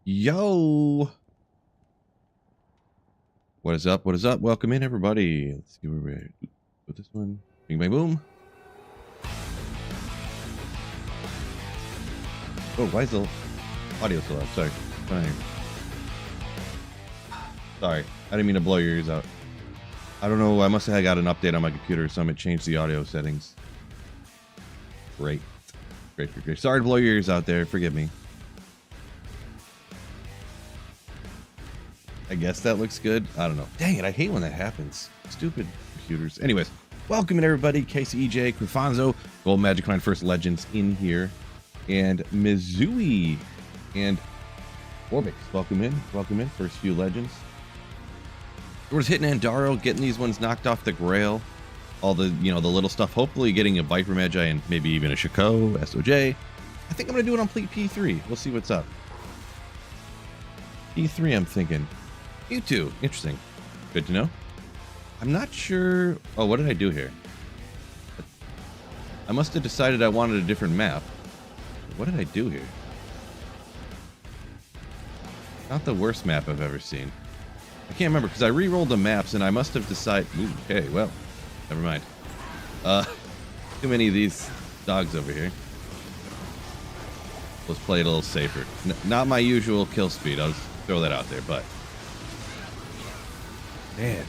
Yo! What is up? What is up? Welcome in, everybody. Let's see where we're at. Put this one. Bing, bang, boom. Oh, why is the audio so loud? Sorry. Fine. Sorry. I didn't mean to blow your ears out. I don't know. I must have got an update on my computer, so I'm going to change the audio settings. Great. Great. Sorry to blow your ears out there. Forgive me. I guess that looks good. I don't know. Dang it, I hate when that happens. Stupid computers. Anyways, welcome in everybody. KCEJ, Crifanzo, Gold Magic Line First Legends in here. And Mizui and Orbix. Welcome in. Welcome in. First few Legends. We're just hitting Andaro, getting these ones knocked off the Grail. All the, the little stuff. Hopefully getting a Viper Magi and maybe even a Shaco, SOJ. I think I'm going to do it on P3. We'll see what's up. P3, I'm thinking. U2. Interesting. Good to know. I'm not sure. Oh, what did I do here? I must have decided I wanted a different map. What did I do here? Not the worst map I've ever seen. I can't remember because I re-rolled the maps and I must have decided. Ooh, okay, well, never mind. Too many of these dogs over here. Let's play it a little safer. Not my usual kill speed. I'll just throw that out there, but man,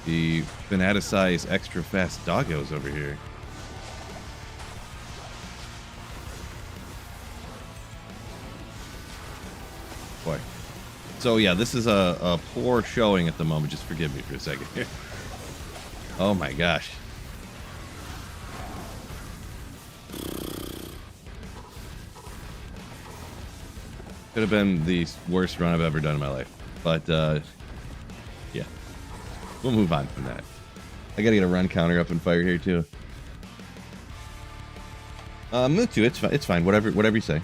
the fanaticized extra fast doggos over here. Boy. So yeah, this is a poor showing at the moment. Just forgive me for a second here. Oh my gosh. Could have been the worst run I've ever done in my life. But yeah. We'll move on from that. I gotta get a run counter up and fire here too. Move to it's fine. Whatever you say,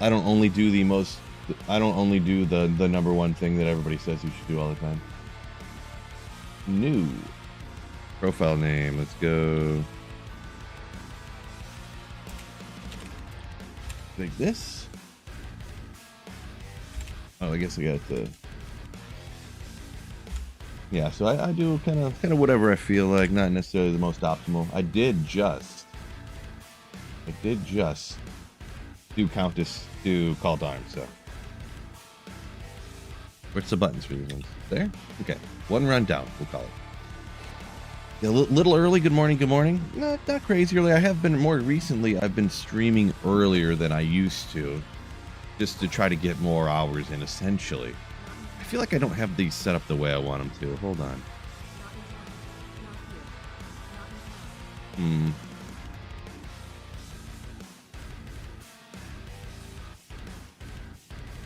I don't only do the number one thing that everybody says you should do all the time. New profile name. Let's go. Like this. Oh, I guess I got the. Yeah, so I do kind of whatever I feel like, not necessarily the most optimal. I did just do Countess to Call to Arms, so. Where's the buttons for these ones? There? Okay. One run down, we'll call it. Yeah, a little early. Good morning, good morning. Not crazy early. I have been more recently. I've been streaming earlier than I used to, just to try to get more hours in, essentially. I feel like I don't have these set up the way I want them to. Hold on.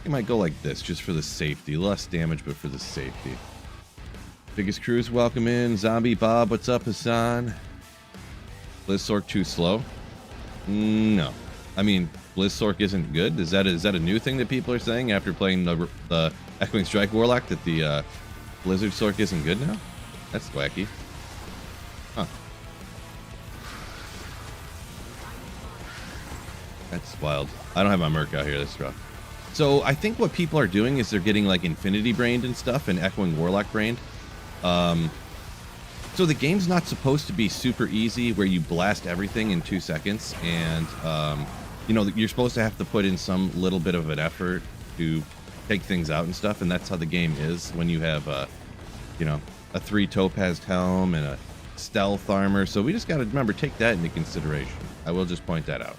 I might go like this, just for the safety. Less damage, but for the safety. Biggest Cruise, welcome in. Zombie Bob, what's up, Hassan? Blizzsork too slow? No. I mean, Blizzsork isn't good? Is that a new thing that people are saying after playing the Echoing Strike Warlock, that the Blizzard Sork isn't good now? That's wacky. Huh. That's wild. I don't have my Merc out here, that's rough. So I think what people are doing is they're getting like Infinity Brained and stuff and Echoing Warlock Brained. So the game's not supposed to be super easy where you blast everything in 2 seconds, and you're supposed to have to put in some little bit of an effort to take things out and stuff, and that's how the game is when you have a 3 topaz helm and a stealth armor. So we just got to remember, take that into consideration. I will just point that out.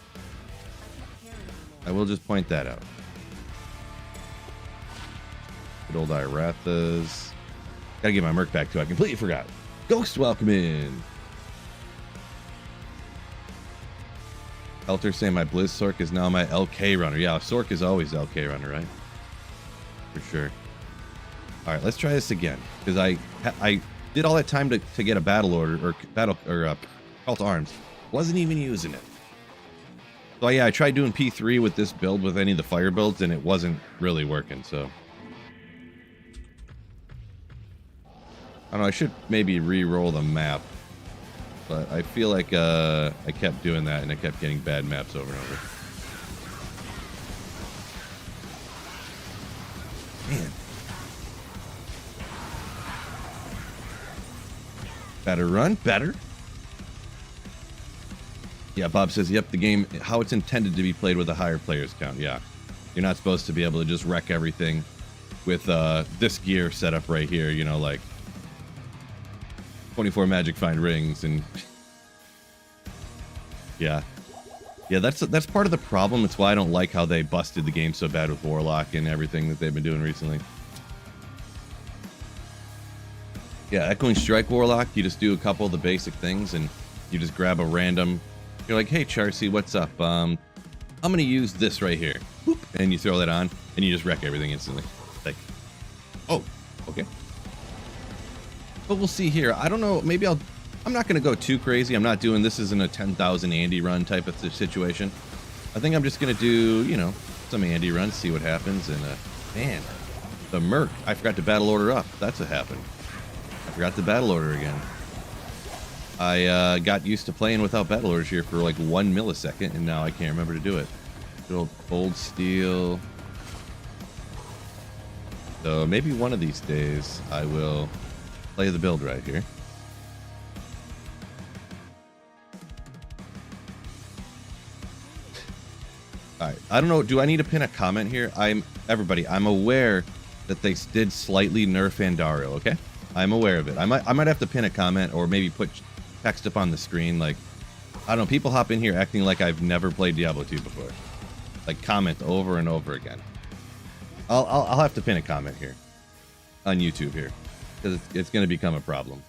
Good old Irathas. Gotta get my Merc back too. I completely forgot. Ghost, welcome in. Elter saying my Blizz Sork is now my LK runner. Yeah, Sork is always LK runner, right? For sure. All right, let's try this again, because I did all that time to get a battle order or Call to Arms. Wasn't even using it. So yeah, I tried doing P3 with this build with any of the fire builds, and it wasn't really working. So I don't know, I should maybe re-roll the map, but I feel like I kept doing that and I kept getting bad maps over and over. Man. Better run, better. Yeah, Bob says, yep, the game, how it's intended to be played with a higher players count. Yeah. You're not supposed to be able to just wreck everything with this gear set up right here, you know, like 24 magic find rings and yeah. Yeah, that's part of the problem. It's why I don't like how they busted the game so bad with Warlock and everything that they've been doing recently. Yeah, Echoing Strike Warlock, you just do a couple of the basic things and you just grab a random, you're like, hey Charcy, what's up? I'm gonna use this right here. Boop, and you throw that on and you just wreck everything instantly. Like, oh, okay. But we'll see here. I don't know, maybe I'm not gonna go too crazy. I'm not doing this isn't a 10,000 Andy run type of situation. I think I'm just gonna do, you know, some Andy runs, see what happens. And man, the Merc, I forgot to battle order up. That's what happened. I forgot the battle order again. I got used to playing without battle orders here for like 1 millisecond, and now I can't remember to do it. Good old steel. So maybe one of these days I will play the build right here. All right, I don't know. Do I need to pin a comment here? I'm aware that they did slightly nerf Andariel. Okay, I'm aware of it. I might have to pin a comment or maybe put text up on the screen. Like, I don't know. People hop in here acting like I've never played Diablo 2 before. Like, comment over and over again. I'll have to pin a comment here on YouTube here because it's going to become a problem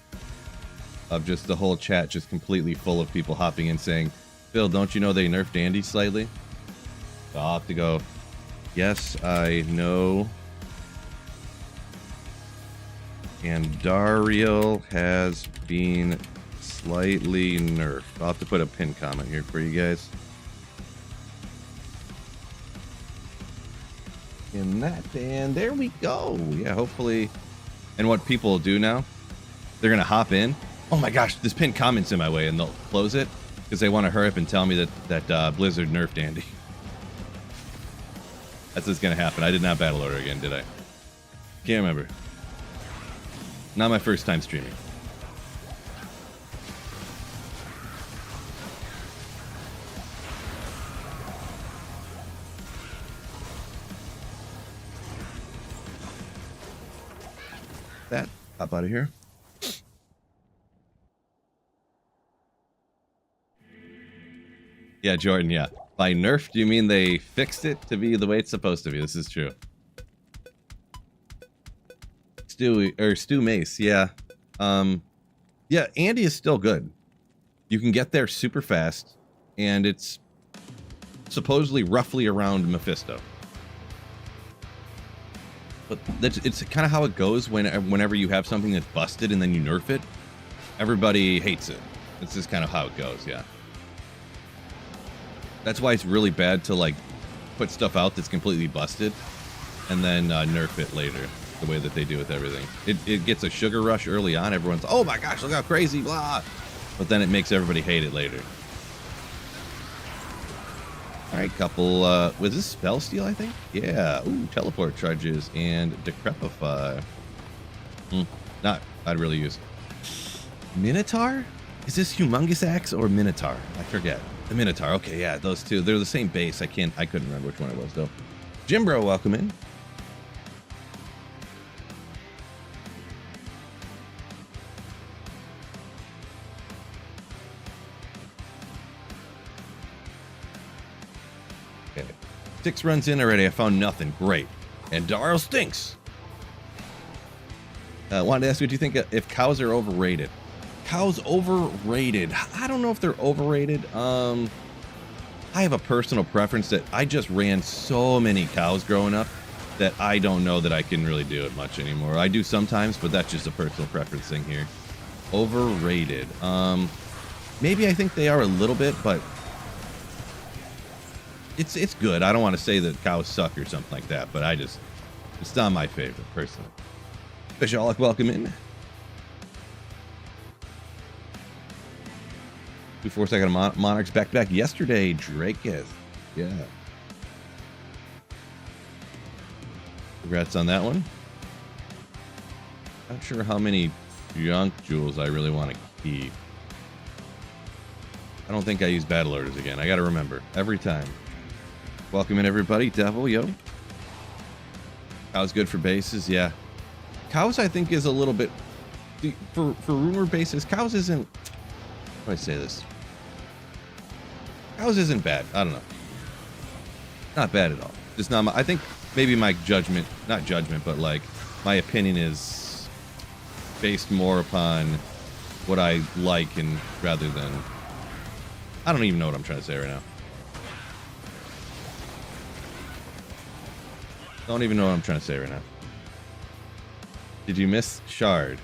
of just the whole chat just completely full of people hopping in saying, Phil, don't you know they nerfed Andy slightly? So I'll have to go, yes, I know. And Andariel has been slightly nerfed. I'll have to put a pin comment here for you guys. And there we go. Yeah, hopefully. And what people will do now, they're going to hop in. Oh my gosh, this pin comment's in my way, and they'll close it because they want to hurry up and tell me that Blizzard nerfed Andy. That's what's going to happen. I did not battle order again, did I? Can't remember. Not my first time streaming. That hop out of here. Yeah, Jordan, yeah. By nerfed, you mean they fixed it to be the way it's supposed to be. This is true. Stu Mace, yeah. Yeah, Andy is still good. You can get there super fast, and it's supposedly roughly around Mephisto. But it's kind of how it goes whenever you have something that's busted and then you nerf it. Everybody hates it. It's just kind of how it goes, yeah. That's why it's really bad to like put stuff out that's completely busted and then nerf it later, the way that they do with everything. It gets a sugar rush early on. Everyone's, oh my gosh, look how crazy, blah. But then it makes everybody hate it later. All right, couple, was this Spell Steal, I think? Yeah, ooh, Teleport Charges and Decrepify. Not, I'd really use. Minotaur? Is this Humongous Axe or Minotaur? I forget. The Minotaur, okay, yeah, those two. They're the same base. I couldn't remember which one it was, though. Jimbro, welcome in. Okay. 6 runs in already. I found nothing. Great. And Darl stinks. Wanted to ask you, what do you think if cows are overrated? Cows overrated. I don't know if they're overrated. I have a personal preference that I just ran so many cows growing up that I don't know that I can really do it much anymore. I do sometimes, but that's just a personal preference thing here. Overrated. Maybe I think they are a little bit, but it's good. I don't want to say that cows suck or something like that, but it's not my favorite personally. Fishaholic, welcome in. 2-4 Monarchs back to back yesterday. Drake is. Yeah. Congrats on that one. Not sure how many junk jewels I really want to keep. I don't think I use battle orders again. I got to remember every time. Welcome in, everybody. Devil, yo. Cow's good for bases, yeah. Cows, I think, is a little bit for rumor bases. Cows isn't. How do I say this? Cows isn't bad. I don't know. Not bad at all. Just not. I think maybe my judgment, not judgment, but like my opinion is based more upon what I like and rather than. I don't even know what I'm trying to say right now. Don't even know what I'm trying to say right now. Did you miss shard?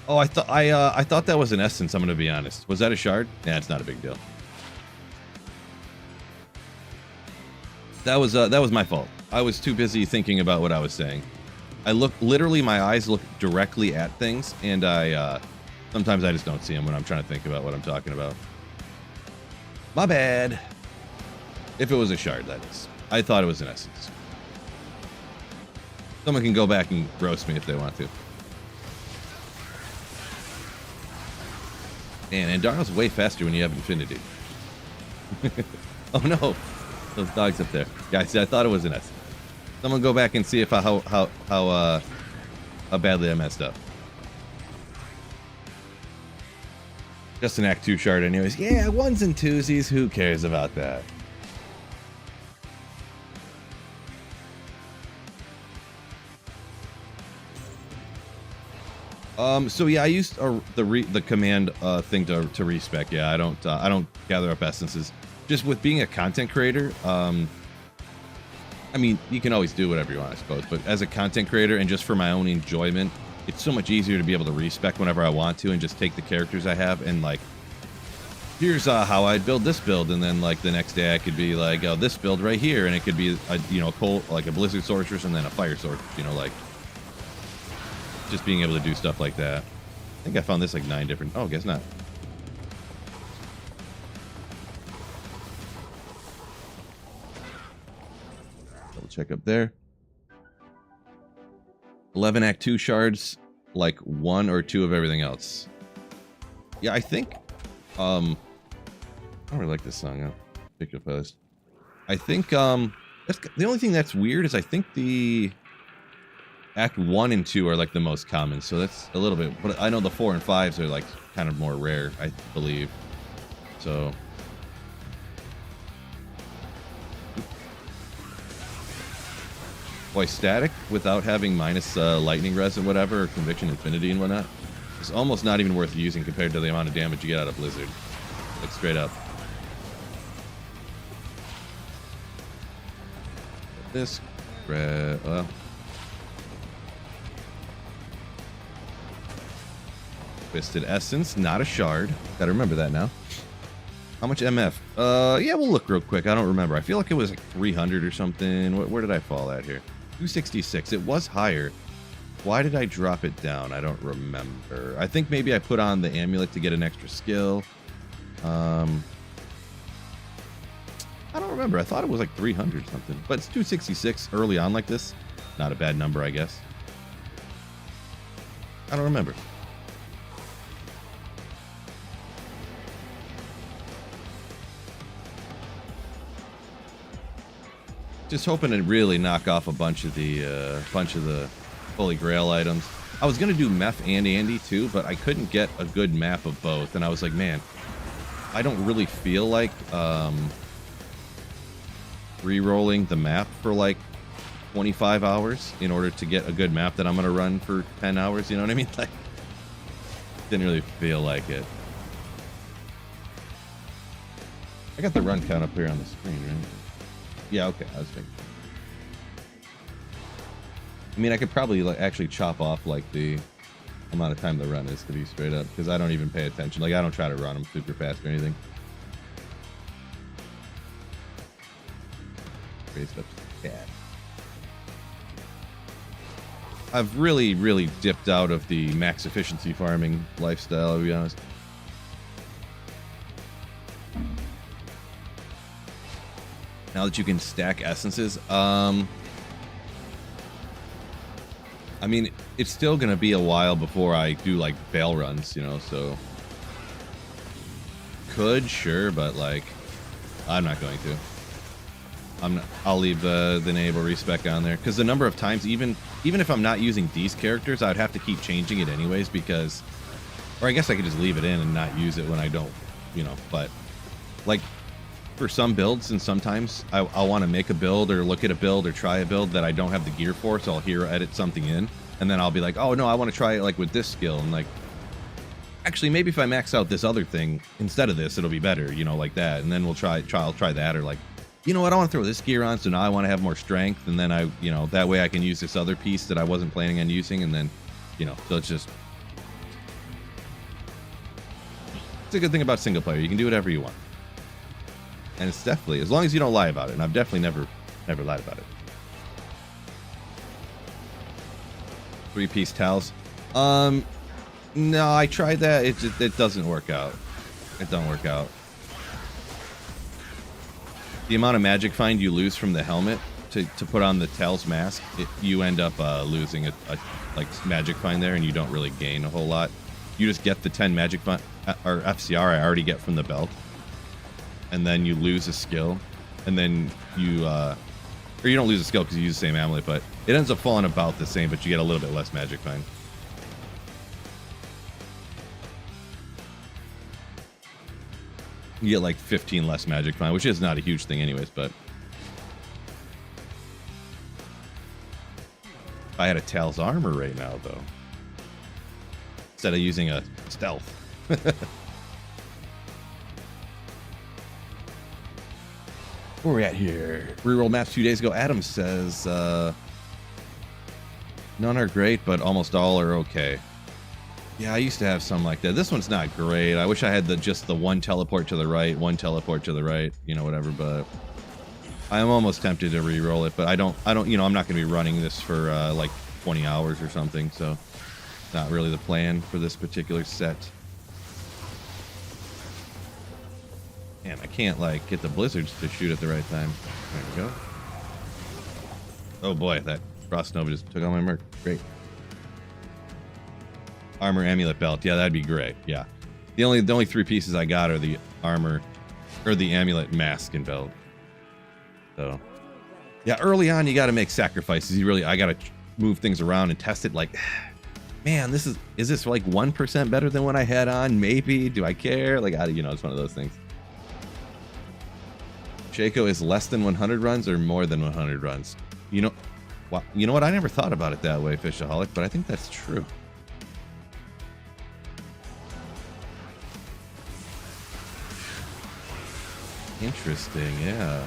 Oh, I thought that was an essence. I'm gonna be honest. Was that a shard? Yeah, it's not a big deal. That was my fault. I was too busy thinking about what I was saying. Literally, my eyes look directly at things, and sometimes I just don't see them when I'm trying to think about what I'm talking about. My bad. If it was a shard, that is. I thought it was an essence. Someone can go back and roast me if they want to. And Andaro's way faster when you have Infinity. Oh no. Those dogs up there. Guys, I thought it was an S. Someone go back and see if how badly I messed up. Just an Act 2 shard anyways. Yeah, ones and twosies. Who cares about that? So yeah, I used the command thing to respec. Yeah, I don't gather up essences. Just with being a content creator, I mean, you can always do whatever you want, I suppose. But as a content creator and just for my own enjoyment, it's so much easier to be able to respec whenever I want to and just take the characters I have and like, here's how I'd build this build, and then like the next day I could be like, oh, this build right here, and it could be a cold, like a Blizzard Sorceress and then a Fire Sorceress, like just being able to do stuff like that. I think I found this like 9 different. Oh, guess not. Double check up there. 11 Act 2 shards, like 1 or 2 of everything else. Yeah, I think. I don't really like this song. I'll pick it up first. I think that's, the only thing that's weird is I think the Act 1 and 2 are like the most common, so that's a little bit, but I know the 4 and 5s are like kind of more rare, I believe. So boy, static without having minus lightning res and whatever, or conviction infinity and whatnot, is almost not even worth using compared to the amount of damage you get out of Blizzard. Like straight up. This Twisted Essence, not a shard. Gotta remember that now. How much MF? Yeah, we'll look real quick. I don't remember. I feel like it was like 300 or something. Where did I fall at here? 266. It was higher. Why did I drop it down? I don't remember. I think maybe I put on the amulet to get an extra skill. I don't remember. I thought it was like 300 something. But it's 266 early on like this. Not a bad number, I guess. I don't remember. Just hoping to really knock off a bunch of the Holy Grail items. I was gonna do Meph and Andy too, but I couldn't get a good map of both, and I was like, man, I don't really feel like re-rolling the map for like 25 hours in order to get a good map that I'm gonna run for 10 hours. You know what I mean? Like, didn't really feel like it. I got the run count up here on the screen, right? Yeah, okay, I was thinking. I mean, I could probably like actually chop off like the amount of time the run is, to be straight up, because I don't even pay attention. Like, I don't try to run them super fast or anything. Raised up to cat. I've really dipped out of the max efficiency farming lifestyle, I'll be honest. Now that you can stack essences, I mean, it's still gonna be a while before I do like bail runs, you know, so could, sure, but like I'm not going to. I'll leave the enable respec on there, because the number of times, even if I'm not using these characters, I'd have to keep changing it anyways, because, or I guess I could just leave it in and not use it when I don't, you know, but like for some builds, and sometimes I'll want to make a build or look at a build or try a build that I don't have the gear for, so I'll here edit something in, and then I'll be like, oh no, I want to try it like with this skill, and like, actually maybe if I max out this other thing instead of this, it'll be better, you know, like that, and then I'll try that, or like, you know what, I want to throw this gear on, so now I want to have more strength, and then I, you know, that way I can use this other piece that I wasn't planning on using, and then, you know, so it's just, it's a good thing about single player, you can do whatever you want. And it's definitely, as long as you don't lie about it, and I've definitely never lied about it. 3-piece towels. No, I tried that, it doesn't work out. It don't work out. The amount of magic find you lose from the helmet to put on the Tails mask, you end up losing a like magic find there, and you don't really gain a whole lot. You just get the 10 magic find, or FCR I already get from the belt, and then you lose a skill, and then you, or you don't lose a skill because you use the same amulet, but it ends up falling about the same, but you get a little bit less magic find. You get like 15 less magic find, which is not a huge thing anyways, but if I had a Tails armor right now, though, instead of using a stealth. Where are we at here? Reroll maps 2 days ago. Adam says, none are great, but almost all are okay. Yeah, I used to have some like that. This one's not great. I wish I had just the one teleport to the right, one teleport to the right, you know, whatever, but I'm almost tempted to re-roll it, but I don't, you know, I'm not going to be running this for like 20 hours or something, so not really the plan for this particular set. Man, I can't like get the blizzards to shoot at the right time. There we go. Oh boy, that Frost Nova just took all my merc. Great. Armor, amulet, belt. Yeah, that'd be great. Yeah. The only 3 pieces I got are the armor, or the amulet, mask, and belt. So, yeah, early on you got to make sacrifices. I got to move things around and test it. Like, man, is this like 1% better than what I had on? Maybe. Do I care? Like, you know, it's one of those things. Shaco is less than 100 runs or more than 100 runs? You know what? I never thought about it that way, Fishaholic, but I think that's true. Interesting, yeah.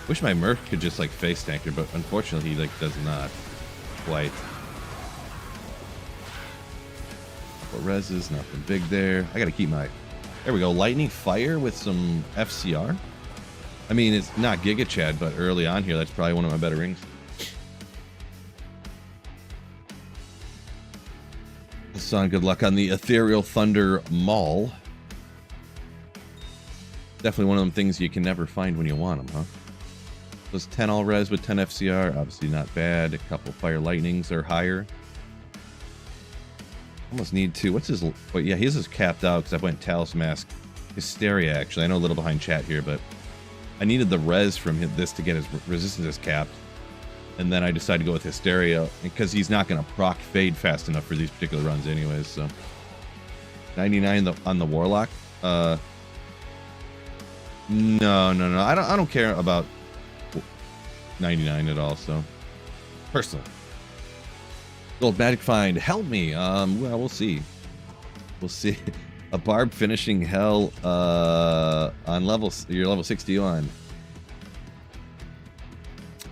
Wish my Merc could just like face tank her, but unfortunately he like does not quite. But res is nothing big there. I gotta keep my, there we go, lightning fire with some FCR. I mean, it's not Giga Chad, but early on here, that's probably one of my better rings. Son, good luck on the Ethereal Thunder Maul. Definitely one of them things you can never find when you want them, huh? Those 10 all res with 10 FCR, obviously not bad. A couple fire lightnings are higher. Almost need to. What's his? But yeah, his is capped out because I went Talos Mask. Hysteria, actually. I know a little behind chat here, but I needed the res from this to get his resistance capped. And then I decided to go with Hysteria because he's not going to proc fade fast enough for these particular runs anyways, so. 99 on the Warlock. No. I don't care about 99 at all, so. Personally. Gold Magic Find. Help me. Well, we'll see. We'll see. A Barb finishing hell on you're level 61.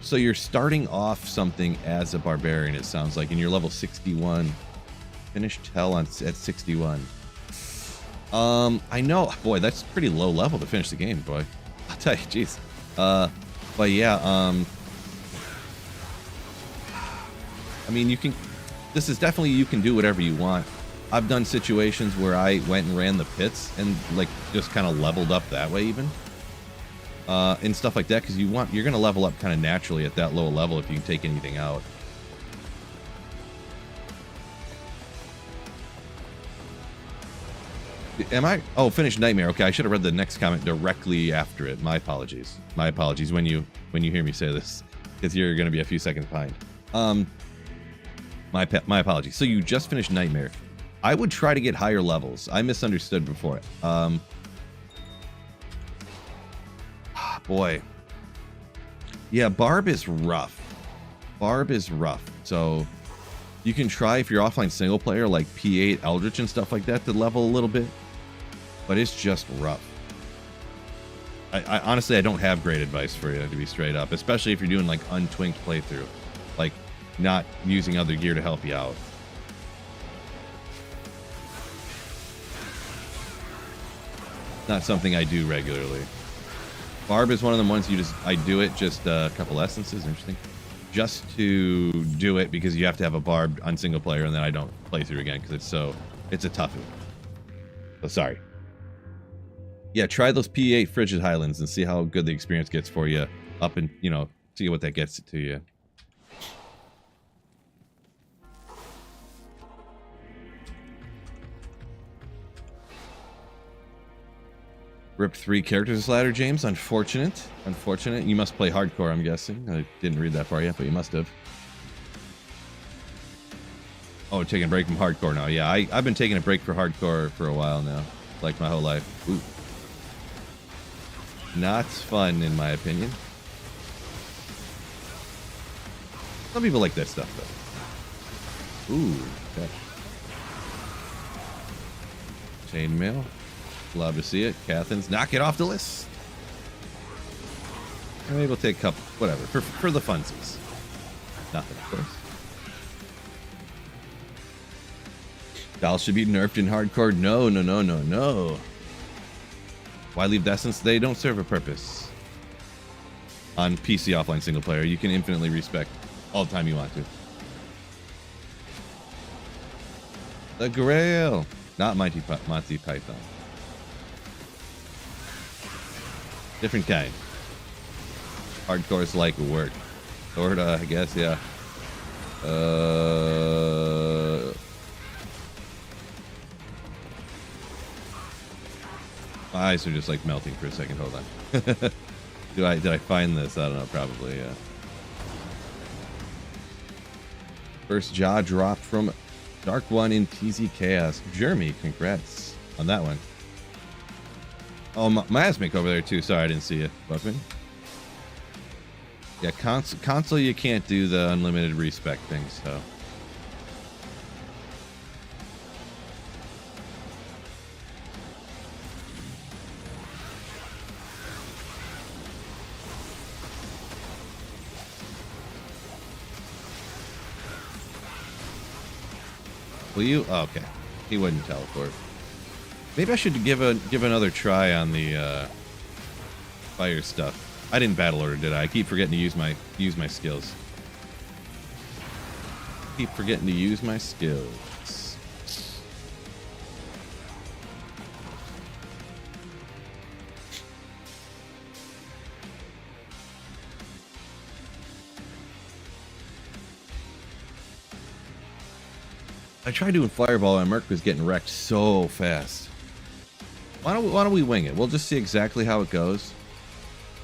So you're starting off something as a barbarian, it sounds like, and you're level 61. Finished hell at 61. I know, boy, that's pretty low level to finish the game, boy. I'll tell you, jeez. But yeah, I mean, you can, this is definitely, you can do whatever you want. I've done situations where I went and ran the pits and like just kind of leveled up that way even. and stuff like that, because you're going to level up kind of naturally at that low level if you can take anything out. Am I? Oh, finish Nightmare. Okay, I should have read the next comment directly after it. My apologies. My apologies when you hear me say this, because you're going to be a few seconds behind. My apologies. So you just finished Nightmare. I would try to get higher levels. I misunderstood before. Boy. Yeah, Barb is rough. Barb is rough. So you can try, if you're offline single player, like P8, Eldritch and stuff like that, to level a little bit. But it's just rough. I honestly, I don't have great advice for you, to be straight up. Especially if you're doing like untwinked playthrough. Like not using other gear to help you out. Not something I do regularly. Barb is one of the ones I do it just a couple essences, interesting. Just to do it because you have to have a Barb on single player, and then I don't play through again because it's a toughie. So sorry. Yeah, try those P8 Frigid Highlands and see how good the experience gets for you up and, see what that gets to you. Rip 3 characters this ladder, James. Unfortunate. Unfortunate. You must play hardcore, I'm guessing. I didn't read that far yet, but you must have. Oh, taking a break from hardcore now. Yeah, I've been taking a break for hardcore for a while now. Like my whole life. Ooh. Not fun, in my opinion. Some people like that stuff, though. Ooh. Okay. Chainmail. Love to see it. Cathans, knock it off the list. Maybe we'll take a couple, whatever, for the funsies. Nothing, of course. Dolls should be nerfed in hardcore. No, no, no, no, no. Why leave the essence? They don't serve a purpose. On PC offline single player, you can infinitely respec all the time you want to. The Grail. Not Monty Python. Different kind. Hardcore's like work. Sorta, I guess, yeah. My eyes are just like melting for a second. Hold on. Did I find this? I don't know. Probably, yeah. First jaw drop from Dark One in TZ Chaos. Jeremy, congrats on that one. Oh, Masmic over there too. Sorry, I didn't see it. Weapon. Yeah, console you can't do the unlimited respec thing, so. Will you? Oh, okay. He wouldn't teleport. Maybe I should give another try on the fire stuff. I didn't battle order, did I? I keep forgetting to use my skills. Keep forgetting to use my skills. I tried doing fireball and Merc was getting wrecked so fast. Why don't we wing it? We'll just see exactly how it goes.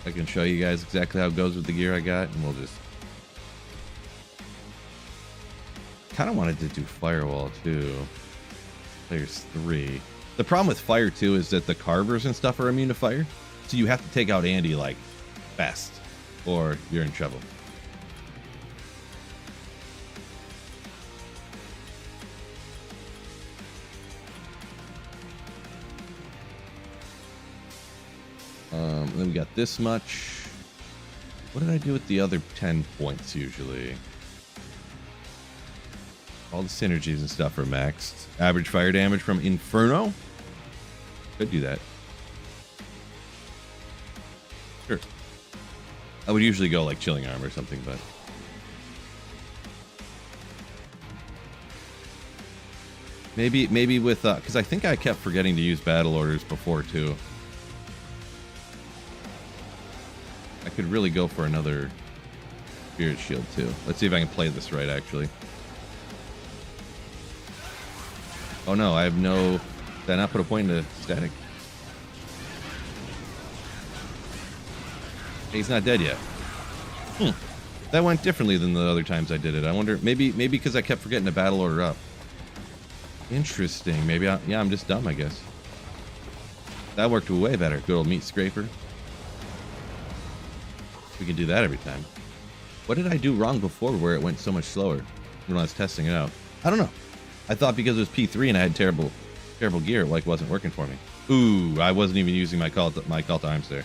I can show you guys exactly how it goes with the gear I got, and we'll just. Kind of wanted to do firewall too. Players 3. The problem with fire too is that the carvers and stuff are immune to fire, so you have to take out Andy like fast, or you're in trouble. Then we got this much. What did I do with the other 10 points usually? All the synergies and stuff are maxed. Average fire damage from Inferno. Could do that. Sure. I would usually go like Chilling Arm or something, but. Maybe with, because I think I kept forgetting to use battle orders before too. I could really go for another Spirit Shield too. Let's see if I can play this right, actually. Oh no, I have no... Did I not put a point into static? He's not dead yet. That went differently than the other times I did it. I wonder, maybe because I kept forgetting to battle order up. Interesting. Maybe yeah, I'm just dumb, I guess. That worked way better. Good old meat scraper. We can do that every time. What did I do wrong before where it went so much slower when I was testing it out? I don't know. I thought because it was P3 and I had terrible gear, it like wasn't working for me. Ooh, I wasn't even using my call to arms there.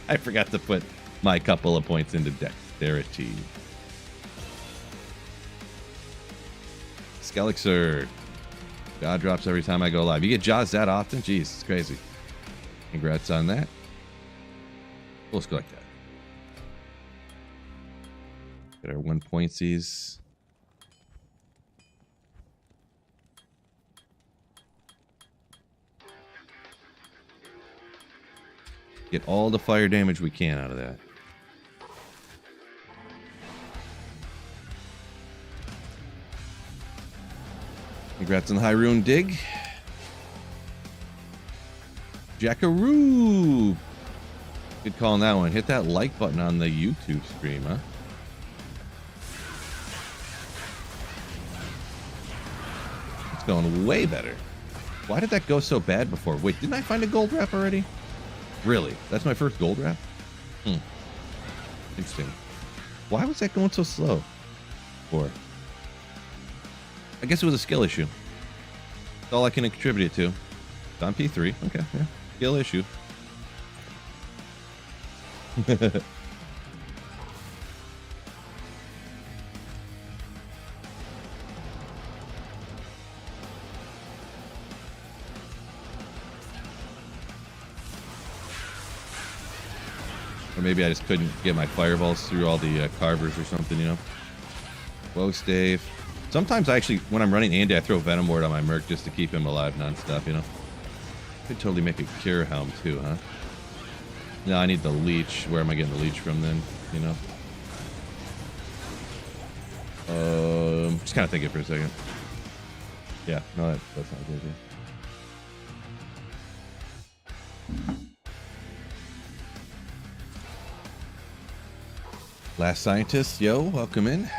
I forgot to put my couple of points into dexterity. Skelexer. God drops every time I go live. You get jaws that often? Jeez, it's crazy. Congrats on that. Let's go like that. Get our 1 pointsies. Get all the fire damage we can out of that. Congrats on the Hyrule dig. Jackaroo! Good call on that one. Hit that like button on the YouTube stream, huh? It's going way better. Why did that go so bad before? Wait, didn't I find a gold wrap already? Really? That's my first gold wrap? Interesting. Why was that going so slow? For? I guess it was a skill issue. That's all I can contribute it to. It's on P3. Okay, yeah. Skill issue. Or maybe I just couldn't get my fireballs through all the carvers or something, you know? Whoa, Stave. Sometimes I actually, when I'm running Andy, I throw Venom Ward on my Merc just to keep him alive non-stop, you know? Could totally make a Cure Helm too, huh? No, I need the Leech. Where am I getting the Leech from then, you know? Just kind of thinking for a second. Yeah, no, that's not good, yeah. Last Scientist, yo, welcome in.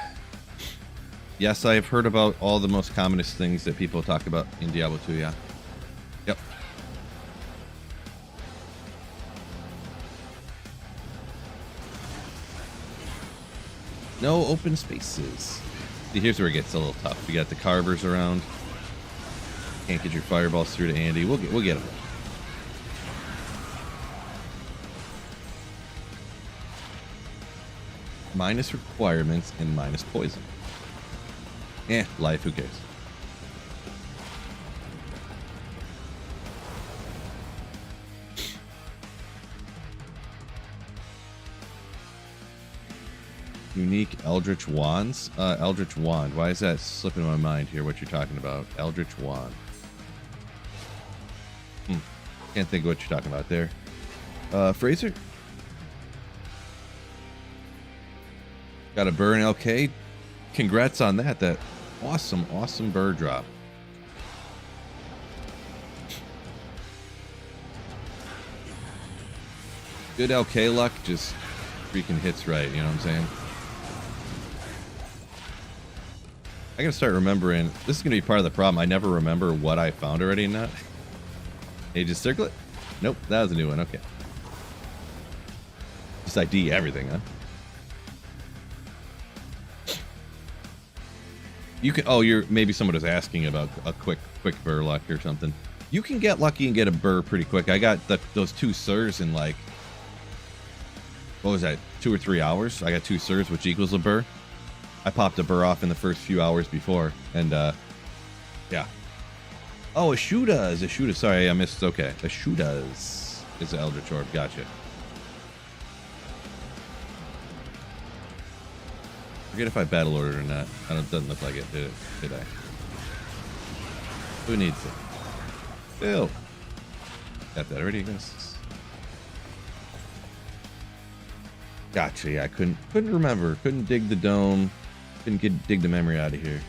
Yes, I have heard about all the most commonest things that people talk about in Diablo 2, yeah. Yep. No open spaces. See, here's where it gets a little tough. You got the carvers around. Can't get your fireballs through to Andy. We'll get them. Minus requirements and minus poison. Life, who cares? Unique Eldritch Wands? Eldritch Wand. Why is that slipping in my mind here, what you're talking about? Eldritch Wand. Can't think of what you're talking about there. Fraser? Got a burn LK. Congrats on that. That awesome bird drop. Good LK luck, just freaking hits right, you know what I'm saying? I gotta start remembering. This is gonna be part of the problem. I never remember what I found already in that. Aegis Circlet? Nope, that was a new one. Okay. Just ID everything, huh? You can. Oh, maybe someone was asking about a quick burr luck or something. You can get lucky and get a burr pretty quick. I got those 2 Sirs in like, what was that, 2 or 3 hours? I got 2 Sirs, which equals a burr. I popped a burr off in the first few hours before, and yeah. Oh, a Shuda. Sorry, I missed. Okay, a Shuda is the Eldritch Orb. Gotcha. Forget if I battle ordered or not. It doesn't look like it, did I? Who needs it? Bill. Got that already, I guess. Gotcha. Yeah, I couldn't remember. Couldn't dig the dome. Couldn't dig the memory out of here.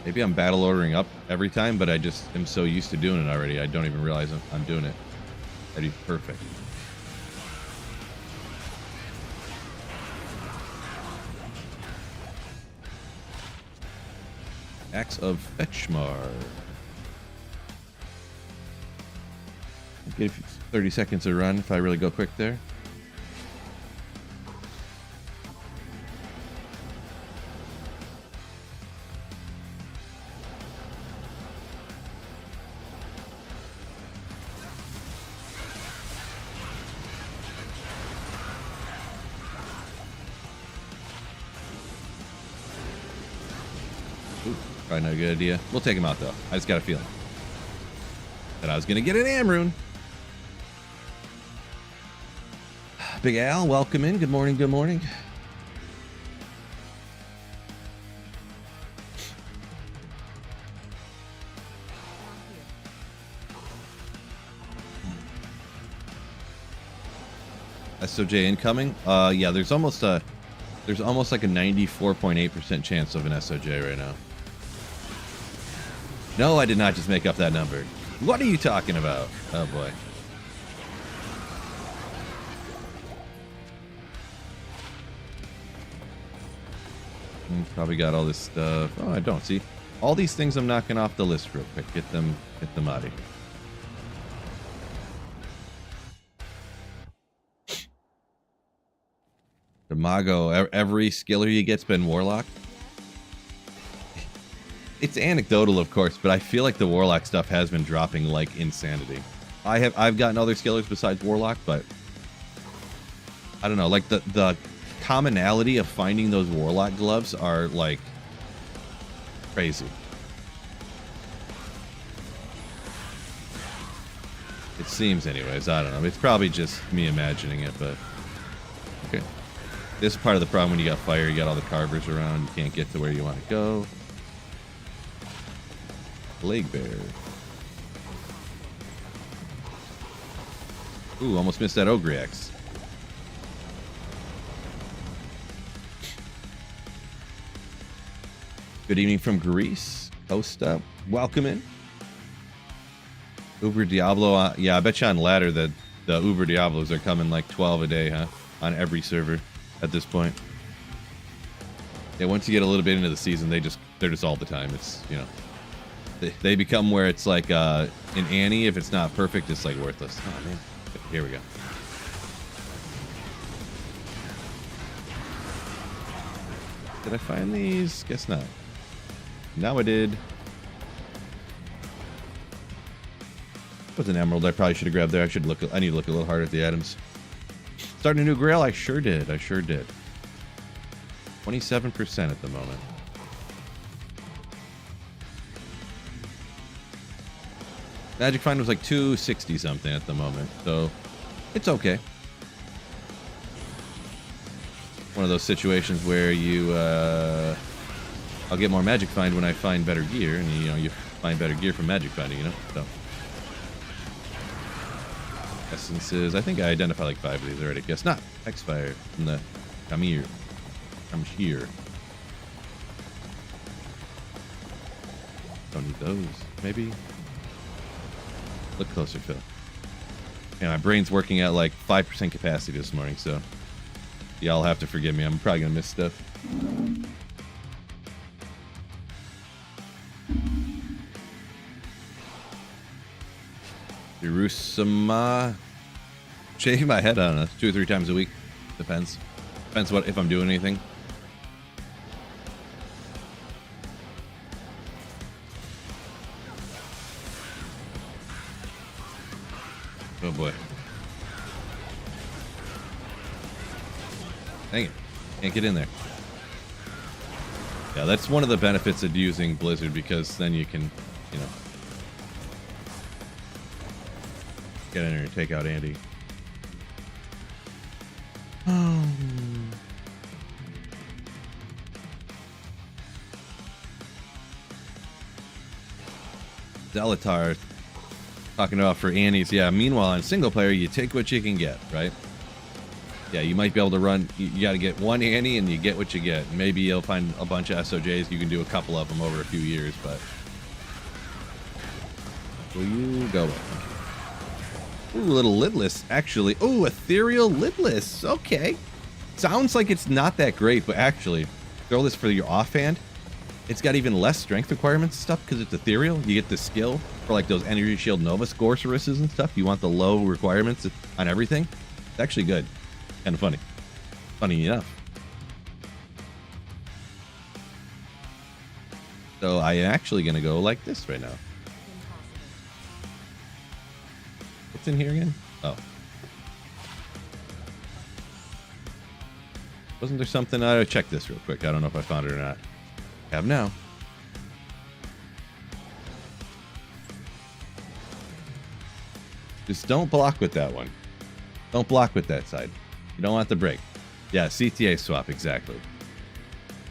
Maybe I'm battle ordering up every time, but I just am so used to doing it already. I don't even realize I'm doing it. That'd be perfect. Axe of Fetchmar. Give 30 seconds to run if I really go quick there. Ooh, probably not a good idea. We'll take him out though. I just got a feeling that I was gonna get an Amrune. Big Al, welcome in. Good morning, good morning. SOJ incoming? Yeah, there's almost like a 94.8% chance of an SOJ right now. No, I did not just make up that number. What are you talking about? Oh boy. Probably got all this stuff. Oh, I don't see all these things. I'm knocking off the list real quick. Get them out of here. The Mago, every skiller you get's been Warlock. It's anecdotal, of course, but I feel like the Warlock stuff has been dropping like insanity. I've gotten other skillers besides Warlock, but I don't know. Like the commonality of finding those Warlock gloves are like crazy. It seems, anyways. I don't know. It's probably just me imagining it, but okay. This is part of the problem when you got fire. You got all the carvers around. You can't get to where you want to go. Plague Bear. Ooh, almost missed that Ogre X. Good evening from Greece. Host up. Welcome in. Uber Diablo. Yeah, I bet you on ladder that the Uber Diablos are coming like 12 a day, huh? On every server at this point. Yeah, once you get a little bit into the season, they're just all the time. It's, you know, they become where it's like in Annie, if it's not perfect, it's like worthless. Oh man. Here we go. Did I find these? Guess not. Now I did. Was an emerald I probably should have grabbed there. I need to look a little harder at the items. Starting a new Grail? I sure did. 27% at the moment. Magic Find was like 260 something at the moment, so it's okay. One of those situations where I'll get more Magic Find when I find better gear, and you find better gear from Magic Finding, so. Essences. I think I identified like 5 of these already. Guess not. X-Fire from the Kamir. From here. Don't need those. Maybe. Look closer, Phil. Yeah, my brain's working at like 5% capacity this morning, so y'all have to forgive me. I'm probably gonna miss stuff. Jerusalem. Shaking my head, I don't know, 2 or 3 times a week. Depends. Depends what if I'm doing anything. Oh boy. Dang it. Can't get in there. Yeah, that's one of the benefits of using Blizzard, because then you can, get in there and take out Andy. Delatar talking about for Annies. Yeah, meanwhile, on single player, you take what you can get, right? Yeah, you might be able to run. You got to get one Annie and you get what you get. Maybe you'll find a bunch of SOJs. You can do a couple of them over a few years, but will you go with? Ooh, a little lidless, actually. Ooh, ethereal lidless. Okay. Sounds like it's not that great, but actually, throw this for your offhand. It's got even less strength requirements and stuff because it's ethereal. You get the skill for like those energy shield Nova sorceresses and stuff. You want the low requirements on everything. It's actually good. Kind of funny. Funny enough. So I am actually going to go like this right now. What's in here again? Oh. Wasn't there something? I'll check this real quick. I don't know if I found it or not. Have now. Just don't block with that one. Don't block with that side. You don't want the break. Yeah, CTA swap, exactly.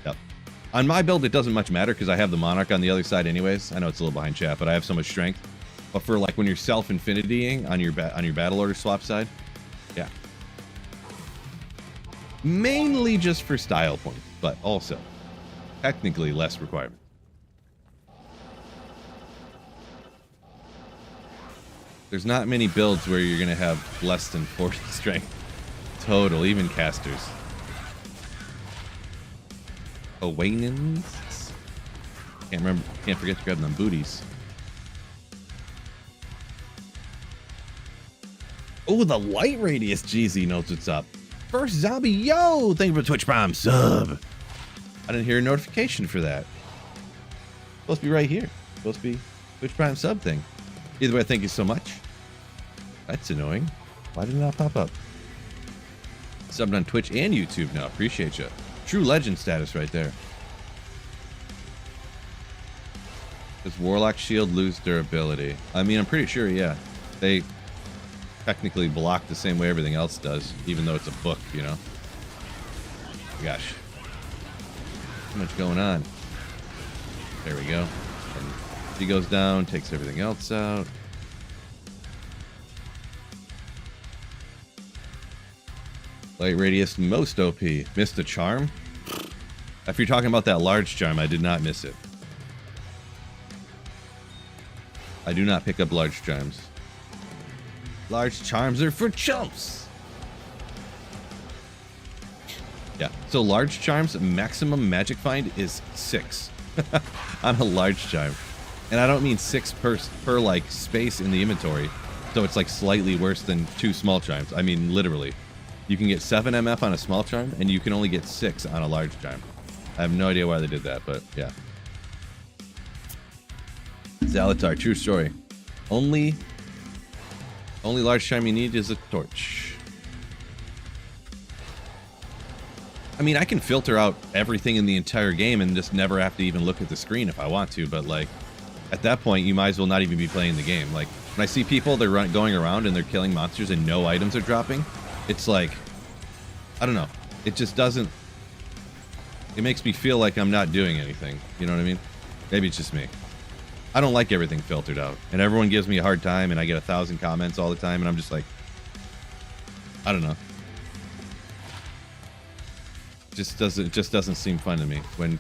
Yep. On my build, it doesn't much matter because I have the Monarch on the other side anyways. I know it's a little behind chat, but I have so much strength. But for like when you're self-infinitying on your battle order swap side, yeah. Mainly just for style points, but also technically less requirement. There's not many builds where you're going to have less than 40 strength total, even casters. Awakenings. Can't forget to grab them booties. Oh, the light radius. GZ knows what's up. First zombie, yo! Thank you for Twitch Prime sub. I didn't hear a notification for that. Supposed to be right here. Supposed to be Twitch Prime sub thing. Either way, thank you so much. That's annoying. Why did it not pop up? Subbed on Twitch and YouTube now. Appreciate you. True legend status right there. Does Warlock Shield lose durability? I mean, I'm pretty sure, yeah. They technically block the same way everything else does, even though it's a book, you know? Gosh. Too much going on. There we go. And he goes down, takes everything else out. Light radius most OP. Missed a charm? If you're talking about that large charm, I did not miss it. I do not pick up large charms. Large charms are for chumps. Yeah, so large charms, maximum magic find is 6 on a large charm. And I don't mean 6 per like space in the inventory. So it's like slightly worse than 2 small charms. I mean, literally. You can get 7 MF on a small charm, and you can only get 6 on a large charm. I have no idea why they did that, but yeah. Zalatar, true story. Only large charm you need is a torch. I mean, I can filter out everything in the entire game and just never have to even look at the screen if I want to, but like, at that point, you might as well not even be playing the game. Like, when I see people, they're going around and they're killing monsters and no items are dropping, it's like, I don't know. It just doesn't... It makes me feel like I'm not doing anything. You know what I mean? Maybe it's just me. I don't like everything filtered out. And everyone gives me a hard time and I get 1,000 comments all the time and I'm just like... I don't know. It just doesn't seem fun to me when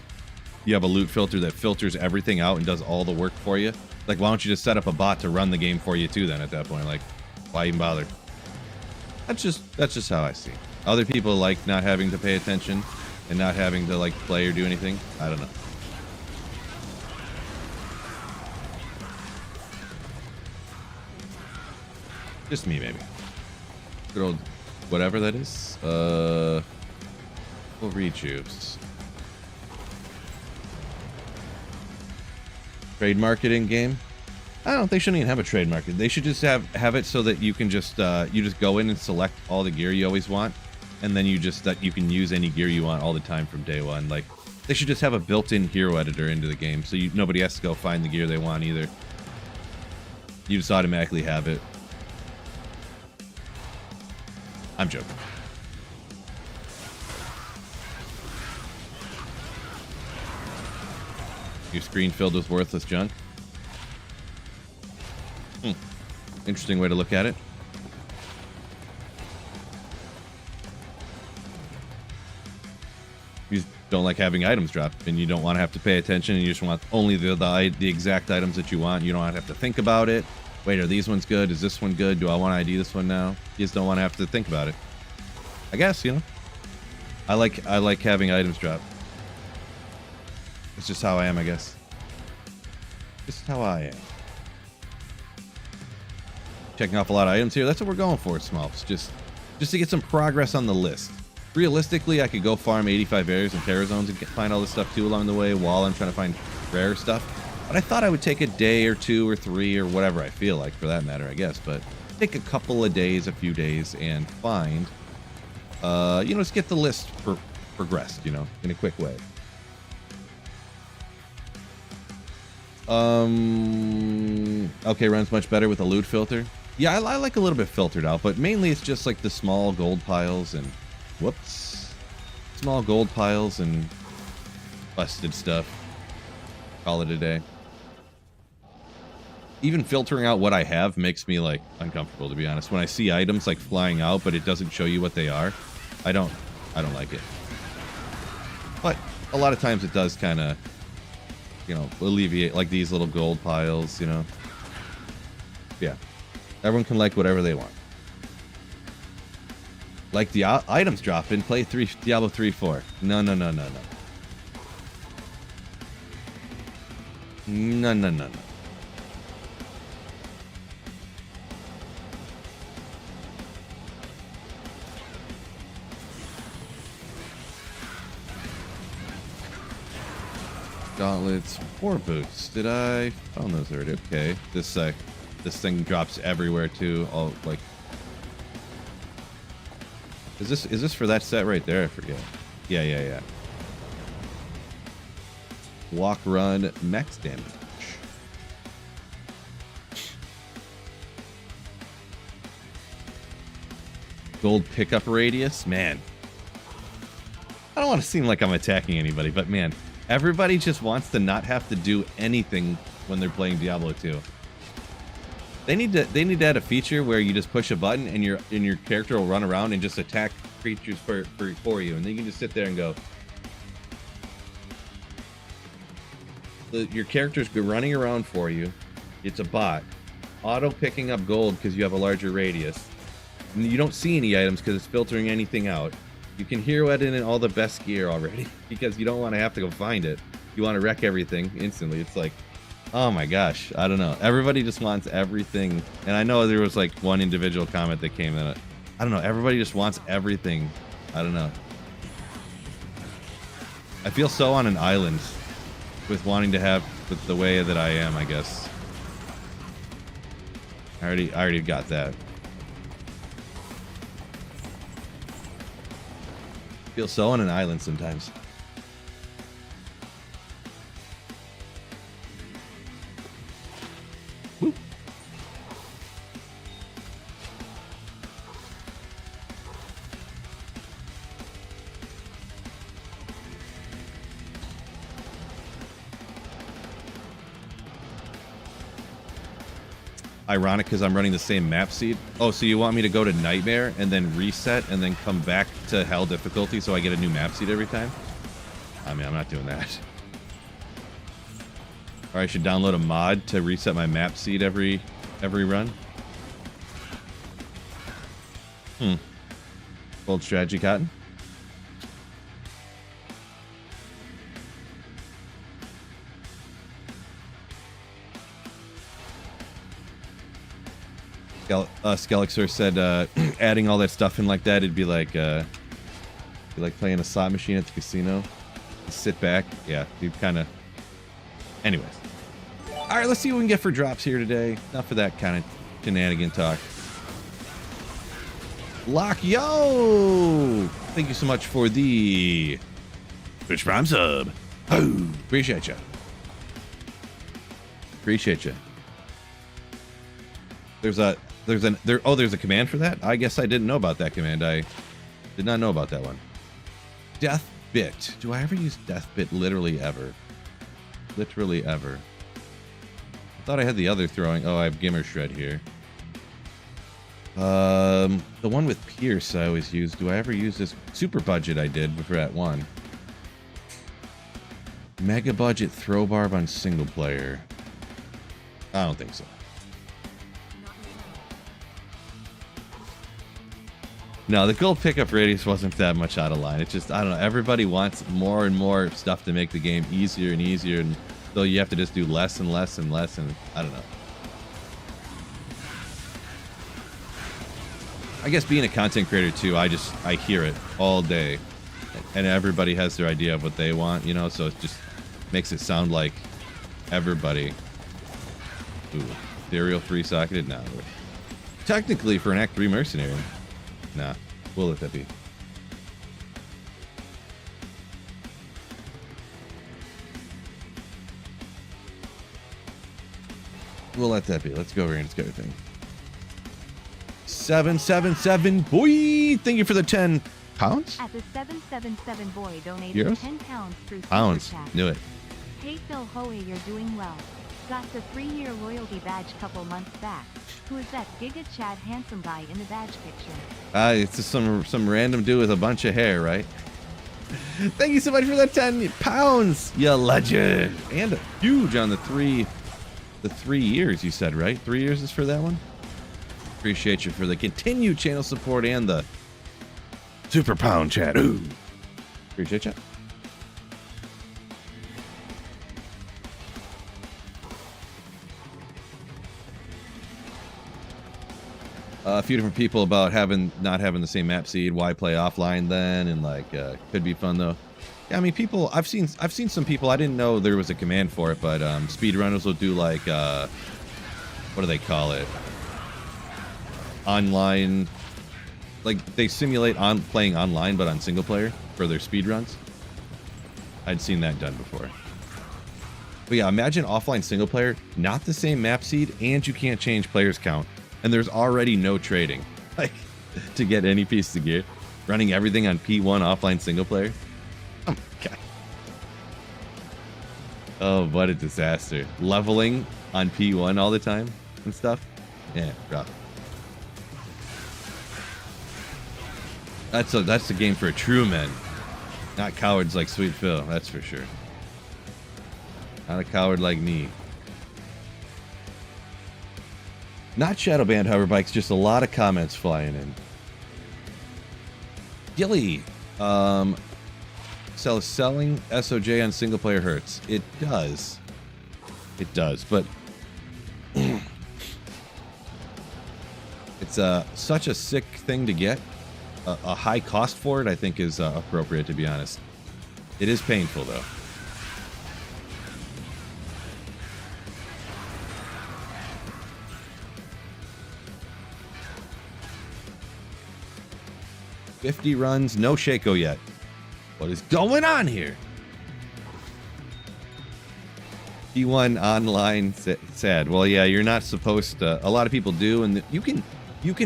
you have a loot filter that filters everything out and does all the work for you. Like, why don't you just set up a bot to run the game for you too then at that point? Like, why even bother? That's just how I see. Other people like not having to pay attention and not having to like play or do anything. I don't know. Just me, maybe. Good old whatever that is. We'll rejuice. Trade market in game. I don't. They shouldn't even have a trade market. They should just have it so that you can just you just go in and select all the gear you always want, and then you can use any gear you want all the time from day one. Like, they should just have a built-in hero editor into the game, so nobody has to go find the gear they want either. You just automatically have it. I'm joking. Your screen filled with worthless junk. Interesting way to look at it. You just don't like having items drop, and you don't want to have to pay attention, and you just want only the exact items that you want. You don't have to think about it. Wait, are these ones good? Is this one good? Do I want to ID this one now? You just don't want to have to think about it. I guess, you know. I like having items drop. It's just how I am, I guess. Just how I am. Checking off a lot of items here. That's what we're going for, Smurfs. Just to get some progress on the list. Realistically, I could go farm 85 areas and terror zones and find all this stuff too along the way while I'm trying to find rare stuff. But I thought I would take a day or 2 or 3 or whatever I feel like, for that matter, I guess. But take a couple of days, a few days, and find, you know, just get the list progressed, you know, in a quick way. Okay, runs much better with a loot filter. Yeah, I like a little bit filtered out, but mainly it's just like the small gold piles and small gold piles and busted stuff. Call it a day. Even filtering out what I have makes me like uncomfortable, to be honest. When I see items like flying out, but it doesn't show you what they are, I don't like it. But a lot of times it does kind of, you know, alleviate, like these little gold piles, you know. Yeah, everyone can like whatever they want. Like the items drop in play Diablo 3-4. No. Gauntlets, 4 boots. Did I found those already? Okay. This thing drops everywhere too. All like, is this for that set right there? I forget. Yeah. Walk, run, max damage. Gold pickup radius, man. I don't want to seem like I'm attacking anybody, but man, everybody just wants to not have to do anything when they're playing Diablo 2. They need to add a feature where you just push a button and your character will run around and just attack creatures for you, and then you can just sit there and go. Your character's running around for you. It's a bot, auto picking up gold because you have a larger radius. And you don't see any items because it's filtering anything out. You can hero edit in all the best gear already because you don't want to have to go find it. You want to wreck everything instantly. It's like, oh my gosh, I don't know. Everybody just wants everything. And I know there was like one individual comment that came in. I don't know. Everybody just wants everything. I don't know. I feel so on an island with wanting to have the way that I am, I guess. I already got that. Feel so on an island sometimes. Woo. Ironic because I'm running the same map seed. Oh, so you want me to go to Nightmare and then reset and then come back to Hell difficulty so I get a new map seed every time? I mean, I'm not doing that. Or I should download a mod to reset my map seed every run. Bold strategy, Cotton. Skelexor said adding all that stuff in like that, it'd be like playing a slot machine at the casino. Just sit back. Yeah, you kind of... Anyways. Alright, let's see what we can get for drops here today. Not for that kind of shenanigan talk. Lock Yo! Thank you so much for the Twitch Prime sub. Oh, appreciate you. Appreciate you. There's a command for that? I guess I didn't know about that command. I did not know about that one. Death Bit. Do I ever use Death Bit? Literally ever. Literally ever. I thought I had the other throwing. Oh, I have Gimmer Shred here. The one with Pierce I always use. Do I ever use this? Super budget I did before that one. Mega budget throw barb on single player. I don't think so. No, the gold pickup radius wasn't that much out of line. It's just, I don't know, everybody wants more and more stuff to make the game easier and easier, and so you have to just do less and less and less, and I don't know. I guess being a content creator too, I hear it all day, and everybody has their idea of what they want, you know, so it just makes it sound like everybody. Ooh, ethereal 3-socketed? No. Technically, for an Act 3 mercenary. Nah, we'll let that be. We'll let that be. Let's go over here and let's get everything. 777 boy! Thank you for the 10 pounds. At the 777 boy donated Euros? 10 pounds through Pounds. Super Chat. Knew it. Hey Phil Hoey, you're doing well. Got the 3-year loyalty badge couple months back. Who is that Giga Chad handsome guy in the badge picture? It's just some random dude with a bunch of hair, right? Thank you so much for the 10 pounds, you legend. And huge on the 3 years, you said, right? 3 years is for that one? Appreciate you for the continued channel support and the super pound chat. Ooh. Appreciate you. A few different people about not having the same map seed. Why play offline then? And like, could be fun though. Yeah, I mean, people. I've seen some people. I didn't know there was a command for it, but speedrunners will do like, what do they call it? Online, like they simulate playing online, but on single player for their speedruns. I'd seen that done before. But yeah, imagine offline single player, not the same map seed, and you can't change players count. And there's already no trading, like, to get any piece of gear. Running everything on P1 offline single player. Oh my god. Oh, what a disaster. Leveling on P1 all the time and stuff. Yeah, rough. That's the game for true men. Not cowards like Sweet Phil, that's for sure. Not a coward like me. Not Shadowband hoverbikes, just a lot of comments flying in. Gilly, selling SOJ on single player hurts. It does. It does, but it's such a sick thing to get. A high cost for it, I think, is appropriate, to be honest. It is painful, though. $50 runs, no Shaco yet. What is going on here? P1 online, sad. Well, yeah, you're not supposed to. A lot of people do, and you can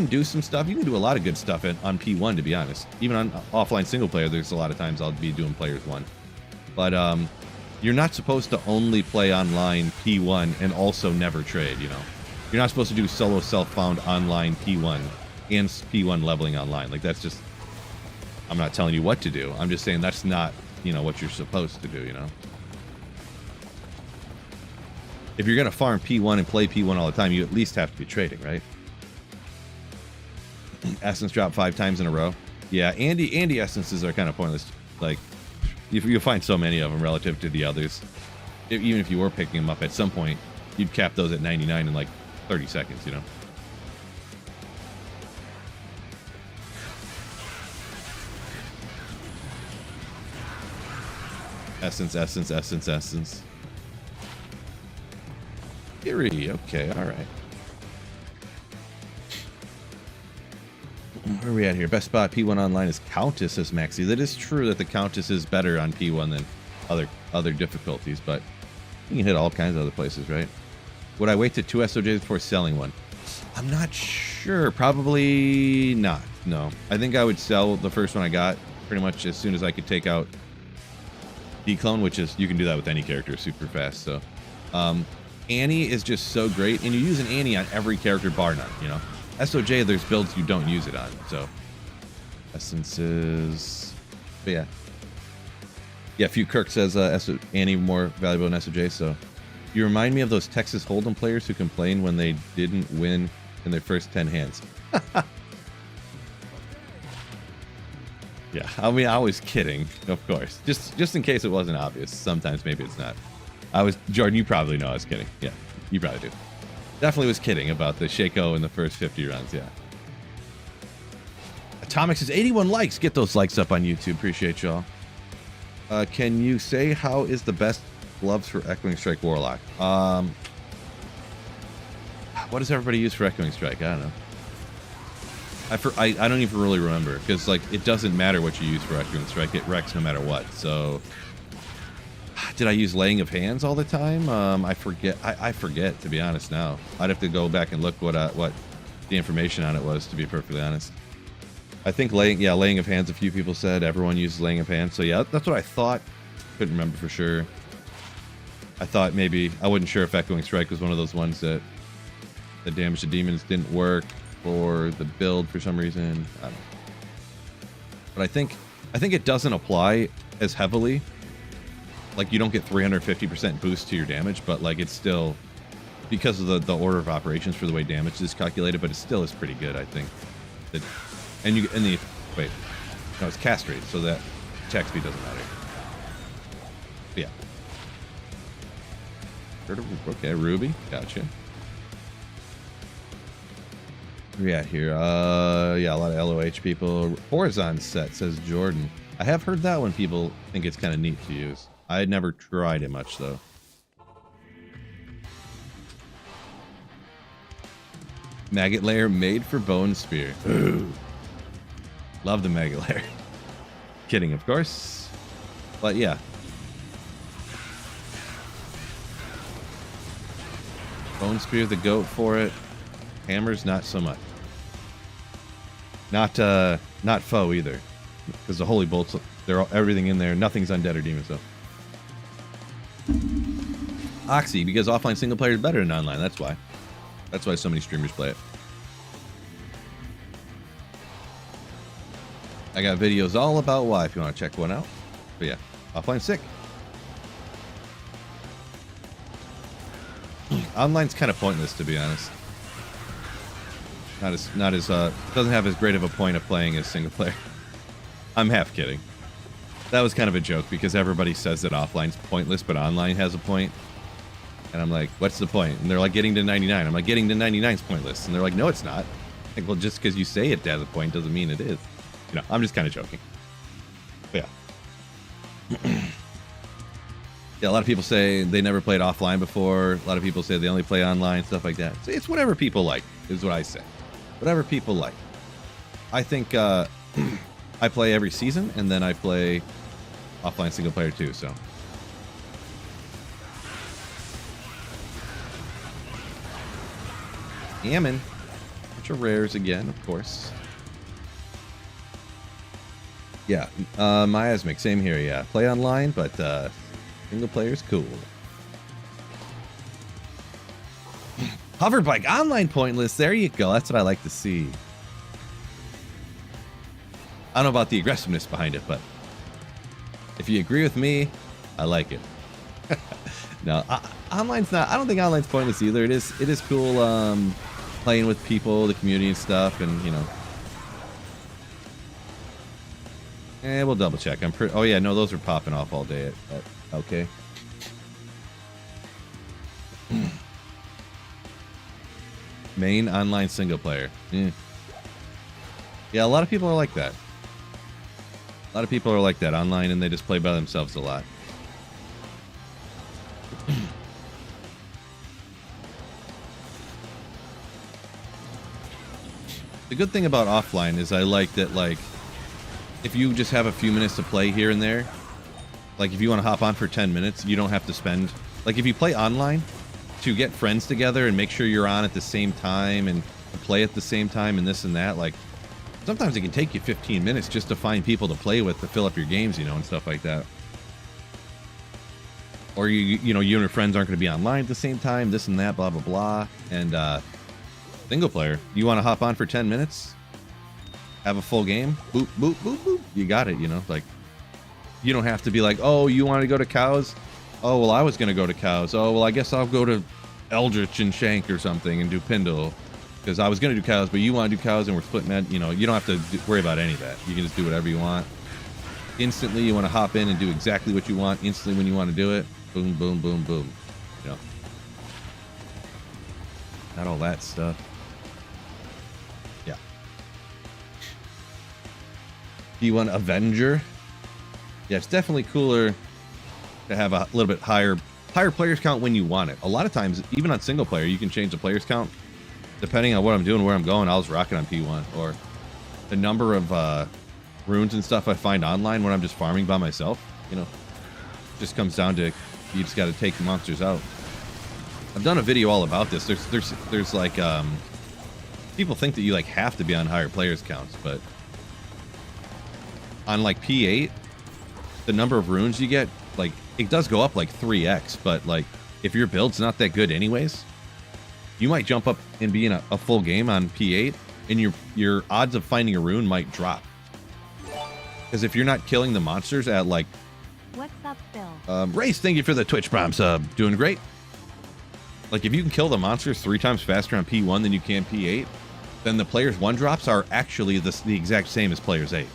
do some stuff. You can do a lot of good stuff on P1, to be honest. Even on offline single player, there's a lot of times I'll be doing players 1. But you're not supposed to only play online P1 and also never trade, you know. You're not supposed to do solo self-found online P1 and P1 leveling online. Like, that's just... I'm not telling you what to do. I'm just saying that's not, you know, what you're supposed to do, you know. If you're going to farm P1 and play P1 all the time, you at least have to be trading, right? Essence drop 5 times in a row. Yeah, Andy essences are kind of pointless. Like, you'll find so many of them relative to the others. Even if you were picking them up at some point, you'd cap those at 99 in like 30 seconds, you know. Essence. Fury, okay, alright. Where are we at here? Best spot P1 online is Countess, says Maxi. That is true that the Countess is better on P1 than other difficulties, but you can hit all kinds of other places, right? Would I wait to 2 SOJs before selling one? I'm not sure. Probably not. No. I think I would sell the first one I got pretty much as soon as I could take out declone, which is, you can do that with any character super fast. So Annie is just so great, and you use an Annie on every character bar none, you know. SOJ, there's builds you don't use it on. So essences, but yeah. Yeah, Few Kirk says Annie more valuable than SOJ. So you remind me of those Texas Hold'em players who complained when they didn't win in their first 10 hands. Yeah, I mean, I was kidding, of course. Just in case it wasn't obvious. Sometimes maybe it's not. Jordan, you probably know I was kidding. Yeah, you probably do. Definitely was kidding about the Shaco in the first 50 runs, yeah. Atomic says 81 likes. Get those likes up on YouTube. Appreciate y'all. Can you say how is the best gloves for Echoing Strike Warlock? What does everybody use for Echoing Strike? I don't know. I don't even really remember, because like it doesn't matter what you use for Echoing Strike, it wrecks no matter what. So did I use Laying of Hands all the time? I forget. I forget, to be honest. Now I'd have to go back and look what the information on it was, to be perfectly honest. I think Laying of Hands, a few people said everyone uses Laying of Hands, so yeah, that's what I thought. Couldn't remember for sure. I thought maybe, I wasn't sure if Echoing Strike was one of those ones that the damage to demons didn't work for the build for some reason. I don't know. But I think it doesn't apply as heavily. Like, you don't get 350% boost to your damage, but like it's still, because of the order of operations for the way damage is calculated, but it still is pretty good, I think. Wait, no, it's cast rate, so that attack speed doesn't matter. But yeah. Okay, Ruby, gotcha. Where we at here? Yeah, a lot of LOH people. Horizon set, says Jordan. I have heard that one. People think it's kind of neat to use. I had never tried it much though. Maggot layer made for Bone Spear. Ooh. Love the maggot layer. Kidding, of course. But yeah. Bone Spear, the goat for it. Hammers, not so much. Not foe either, because the holy bolts, everything in there. Nothing's undead or demon stuff. Oxy, because offline single player is better than online. That's why. That's why so many streamers play it. I got videos all about why if you want to check one out. But yeah, offline's sick. Online's kind of pointless, to be honest. Not as doesn't have as great of a point of playing as single player. I'm half kidding. That was kind of a joke because everybody says that offline's pointless, but online has a point. And I'm like, what's the point? And they're like, getting to 99. I'm like, getting to 99 is pointless. And they're like, no, it's not. Like, well, just because you say it has a point doesn't mean it is. You know, I'm just kind of joking. But yeah. Yeah, a lot of people say they never played offline before. A lot of people say they only play online, stuff like that. So it's whatever people like, is what I say. Whatever people like. I think I play every season, and then I play offline single player too, so. Gammon. Bunch of rares again, of course. Yeah, Miasmic, same here, yeah. Play online, but single player's cool. Hoverbike, online pointless. There you go. That's what I like to see. I don't know about the aggressiveness behind it, but if you agree with me, I like it. No, online's not. I don't think online's pointless either. It is cool playing with people, the community and stuff, and you know. We'll double check. I'm pretty. Oh yeah, no, those are popping off all day. Okay. Main online single player. Yeah, a lot of people are like that. A lot of people are like that online, and they just play by themselves a lot. The good thing about offline is I like that, like, if you just have a few minutes to play here and there, like if you want to hop on for 10 minutes, you don't have to spend, like if you play online, to get friends together and make sure you're on at the same time and play at the same time and this and that, like sometimes it can take you 15 minutes just to find people to play with to fill up your games, you know, and stuff like that. Or you know, you and your friends aren't going to be online at the same time, this and that, blah blah blah. And Single player, you want to hop on for 10 minutes? Have a full game? Boop, boop, boop, boop. You got it, you know? Like, you don't have to be like, oh, you want to go to cows? Oh, well, I was going to go to cows. Oh, well, I guess I'll go to Eldritch and Shank or something and do Pindle. Because I was going to do cows, but you want to do cows and we're splitting that. You know, you don't have to worry about any of that. You can just do whatever you want. Instantly, you want to hop in and do exactly what you want instantly when you want to do it. Boom, boom, boom, boom. You know, not all that stuff. Yeah. Do you want Avenger? Yeah, it's definitely cooler to have a little bit higher players count when you want it. A lot of times, even on single player, you can change the players count depending on what I'm doing, where I'm going. I was rocking on P1, or the number of runes and stuff I find online when I'm just farming by myself. You know, just comes down to you just got to take the monsters out. I've done a video all about this. There's like people think that you like have to be on higher players counts, but on like P8, the number of runes you get, like, it does go up like 3x, but like if your build's not that good anyways, you might jump up and be in a full game on P8 and your odds of finding a rune might drop. Because if you're not killing the monsters at like... What's up, Phil? Race, thank you for the Twitch Prime sub. Doing great. Like, if you can kill the monsters 3 times faster on P1 than you can P8, then the players 1 drops are actually the exact same as players 8.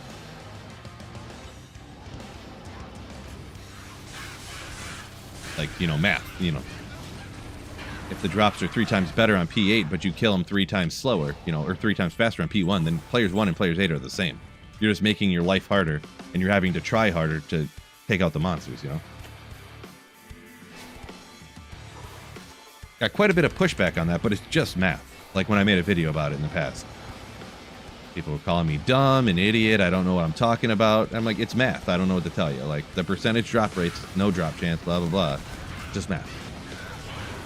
Like, you know, math, you know. If the drops are 3 times better on P8, but you kill them 3 times slower, you know, or 3 times faster on P1, then players 1 and players 8 are the same. You're just making your life harder, and you're having to try harder to take out the monsters, you know? Got quite a bit of pushback on that, but it's just math. Like when I made a video about it in the past. People were calling me dumb, an idiot, I don't know what I'm talking about. I'm like, it's math, I don't know what to tell you. Like, the percentage drop rates, no drop chance, blah, blah, blah. Just math.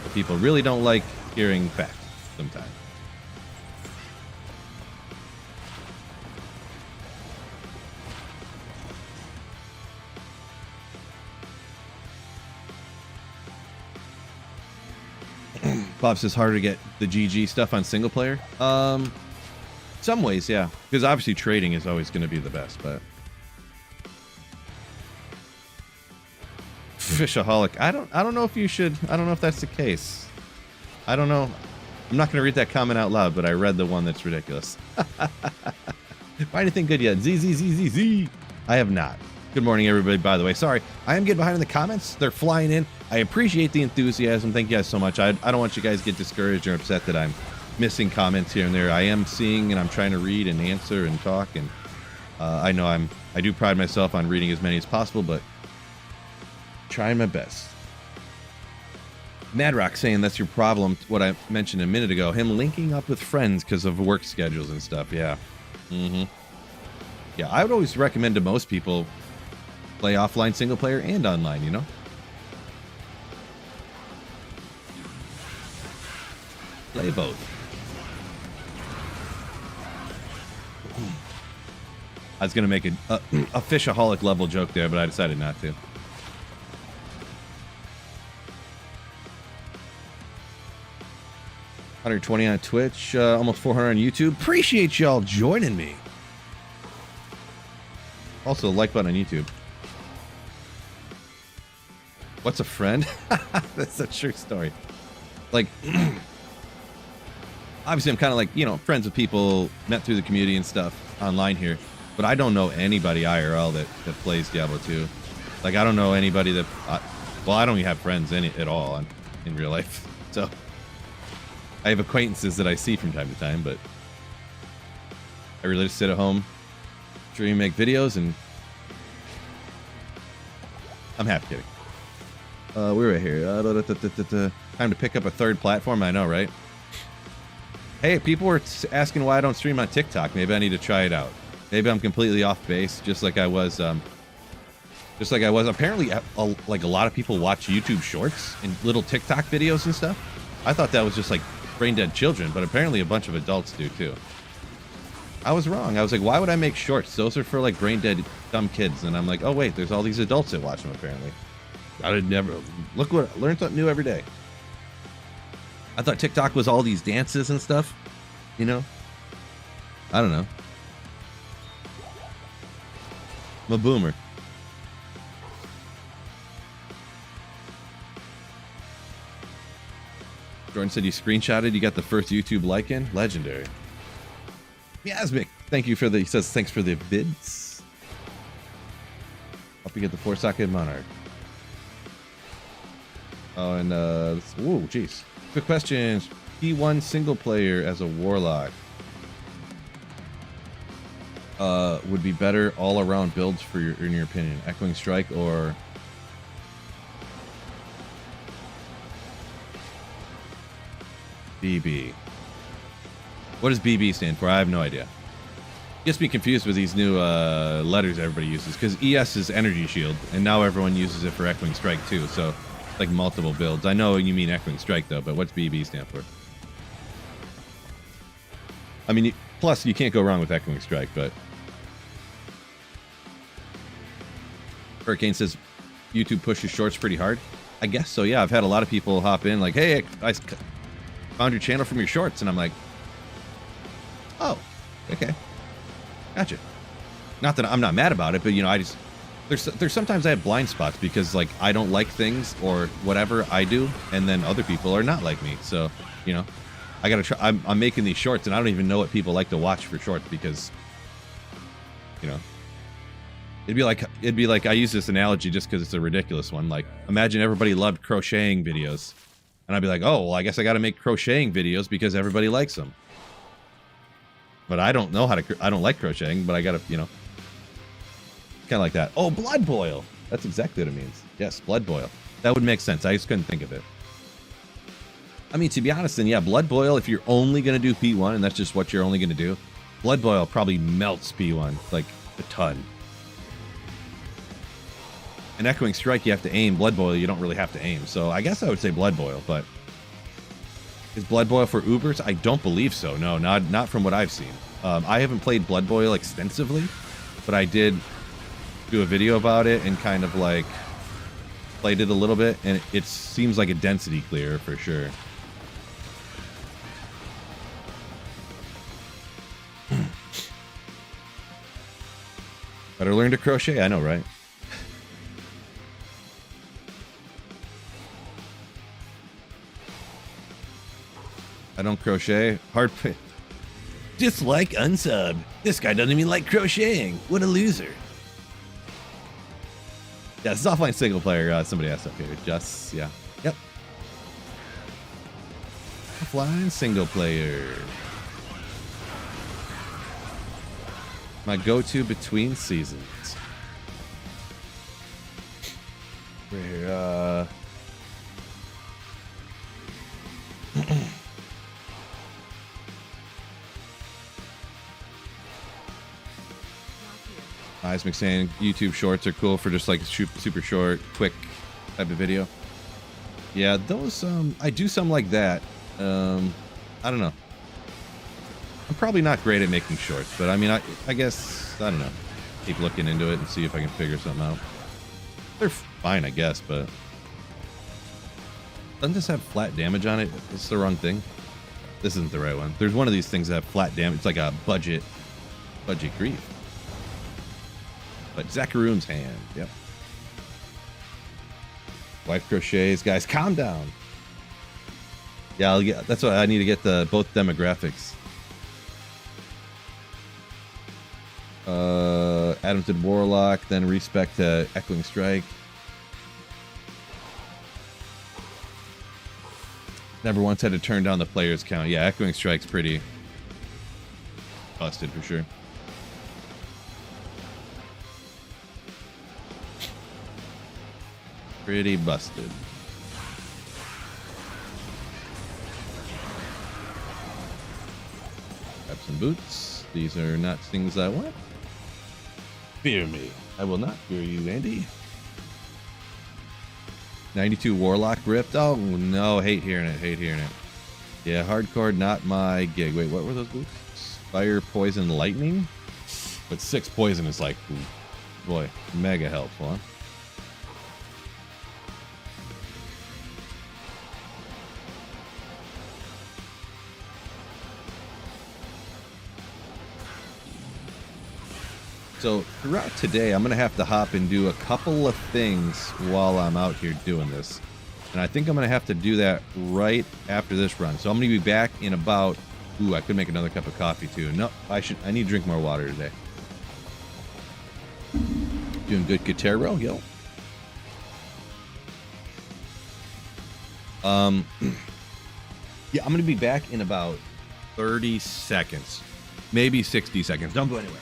But people really don't like hearing facts sometimes. Bob says harder to get the GG stuff on single player. Some ways, yeah, because obviously trading is always going to be the best. But Fishaholic, I don't know if you should. I don't know if that's the case. I don't know. I'm not going to read that comment out loud, but I read the one that's ridiculous. Find anything good yet? Z. I have not. Good morning, everybody, by the way. Sorry, I am getting behind in the comments. They're flying in. I appreciate the enthusiasm. Thank you guys so much. I don't want you guys to get discouraged or upset that I'm missing comments here and there. I am seeing and I'm trying to read and answer and talk. And I know I do pride myself on reading as many as possible, but trying my best. Madrock saying that's your problem. What I mentioned a minute ago, him linking up with friends because of work schedules and stuff. Yeah. Yeah, I would always recommend to most people play offline single player and online, you know? Play both. I was going to make a fishaholic level joke there, but I decided not to. 120 on Twitch, almost 400 on YouTube. Appreciate y'all joining me. Also, like button on YouTube. What's a friend? That's a true story. Like, obviously I'm kind of like, you know, friends with people, met through the community and stuff online here, but I don't know anybody IRL that plays Diablo 2. Like, I don't know anybody that, well, I don't even have friends at all in real life. So I have acquaintances that I see from time to time, but I really just sit at home, stream, make videos, and I'm half kidding. We're right here. Time to pick up a third platform. I know, right? Hey, people were asking why I don't stream on TikTok. Maybe I need to try it out. Maybe I'm completely off base, just like I was. Apparently, like a lot of people watch YouTube Shorts and little TikTok videos and stuff. I thought that was just like brain dead children, but apparently a bunch of adults do too. I was wrong. I was like, why would I make shorts? Those are for like brain dead dumb kids. And I'm like, oh wait, there's all these adults that watch them apparently. I did never learn something new every day. I thought TikTok was all these dances and stuff. You know? I don't know. I'm a boomer. Jordan said you screenshotted. You got the first YouTube like in. Legendary. Miasmic, thank you for the. He says thanks for the bids. Hope you get the 4-socket Monarch. Oh, and whoa, jeez. Quick questions. P1 single player as a warlock. Would be better all around builds for your, in your opinion, Echoing Strike or BB? What does BB stand for? I have no idea. Gets me confused with these new letters everybody uses, because ES is Energy Shield, and now everyone uses it for Echoing Strike too, so like multiple builds. I know you mean Echoing Strike though, but what's BB stand for? I mean, plus you can't go wrong with Echoing Strike, but Hurricane says YouTube pushes shorts pretty hard. I guess so, yeah. I've had a lot of people hop in like, hey, I found your channel from your shorts, and I'm like, oh, okay, gotcha. Not that I'm not mad about it, but you know, I just there's sometimes I have blind spots because like I don't like things or whatever I do, and then other people are not like me. So you know, I gotta try. I'm making these shorts, and I don't even know what people like to watch for shorts because you know. It'd be like I use this analogy just because it's a ridiculous one. Like, imagine everybody loved crocheting videos, and I'd be like, oh, well, I guess I got to make crocheting videos because everybody likes them. But I don't know how to. I don't like crocheting, but I gotta, you know, kind of like that. Oh, blood boil. That's exactly what it means. Yes, blood boil. That would make sense. I just couldn't think of it. I mean, to be honest, then yeah, blood boil. If you're only gonna do P1, and that's just what you're only gonna do, blood boil probably melts P1 like a ton. In Echoing Strike, you have to aim. Blood Boil, you don't really have to aim. So I guess I would say Blood Boil, but is Blood Boil for Ubers? I don't believe so. No, not from what I've seen. I haven't played Blood Boil extensively, but I did do a video about it and kind of like played it a little bit, and it seems like a density clear for sure. Better learn to crochet. I know, right? I don't crochet. Hard pay. Dislike unsub. This guy doesn't even like crocheting. What a loser. Yeah, this is offline single player. Somebody asked up here. Just, yeah. Yep. Offline single player. My go-to between seasons. Where, Isaac saying YouTube shorts are cool for just like super short, quick type of video. Yeah, those I do some like that. I don't know. I'm probably not great at making shorts, but I mean, I guess I don't know. Keep looking into it and see if I can figure something out. They're fine, I guess, but doesn't this have flat damage on it? It's the wrong thing. This isn't the right one. There's one of these things that have flat damage. It's like a budget grief. But Zacharoon's hand, yep. Wife crochets, guys, calm down. Yeah, that's what I need to get both demographics. Adams did Warlock, then respec to Echoing Strike. Never once had to turn down the players count. Yeah, Echoing Strike's pretty busted for sure. Pretty busted. Grab some boots. These are not things I want. Fear me. I will not fear you, Andy. 92 Warlock ripped. Oh no, hate hearing it. Hate hearing it. Yeah, hardcore, not my gig. Wait, what were those boots? Fire, poison, lightning? But 6 poison is like, boy, mega helpful, huh? So throughout today, I'm going to have to hop and do a couple of things while I'm out here doing this. And I think I'm going to have to do that right after this run. So I'm going to be back in about... Ooh, I could make another cup of coffee too. No, I need to drink more water today. Doing good guitar roll, yo. Yeah, I'm going to be back in about 30 seconds. Maybe 60 seconds. Don't go anywhere.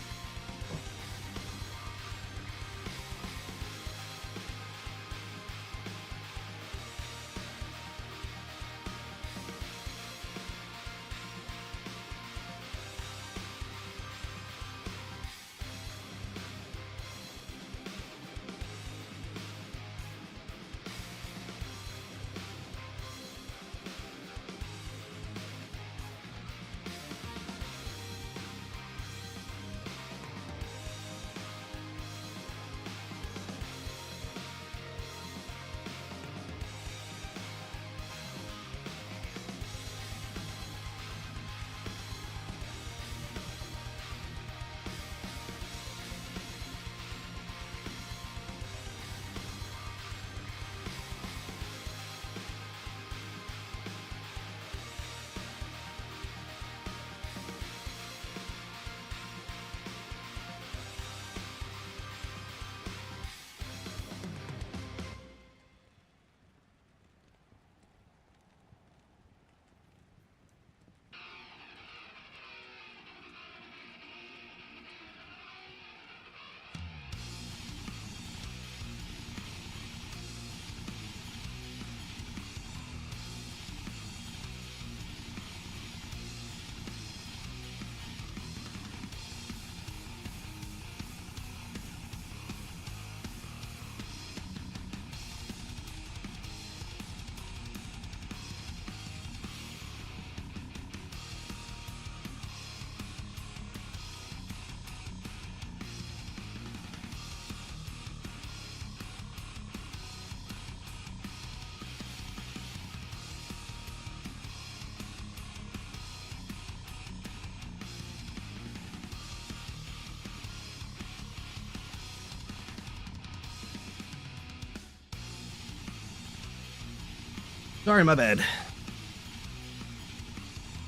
Sorry, my bad.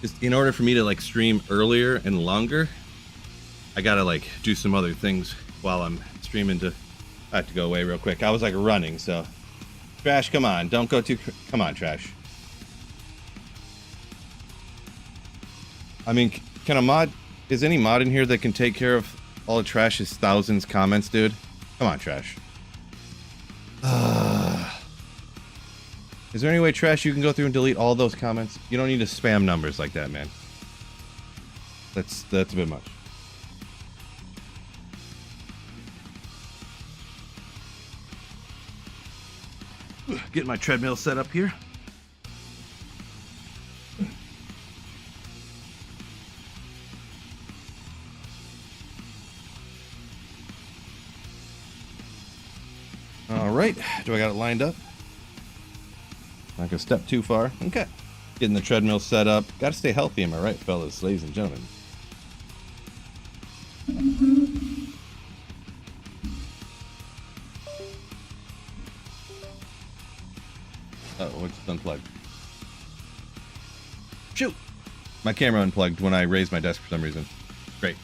Just in order for me to like stream earlier and longer, I gotta like do some other things while I'm streaming. I have to go away real quick. I was like running, so Trash, come on, don't go too. Come on, Trash. I mean, can a mod? Is any mod in here that can take care of all of Trash's thousands comments, dude? Come on, Trash. Is there any way, Trash, you can go through and delete all those comments? You don't need to spam numbers like that, man. That's a bit much. Get my treadmill set up here. All right, do I got it lined up? Not gonna step too far. Okay. Getting the treadmill set up. Gotta stay healthy, am I right, fellas, ladies and gentlemen? Oh, it's unplugged. Shoot! My camera unplugged when I raised my desk for some reason. Great.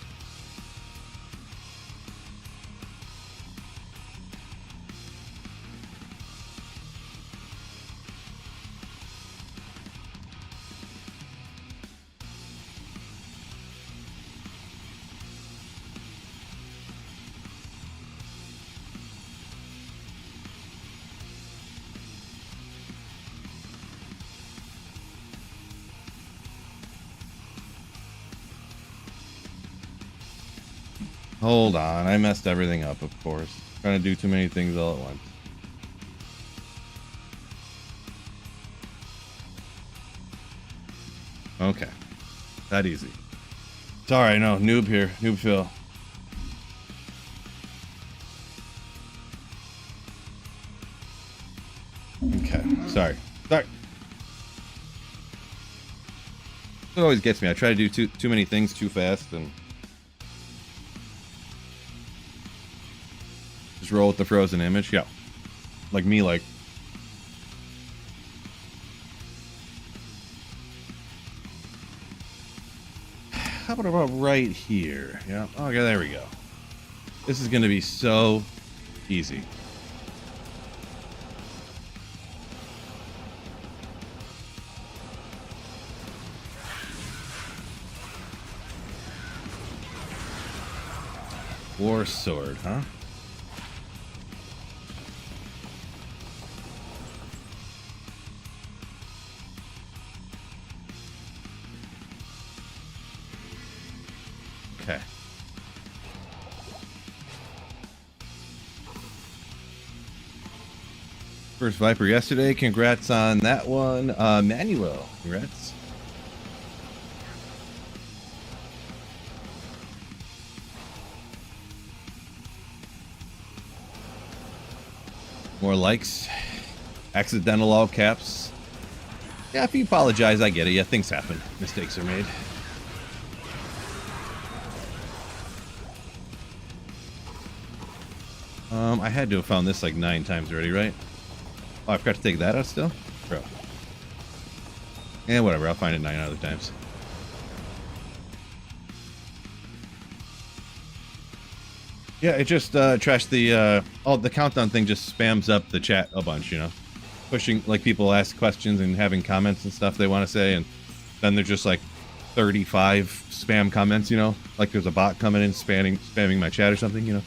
Hold on, I messed everything up, of course. Trying to do too many things all at once. Okay. That easy. Sorry, no, noob here. Noob Phil. Okay, sorry. Sorry. It always gets me. I try to do too many things too fast and... Just roll with the frozen image. Yeah. Like me, like. How about right here? Yeah. Okay, there we go. This is going to be so easy. War sword, huh? Okay. First Viper yesterday. Congrats on that one. Manuel, congrats. More likes. Accidental all caps. Yeah, if you apologize, I get it. Yeah, things happen. Mistakes are made. I had to have found this like 9 times already, right? Oh, I forgot to take that out still? Bro. Yeah, whatever. I'll find it 9 other times. Yeah, it just trashed the the countdown thing just spams up the chat a bunch, you know. Pushing, like, people ask questions and having comments and stuff they want to say, and then there's just like 35 spam comments, you know, like there's a bot coming in spamming my chat or something, you know.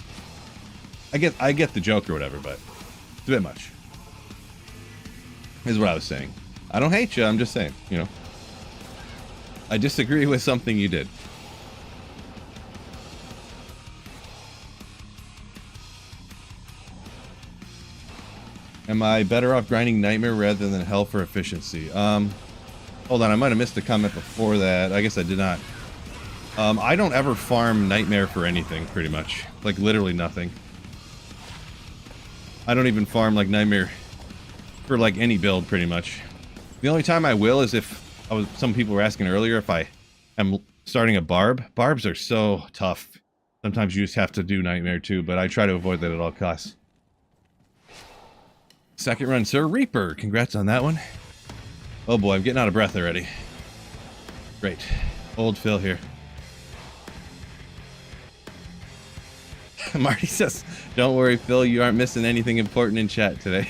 I get the joke or whatever, but it's a bit much. Is what I was saying. I don't hate you, I'm just saying, you know. I disagree with something you did. Am I better off grinding Nightmare rather than Hell for efficiency? Hold on, I might have missed a comment before that. I guess I did not. I don't ever farm Nightmare for anything, pretty much. Like, literally nothing. I don't even farm, like, Nightmare for, like, any build, pretty much. The only time I will is if some people were asking earlier if I am starting a Barb. Barbs are so tough. Sometimes you just have to do Nightmare too, but I try to avoid that at all costs. Second run, Sir Reaper. Congrats on that one. Oh boy, I'm getting out of breath already. Great. Old Phil here. Marty says, don't worry, Phil, you aren't missing anything important in chat today.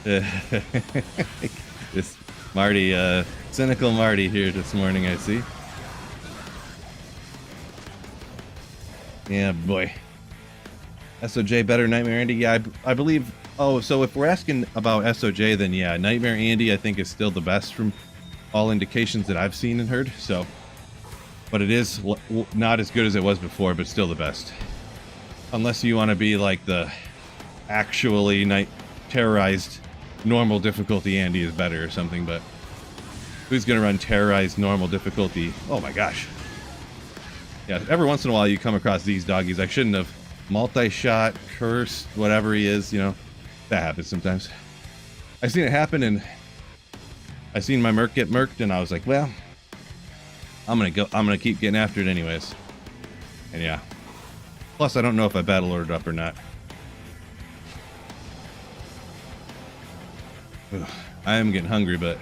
This Marty, cynical Marty here this morning, I see. Yeah, boy. SOJ better, Nightmare Andy? Yeah, I believe... Oh, so if we're asking about SOJ, then yeah, Nightmare Andy I think is still the best from all indications that I've seen and heard, so... But it is not as good as it was before, but still the best. Unless you want to be like the actually terrorized normal difficulty Andy is better or something, but... Who's gonna run terrorized normal difficulty? Oh my gosh. Yeah, every once in a while you come across these doggies. I shouldn't have multi-shot, cursed, whatever he is, you know. That happens sometimes. I seen it happen, and I seen my Merc get murked, and I was like, well, I'm gonna keep getting after it anyways. And yeah. Plus, I don't know if I battle ordered up or not. Ugh, I am getting hungry, but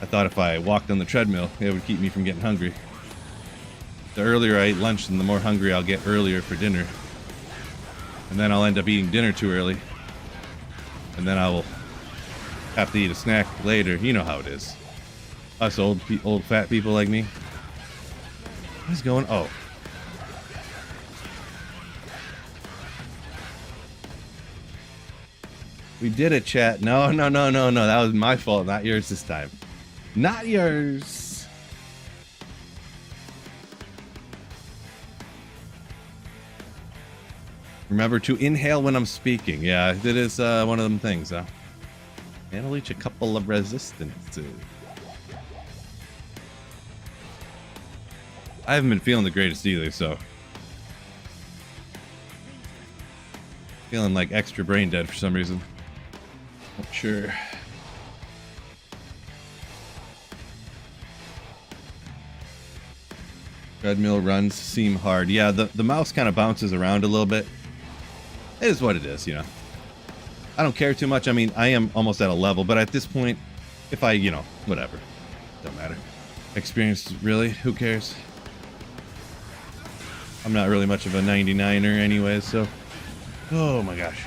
I thought if I walked on the treadmill, it would keep me from getting hungry. The earlier I eat lunch, then the more hungry I'll get earlier for dinner. And then I'll end up eating dinner too early. And then I will have to eat a snack later. You know how it is. Us old fat people like me. What is going on? Oh. We did it, chat. No. That was my fault, not yours this time. Not yours. Remember to inhale when I'm speaking. Yeah, it is one of them things, huh? And I'll reach a couple of resistances. I haven't been feeling the greatest either, so... Feeling like extra brain dead for some reason. Not sure. Treadmill runs seem hard. Yeah, the mouse kind of bounces around a little bit. it is what it is, you know. I don't care too much. I mean, I am almost at a level, but at this point, if I, you know, whatever. Don't matter. Experience, really? Who cares? I'm not really much of a 99er anyways, so. Oh my gosh.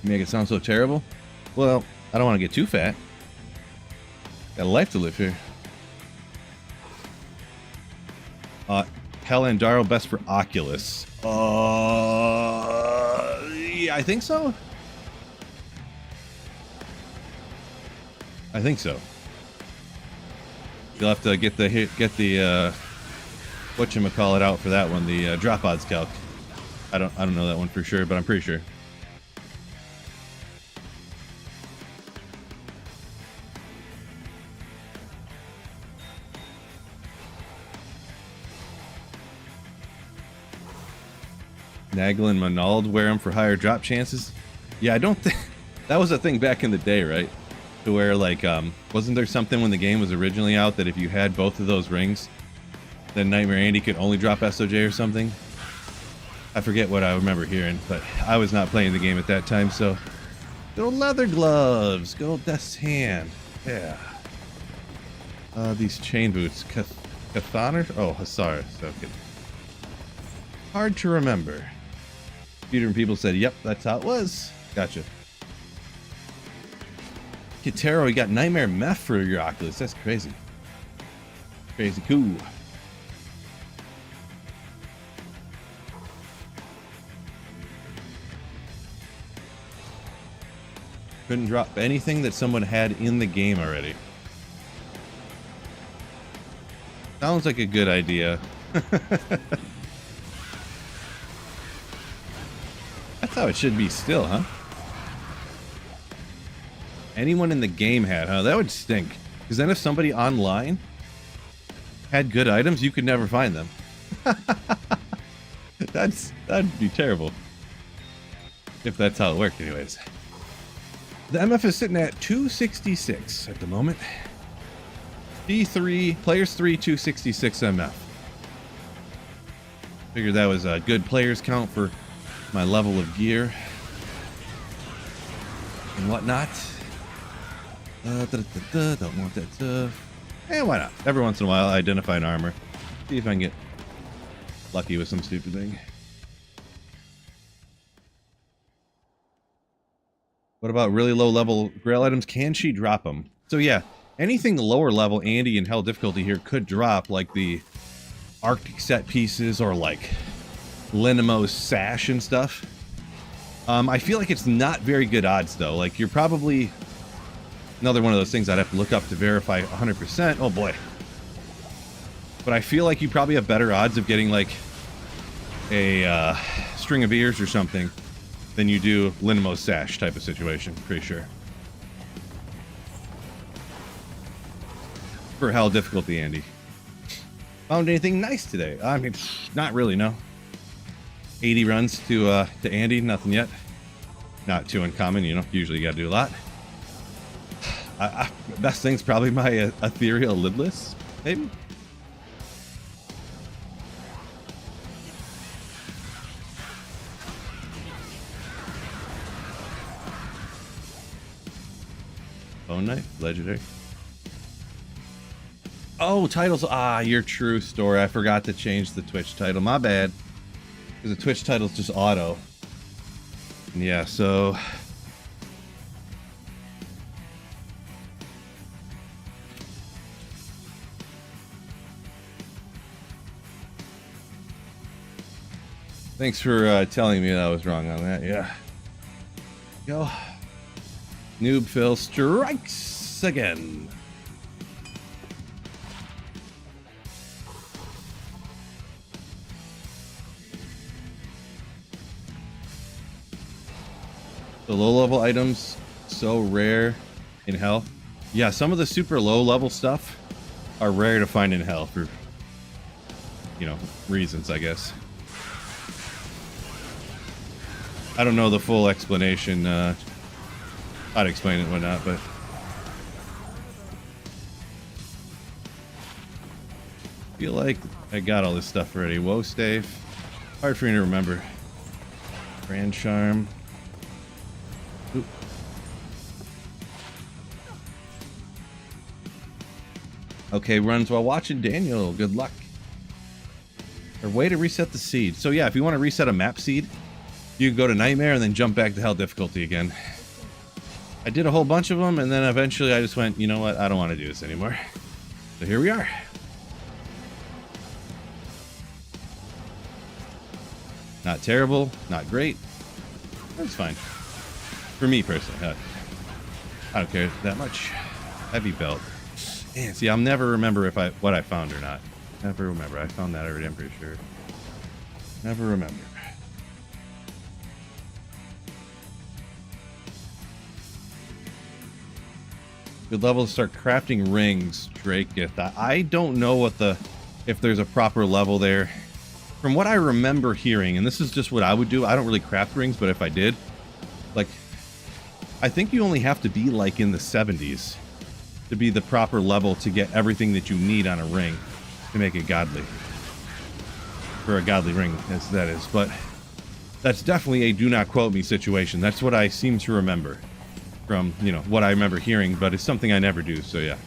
You make it sound so terrible? Well, I don't want to get too fat. Got a life to live here. Hell and Darrow best for Oculus. Yeah, I think so. I think so. You'll have to get the whatchamacallit out for that one, the drop odds calc. I don't know that one for sure, but I'm pretty sure. Nagel and Manald wear them for higher drop chances. Yeah, I don't think that was a thing back in the day, right? To where, like, wasn't there something when the game was originally out that if you had both of those rings, then Nightmare Andy could only drop SOJ or something? I forget what I remember hearing, but I was not playing the game at that time, so. Good old leather gloves, good old Death's Hand. Yeah. These chain boots. Cathaner? Oh, Hassar. Okay. Hard to remember. Peter and people said, yep, that's how it was. Gotcha. Kitaro, you got Nightmare Meth for your Oculus. That's crazy. Crazy cool. Couldn't drop anything that someone had in the game already. Sounds like a good idea. That's how it should be still, huh? Anyone in the game had, huh? That would stink. Because then if somebody online had good items, you could never find them. That'd be terrible. If that's how it worked, anyways. The MF is sitting at 266 at the moment. D3, players 3, 266 MF. Figured that was a good players count for my level of gear and whatnot. Don't want that stuff. And why not? Every once in a while, I identify an armor. See if I can get lucky with some stupid thing. What about really low level Grail items? Can she drop them? So yeah, anything lower level Andy and Hell difficulty here could drop, like the Arctic set pieces or like Linimo's sash and stuff. I feel like it's not very good odds though. Like you're probably another one of those things I'd have to look up to verify 100%. Oh boy. But I feel like you probably have better odds of getting like a string of ears or something than you do Linimo's sash type of situation. Pretty sure. For Hell difficulty, Andy. Found anything nice today? I mean, not really, no. 80 runs to Andy, nothing yet. Not too uncommon, you know. Usually you gotta do a lot. Best thing's probably my ethereal lidless, maybe. Bone knife, legendary. Oh, titles. Ah, your true story. I forgot to change the Twitch title. My bad. Because the Twitch title's just auto. And yeah, so. Thanks for telling me that I was wrong on that. Yeah. Go. Noob Phil strikes again. The low-level items, so rare in Hell. Yeah, some of the super low-level stuff are rare to find in Hell for, you know, reasons, I guess. I don't know the full explanation, how to explain it and whatnot, but... feel like I got all this stuff already. Woe stave. Hard for me to remember. Grand charm. Oop. Okay, runs while watching Daniel. Good luck. Or way to reset the seed. So yeah, if you want to reset a map seed, you can go to Nightmare and then jump back to Hell difficulty again. I did a whole bunch of them, and then eventually I just went, you know what, I don't want to do this anymore. So here we are. Not terrible, not great. That's fine. For me personally, I don't care that much. Heavy belt. Man, see, I'll never remember if what I found or not. Never remember. I found that already, I'm pretty sure. Never remember. Good level to start crafting rings, Drake gift. I don't know what if there's a proper level there. From what I remember hearing, and this is just what I would do, I don't really craft rings, but if I did, like, I think you only have to be like in the 70s to be the proper level to get everything that you need on a ring to make it godly. For a godly ring, as that is. But that's definitely a do not quote me situation. That's what I seem to remember from, you know, what I remember hearing, but it's something I never do, so yeah.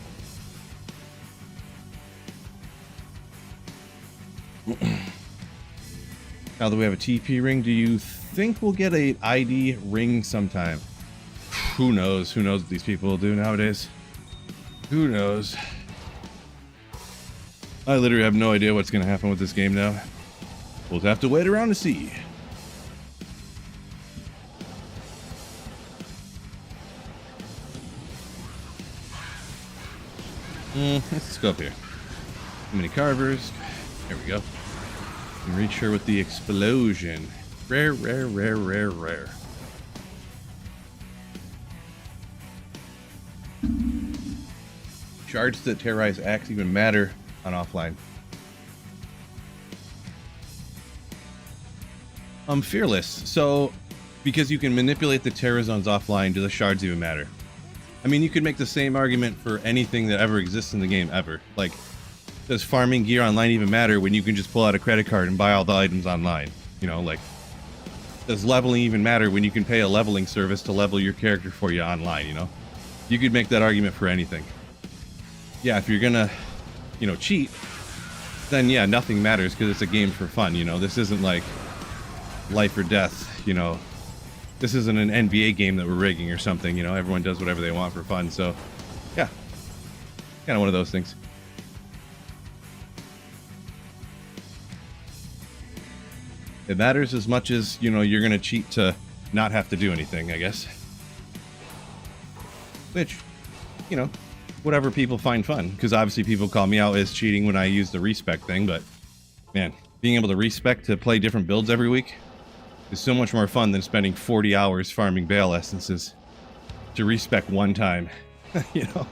Now that we have a TP ring, do you think we'll get a ID ring sometime? Who knows? Who knows what these people will do nowadays? Who knows? I literally have no idea what's going to happen with this game now. We'll have to wait around to see. Let's go up here. Too many carvers. There we go. And reach her with the explosion. Rare, rare, rare, rare, rare. Shards that terrorize axe even matter on offline. Fearless. So, because you can manipulate the terror zones offline, do the shards even matter? I mean, you could make the same argument for anything that ever exists in the game, ever. Like, does farming gear online even matter when you can just pull out a credit card and buy all the items online? You know, like, does leveling even matter when you can pay a leveling service to level your character for you online, you know? You could make that argument for anything. Yeah, if you're gonna, you know, cheat, then yeah, nothing matters because it's a game for fun, you know? This isn't like life or death, you know? This isn't an NBA game that we're rigging or something, you know? Everyone does whatever they want for fun, so yeah. Kind of one of those things. It matters as much as, you know, you're gonna cheat to not have to do anything, I guess. Which, you know, whatever people find fun, because obviously people call me out as cheating when I use the respec thing, but man, being able to respec to play different builds every week is so much more fun than spending 40 hours farming Bale essences to respec one time, you know?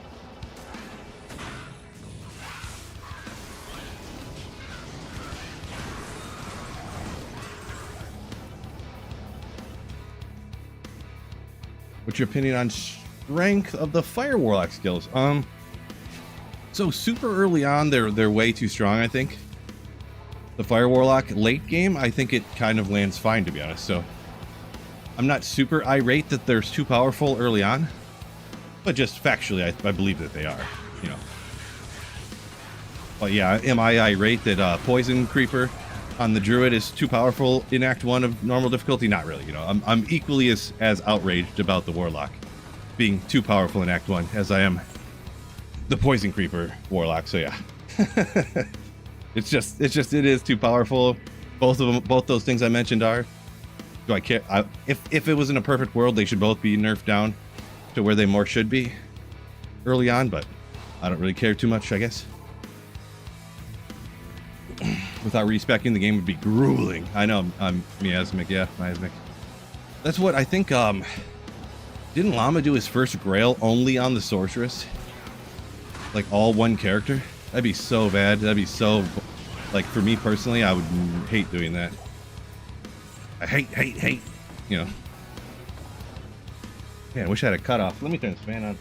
What's your opinion on strength of the Fire Warlock skills? So super early on, they're way too strong, I think. The Fire Warlock late game, I think it kind of lands fine, to be honest. So I'm not super irate that they're too powerful early on, but just factually, I believe that they are, you know. But yeah, am I irate that Poison Creeper on the Druid is too powerful in Act 1 of normal difficulty? Not really, you know. I'm equally as outraged about the Warlock being too powerful in Act 1 as I am the Poison Creeper Warlock, so yeah. It is too powerful. Both those things I mentioned are. Do I care? If it was in a perfect world, they should both be nerfed down to where they more should be early on, but I don't really care too much, I guess. Without respecing, the game would be grueling. I know, I'm miasmic, yeah, miasmic. That's what I think, didn't Llama do his first Grail only on the Sorceress? Like, all one character? That'd be so bad. That'd be so... Like, for me personally, I would hate doing that. I hate, you know. Man, I wish I had a cutoff. Let me turn this fan on.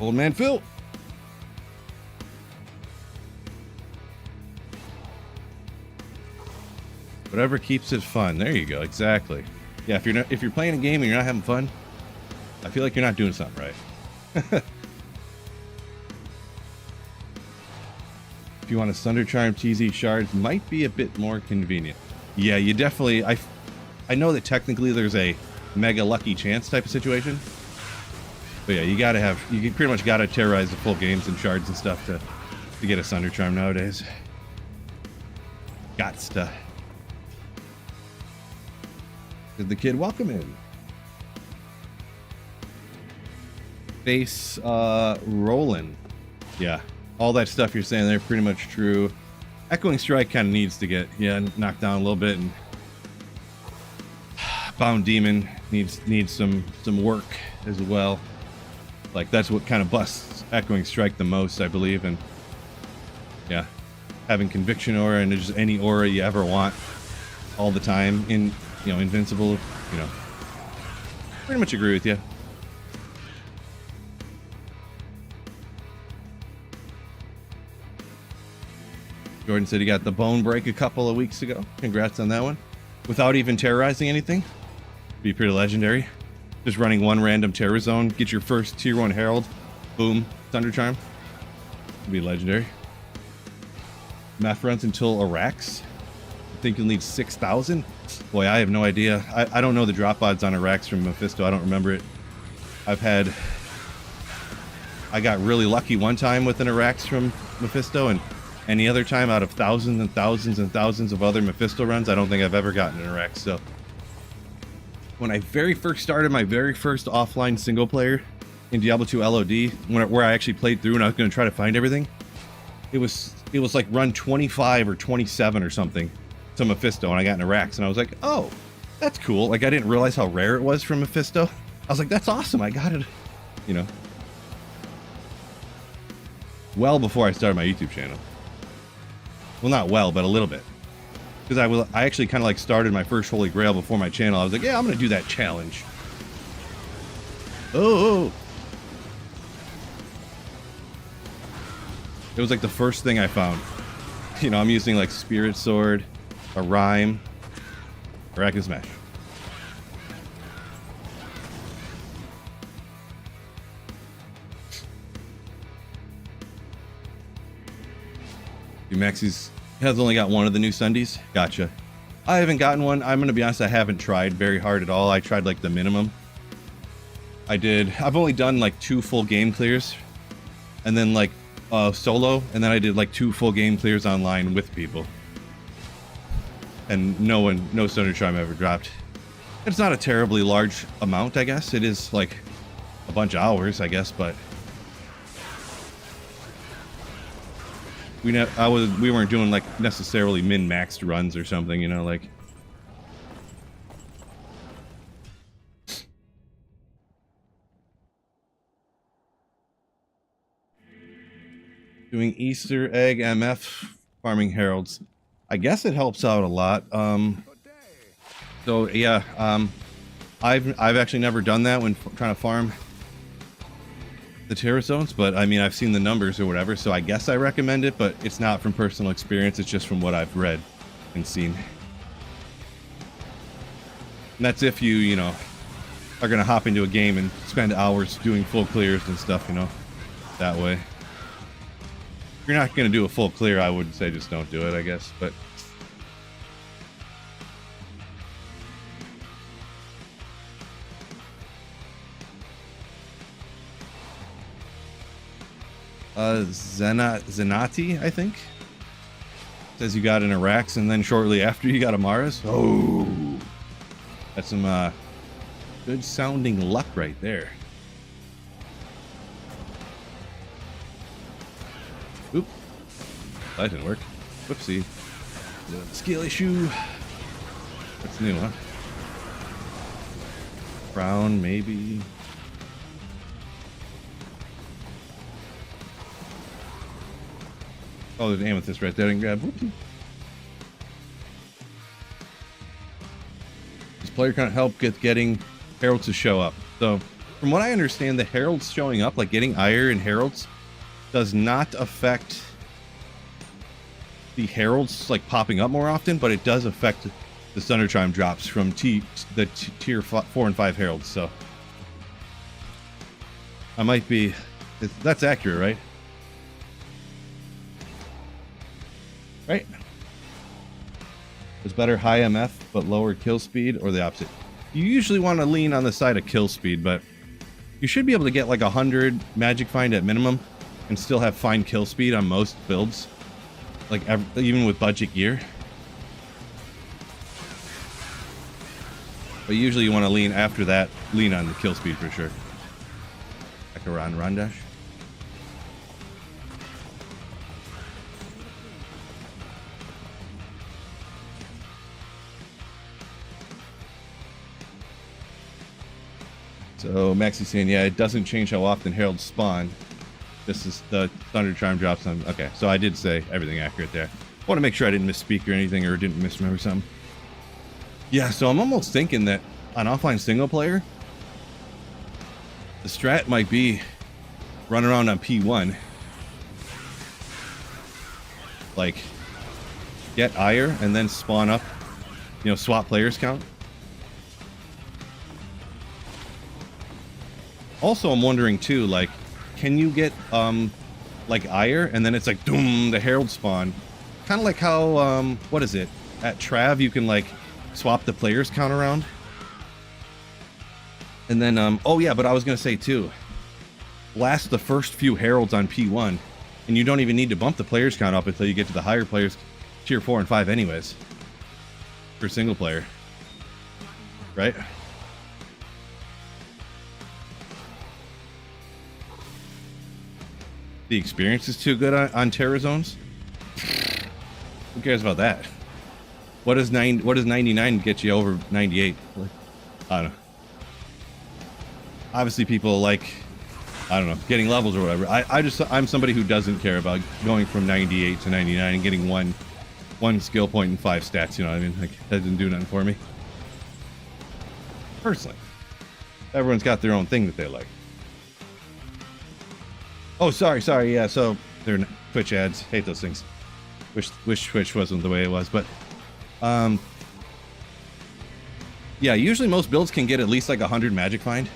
Old man Phil. Whatever keeps it fun. There you go. Exactly. Yeah, if you're playing a game and you're not having fun, I feel like you're not doing something right. If you want a Thunder Charm, TZ shards might be a bit more convenient. Yeah, you definitely. I know that technically there's a mega lucky chance type of situation, but yeah, you pretty much gotta terrorize the full games and shards and stuff to get a Thunder Charm nowadays. Gots to. Did the kid welcome in? Face rolling. Yeah, all that stuff you're saying there pretty much true. Echoing Strike kind of needs to get knocked down a little bit, and Bound Demon needs some work as well. Like that's what kind of busts Echoing Strike the most, I believe. And yeah, having Conviction Aura and just any aura you ever want all the time in Invincible, pretty much agree with you. Jordan said he got the bone break a couple of weeks ago. Congrats on that one. Without even terrorizing anything. Be pretty legendary. Just running one random terror zone. Get your first tier 1 Herald. Boom. Thunder Charm. Be legendary. Math runs until Arax. I think you'll need 6,000. Boy, I have no idea. I don't know the drop odds on Arax from Mephisto. I don't remember it. I got really lucky one time with an Arax from Mephisto, and any other time out of thousands and thousands and thousands of other Mephisto runs, I don't think I've ever gotten an Arax. So when I very first started my very first offline single player in Diablo 2 LOD, where I actually played through and I was going to try to find everything, it was like run 25 or 27 or something to Mephisto, and I got an Arax, and I was like, oh, that's cool. Like, I didn't realize how rare it was from Mephisto. I was like, that's awesome. I got it, well before I started my YouTube channel. Well, not well, but a little bit. Because I actually kind of like started my first Holy Grail before my channel. I was like, yeah, I'm going to do that challenge. Oh. It was like the first thing I found. I'm using like Spirit Sword, a Rhyme, or I can Smash. Maxie's has only got one of the new Sundays. Gotcha. I haven't gotten one. I'm gonna be honest, I haven't tried very hard at all. I tried like the minimum. I've only done like 2 full game clears, and then like solo, and then I did like 2 full game clears online with people, and no Thunder Charm ever dropped. It's not a terribly large amount, I guess. It is like a bunch of hours, I guess, but we weren't doing like necessarily min-maxed runs or something, like. Doing Easter egg MF farming heralds. I guess it helps out a lot. So yeah, I've actually never done that when trying to farm the terror zones, but I mean, I've seen the numbers or whatever, so I guess I recommend it, but it's not from personal experience. It's just from what I've read and seen. And that's if you are gonna hop into a game and spend hours doing full clears and stuff, that way. If you're not gonna do a full clear, I would say just don't do it, I guess, but Zenati, I think, says you got an Arax, and then shortly after you got a Mars. Oh, that's some good sounding luck right there. Oop, that didn't work. Whoopsie. Skill issue. What's new, huh? Brown, maybe. Oh, there's an amethyst right there and grab. Whoopsie. This player can't help getting heralds to show up. So from what I understand, the heralds showing up, like getting ire and heralds, does not affect the heralds like popping up more often, but it does affect the thunder chime drops from tier 4 and 5 heralds. So I might be, that's accurate, right? Right? It's better high MF but lower kill speed, or the opposite. You usually want to lean on the side of kill speed, but you should be able to get like 100 magic find at minimum and still have fine kill speed on most builds, like even with budget gear. But usually you want to lean after that, lean on the kill speed for sure. Like around Randash. So Maxi's saying, yeah, it doesn't change how often heralds spawn. This is the thunder chime drops on. Okay, so I did say everything accurate there. I want to make sure I didn't misspeak or anything, or didn't misremember something. Yeah, so I'm almost thinking that on offline single player, the strat might be run around on P1, like get ire and then spawn up, you know, swap players count. Also, I'm wondering too, like, can you get like ire and then it's like doom, the herald spawn, kind of like how what is it at Trav, you can like swap the players count around. And then oh yeah, but I was gonna say too, blast the first few heralds on P1 and you don't even need to bump the players count up until you get to the higher players, tier 4 and 5 anyways, for single player, right? The experience is too good on Terra Zones. Who cares about that? What does 99 get you over 98? I don't know. Obviously people like, I don't know, getting levels or whatever. I'm somebody who doesn't care about going from 98 to 99 and getting one skill point and 5 stats, you know what I mean? Like, that doesn't do nothing for me. Personally. Everyone's got their own thing that they like. Oh, sorry, yeah, so they're Twitch ads. Hate those things. Wish Twitch wasn't the way it was, but yeah, usually most builds can get at least like 100 magic find.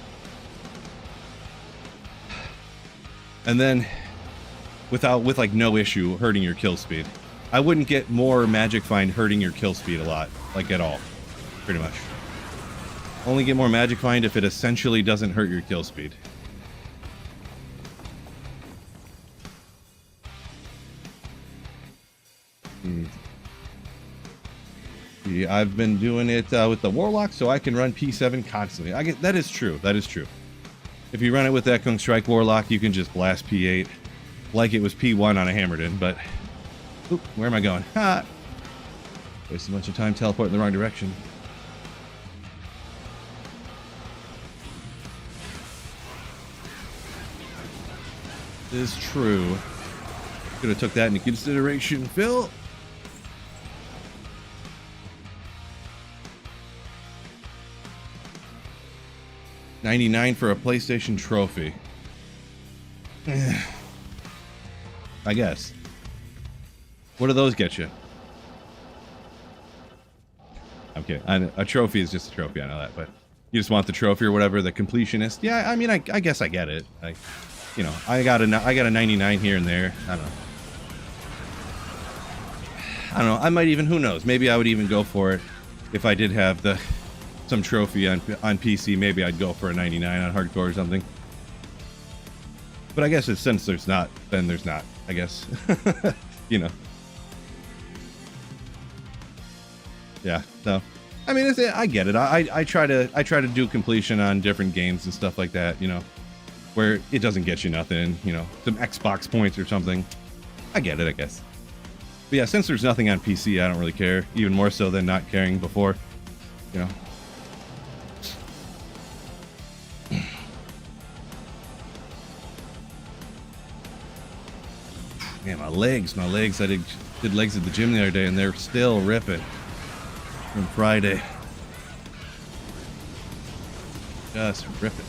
And then with like no issue hurting your kill speed. I wouldn't get more magic find hurting your kill speed a lot, like at all, pretty much. Only get more magic find if it essentially doesn't hurt your kill speed. Yeah, I've been doing it with the Warlock, so I can run P7 constantly. That is true. That is true. If you run it with that Kung Strike Warlock, you can just blast P8 like it was P1 on a Hammerden. But oop, where am I going? Ha! Wasting a bunch of time teleporting in the wrong direction. This is true. Could have took that into consideration, Phil. $99 for a PlayStation trophy. I guess. What do those get you? I'm kidding. A trophy is just a trophy, I know that, but you just want the trophy or whatever, the completionist. Yeah, I mean, I guess I get it. You know, I got a 99 here and there. I don't know. I might even, who knows? Maybe I would even go for it if I did have some trophy on PC. Maybe I'd go for a 99 on hardcore or something. But I guess since there's not, then there's not, I guess. You know. Yeah, so I mean, I get it. I try to do completion on different games and stuff like that, you know, where it doesn't get you nothing, you know, some Xbox points or something. I get it, I guess. But yeah, since there's nothing on PC, I don't really care, even more so than not caring before, you know. Man, my legs. I did legs at the gym the other day, and they're still ripping from Friday. Just ripping.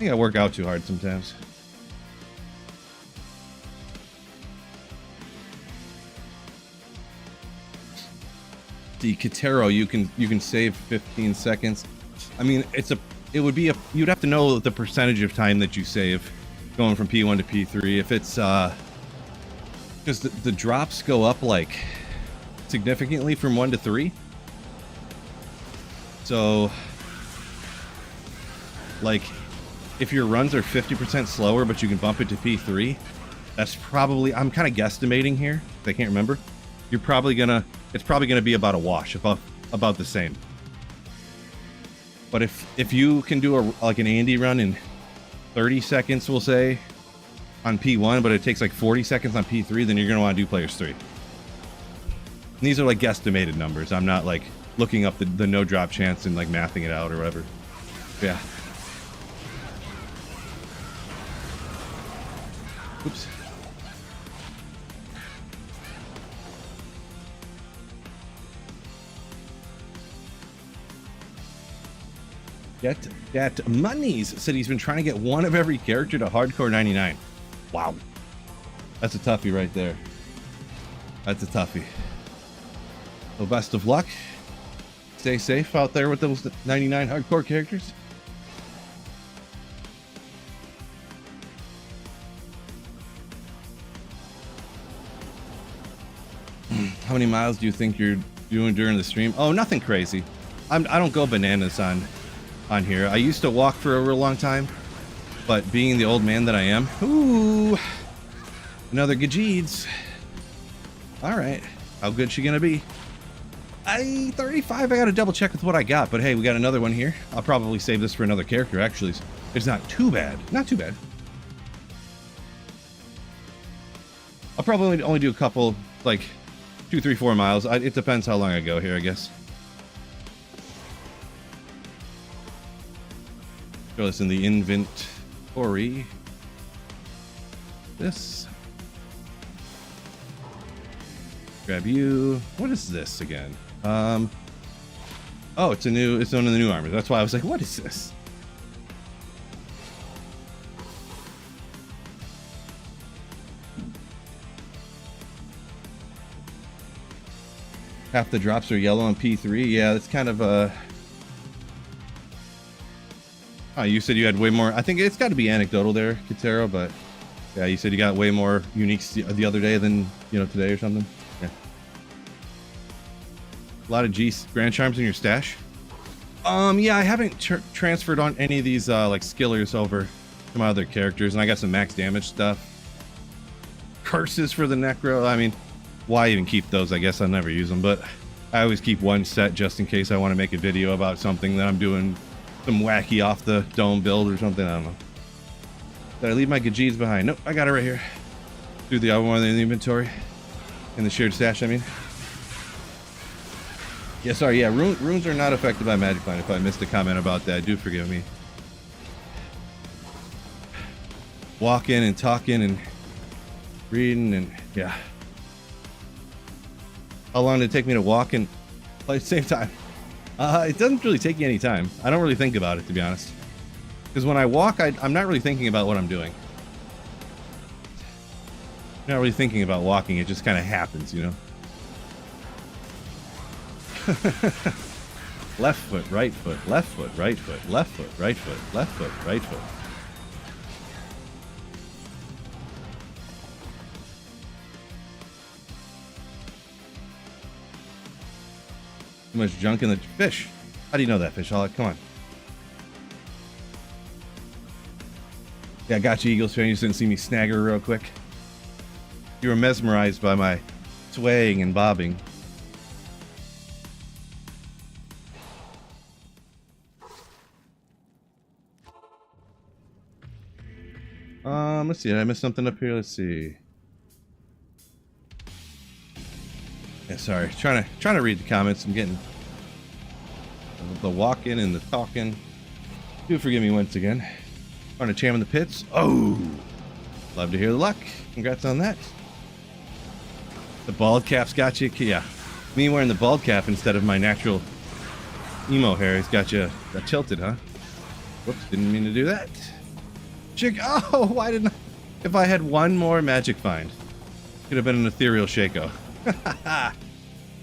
think I work out too hard sometimes. The Kitero, you can save 15 seconds. I mean, you'd have to know the percentage of time that you save going from P1 to P3. If it's because the drops go up like significantly from 1 to 3. So like if your runs are 50% slower but you can bump it to P3, that's probably, I'm kind of guesstimating here, I can't remember. It's probably gonna be about a wash, about the same. But if you can do like an Andy run in 30 seconds, we'll say, on P1, but it takes like 40 seconds on P3, then you're gonna want to do players 3. And these are like guesstimated numbers. I'm not like looking up the no drop chance and like mathing it out or whatever. Yeah. Oops. Get Monies said he's been trying to get one of every character to hardcore 99. Wow. That's a toughie right there. That's a toughie. Well, best of luck. Stay safe out there with those 99 hardcore characters. How many miles do you think you're doing during the stream? Oh, nothing crazy. I don't go bananas on here. I used to walk for a real long time, but being the old man that I am, ooh, another Gajeeds. All right, how good's she gonna be? 35. I gotta double check with what I got, but hey, we got another one here. I'll probably save this for another character. Actually, it's not too bad. Not too bad. I'll probably only do a couple, like 2, 3, 4 miles. It depends how long I go here, I guess. Throw this in the inventory. This. Grab you. What is this again? Oh, it's one of the new armors. That's why I was like, what is this? Half the drops are yellow on P3. Yeah, that's kind of a... Oh, you said you had way more. I think it's got to be anecdotal there, Kitero, but yeah, you said you got way more uniques the other day than, today or something. Yeah. A lot of Grand Charms in your stash. Yeah, I haven't transferred on any of these like skillers over to my other characters, and I got some max damage stuff. Curses for the Necro. I mean, why even keep those? I guess I'll never use them, but I always keep one set just in case I want to make a video about something that I'm doing. Some wacky off the dome build or something. I don't know. Did I leave my Gajeeds behind? Nope, I got it right here. Do the other one in the inventory. In the shared stash, I mean. Yeah, sorry, yeah, runes are not affected by Magic Line. If I missed a comment about that, do forgive me. Walking and talking and reading and yeah. How long did it take me to walk and play at the same time? It doesn't really take you any time. I don't really think about it, to be honest. Because when I walk, I'm not really thinking about what I'm doing. I'm not really thinking about walking. It just kind of happens, Left foot, right foot, left foot, right foot, left foot, right foot, left foot, right foot. Too much junk in the fish. How do you know that, fish? Come on. Yeah, I got you, Eagles fan. You just didn't see me snag her real quick. You were mesmerized by my swaying and bobbing. Let's see. Did I miss something up here? Let's see. Yeah, sorry. Trying to read the comments. I'm getting the walking and the talking. Do forgive me once again. Trying to jam in the pits. Oh, love to hear the luck. Congrats on that. The bald cap's got you. Yeah, me wearing the bald cap instead of my natural emo hair has got you tilted, huh? Whoops, didn't mean to do that. Oh, why didn't I? If I had one more magic find, could have been an ethereal Shaco.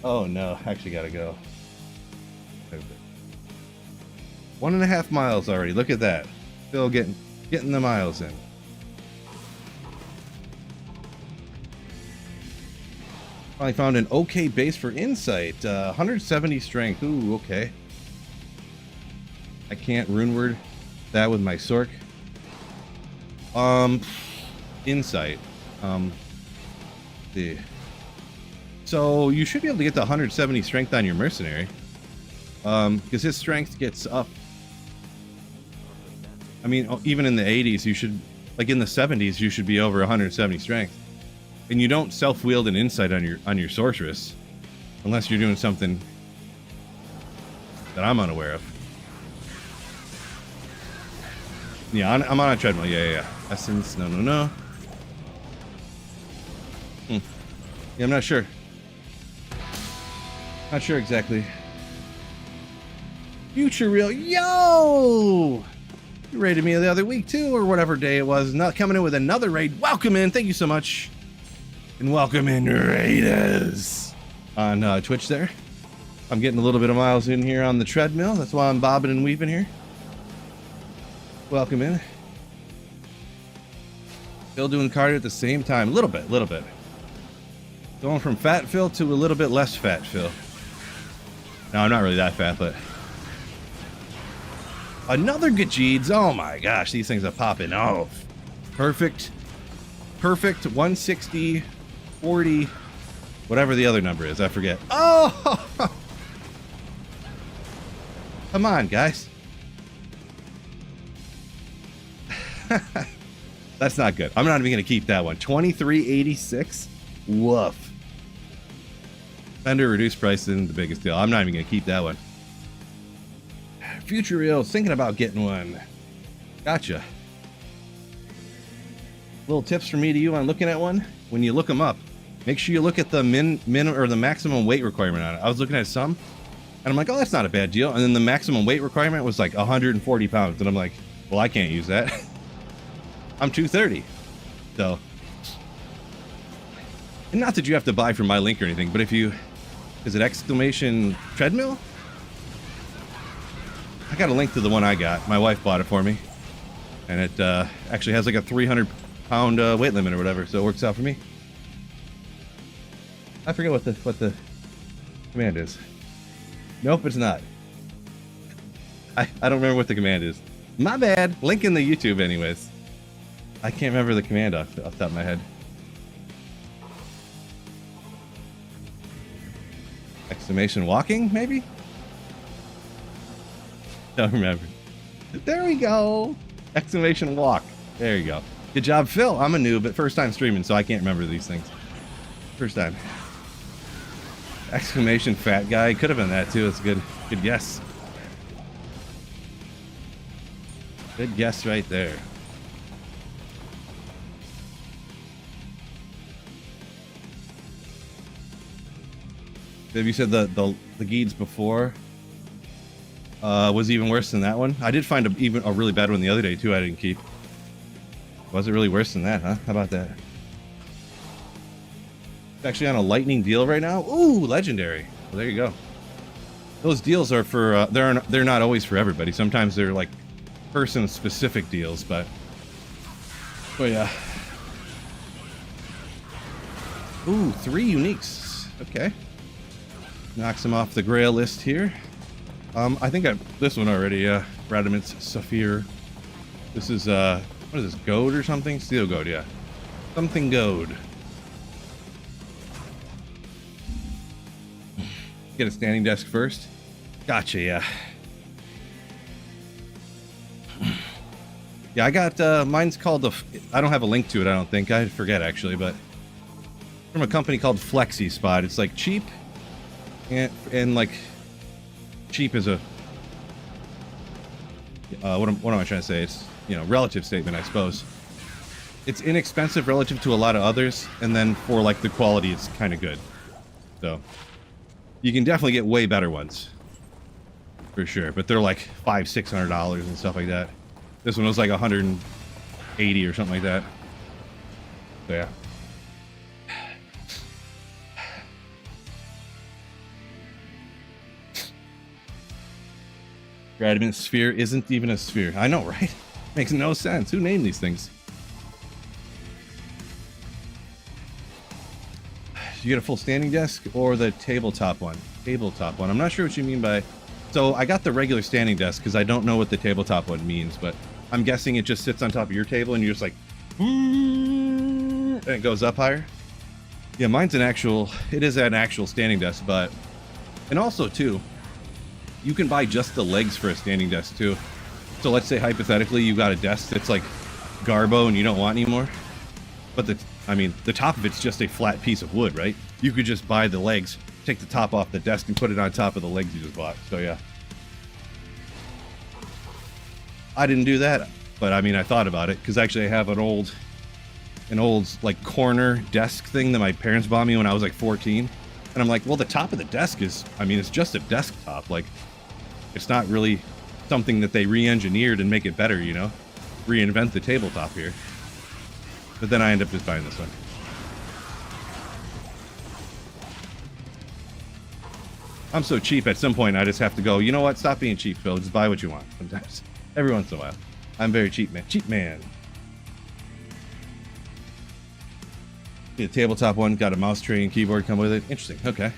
Oh no, actually gotta go. 1.5 miles already. Look at that. Still getting the miles in. I found an okay base for insight. 170 strength. Ooh, okay. I can't rune word that with my Sork. Insight. See. So you should be able to get the 170 strength on your mercenary. Because his strength gets up. I mean, even in the 80s, you should, like in the 70s, you should be over 170 strength. And you don't self-wield an insight on your sorceress, unless you're doing something that I'm unaware of. Yeah, I'm on a treadmill. Yeah. Essence, no. Yeah, I'm not sure. Not sure exactly. Future Real, yo! You raided me the other week too, or whatever day it was. Not coming in with another raid. Welcome in. Thank you so much. And welcome in, raiders. On Twitch there. I'm getting a little bit of miles in here on the treadmill. That's why I'm bobbing and weaving here. Welcome in. Still doing cardio at the same time. A little bit. Going from fat Phil to a little bit less fat Phil. No, I'm not really that fat, but... Another Gajeeds. Oh my gosh, these things are popping off. Perfect. 160, 40, whatever the other number is, I forget. Oh! Come on, guys. That's not good. I'm not even going to keep that one. 2386? Woof. Vendor reduced price isn't the biggest deal. I'm not even going to keep that one. Future Real, thinking about getting one. Gotcha. Little tips from me to you on looking at one. When you look them up, make sure you look at the min or the maximum weight requirement on it. I was looking at some, and I'm like, oh, that's not a bad deal. And then the maximum weight requirement was like 140 pounds, and I'm like, well, I can't use that. I'm 230. So, and not that you have to buy from my link or anything, but if you, is it exclamation treadmill? I got a link to the one I got. My wife bought it for me, and it actually has like a 300-pound weight limit or whatever, so it works out for me. I forget what the command is. Nope, it's not. I don't remember what the command is. My bad. Link in the YouTube, anyways. I can't remember the command off the top of my head. Exclamation walking, maybe? Don't remember. There we go. Exclamation walk. There you go. Good job, Phil. I'm a noob, but first time streaming, so I can't remember these things. First time. Exclamation fat guy. Could have been that too. That's a good guess. Good guess right there. Have you said the Geeds before was even worse than that one? I did find a really bad one the other day too. I didn't keep. Was it really worse than that, huh? How about that? It's actually on a lightning deal right now. Ooh, legendary. Well, there you go. Those deals are for they're not always for everybody. Sometimes they're like person-specific deals, but oh yeah. Ooh, 3 uniques. Okay. Knocks him off the Grail list here. I think this one already. Radiment's Saphir. This is what is this? Goad or something? Steel Goad, yeah. Something Goad. Get a standing desk first. Gotcha, yeah. Yeah, I got mine's called I don't have a link to it, I don't think. I forget actually, but from a company called Flexi Spot. It's like cheap and like cheap is a what am I trying to say? It's, you know, relative statement, I suppose. It's inexpensive relative to a lot of others, and then for like the quality, it's kind of good. So you can definitely get way better ones, for sure. But they're like $500-600 and stuff like that. This one was like 100, 80 or something like that. So yeah. Radimant sphere isn't even a sphere. I know, right? Makes no sense. Who named these things? You get a full standing desk or the tabletop one? Tabletop one. I'm not sure what you mean by... So I got the regular standing desk because I don't know what the tabletop one means, but I'm guessing it just sits on top of your table and you're just like... and it goes up higher. Yeah, mine's an actual... It is an actual standing desk, but... And also, too, you can buy just the legs for a standing desk, too. So let's say, hypothetically, you got a desk that's like Garbo and you don't want anymore. But the top of it's just a flat piece of wood, right? You could just buy the legs, take the top off the desk, and put it on top of the legs you just bought. So yeah. I didn't do that, but I mean, I thought about it, because actually I have an old like corner desk thing that my parents bought me when I was like 14. And I'm like, well, the top of the desk is, I mean, it's just a desktop. Like, it's not really something that they re-engineered and make it better, you know? Reinvent the tabletop here. But then I end up just buying this one. I'm so cheap, at some point I just have to go, you know what? Stop being cheap, Phil. Just buy what you want sometimes. Every once in a while. I'm very cheap, man. Cheap man. The tabletop one got a mouse tray and keyboard come with it. Interesting. Okay.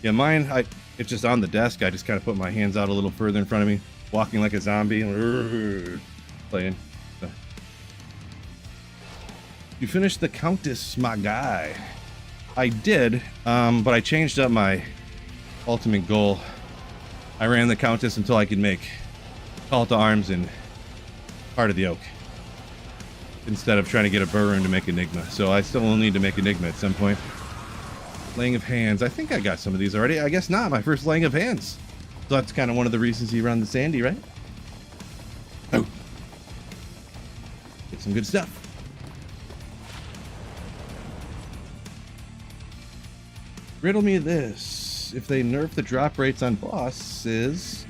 Yeah, mine, it's just on the desk. I just kind of put my hands out a little further in front of me, walking like a zombie, playing. So. You finished the Countess, my guy. I did, but I changed up my ultimate goal. I ran the Countess until I could make Call to Arms and Heart of the Oak, instead of trying to get a Burr to make Enigma. So I still will need to make Enigma at some point. Laying of Hands. I think I got some of these already. I guess not. My first Laying of Hands. So that's kind of one of the reasons you run the Sandy, right? Oh. Get some good stuff. Riddle me this. If they nerf the drop rates on bosses...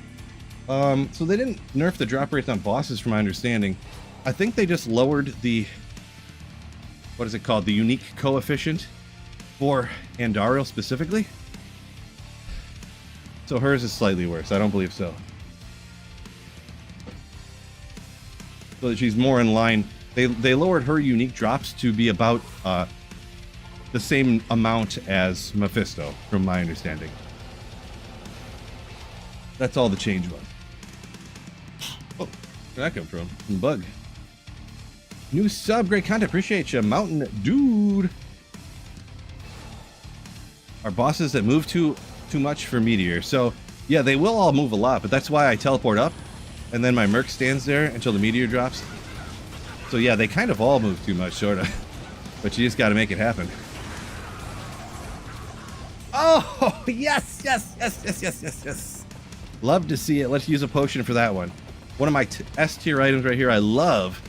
so they didn't nerf the drop rates on bosses from my understanding. I think they just lowered the... What is it called? The unique coefficient for Andariel specifically. So hers is slightly worse. I don't believe so. So that she's more in line. They lowered her unique drops to be about the same amount as Mephisto, from my understanding. That's all the change was. Oh, where'd that come from? Some bug. New sub, great content. Appreciate you, Mountain Dude. Are bosses that move too much for Meteor? So yeah, they will all move a lot, but that's why I teleport up, and then my Merc stands there until the Meteor drops. So yeah, they kind of all move too much, sorta. But you just got to make it happen. Oh yes, yes, yes, yes, yes, yes, yes. Love to see it. Let's use a potion for that one. One of my S tier items right here. I love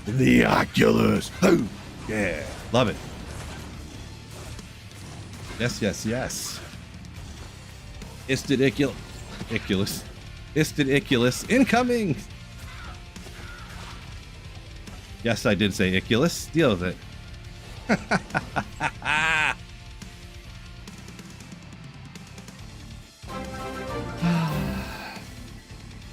the Oculus. Oh, yeah, love it. Yes, yes, yes. Iculus. Iculus incoming. Yes, I did say Iculus. Deal with it.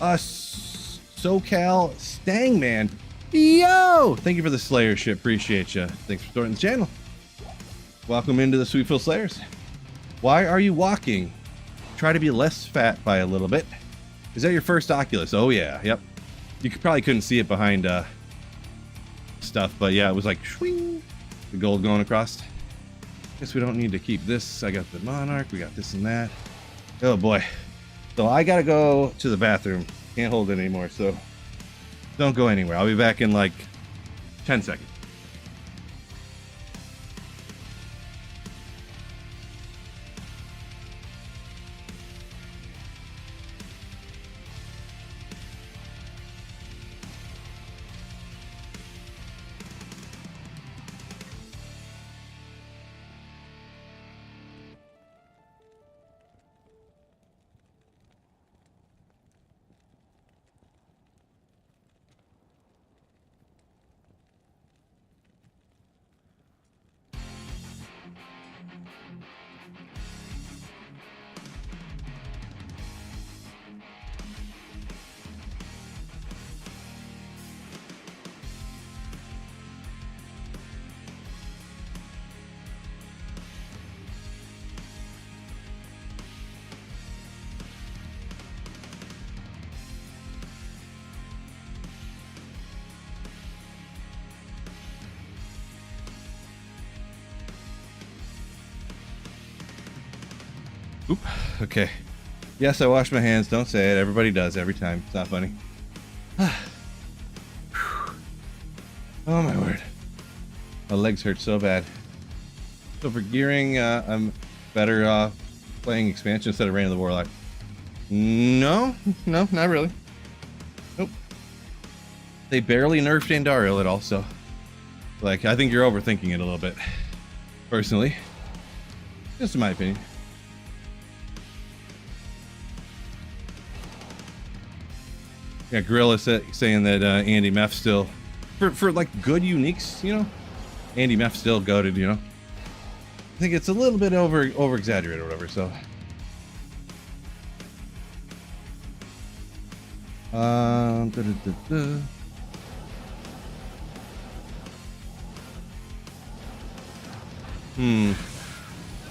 SoCal Stangman. Yo! Thank you for the Slayer ship. Appreciate you. Thanks for starting the channel. Welcome into the Sweetfield Slayers. Why are you walking? Try to be less fat by a little bit. Is that your first Oculus? Oh yeah, yep. You probably couldn't see it behind stuff, but yeah, it was like swing, the gold going across. Guess we don't need to keep this. I got the Monarch, we got this and that. Oh boy. So I gotta go to the bathroom. Can't hold it anymore, so don't go anywhere. I'll be back in like 10 seconds. Oop. Okay. Yes, I wash my hands. Don't say it. Everybody does every time. It's not funny. Oh my word. My legs hurt so bad. So for gearing, I'm better playing expansion instead of Reign of the Warlock. No, not really. Nope. They barely nerfed Andariel at all, so like I think you're overthinking it a little bit. Personally. Just in my opinion. Yeah, Grail is saying that Andy Meth still for like good uniques, you know. Andy Meth still goated, you know. I think it's a little bit over exaggerated or whatever, so I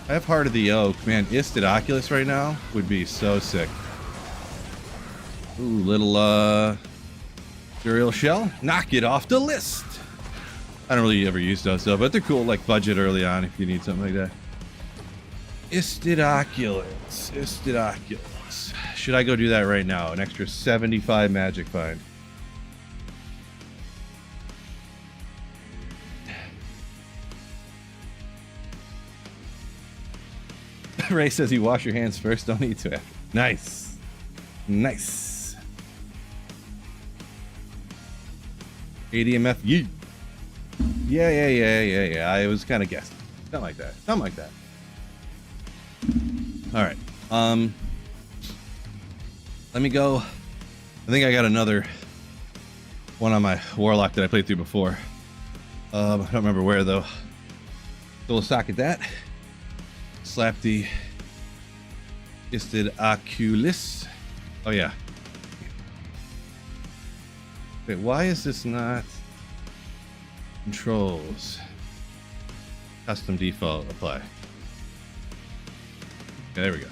have Heart of the Oak, man. Isted Oculus right now would be so sick. Ooh, little Duriel Shell, knock it off the list. I don't really ever use those though, but they're cool, like budget early on if you need something like that. Isted Oculus, Isted Oculus. Should I go do that right now? An extra 75 magic find. Ray says you wash your hands first, don't need to after. Nice. Nice. ADMF, yeet. Yeah. I was kind of guessing. Something like that. Something like that. All right. Let me go. I think I got another one on my Warlock that I played through before. I don't remember where though. So we'll socket that. Slap the Isted Oculus. Oh yeah. Wait, why is this not controls? Custom default apply. Okay, there we go.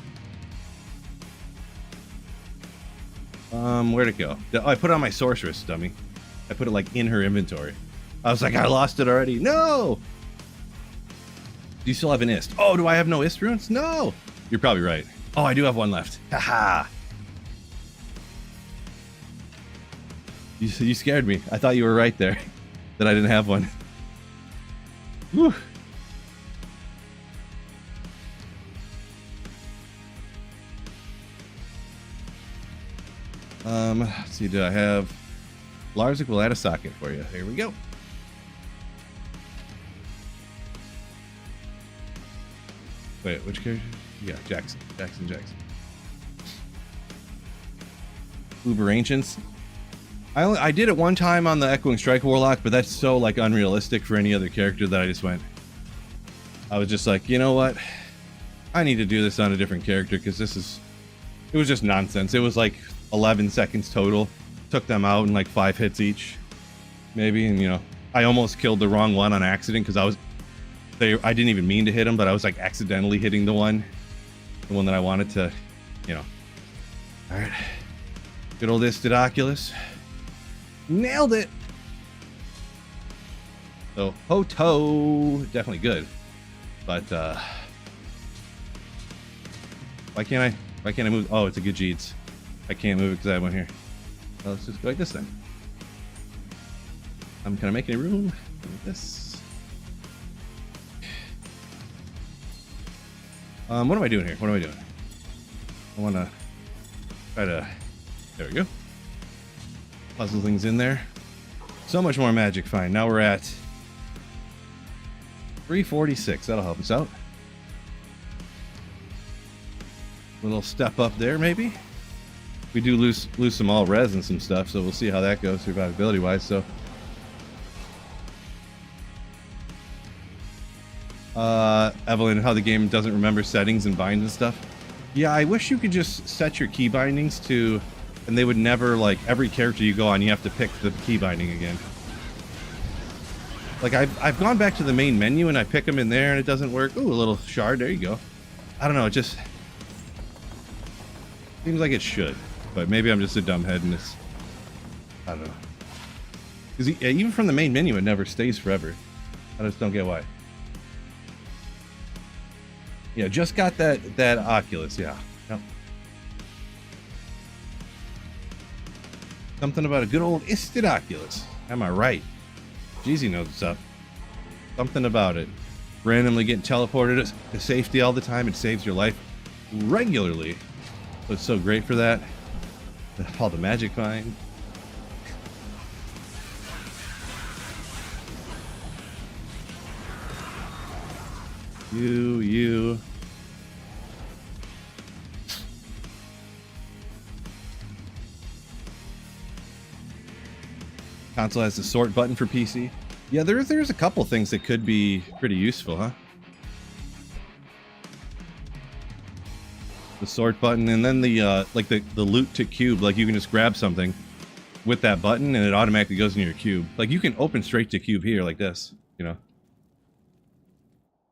Where'd it go? Oh, I put it on my sorceress, dummy. I put it like in her inventory. I was like, I lost it already. No! Do you still have an Ist? Oh, do I have no Ist runes? No! You're probably right. Oh, I do have one left. Haha! You scared me. I thought you were right there. That I didn't have one. Whew. Let's see, do I have... Larzik will add a socket for you. Here we go. Wait, which character? Yeah, Jackson. Jackson. Uber Ancients. I did it one time on the Echoing Strike Warlock, but that's so like unrealistic for any other character that I was just like, you know what? I need to do this on a different character because it was just nonsense. It was like 11 seconds total. Took them out in like 5 hits each, maybe, and you know, I almost killed the wrong one on accident because I didn't even mean to hit him, but I was like accidentally hitting the one that I wanted to, you know. All right, good old Isted Oculus. Nailed it. So Hoto, definitely good, but why can't I move? Oh, it's a good Jeets. I can't move it because I have one here. Well, let's just go like this then. Can I make any room like this? What am I doing here? I want to try to. There we go. Puzzle things in there. So much more magic find. Now we're at 346. That'll help us out. Little step up there, maybe. We do lose some all res and some stuff, so we'll see how that goes survivability wise. So, Evelyn, how the game doesn't remember settings and binds and stuff. Yeah, I wish you could just set your key bindings to. And they would never, like, every character you go on, you have to pick the key binding again. Like, I've gone back to the main menu and I pick them in there and it doesn't work. Ooh, a little shard. There you go. I don't know. It just seems like it should. But maybe I'm just a dumbhead and it's... I don't know. Because even from the main menu, it never stays forever. I just don't get why. Yeah, just got that Oculus. Yeah. Yep. Something about a good old Isted Oculus. Am I right? Jeezy knows what's up. Something about it. Randomly getting teleported to safety all the time. It saves your life regularly. So it's so great for that. All the magic find. You. Console has the sort button for PC. Yeah, there's a couple things that could be pretty useful, huh? The sort button, and then the like the loot to cube. Like you can just grab something with that button, and it automatically goes in your cube. Like you can open straight to cube here, like this, you know.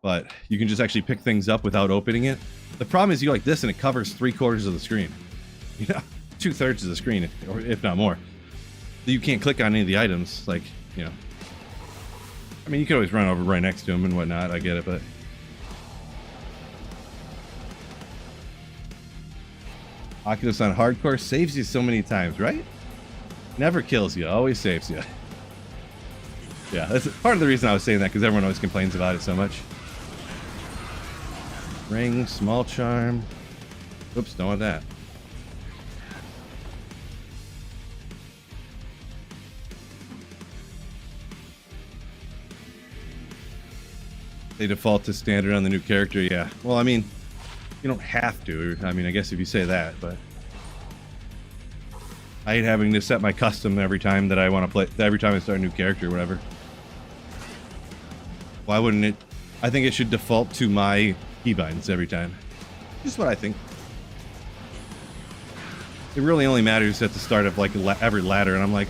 But you can just actually pick things up without opening it. The problem is you go like this, and it covers 3/4 of the screen. You know, 2/3 of the screen, or if not more. You can't click on any of the items, like, you know. I mean, you could always run over right next to them and whatnot. I get it, but Oculus on hardcore saves you so many times, right? Never kills you, always saves you. Yeah, that's part of the reason I was saying that, because everyone always complains about it so much. Ring, small charm. Oops, don't want that. They default to standard on the new character, yeah. Well, I mean, you don't have to. I mean, I guess if you say that, but I hate having to set my custom every time that I want to play, every time I start a new character or whatever. Why wouldn't it? I think it should default to my keybinds every time. Just what I think. It really only matters at the start of like every ladder, and I'm like,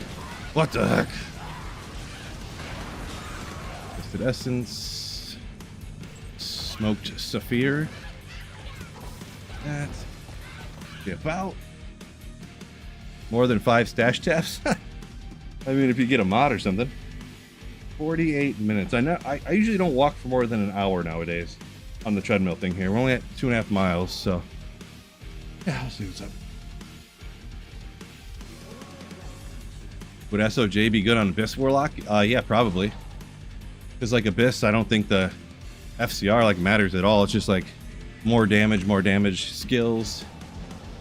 what the heck? Twisted Essence. Smoked Saphir. That. Dip out. More than 5 stash taps. I mean, if you get a mod or something. 48 minutes. I know. I usually don't walk for more than an hour nowadays on the treadmill thing here. We're only at 2.5 miles, so yeah, I'll see what's up. Would SOJ be good on Abyss Warlock? Yeah, probably. Because like Abyss, I don't think the FCR like matters at all. It's just like more damage skills.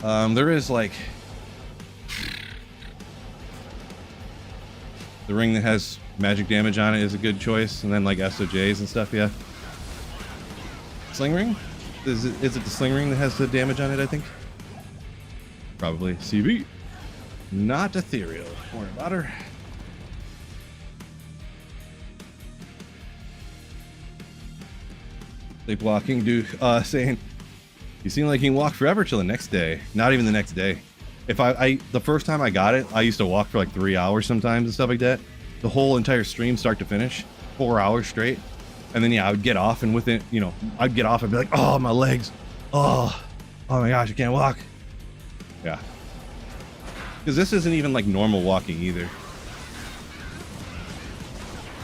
There is like the ring that has magic damage on it is a good choice, and then like SOJs and stuff. Yeah. Sling ring? Is it the sling ring that has the damage on it? I think. Probably CB. Not ethereal. Don't worry about her. Sleepwalking dude saying you seem like you can walk forever till the next day. Not even the next day. If I the first time I got it, I used to walk for like 3 hours sometimes and stuff like that. The whole entire stream start to finish, 4 hours straight. And then yeah, I would get off, and within, you know, I'd get off and be like, oh, my legs. Oh my gosh, I can't walk. Yeah. Because this isn't even like normal walking either.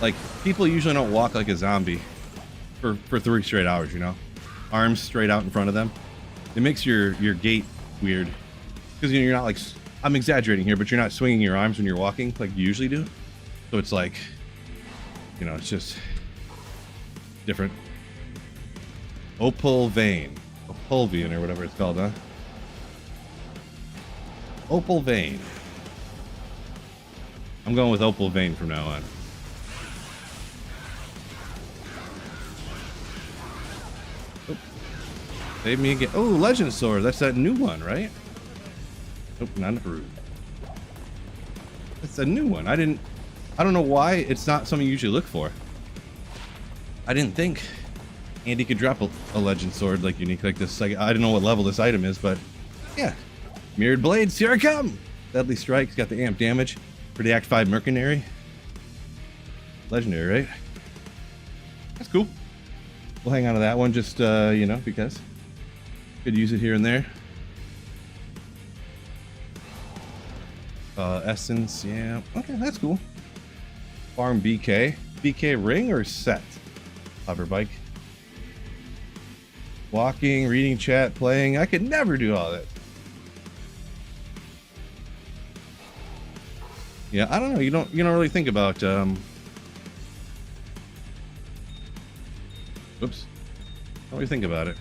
Like people usually don't walk like a zombie for 3 straight hours, you know, arms straight out in front of them. It makes your gait weird, because you're not like, I'm exaggerating here, but you're not swinging your arms when you're walking like you usually do. So it's like, you know, it's just different. Opal vein, Opulvian or whatever it's called, huh? Opal vein. I'm going with Opal vein from now on. Save me again. Oh, Legend Sword. That's that new one, right? Nope, not approved. It's a new one. I don't know why it's not something you usually look for. I didn't think Andy could drop a Legend Sword like unique like this. Like, I don't know what level this item is, but yeah. Mirrored Blades, here I come! Deadly Strike's got the amp damage for the Act 5 Mercenary. Legendary, right? That's cool. We'll hang on to that one just, you know, because could use it here and there. Essence, yeah. Okay, that's cool. Farm BK. BK ring or set? Hover bike. Walking, reading chat, playing. I could never do all that. Yeah, I don't know. You don't really think about oops. Don't really think about it.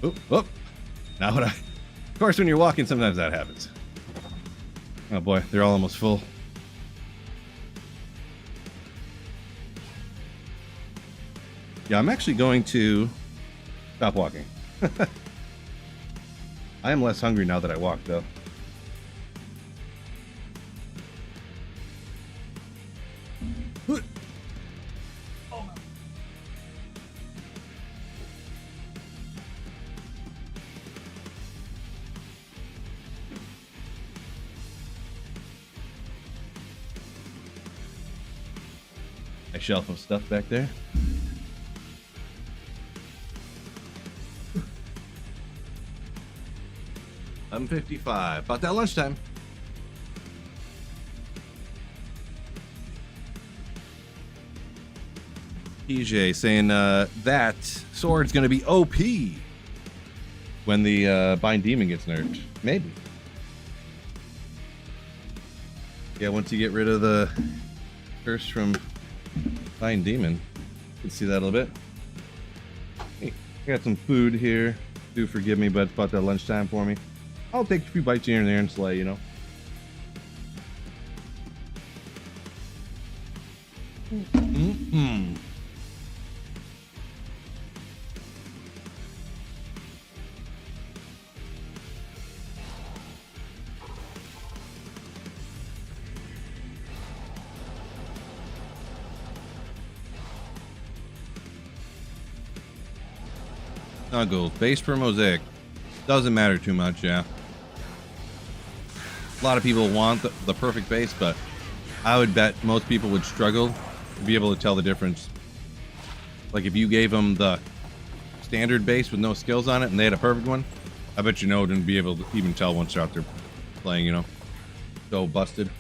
Oop, oop. Now what of course when you're walking sometimes that happens. Oh boy, they're all almost full. Yeah, I'm actually going to stop walking. I am less hungry now that I walk, though. A shelf of stuff back there. I'm 55. About that lunchtime. PJ saying that sword's gonna be OP when the Bind Demon gets nerfed. Maybe. Yeah, once you get rid of the curse from Bind Demon, you can see that a little bit. Hey, I got some food here. Do forgive me, but it's about that lunchtime for me. I'll take a few bites here and there and slay, you know. Mm-hmm. Gold base per mosaic doesn't matter too much. Yeah, a lot of people want the perfect base, but I would bet most people would struggle to be able to tell the difference. Like if you gave them the standard base with no skills on it and they had a perfect one, I bet you know wouldn't be able to even tell once they're out there playing, you know. So busted.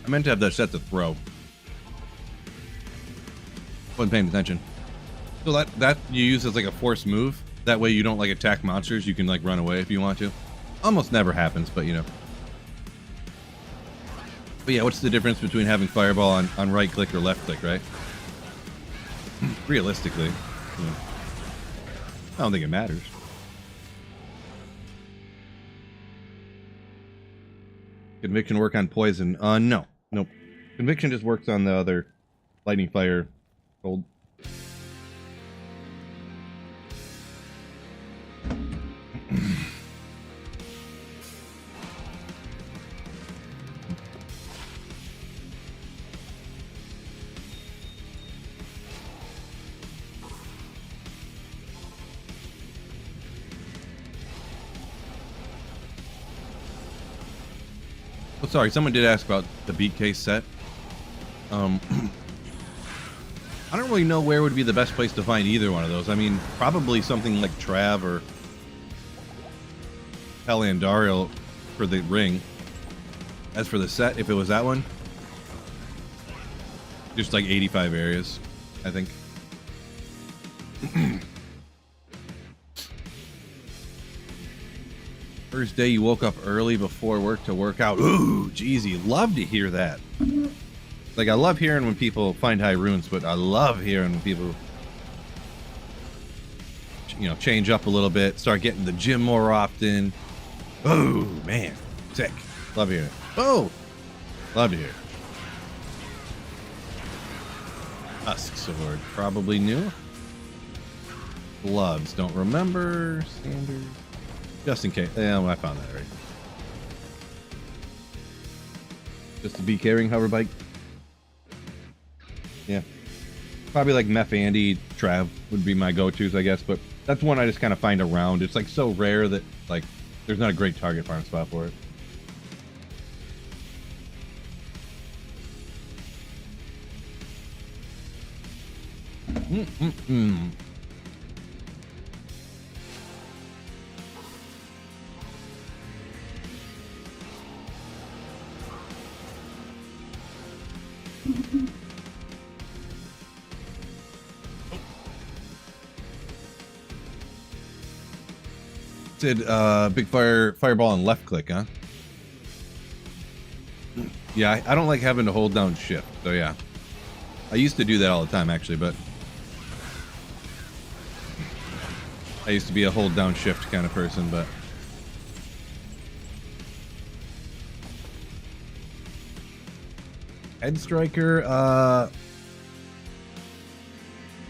I meant to have that set to throw. Wasn't paying attention. So that you use as like a force move. That way you don't like attack monsters. You can like run away if you want to. Almost never happens, but you know. But yeah, what's the difference between having fireball on right click or left click, right? Realistically, you know, I don't think it matters. Conviction work on poison? No. Nope. Conviction just works on the other lightning, fire, cold. Oh, sorry, someone did ask about the beat case set. I don't really know where would be the best place to find either one of those. I mean, probably something like Trav or Pelandariel for the ring. As for the set, if it was that one, just like 85 areas, I think. First day you woke up early before work to work out. Ooh, Jeezy, love to hear that. Like, I love hearing when people find high runes, but I love hearing when people, you know, change up a little bit, start getting to the gym more often. Oh, man. Sick. Love hearing it. Oh, love to hear it. Husk sword. Probably new. Gloves. Don't remember. Standard. Just in case. Yeah, well, I found that already. Just to be carrying hover bike. Yeah. Probably like Meth Andy, Trav would be my go-tos, I guess, but that's one I just kind of find around. It's like so rare that like there's not a great target farm spot for it. Did big fireball and left click, huh? Yeah, I don't like having to hold down shift, so yeah. I used to do that all the time, actually, but I used to be a hold down shift kind of person, but Head Striker,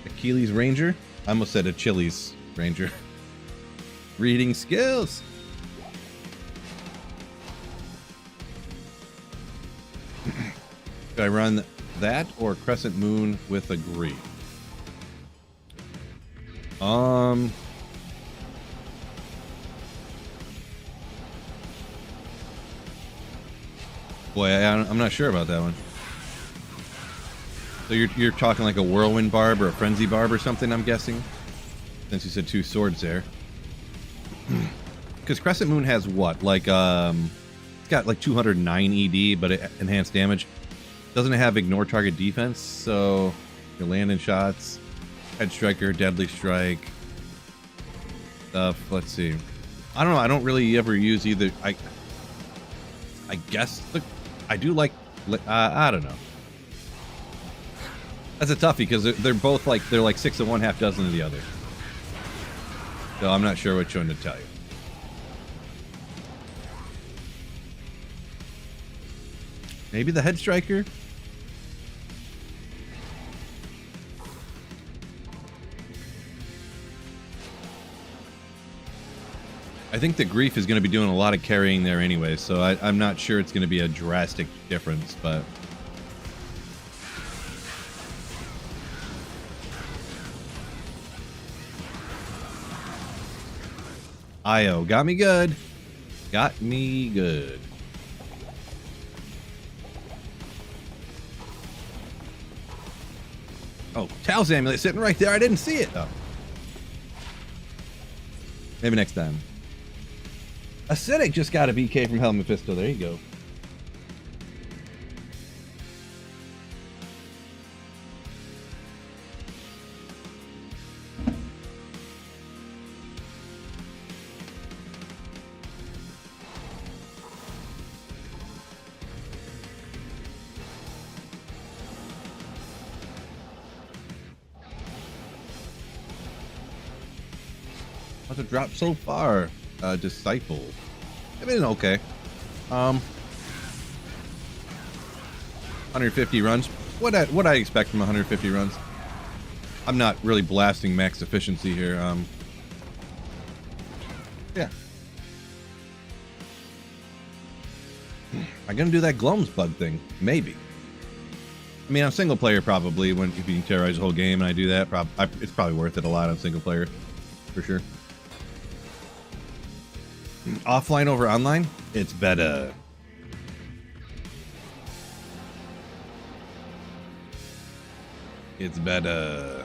Achilles Ranger. I almost said Achilles Ranger. Reading skills. Should I run that or Crescent Moon with a Grail? Boy, I'm not sure about that one. So you're talking like a Whirlwind Barb or a Frenzy Barb or something, I'm guessing? Since you said 2 swords there. Because Crescent Moon has what? Like, it's got like 209 ED, but it enhanced damage. Doesn't it have ignore target defense? So your landing shots, Head Striker, Deadly Strike stuff. Let's see. I don't know. I don't really ever use either. I guess I do like. I don't know. That's a toughie because they're both like 6 of one, half dozen of the other. So I'm not sure which one to tell you. Maybe the Head Striker. I think the Grief is going to be doing a lot of carrying there anyway, so I'm not sure it's going to be a drastic difference, but... Io, got me good. Got me good. Oh, Tao's amulet sitting right there. I didn't see it. Oh. Maybe next time. Acidic just got a BK from Hell Mephisto. There you go. How's it drop so far? Disciple. I mean, okay. 150 runs. What I expect from 150 runs. I'm not really blasting max efficiency here. Yeah. I'm gonna do that Gloam's bug thing. Maybe. I mean, on single player probably. If you can terrorize the whole game and I do that, it's probably worth it a lot on single player, for sure. Offline over online, it's better. It's better.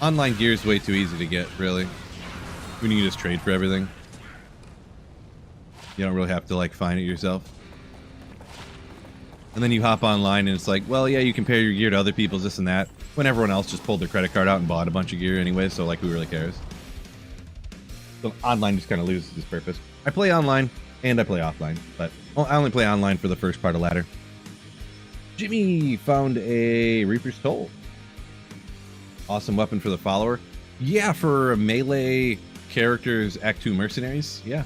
Online gear is way too easy to get, really. When you can just trade for everything. You don't really have to like find it yourself. And then you hop online and it's like, well, yeah, you compare your gear to other people's, this and that. When everyone else just pulled their credit card out and bought a bunch of gear anyway, so like, who really cares? So online just kind of loses its purpose. I play online and I play offline, but I only play online for the first part of ladder. Jimmy found a Reaper's Toll. Awesome weapon for the follower. Yeah, for melee characters, Act 2 mercenaries. Yeah.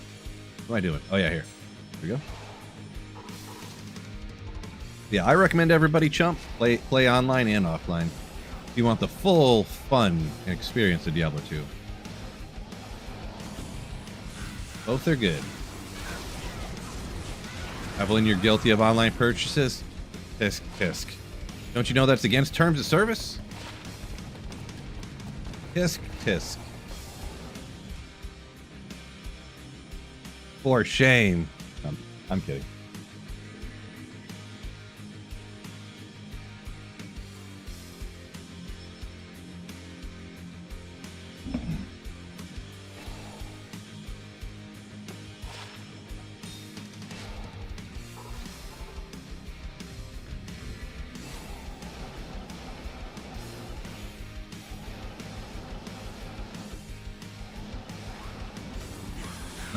What am I doing? Oh yeah, here. There we go. Yeah, I recommend everybody chump. Play online and offline. If you want the full fun and experience of Diablo 2. Both are good. Evelyn, you're guilty of online purchases? Tisk, tisk. Don't you know that's against terms of service? Tisk, tisk. For shame. I'm kidding.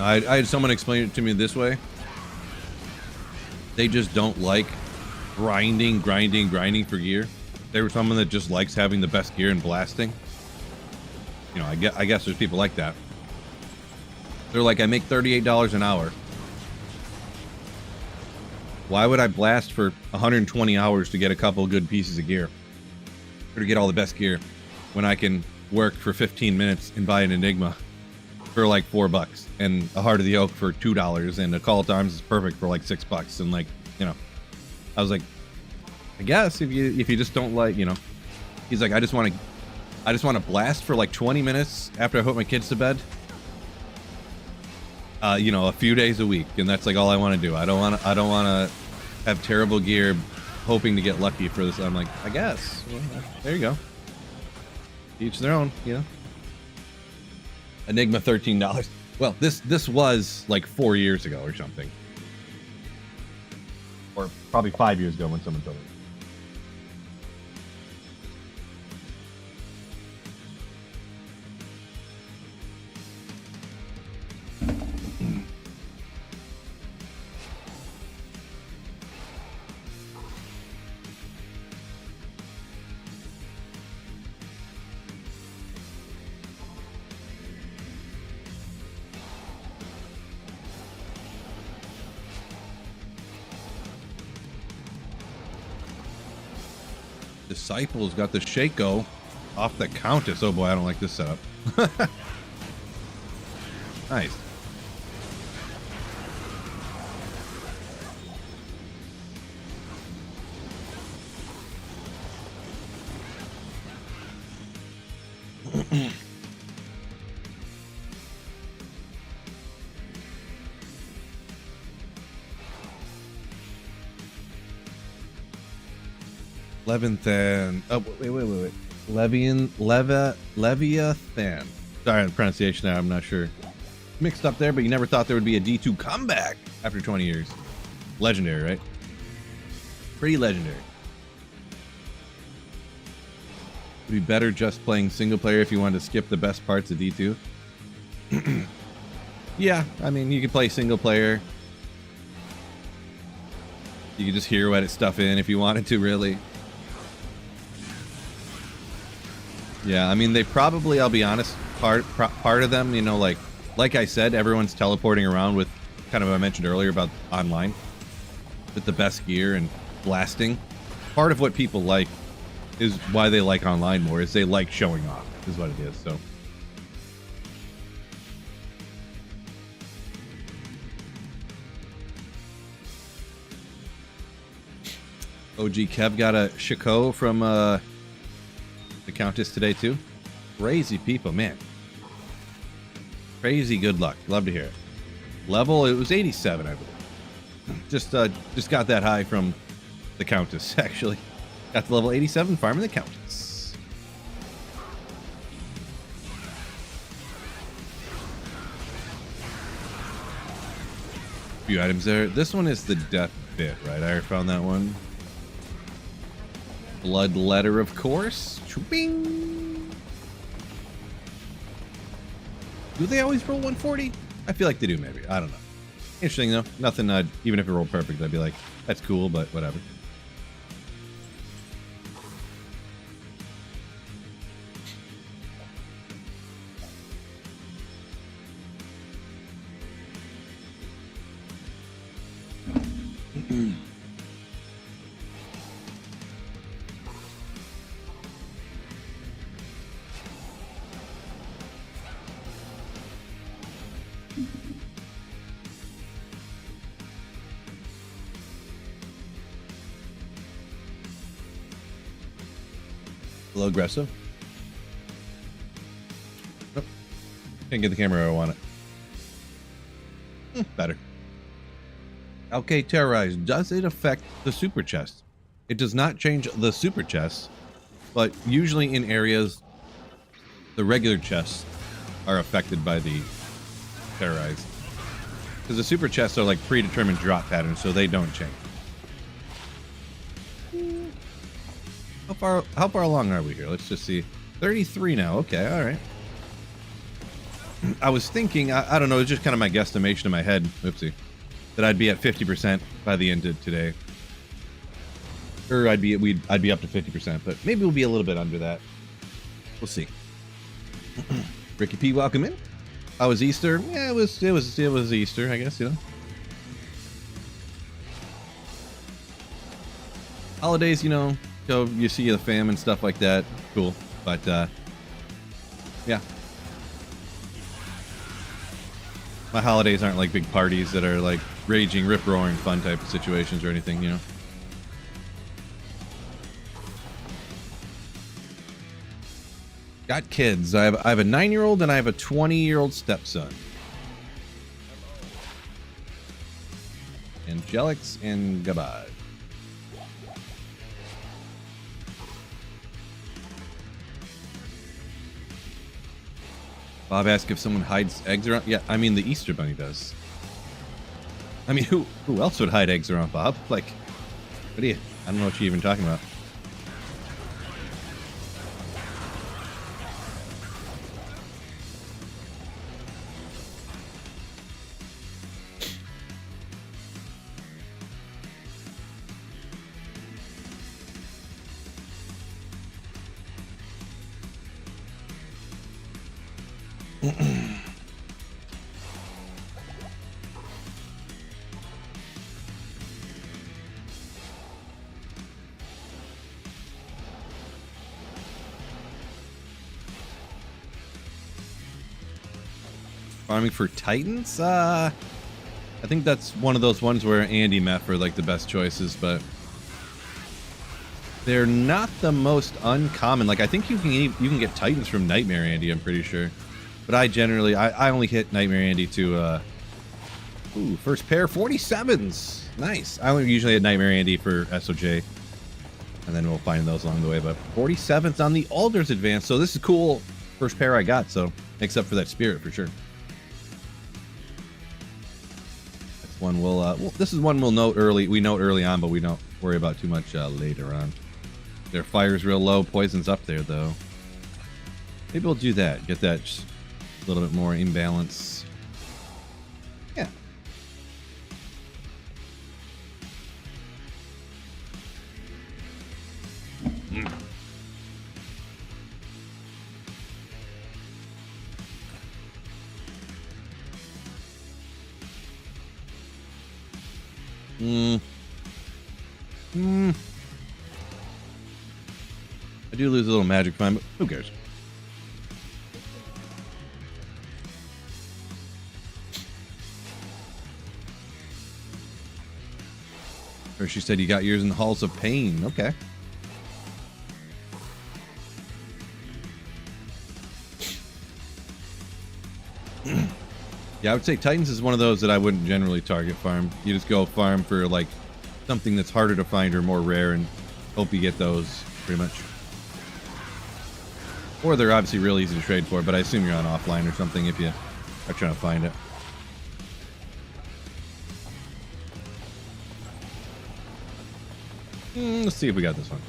I had someone explain it to me this way. They just don't like grinding for gear. They were someone that just likes having the best gear and blasting. You know, I guess there's people like that. They're like, I make $38 an hour. Why would I blast for 120 hours to get a couple good pieces of gear? Or to get all the best gear when I can work for 15 minutes and buy an Enigma for like $4 and a Heart of the Oak for $2 and a Call to Arms is perfect for like $6 and like, you know, I was like, I guess if you just don't like, you know, he's like, I just want to blast for like 20 minutes after I put my kids to bed. You know, a few days a week, and that's like all I want to do. I don't want to have terrible gear hoping to get lucky for this. I'm like, I guess. Well, there you go. Each their own, you know. Enigma $13. Well, this was like 4 years ago or something. Or probably 5 years ago when someone told me. Disciples got the Shaco off the Countess. Oh boy, I don't like this setup. Nice. Leviathan. Oh, wait. Leviathan. Sorry, the pronunciation there, I'm not sure. Mixed up there, but you never thought there would be a D2 comeback after 20 years. Legendary, right? Pretty legendary. It'd be better just playing single player if you wanted to skip the best parts of D2. Yeah, I mean, you could play single player. You could just hero edit stuff in if you wanted to, really. Yeah, I mean, they probably, I'll be honest, part of them, you know, like I said, everyone's teleporting around with, kind of what I mentioned earlier about online, with the best gear and blasting. Part of what people like is why they like online more, is they like showing off, is what it is, so. OG Kev got a Shaco from, the Countess today too. Crazy people, man. Crazy good luck. Love to hear it. Level, it was 87, I believe. Just got that high from the Countess, actually. Got to level 87 farming the Countess. A few items there. This one is the death bit, right? I already found that one. Blood letter, of course. Bing. Do they always roll 140? I feel like they do, maybe. I don't know. Interesting, though. Nothing, even if it rolled perfect, I'd be like, that's cool, but whatever. A little aggressive. Nope. Can't get the camera where I want it. Better. Okay, Terrorize. Does it affect the super chest? It does not change the super chest, but usually in areas, the regular chests are affected by the Terrorize. Because the super chests are like predetermined drop patterns, so they don't change. How far along are we here? Let's just see. 33 now. Okay, all right. I was thinking, I don't know, it's just kind of my guesstimation in my head, oopsie, that I'd be at 50% by the end of today. Or I'd be up to 50%, but maybe we'll be a little bit under that. We'll see. Ricky P, welcome in. How was Easter? Yeah, it was Easter, I guess, you know. Holidays, you know, so you see the fam and stuff like that. Cool. But yeah. My holidays aren't like big parties that are like raging, rip-roaring fun type of situations or anything, you know. Got kids. I have a 9-year-old and I have a 20-year-old stepson. Angelix and Gabad. Bob asked if someone hides eggs around. Yeah, I mean the Easter Bunny does. I mean, who else would hide eggs around, Bob? Like, what are you? I don't know what you're even talking about. Farming for Titans? I think that's one of those ones where Andy and Meth are like the best choices, but they're not the most uncommon. Like I think you can get Titans from Nightmare Andy, I'm pretty sure. But I only hit Nightmare Andy to first pair 47s. Nice. I only usually hit Nightmare Andy for SOJ. And then we'll find those along the way. But 47s on the Alders Advance. So this is cool. First pair I got, so except for that spirit for sure. That's one this is one we'll note early. We note early on, but we don't worry about too much later on. Their fire's real low, poison's up there though. Maybe we'll do that. Get that just a little bit more imbalance. Yeah. I do lose a little magic fine, but who cares? Or she said you got yours in the Halls of Pain. Okay. Yeah, I would say Titans is one of those that I wouldn't generally target farm. You just go farm for like something that's harder to find or more rare and hope you get those pretty much. Or they're obviously real easy to trade for, but I assume you're on offline or something if you are trying to find it. Let's see if we got this one.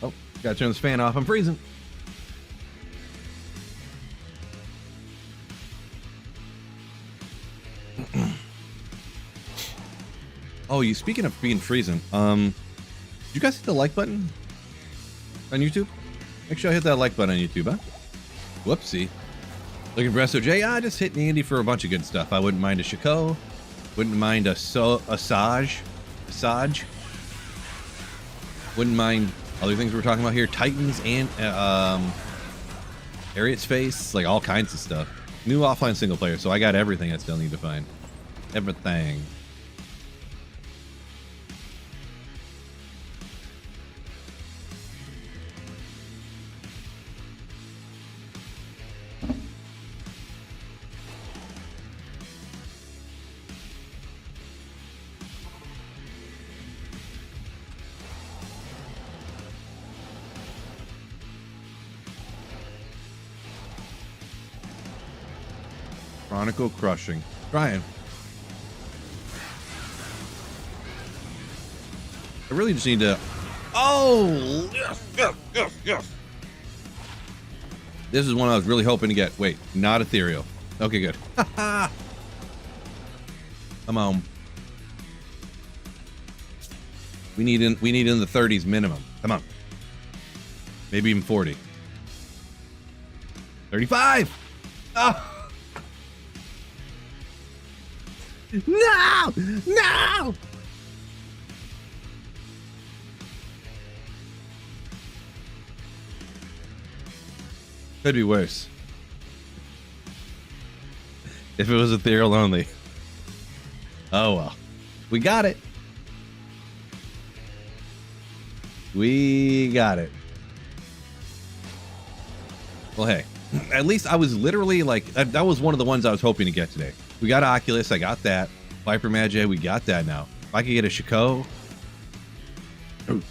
Oh, gotta turn this fan off. I'm freezing. Oh, speaking of being freezing, did you guys hit the like button on YouTube? Make sure I hit that like button on YouTube, huh? Whoopsie. Looking for SOJ? I just hit Andy for a bunch of good stuff. I wouldn't mind a Shaco. Wouldn't mind a Saj. Wouldn't mind other things we're talking about here. Titans and Harriet's Face. Like all kinds of stuff. New offline single player. So I got everything I still need to find. Everything. Chronicle Crushing. Ryan. I really just need to... Oh! Yes, yes, yes, yes. This is one I was really hoping to get. Wait, not ethereal. Okay, good. Come on. We need in the 30s minimum. Come on. Maybe even 40. 35. Oh. No! No! Could be worse. If it was ethereal only. Oh well. We got it. We got it. Well, hey. At least I was literally like, that was one of the ones I was hoping to get today. We got Oculus, I got that. Viper Magi, we got that now. If I could get a Shaco. Ooh.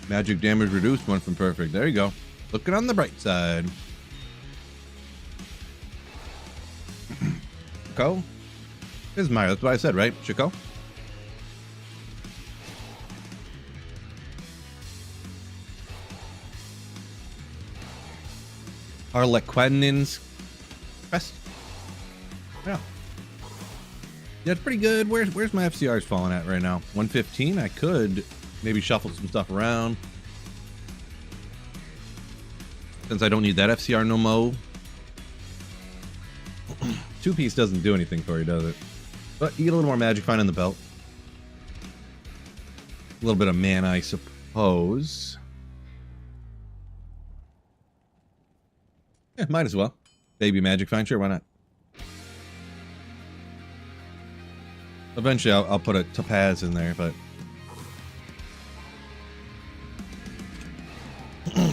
Magic damage reduced, one from perfect. There you go. Looking on the bright side. Shaco? This is Mario. That's what I said, right? Shaco? Harlequin's crest. Yeah. Yeah, it's pretty good. Where's my FCRs falling at right now? 115? I could maybe shuffle some stuff around. Since I don't need that FCR no more. Two-piece doesn't do anything for you, does it? But you get a little more magic fine in the belt. A little bit of mana, I suppose. Yeah, might as well. Baby magic fine, sure, why not? Eventually, I'll put a topaz in there, but...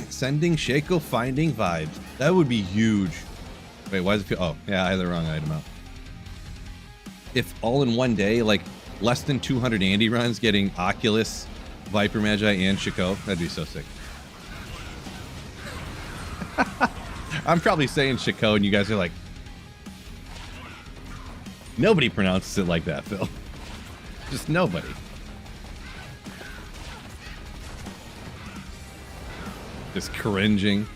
Sending Shaco finding vibes. That would be huge. Wait, why does it feel... Oh, yeah, I had the wrong item out. If all in one day, like, less than 200 Andy runs getting Oculus, Viper Magi, and Shaco, that'd be so sick. I'm probably saying Shaco, and you guys are like... Nobody pronounces it like that, Phil. Just nobody. Just cringing.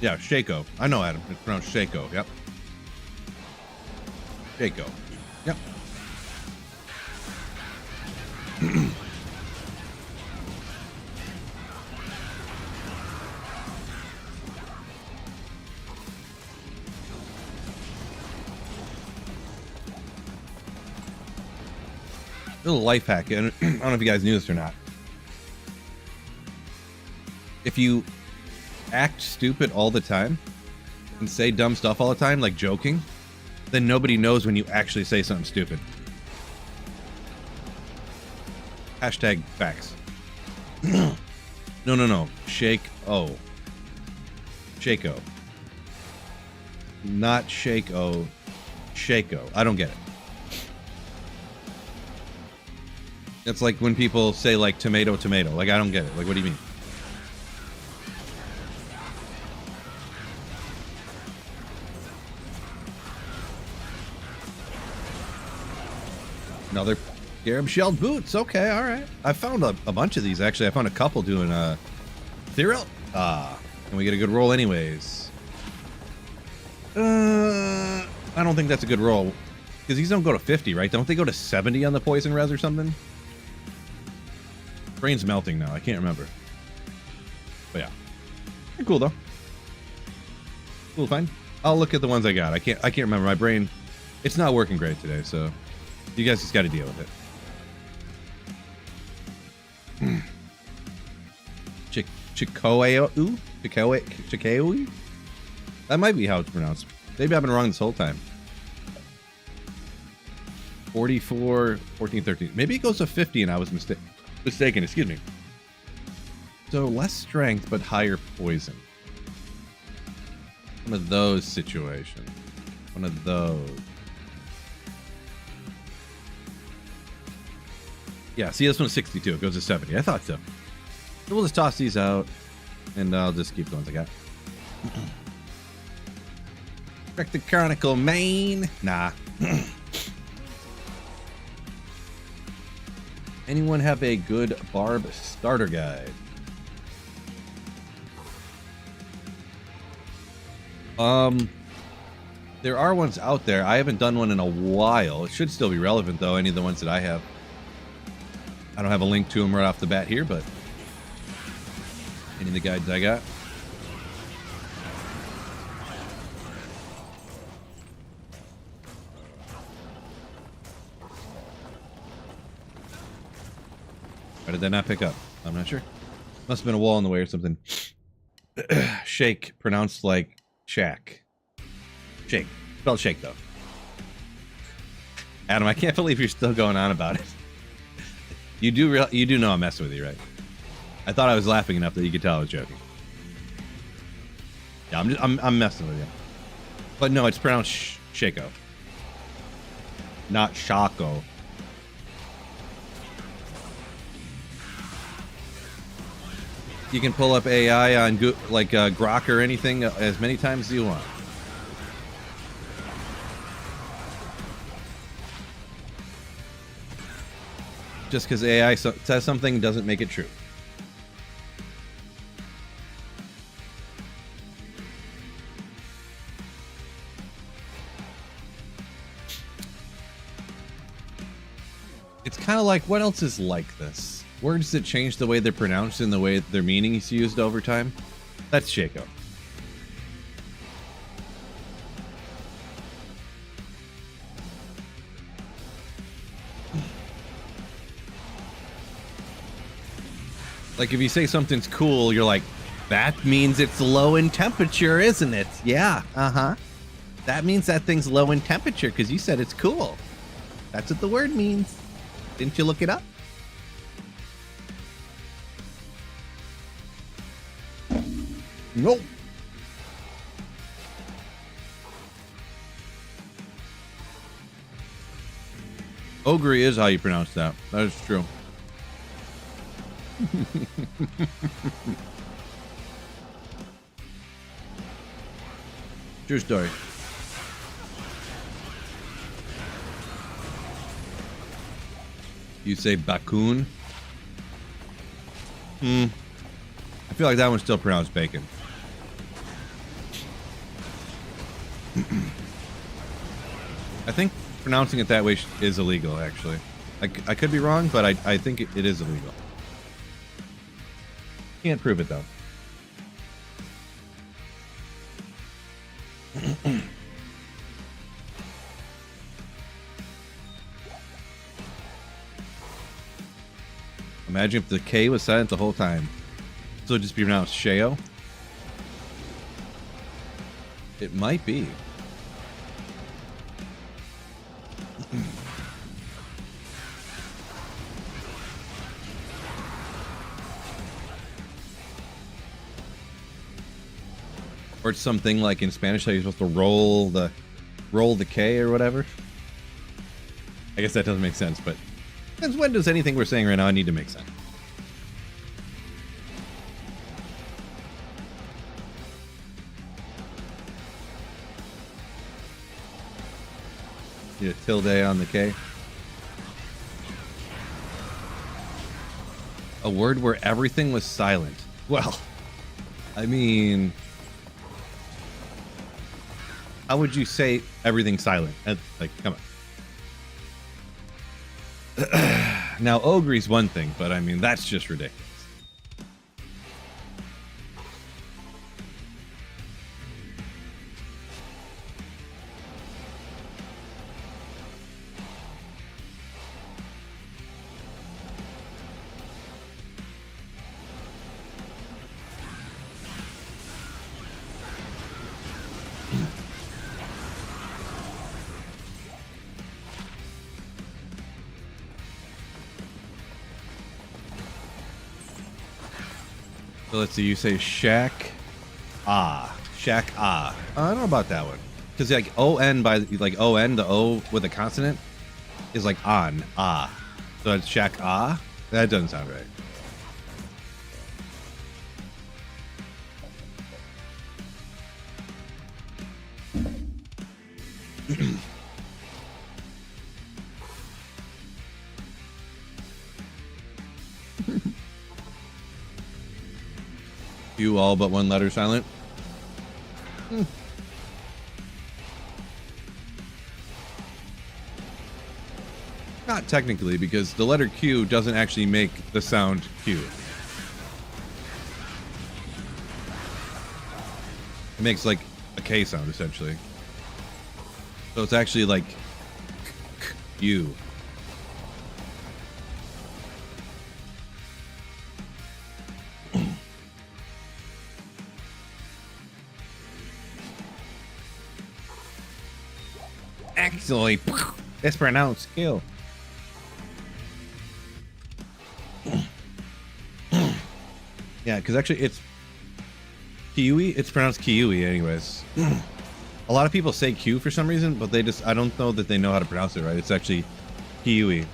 Yeah, Shaco. I know, Adam. It's pronounced Shaco. Yep. Shaco. Yep. Little life hack. I don't know if you guys knew this or not. If you act stupid all the time and say dumb stuff all the time, like joking, then nobody knows when you actually say something stupid. Hashtag facts. No. Shake-o. Shaco. Not Shake-o. Shaco. I don't get it. It's like when people say like tomato. Like, I don't get it. Like, what do you mean? Another Garib shelled boots. Okay, all right. I found a bunch of these, actually. I found a couple doing ethereal. And we get a good roll anyways. I don't think that's a good roll. Because these don't go to 50, right? Don't they go to 70 on the poison res or something? Brain's melting now. I can't remember. But yeah. They're cool, though. Cool, fine. I'll look at the ones I got. I can't remember. My brain, it's not working great today, so... You guys just got to deal with it. Chikoe? That might be how it's pronounced. Maybe I've been wrong this whole time. 44, 14, 13. Maybe it goes to 50 and I was mistaken. Excuse me. So less strength, but higher poison. One of those situations. One of those. Yeah, see, this one's 62. It goes to 70. I thought so. So we'll just toss these out, and I'll just keep the ones I got. Check the Chronicle main. Nah. Anyone have a good barb starter guide? There are ones out there. I haven't done one in a while. It should still be relevant, though, any of the ones that I have. I don't have a link to them right off the bat here, but any of the guides I got. Why did that not pick up? I'm not sure. Must have been a wall in the way or something. Shake, pronounced like shack. Shake. Spelled shake, though. Adam, I can't believe you're still going on about it. You do know I'm messing with you, right? I thought I was laughing enough that you could tell I was joking. Yeah, I'm messing with you. But no, it's pronounced Shako. Not Shako. You can pull up AI on Grok or anything as many times as you want. Just because AI says something doesn't make it true. It's kind of like, what else is like this? Words that change the way they're pronounced and the way their meaning is used over time. That's Shako. Like if you say something's cool, you're like, that means it's low in temperature, isn't it? Yeah, uh-huh. That means that thing's low in temperature because you said it's cool. That's what the word means. Didn't you look it up? Nope. Ogre is how you pronounce that. That is true. True story. You say Bakun? I feel like that one's still pronounced bacon. I think pronouncing it that way is illegal, actually. I could be wrong, but I think it is illegal. Can't prove it, though. Imagine if the K was silent the whole time. So it'd just be pronounced Sheo. It might be. Or it's something like in Spanish how you're supposed to roll the K or whatever. I guess that doesn't make sense, but since when does anything we're saying right now need to make sense? Need a tilde on the K. A word where everything was silent. Well, I mean, how would you say everything silent? Like, come on. Now, ogre's one thing, but I mean, that's just ridiculous. So let's see, you say Shack Ah. Shack Ah. I don't know about that one. Because like O-N by like O-N, the O with a consonant is like on, ah. So it's Shack Ah? That doesn't sound right. You all but one letter silent. Not technically, because the letter Q doesn't actually make the sound Q. It makes like a K sound essentially. So it's actually like U. Actually, it's pronounced Q. Yeah, because actually it's Kiwi. It's pronounced Kiwi anyways. A lot of people say Q for some reason, but they just, I don't know that they know how to pronounce it right. It's actually Kiwi.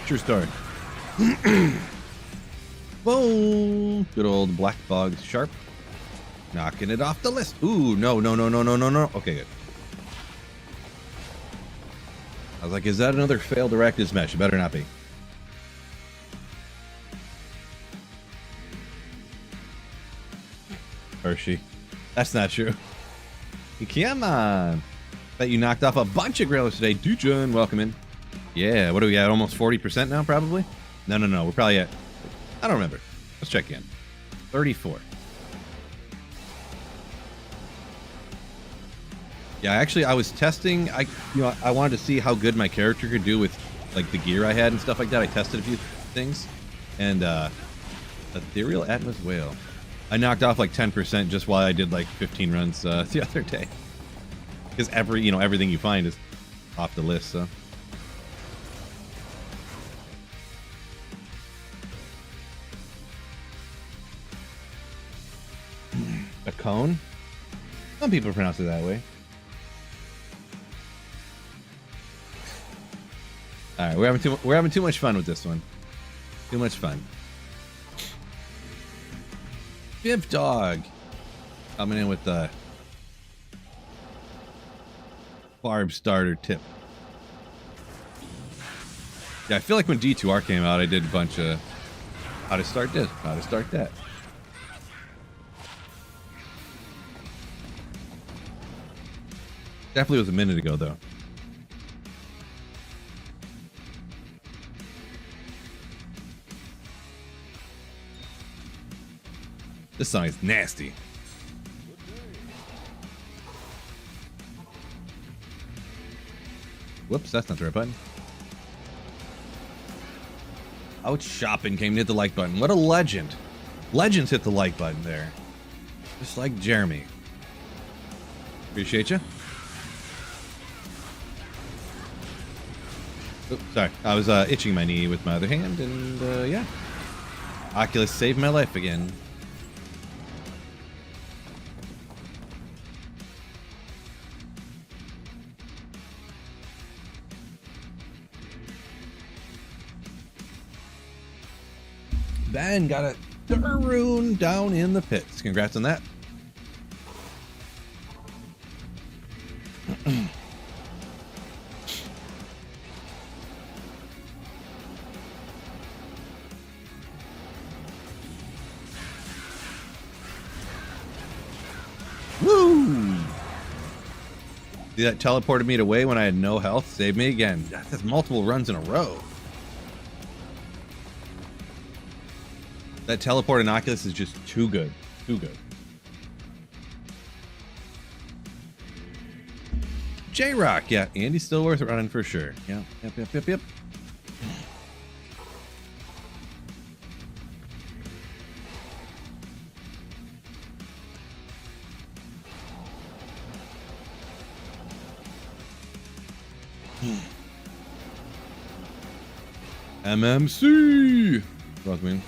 True story. Boom! Good old Black Bog Sharp. Knocking it off the list. Ooh, no. Okay, good. I was like, is that another failed Arachnid Smash? It better not be. Hershey. That's not true. Come on. Bet you knocked off a bunch of Grailers today. Dujan, welcome in. Yeah, what are we at? Almost 40% now, probably? No. We're probably at, I don't remember. Let's check in. 34. Yeah, actually, I was testing. I wanted to see how good my character could do with like the gear I had and stuff like that. I tested a few things, and Ethereal Atmos Whale. I knocked off like 10% just while I did like 15 runs the other day. Because everything you find is off the list. So. A cone? Some people pronounce it that way. All right, we're having too much fun with this one. Too much fun. Biv Dog coming in with the barb starter tip. Yeah, I feel like when D2R came out, I did a bunch of how to start this, how to start that. Definitely was a minute ago, though. This song is nasty. Whoops, that's not the right button. Out shopping came to hit the like button. What a legend. Legends hit the like button there. Just like Jeremy. Appreciate you. Oops, sorry. I was itching my knee with my other hand, and yeah. Oculus saved my life again. Ben got a Darun down in the pits. Congrats on that. Woo! See, that teleported me away when I had no health. Saved me again. That's multiple runs in a row. That teleport in Oculus is just too good. Too good. J-Rock. Yeah, Andy's still worth running for sure. Yeah. Yep. MMC. Welcome.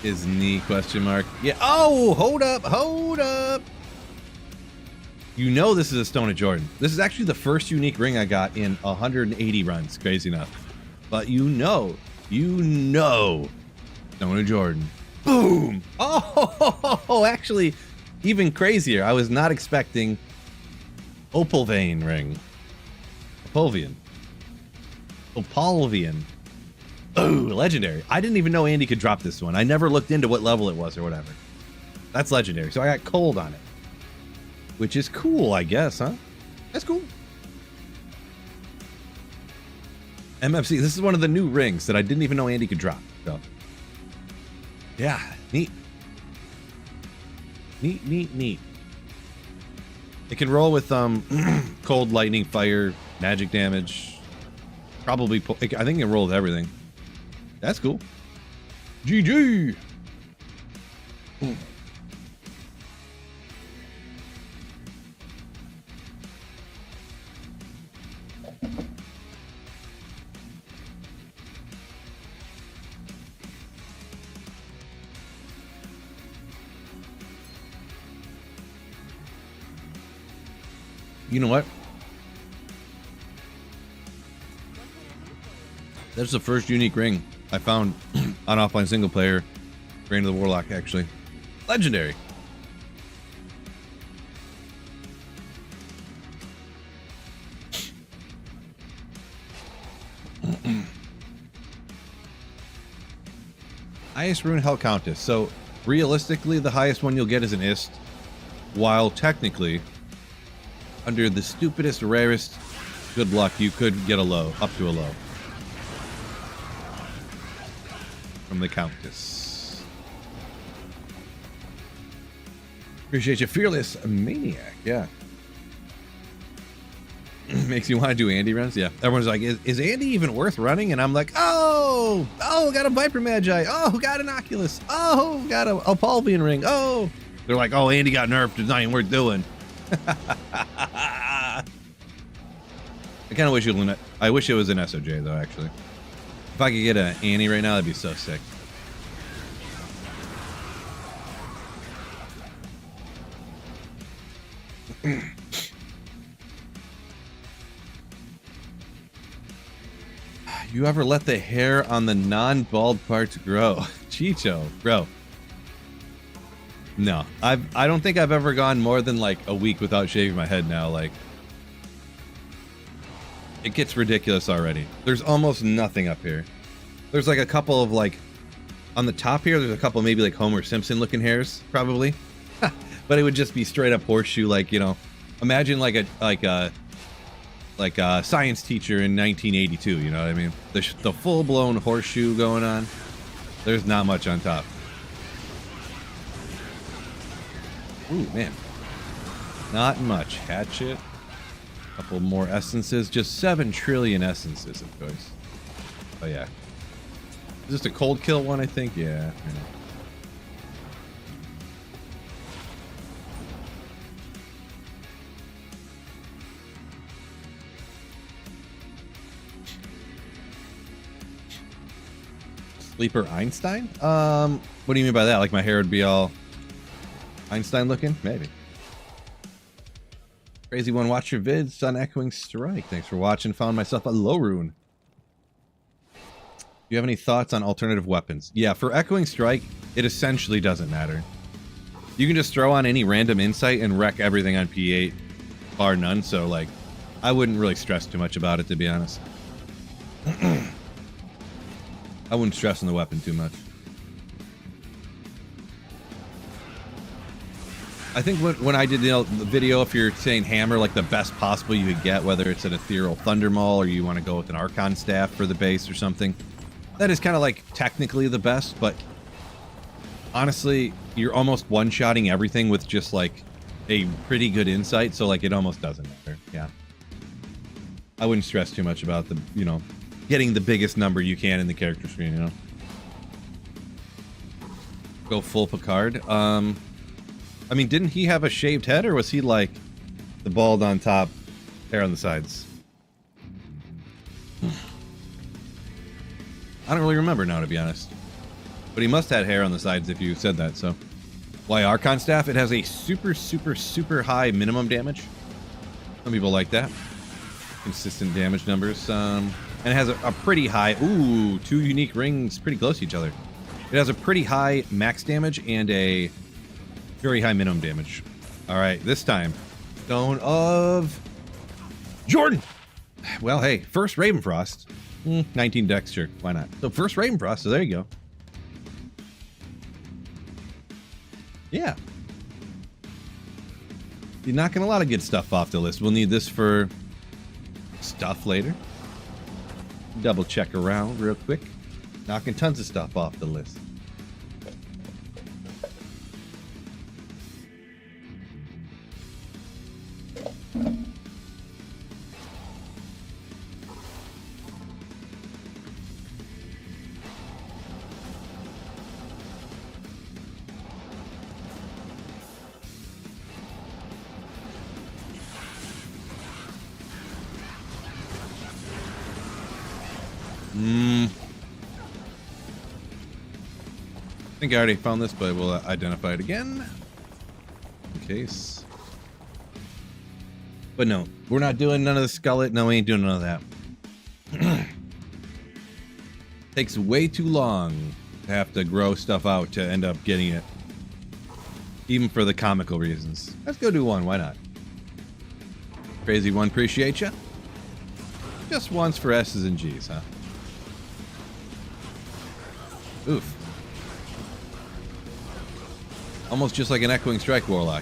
Is knee question mark? Yeah. Oh, hold up, hold up. You know this is a Stone of Jordan. This is actually the first unique ring I got in 180 runs. Crazy enough. But you know, Stone of Jordan. Boom. Oh, actually, even crazier. I was not expecting Opal Vein ring. Opalvian. Oh, legendary. I didn't even know Andy could drop this one. I never looked into what level it was or whatever. That's legendary. So I got cold on it. Which is cool, I guess, huh? That's cool. MFC. This is one of the new rings that I didn't even know Andy could drop. So, yeah, neat. Neat. It can roll with cold, lightning, fire, magic damage. Probably, I think it can roll with everything. That's cool. GG. You know what? That's the first unique ring I found on offline single player. Reign of the Warlock, actually. Legendary. Highest rune Hell Countess. So realistically, the highest one you'll get is an Ist, while technically, under the stupidest, rarest good luck, you could get a low, up to a low. From the Countess. Appreciate you, Fearless Maniac. Yeah. Makes you want to do Andy runs? Yeah. Everyone's like, is Andy even worth running? And I'm like, oh, got a Viper Magi. Oh, got an Oculus. Oh, got a Palvian ring. Oh. They're like, oh, Andy got nerfed. It's not even worth doing. I kind of wish I wish it was an SOJ though, actually. If I could get an Annie right now, that'd be so sick. You ever let the hair on the non-bald parts grow? Chicho, bro. No, I don't think I've ever gone more than like a week without shaving my head now. Like, it gets ridiculous already. There's almost nothing up here. There's like a couple of like, on the top here, there's a couple maybe like Homer Simpson looking hairs, probably. But it would just be straight up horseshoe, like, you know, imagine like a science teacher in 1982, you know what I mean? The full-blown horseshoe going on. There's not much on top. Ooh, man. Not much. Hatchet. Couple more essences. Just 7 trillion essences, of course. Oh, yeah. Is this a cold kill one, I think? Yeah. Sleeper Einstein? What do you mean by that? Like my hair would be all Einstein looking? Maybe. Crazy one, watch your vids on Echoing Strike. Thanks for watching. Found myself a low rune. Do you have any thoughts on alternative weapons? Yeah, for Echoing Strike, it essentially doesn't matter. You can just throw on any random insight and wreck everything on P8, bar none. So, like, I wouldn't really stress too much about it, to be honest. I wouldn't stress on the weapon too much. I think when I did the video, if you're saying hammer, like the best possible you could get, whether it's an Ethereal Thunder Maul or you want to go with an Archon Staff for the base or something, that is kind of like technically the best, but honestly, you're almost one-shotting everything with just like a pretty good insight, so like it almost doesn't matter. Yeah. I wouldn't stress too much about the, you know, getting the biggest number you can in the character screen, you know. Go full Picard. I mean, didn't he have a shaved head, or was he like The bald on top, hair on the sides. I don't really remember now, to be honest. But he must have had hair on the sides if you said that, so. Why Archon Staff? It has a super, super, super high minimum damage. Some people like that. Consistent damage numbers. And it has a pretty high... Ooh, 2 unique rings pretty close to each other. It has a pretty high max damage and a very high minimum damage. All right, this time. Stone of Jordan. Well, hey, first Ravenfrost. 19 dex, sure. Why not? So first Ravenfrost, so there you go. Yeah. You're knocking a lot of good stuff off the list. We'll need this for stuff later. Double check around real quick. Knocking tons of stuff off the list. I think I already found this, but we'll identify it again in case. But no, we're not doing none of the skullet. No, we ain't doing none of that. Takes way too long to have to grow stuff out to end up getting it. Even for the comical reasons. Let's go do one. Why not? Crazy one, appreciate ya. Just once for S's and G's, huh? Oof. Almost just like an Echoing Strike Warlock.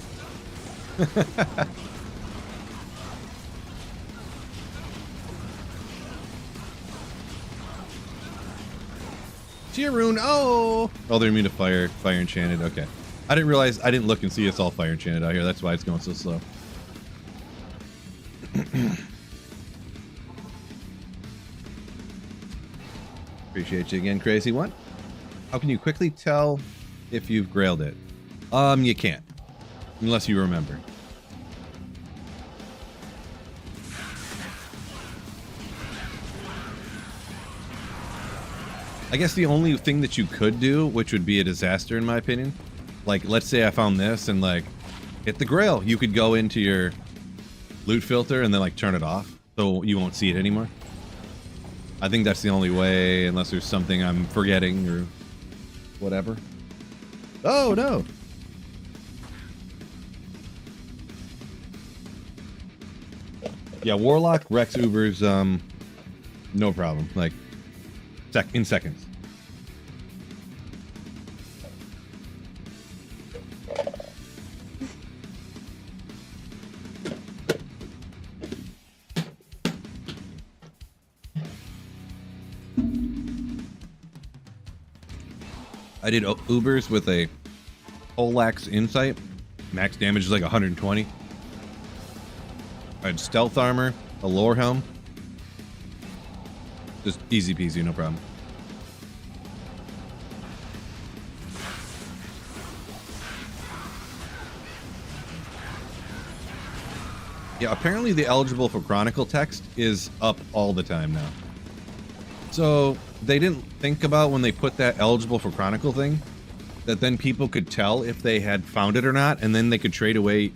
Tear Rune, oh! Oh, they're immune to fire. Fire enchanted, okay. I didn't realize, I didn't look and see it's all fire enchanted out here. That's why it's going so slow. Appreciate you again, crazy one. How can you quickly tell if you've grailed it? You can't. Unless you remember. I guess the only thing that you could do, which would be a disaster in my opinion, like let's say I found this and like hit the Grail, you could go into your loot filter and then like turn it off so you won't see it anymore. I think that's the only way, unless there's something I'm forgetting or whatever. Oh no. Yeah, Warlock, Rex, Ubers, no problem. Like, in seconds. I did Ubers with a Olax Insight. Max damage is like 120. I had Stealth Armor, a Lore Helm. Just easy peasy, no problem. Yeah, apparently the eligible for Chronicle text is up all the time now. So they didn't think about when they put that eligible for Chronicle thing, that then people could tell if they had found it or not, and then they could trade away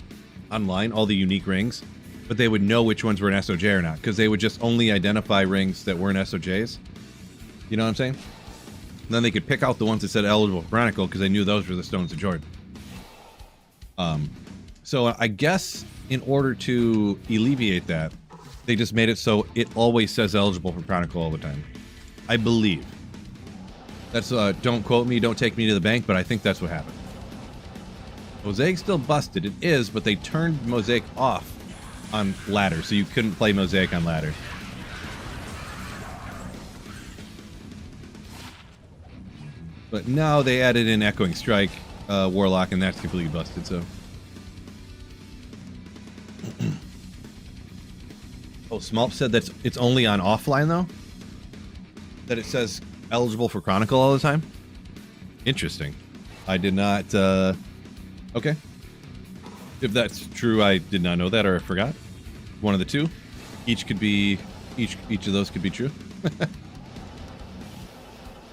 online all the unique rings, but they would know which ones were an SOJ or not, because they would just only identify rings that weren't SOJs. You know what I'm saying? And then they could pick out the ones that said eligible for Chronicle, because they knew those were the Stones of Jordan. So I guess in order to alleviate that, they just made it so it always says eligible for Chronicle all the time. I believe. That's, don't quote me, don't take me to the bank, but I think that's what happened. Mosaic's still busted. It is, but they turned Mosaic off on ladder, so you couldn't play Mosaic on ladder. But now they added in Echoing Strike, Warlock, and that's completely busted, so. Oh, Smolp said that it's only on offline, though? That it says eligible for Chronicle all the time? Interesting. I did not, okay. If that's true, I did not know that or I forgot. One of the two. Each could be, each of those could be true.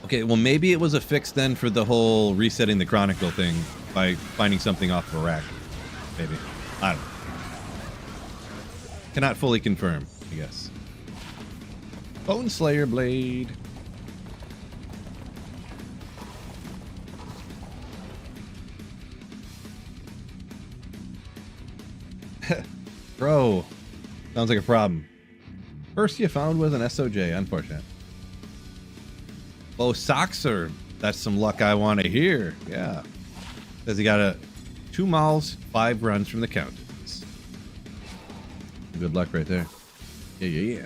Okay, well maybe it was a fix then for the whole resetting the Chronicle thing by finding something off of a rack. Maybe. I don't know. Cannot fully confirm, I guess. Bone Slayer Blade. Bro, sounds like a problem. First you found was an SOJ, unfortunate. Oh, Soxer. That's some luck I want to hear. Yeah. Says he got 2 miles, 5 runs from the Countess. Good luck right there. Yeah.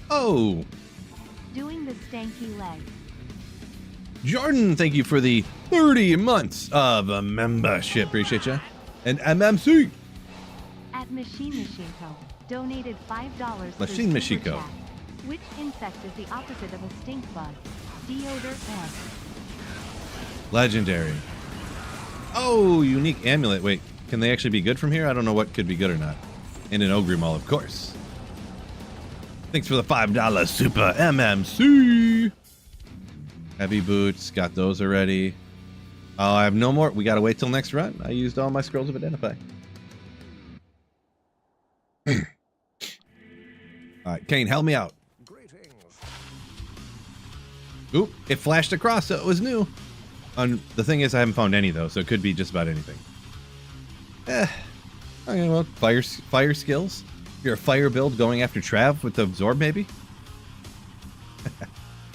Oh. Doing the stanky leg. Jordan, thank you for the 30 months of a membership. Appreciate you. And MMC. At Machine Co. donated $5 Machine through Machiko. Super Chat. Which insect is the opposite of a stink bug? Deodor ant. Legendary. Oh, unique amulet. Wait, can they actually be good from here? I don't know what could be good or not. And an Ogre Maul, of course. Thanks for the $5 Super MMC. Heavy boots, got those already. Oh, I have no more. We gotta wait till next run. I used all my scrolls of identify. All right, Kane, help me out. Oop, it flashed across, so it was new. The thing is, I haven't found any though, so it could be just about anything. Okay, well, fire skills. You're a fire build going after Trav with the absorb, maybe.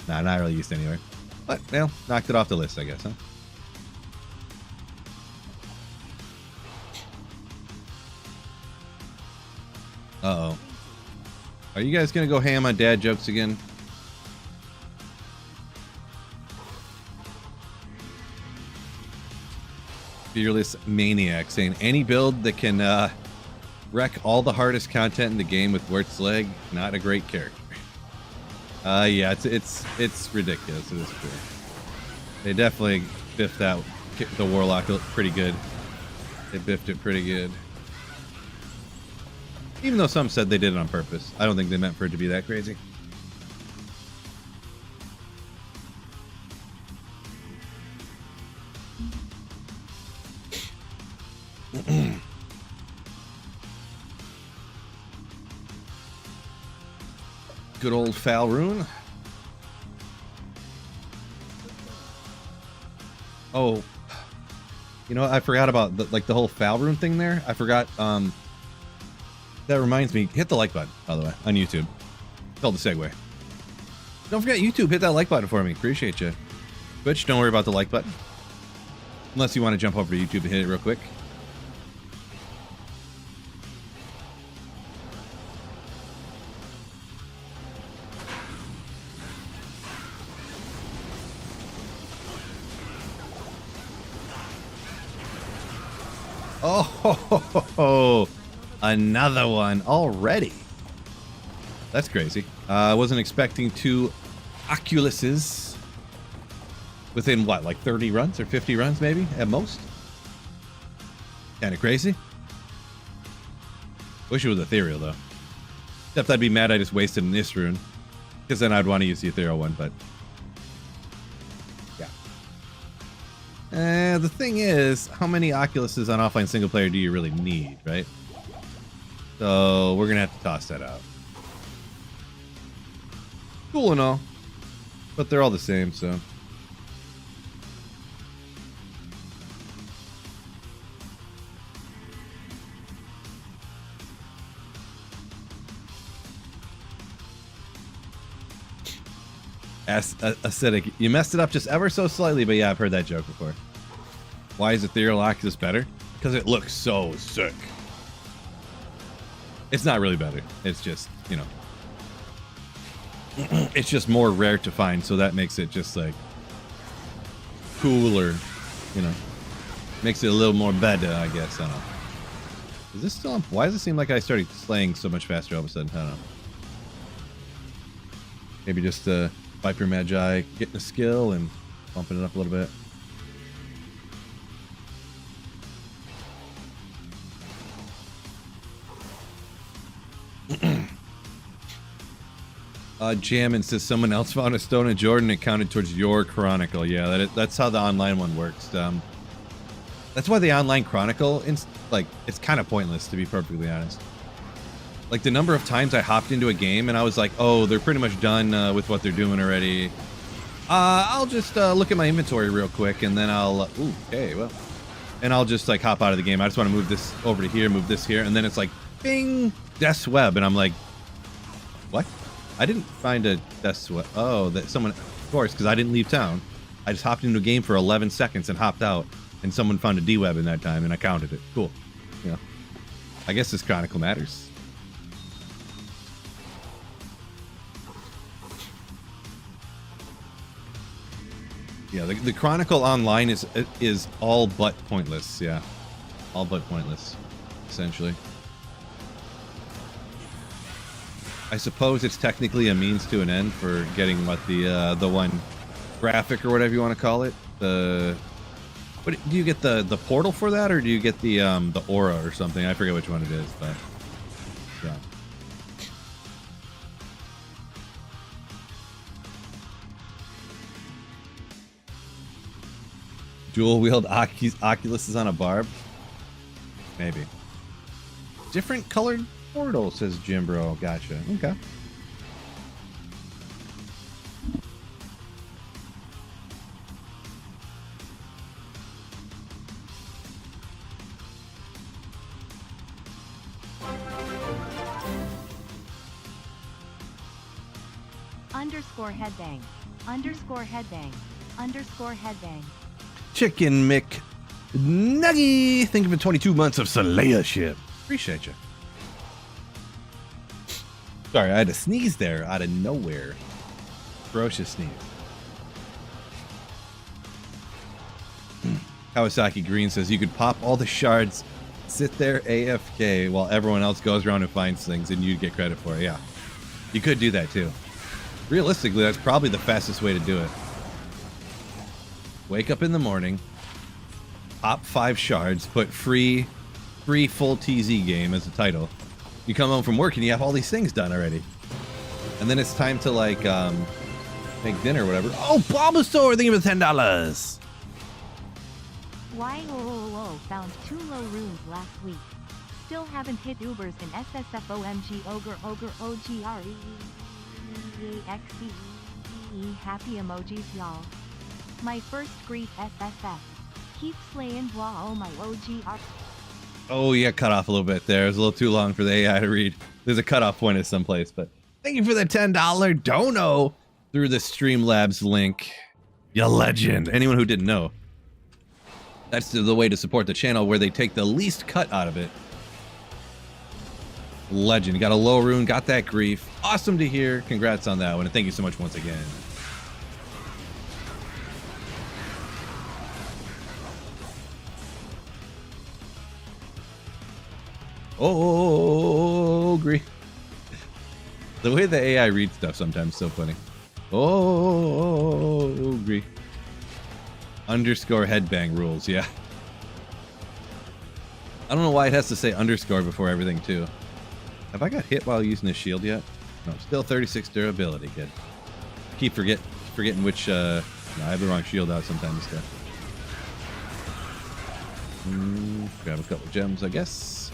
Nah, not really used anywhere. But well, knocked it off the list, I guess, huh? Uh-oh. Are you guys gonna go ham on dad jokes again? Fearless Maniac saying any build that can wreck all the hardest content in the game with Wert's leg, not a great character. Yeah, it's ridiculous. It is true. They definitely biffed out the Warlock pretty good. They biffed it pretty good. Even though some said they did it on purpose. I don't think they meant for it to be that crazy. Good old Foul Rune. Oh, you know, I forgot about the whole Foul Rune thing there. I forgot. That reminds me. Hit the like button, by the way, on YouTube. Called the segue. Don't forget YouTube. Hit that like button for me. Appreciate you. Twitch, don't worry about the like button. Unless you want to jump over to YouTube and hit it real quick. Oh, another one already. That's crazy. I wasn't expecting 2 Oculuses within what, like 30 runs or 50 runs maybe at most. Kind of crazy. Wish it was ethereal though. Except I'd be mad I just wasted an Isrune, because then I'd want to use the ethereal one, but yeah. The thing is, how many Oculuses on offline single player do you really need, right? So we're gonna have to toss that out. Cool and all, but they're all the same, so. Acidic, you messed it up just ever so slightly, but yeah, I've heard that joke before. Why is Ethereal Oculus better? Because it looks so sick. It's not really better. It's just, you know, it's just more rare to find, so that makes it just like cooler, you know, makes it a little more better, I guess. I don't know. Is this still on? Why does it seem like I started slaying so much faster all of a sudden? I don't know. Maybe just Viper Magi getting a skill and bumping it up a little bit. Jammin says someone else found a stone in Jordan and counted towards your chronicle. Yeah, that's how the online one works. That's why the online chronicle, it's kind of pointless, to be perfectly honest. Like, the number of times I hopped into a game and I was like, oh, they're pretty much done with what they're doing already. I'll just look at my inventory real quick, and then I'll... ooh, okay, well... And I'll just, like, hop out of the game. I just want to move this over to here, move this here, and then it's like, bing! Death's Web, and I'm like, what? I didn't find a Death's Web. Oh, that someone... Of course, because I didn't leave town. I just hopped into a game for 11 seconds and hopped out, and someone found a D-Web in that time, and I counted it. Cool. You know, I guess this chronicle matters. Yeah, the Chronicle online is all but pointless. Yeah, all but pointless, essentially. I suppose it's technically a means to an end for getting what the one graphic or whatever you want to call it. What do you get, the portal for that, or do you get the aura or something? I forget which one it is, but yeah. Dual wield Oculus is on a barb? Maybe. Different colored portal, says Jimbro. Gotcha. Okay. Underscore headbang. Underscore headbang. Underscore headbang. Chicken Mick Nuggy, thank you for 22 months of Slayership. Appreciate you. Sorry, I had to sneeze there out of nowhere. Ferocious sneeze. Kawasaki Green says you could pop all the shards, sit there AFK while everyone else goes around and finds things, and you'd get credit for it. Yeah, you could do that too. Realistically, that's probably the fastest way to do it. Wake up in the morning, pop 5 shards, put free full TZ game as a title. You come home from work and you have all these things done already. And then it's time to, like, make dinner or whatever. Oh, Bulbasaur, thank you for $10. YOOO found 2 low runes last week. Still haven't hit Ubers in SSFOMG Ogre OGRE XE. Happy emojis, y'all. My first grief SSF. Keep slaying blah, oh my OGR. Oh, yeah, cut off a little bit there. It was a little too long for the AI to read. There's a cutoff point at some place, but thank you for the $10 dono through the Streamlabs link. You legend. Anyone who didn't know. That's the way to support the channel, where they take the least cut out of it. Legend. Got a low rune, got that grief. Awesome to hear. Congrats on that one, and thank you so much once again. Oh, agree. The way the AI reads stuff sometimes is so funny. Oh, agree. Underscore headbang rules, yeah. I don't know why it has to say underscore before everything, too. Have I got hit while using the shield yet? No, still 36 durability. Good. Keep forgetting which, no, I have the wrong shield out sometimes, too. Grab a couple gems, I guess.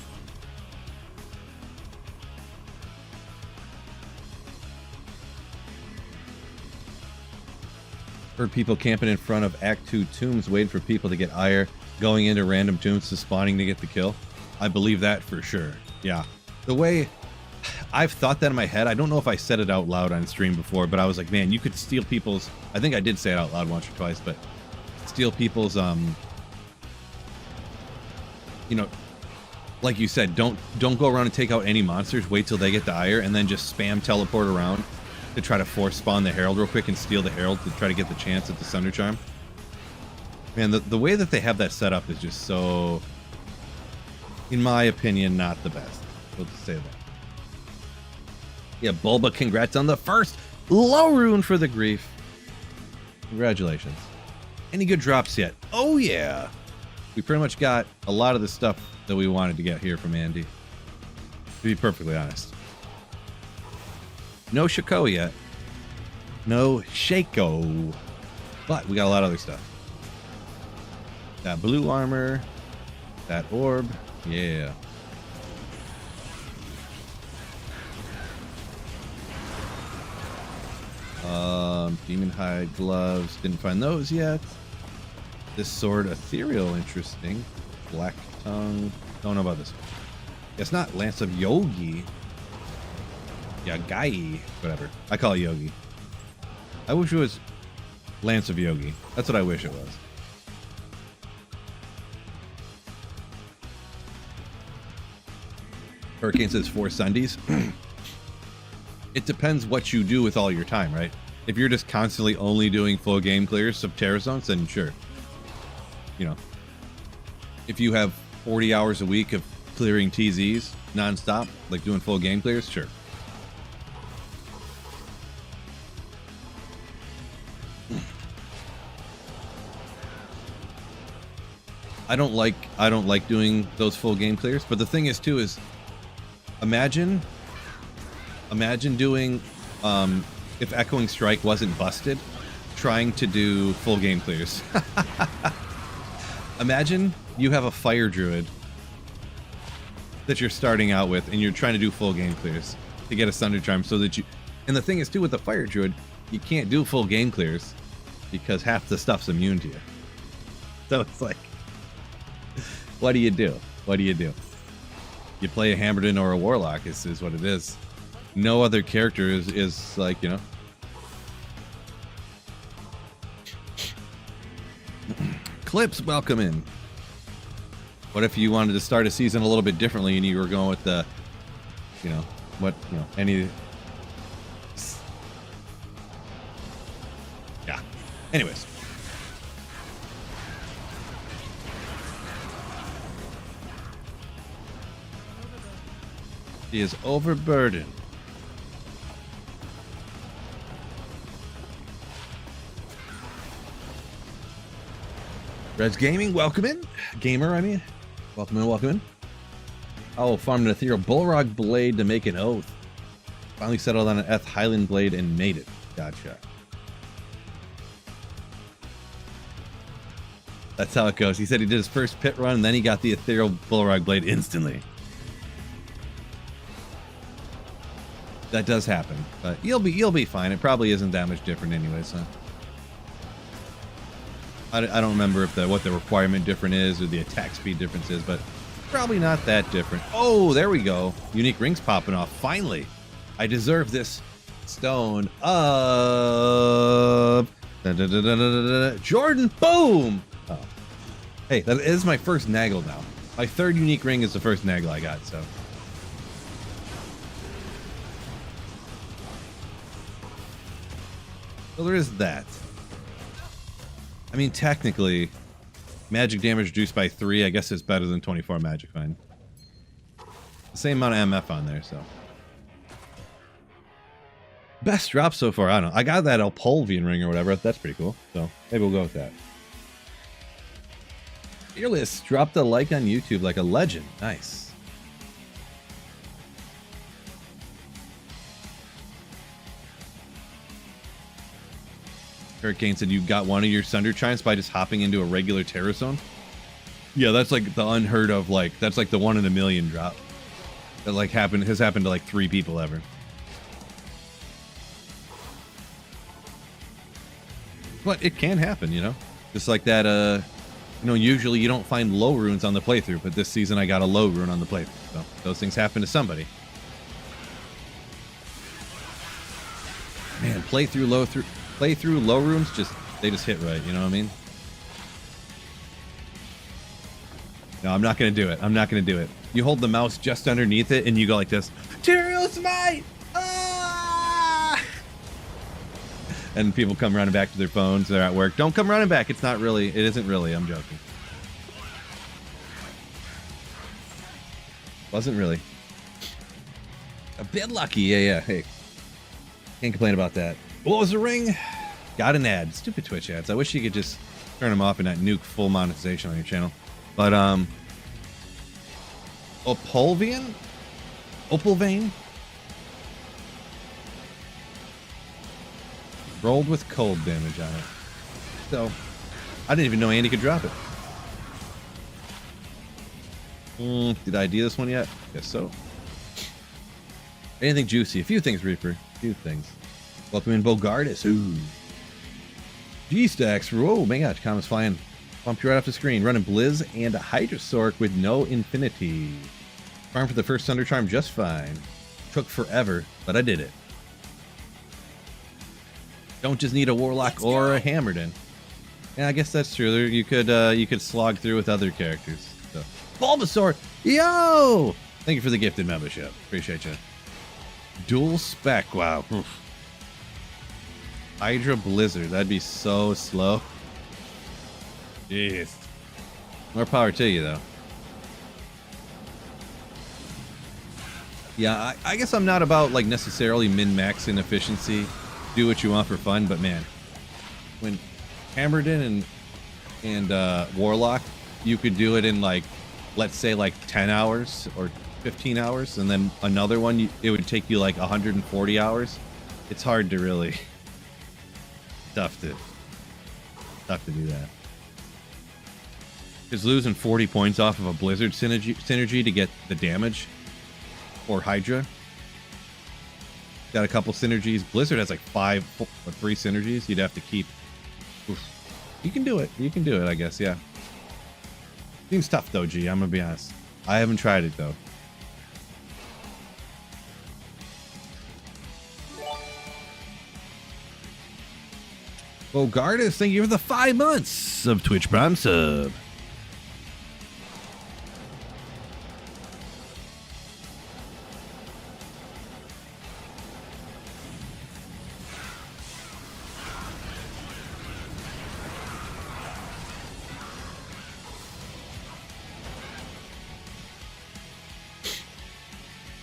Heard people camping in front of Act 2 tombs waiting for people to get ire, going into random tombs to spawning to get the kill. I believe that for sure. Yeah. The way I've thought that in my head, I don't know if I said it out loud on stream before, but I was like, man, you could steal people's, I think I did say it out loud once or twice, but steal people's, you know, like you said, don't go around and take out any monsters, wait till they get the ire, and then just spam teleport around to try to force spawn the Herald real quick and steal the Herald to try to get the chance at the Thunder Charm. Man, the way that they have that set up is just so, in my opinion, not the best. Let's say that. Yeah, Bulba, congrats on the first Low rune for the grief. Congratulations. Any good drops yet? Oh yeah. We pretty much got a lot of the stuff that we wanted to get here from Andy. To be perfectly honest. No Shaco yet. No Shaco. But we got a lot of other stuff. That blue armor. That orb. Yeah. Demon hide gloves. Didn't find those yet. This sword, ethereal, interesting. Black tongue. Don't know about this one. It's not Lance of Yogi. Yeah, Gai. Whatever. I call it Yogi. I wish it was Lance of Yogi. That's what I wish it was. Hurricane says 4 Sundays. It depends what you do with all your time, right? If you're just constantly only doing full game clears of Terra Zones, then sure. You know, if you have 40 hours a week of clearing TZs nonstop, like doing full game clears, sure. I don't like doing those full game clears, but the thing is too is imagine doing if Echoing Strike wasn't busted, trying to do full game clears. Imagine you have a fire druid that you're starting out with and you're trying to do full game clears to get a Sunder Charm so that you, and the thing is too with the fire druid, you can't do full game clears because half the stuff's immune to you. So it's like, what do you do? What do you do? You play a Hammerton or a Warlock is what it is. No other character is like, you know. Clips, welcome in. What if you wanted to start a season a little bit differently and you were going with the, you know, what, you know, any. Yeah. Anyways. He is overburdened. Reds Gaming, welcome in. Gamer, I mean. Welcome in, welcome in. Oh, farmed an ethereal Bullrog blade to make an oath. Finally settled on an Eth Highland blade and made it. Gotcha. That's how it goes. He said he did his first pit run and then he got the ethereal Bullrog blade instantly. That does happen, but you'll be fine. It probably isn't that much different anyway, so. I don't remember if what the requirement different is or the attack speed difference is, but probably not that different. Oh, there we go. Unique rings popping off. Finally, I deserve this stone of Jordan. Boom. Oh. Hey, that is my first Naggle now. My third unique ring is the first Naggle I got, so. Well, there is that. I mean, technically, magic damage reduced by 3, I guess it's better than 24 magic fine. The same amount of MF on there, so. Best drop so far, I don't know. I got that Elpolvian ring or whatever. That's pretty cool. So maybe we'll go with that. Fearless dropped a like on YouTube like a legend. Nice. Hurricane said you got one of your Sunder Chimes by just hopping into a regular Terra Zone. Yeah, that's like the unheard of, like, that's like the 1 in a million drop. That like has happened to like 3 people ever. But it can happen, you know? Just like that, you know, usually you don't find low runes on the playthrough, but this season I got a low rune on the playthrough. So those things happen to somebody. Man, playthrough low runes, they just hit right, you know what I mean? No, I'm not gonna do it. I'm not gonna do it. You hold the mouse just underneath it and you go like this. Tyrael Smite! Ah! And people come running back to their phones, they're at work. Don't come running back, it isn't really, I'm joking. Wasn't really. A bit lucky, yeah, hey. Can't complain about that. What was the ring? Got an ad. Stupid Twitch ads. I wish you could just turn them off and not nuke full monetization on your channel. But Opalvian? Opalvane? Rolled with cold damage on it. So I didn't even know Andy could drop it. Did I ID this one yet? Guess so. Anything juicy? A few things, Reaper. A few things. Welcome in, Bogardus. Ooh. G-Stacks. Whoa, my gosh. Comments flying. Bump you right off the screen. Running Blizz and a Hydrasork with no Infinity. Farm for the first Thunder Charm just fine. Took forever, but I did it. Don't just need a Warlock or a Hammerden. Yeah, I guess that's true. You could slog through with other characters. So. Bulbasaur! Yo! Thank you for the gifted membership. Appreciate you. Dual spec. Wow. Oof. Hydra Blizzard. That'd be so slow. Jeez. More power to you, though. Yeah, I guess I'm not about like necessarily min-maxing efficiency. Do what you want for fun, but man, when Hammerden and Warlock, you could do it in like, let's say like 10 hours or 15 hours, and then another one, it would take you like 140 hours. It's hard to really, tough to do that. Because losing 40 points off of a Blizzard synergy to get the damage, or Hydra. Got a couple synergies. Blizzard has like 3 synergies you'd have to keep. Oof. You can do it. You can do it, I guess, yeah. Seems tough though, G. I'm gonna be honest. I haven't tried it though. Bogardus, thank you for the 5 months of Twitch Prime sub.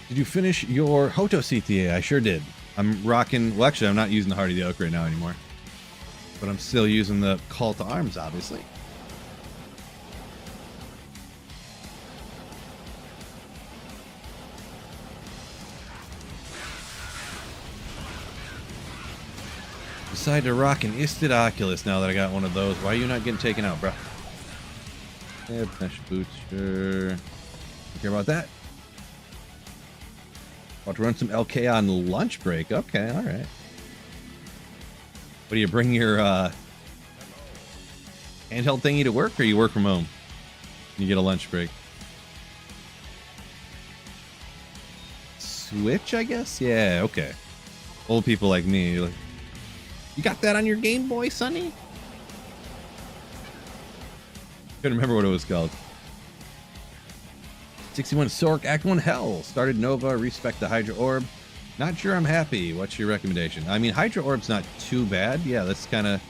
Did you finish your Hoto CTA? I sure did. I'm rocking... Well, actually, I'm not using the Heart of the Oak right now anymore. But I'm still using the Call to Arms, obviously. Decided to rock an Isted Oculus now that I got one of those. Why are you not getting taken out, bro? Yeah, mesh boots, sure. Don't care about that. About to run some LK on lunch break. Okay, all right. What do you bring your handheld thingy to work, or you work from home? You get a lunch break. Switch, I guess? Yeah, okay. Old people like me, like, you got that on your Game Boy, Sonny? Couldn't remember what it was called. 61 Sork, Act 1 Hell. Started Nova, respect the Hydra Orb. Not sure I'm happy. What's your recommendation? I mean, Hydra Orb's not too bad. Yeah, that's kind of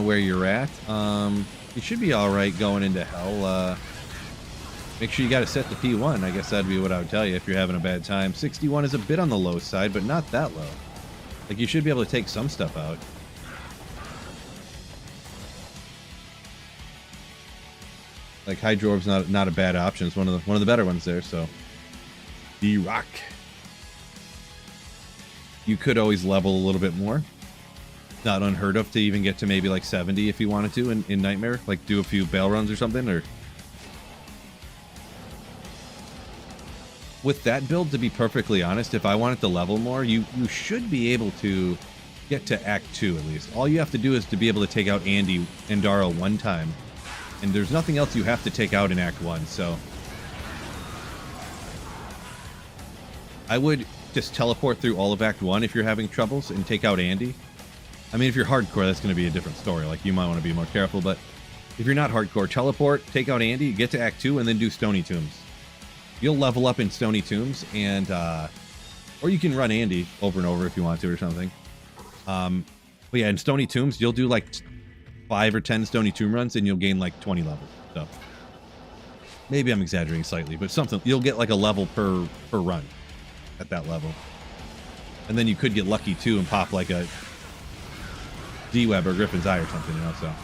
where you're at. You should be all right going into Hell. Make sure you got to set the P1. I guess that'd be what I would tell you if you're having a bad time. 61 is a bit on the low side, but not that low. Like, you should be able to take some stuff out. Like, Hydra Orb's not a bad option. It's one of the better ones there, so. D-Rock. You could always level a little bit more. Not unheard of to even get to maybe like 70 if you wanted to in Nightmare. Like, do a few bail runs or something, or... With that build, to be perfectly honest, if I wanted to level more, you should be able to get to Act 2 at least. All you have to do is to be able to take out Andy and Dara one time. And there's nothing else you have to take out in Act 1, so... I would just teleport through all of Act 1 if you're having troubles and take out Andy. I mean, if you're hardcore, that's going to be a different story. Like, you might want to be more careful, but if you're not hardcore, teleport, take out Andy, get to Act 2, and then do Stony Tombs. You'll level up in Stony Tombs, and or you can run Andy over and over if you want to or something. But yeah, in Stony Tombs, you'll do like 5 or 10 Stony Tomb runs, and you'll gain like 20 levels. So maybe I'm exaggerating slightly, but something, you'll get like a level per run at that level. And then you could get lucky too and pop like a D-Web or Griffin's Eye or something, you know, so. I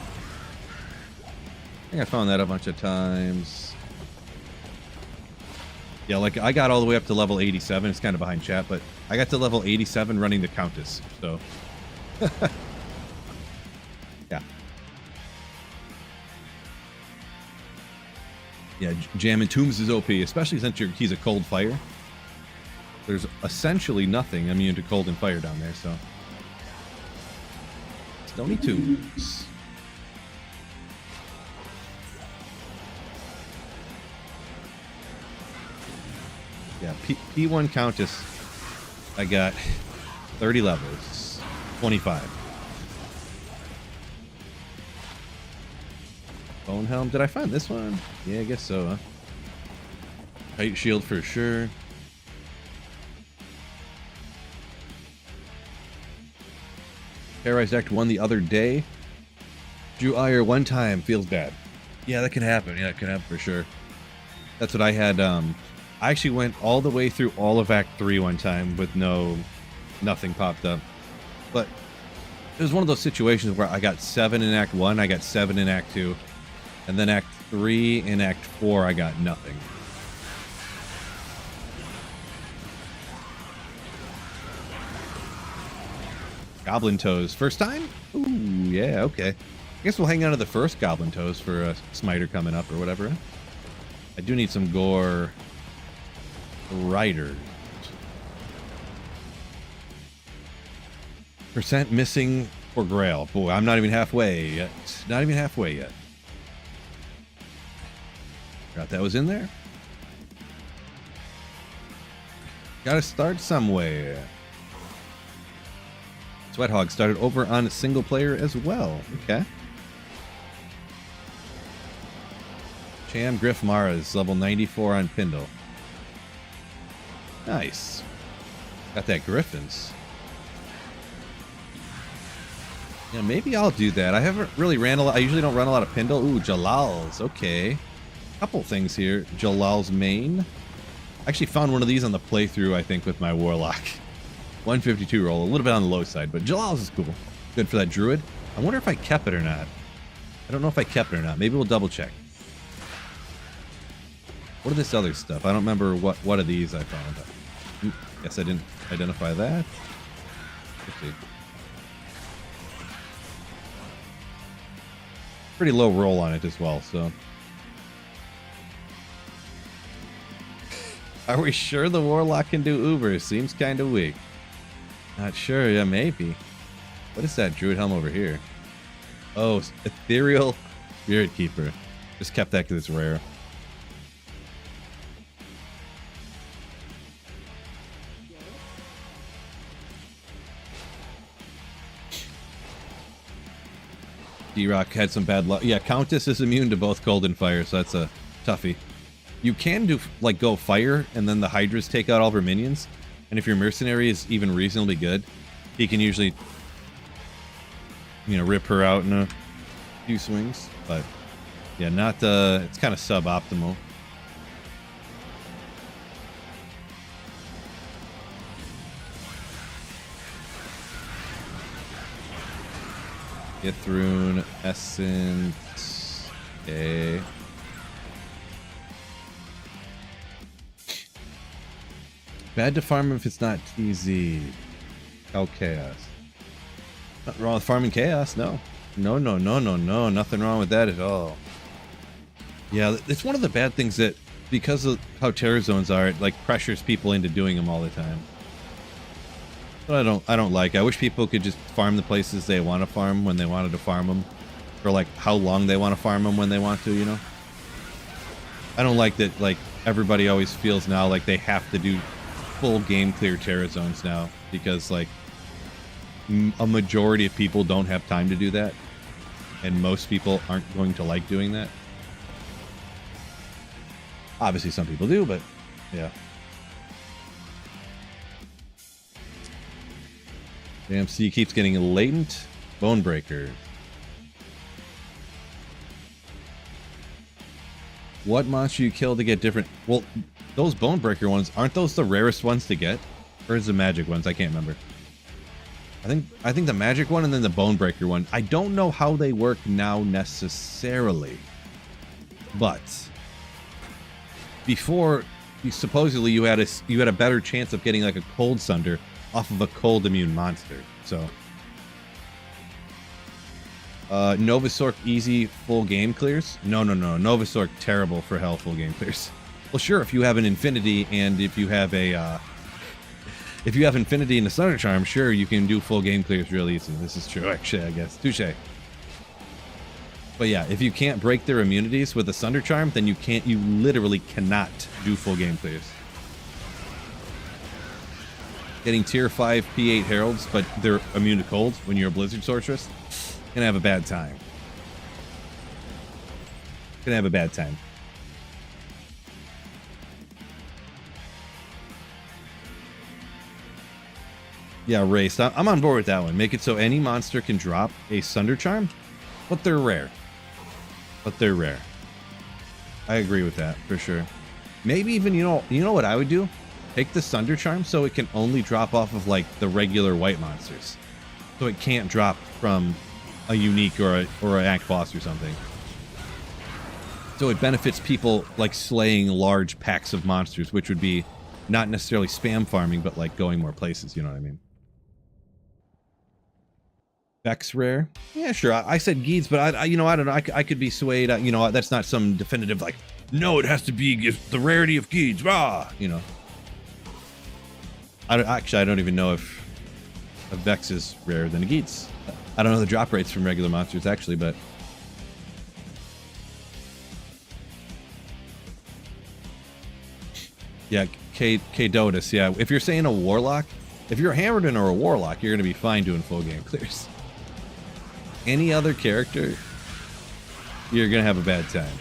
think I found that a bunch of times. Yeah, like I got all the way up to level 87. It's kind of behind chat, but I got to level 87 running the Countess, so. Yeah. Yeah, jamming Tombs is OP, especially since he's a cold fire. There's essentially nothing immune to cold and fire down there, so. Stony Tombs. Yeah, P1 Countess. I got 30 levels. 25. Bone Helm. Did I find this one? Yeah, I guess so, huh? Kite Shield for sure. Terrorized Act 1 the other day. Drew Ire one time. Feels bad. Yeah, that can happen. Yeah, it can happen for sure. That's what I had. I actually went all the way through all of Act 3 one time with nothing popped up. But it was one of those situations where I got 7 in Act 1, I got 7 in Act 2. And then Act 3 and Act 4, I got nothing. Goblin Toes. First time? Ooh, yeah, okay. I guess we'll hang on to the first Goblin Toes for a Smiter coming up or whatever. I do need some Gore Riders. Percent missing for Grail. Boy, I'm not even halfway yet. Not even halfway yet. Forgot that was in there. Gotta start somewhere. Sweathog started over on a single player as well. Okay. Cham Griff Mara's level 94 on Pindle. Nice. Got that Griffins. Yeah, maybe I'll do that. I haven't really ran a lot. I usually don't run a lot of Pindle. Ooh, Jalal's. Okay. Couple things here. Jalal's main. I actually found one of these on the playthrough, I think, with my Warlock. 152 roll. A little bit on the low side, but Jalal's is cool. Good for that Druid. I wonder if I kept it or not. I don't know if I kept it or not. Maybe we'll double check. What are this other stuff? I don't remember what of these I found. Guess I didn't identify that. Let's see. Pretty low roll on it as well, so. Are we sure the Warlock can do Uber? Seems kind of weak. Not sure, yeah, maybe. What is that Druid Helm over here? Oh, Ethereal Spirit Keeper. Just kept that because it's rare. D-Rock had some bad luck. Yeah, Countess is immune to both cold and fire, so that's a toughie. You can do, like, go fire, and then the Hydras take out all of her minions. And if your mercenary is even reasonably good, he can usually, you know, rip her out in a few swings. But, yeah, not, it's kind of suboptimal. Ithroon, Essence, okay. Bad to farm if it's not TZ. Oh, Chaos. Nothing wrong with farming Chaos, no. No, nothing wrong with that at all. Yeah, it's one of the bad things that, because of how Terror Zones are, it like pressures people into doing them all the time. But I don't like. I wish people could just farm the places they want to farm when they wanted to farm them, or like how long they want to farm them when they want to, you know. I don't like that. Like everybody always feels now like they have to do full game clear Terror Zones now, because like a majority of people don't have time to do that, and most people aren't going to like doing that. Obviously some people do, but yeah. Damn, C keeps getting latent Bonebreaker. What monster you kill to get different? Well, those Bonebreaker ones, aren't those the rarest ones to get? Or is the magic ones? I can't remember. I think the magic one and then the bone breaker one. I don't know how they work now necessarily. But before, supposedly you had a better chance of getting like a cold sunder off of a cold immune monster. So Novasork easy full game clears? No. Novasork terrible for hell full game clears. Well, sure, if you have an Infinity and if you have a if you have Infinity and a Thunder Charm, sure, you can do full game clears real easy. This is true, actually, I guess. Touche. But yeah, if you can't break their immunities with a Thunder Charm, then you literally cannot do full game clears. Getting tier 5 P8 Heralds, but they're immune to cold when you're a Blizzard Sorceress, gonna have a bad time. Gonna have a bad time. Yeah, Race. I'm on board with that one. Make it so any monster can drop a Thunder Charm, but they're rare. I agree with that for sure. Maybe even you know what I would do? Take the Thunder Charm so it can only drop off of like the regular white monsters, so it can't drop from a unique or an act boss or something. So it benefits people like slaying large packs of monsters, which would be not necessarily spam farming, but like going more places. You know what I mean? Vex rare? Yeah, sure. I said Geeds, but I don't know. I could be swayed. You know, that's not some definitive like, no, it has to be the rarity of Geeds. Rah! You know. I don't even know if a Vex is rarer than a Geeds. I don't know the drop rates from regular monsters actually, but yeah, K Dotus. Yeah, if you're saying a Warlock, if you're a Hammerden or a Warlock, you're gonna be fine doing full game clears. Any other character, you're gonna have a bad time.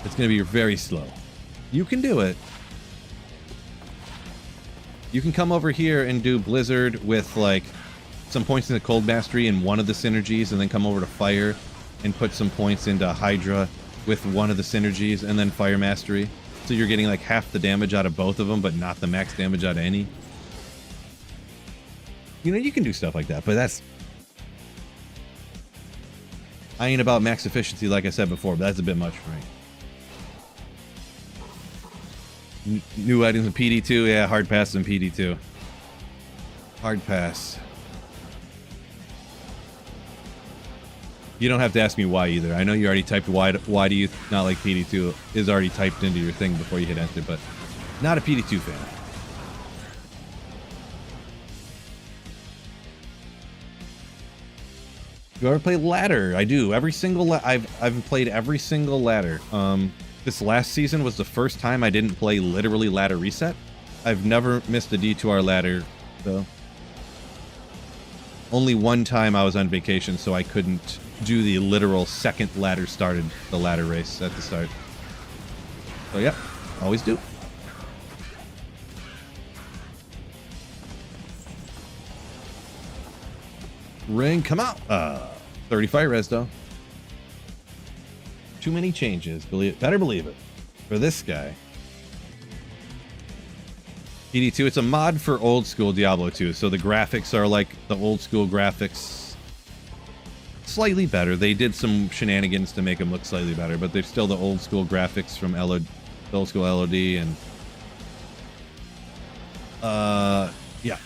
It's gonna be very slow. You can do it. You can come over here and do Blizzard with like some points into Cold Mastery and one of the synergies, and then come over to Fire and put some points into Hydra with one of the synergies, and then Fire Mastery. So you're getting like half the damage out of both of them, but not the max damage out of any. You know, you can do stuff like that, but that's... I ain't about max efficiency like I said before, but that's a bit much for me. New items in PD2? Yeah, hard pass in PD2. Hard pass. You don't have to ask me why either. I know you already typed why do you not like PD2 is already typed into your thing before you hit enter, but not a PD2 fan. You ever play ladder? I do. Every single I've played every single ladder. This last season was the first time I didn't play literally ladder reset. I've never missed a D2R ladder though. Only one time I was on vacation, so I couldn't do the literal second ladder started the ladder race at the start. So yep, always do. Ring, come out. 30 fire res though. Too many changes. Better believe it. For this guy. PD2, it's a mod for old school Diablo 2, so the graphics are like the old school graphics. Slightly better. They did some shenanigans to make them look slightly better, but they're still the old school graphics from the old school LOD, and yeah,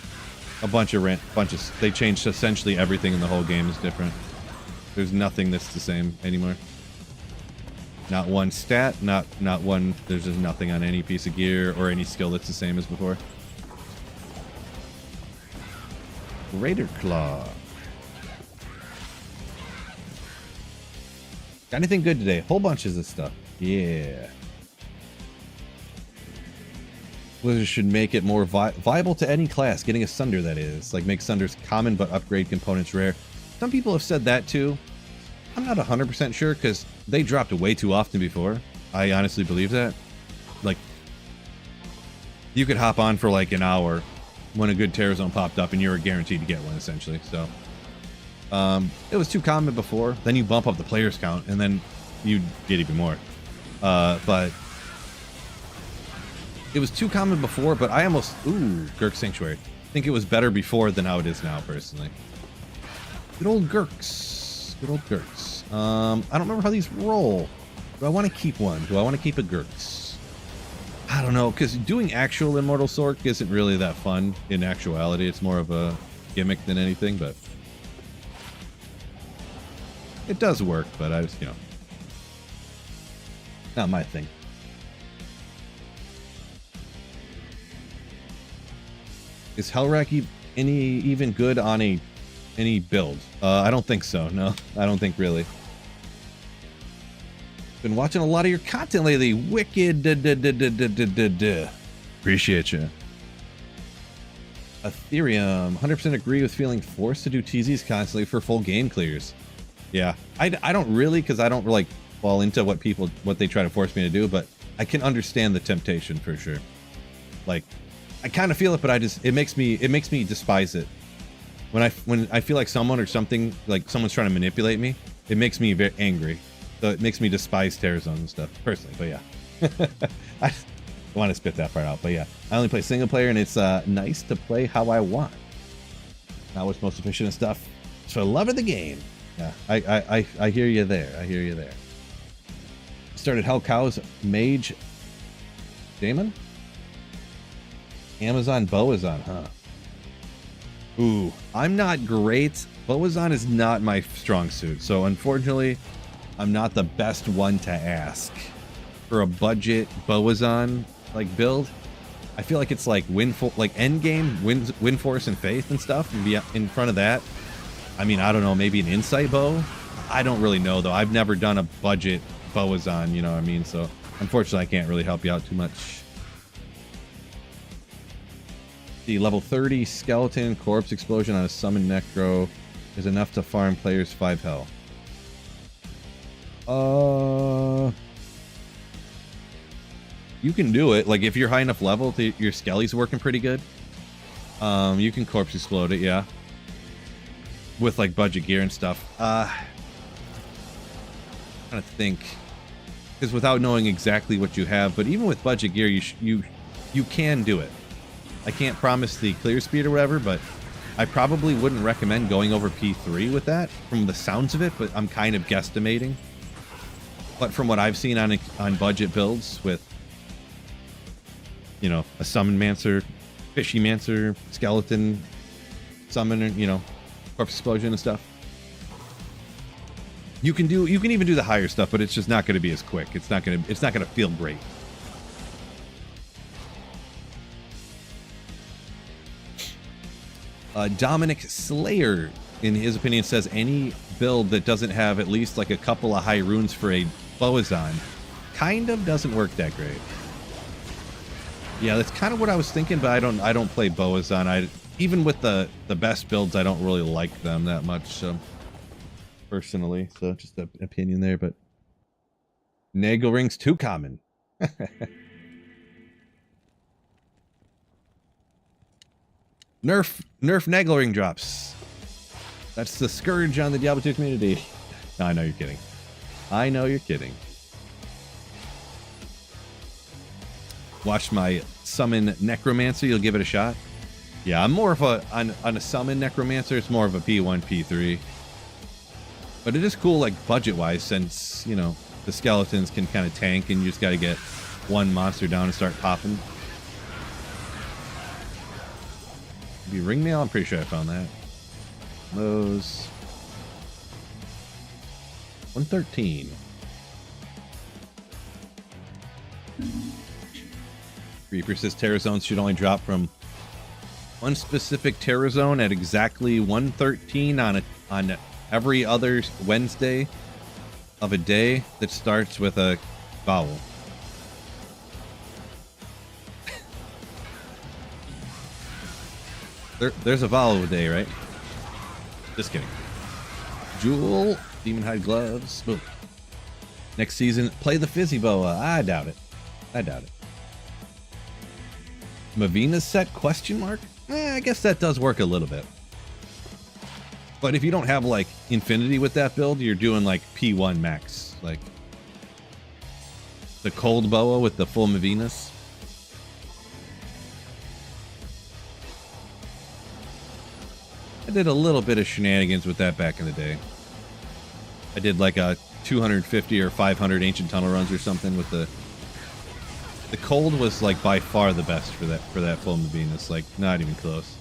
a bunch of they changed essentially everything in the whole game is different. There's nothing that's the same anymore. Not one stat, not one, there's just nothing on any piece of gear or any skill that's the same as before. Raider Claw. Got anything good today? Whole bunches of stuff. Yeah. Blizzard should make it more viable to any class. Getting a Sunder, that is. Like, make Sunders common, but upgrade components rare. Some people have said that, too. I'm not 100% sure, because they dropped way too often before. I honestly believe that. Like, you could hop on for, like, an hour when a good Terror Zone popped up, and you were guaranteed to get one, essentially. So, it was too common before. Then you bump up the players count, and then you get even more. But It was too common before, but I almost... Ooh, Gurk Sanctuary. I think it was better before than how it is now, personally. Good old Gurks. Good old Gurks. I don't remember how these roll. Do I want to keep one? Do I want to keep a Gurks? I don't know, because doing actual Immortal Sork isn't really that fun in actuality. It's more of a gimmick than anything, but... It does work, but I just, you know... Not my thing. Is Hellrack even good on any build? I don't think so. No, I don't think really. Been watching a lot of your content lately. Wicked. Appreciate you. Ethereum. 100% agree with feeling forced to do TZs constantly for full game clears. Yeah, I don't really, because I don't like fall into what they try to force me to do, but I can understand the temptation for sure. Like, I kind of feel it, but it makes me despise it. When I feel like someone or something, like someone's trying to manipulate me, it makes me very angry. So it makes me despise Terrazone and stuff, personally, but yeah. I want to spit that part out, but yeah. I only play single player, and it's nice to play how I want. Not what's most efficient and stuff. It's for the love of the game. Yeah, I hear you there. I hear you there. Started Hell Cows Mage Damon? Amazon Boazon, huh? Ooh, I'm not great. Boazon is not my strong suit, so unfortunately, I'm not the best one to ask. For a budget Boazon like build, I feel like it's like endgame, Wind Force and Faith and stuff, and be in front of that. I mean, I don't know, maybe an Insight Bow? I don't really know, though. I've never done a budget Boazon, you know what I mean? So, unfortunately, I can't really help you out too much. The level 30 Skeleton Corpse Explosion on a Summon Necro is enough to farm players 5 health. You can do it. Like, if you're high enough level, your Skelly's working pretty good. You can Corpse Explode it, yeah. With, like, budget gear and stuff. I'm trying to think. Because without knowing exactly what you have, but even with budget gear, you can do it. I can't promise the clear speed or whatever, but I probably wouldn't recommend going over P3 with that, from the sounds of it, but I'm kind of guesstimating. But from what I've seen on budget builds with, you know, a Summon Mancer, Fishy Mancer, Skeleton, Summoner, you know, Corpse Explosion and stuff. You can even do the higher stuff, but it's just not going to be as quick. It's not going to feel great. Dominic Slayer, in his opinion, says any build that doesn't have at least like a couple of high runes for a Boazon kind of doesn't work that great. Yeah, that's kind of what I was thinking, but I don't play Boazon. Even with the best builds, I don't really like them that much, so personally. So just an opinion there, but Nagel Ring's too common. Nerf Nagel Ring drops. That's the scourge on the Diablo 2 community. No, I know you're kidding. I know you're kidding. Watch my Summon Necromancer. You'll give it a shot. Yeah, I'm more of on a Summon Necromancer. It's more of a P1, P3. But it is cool, like, budget-wise, since, you know, the skeletons can kind of tank and you just got to get one monster down and start popping. Maybe ring mail? I'm pretty sure I found that. Those. 113. Reaper says Terror Zones should only drop from one specific Terror Zone at exactly 113 on every other Wednesday of a day that starts with a vowel. There's a vowel a day, right? Just kidding. Jewel, Demon Hide Gloves. Boom. Next season, play the Fizzy Boa. I doubt it. I doubt it. Mavina's set? Question mark? I guess that does work a little bit. But if you don't have, like, Infinity with that build, you're doing, like, P1 max. Like, the Cold Boa with the full Mavinas. did a little bit of shenanigans with that back in the day. I did like a 250 or 500 ancient tunnel runs or something with the cold was like by far the best for that Foam to Venus, like not even close.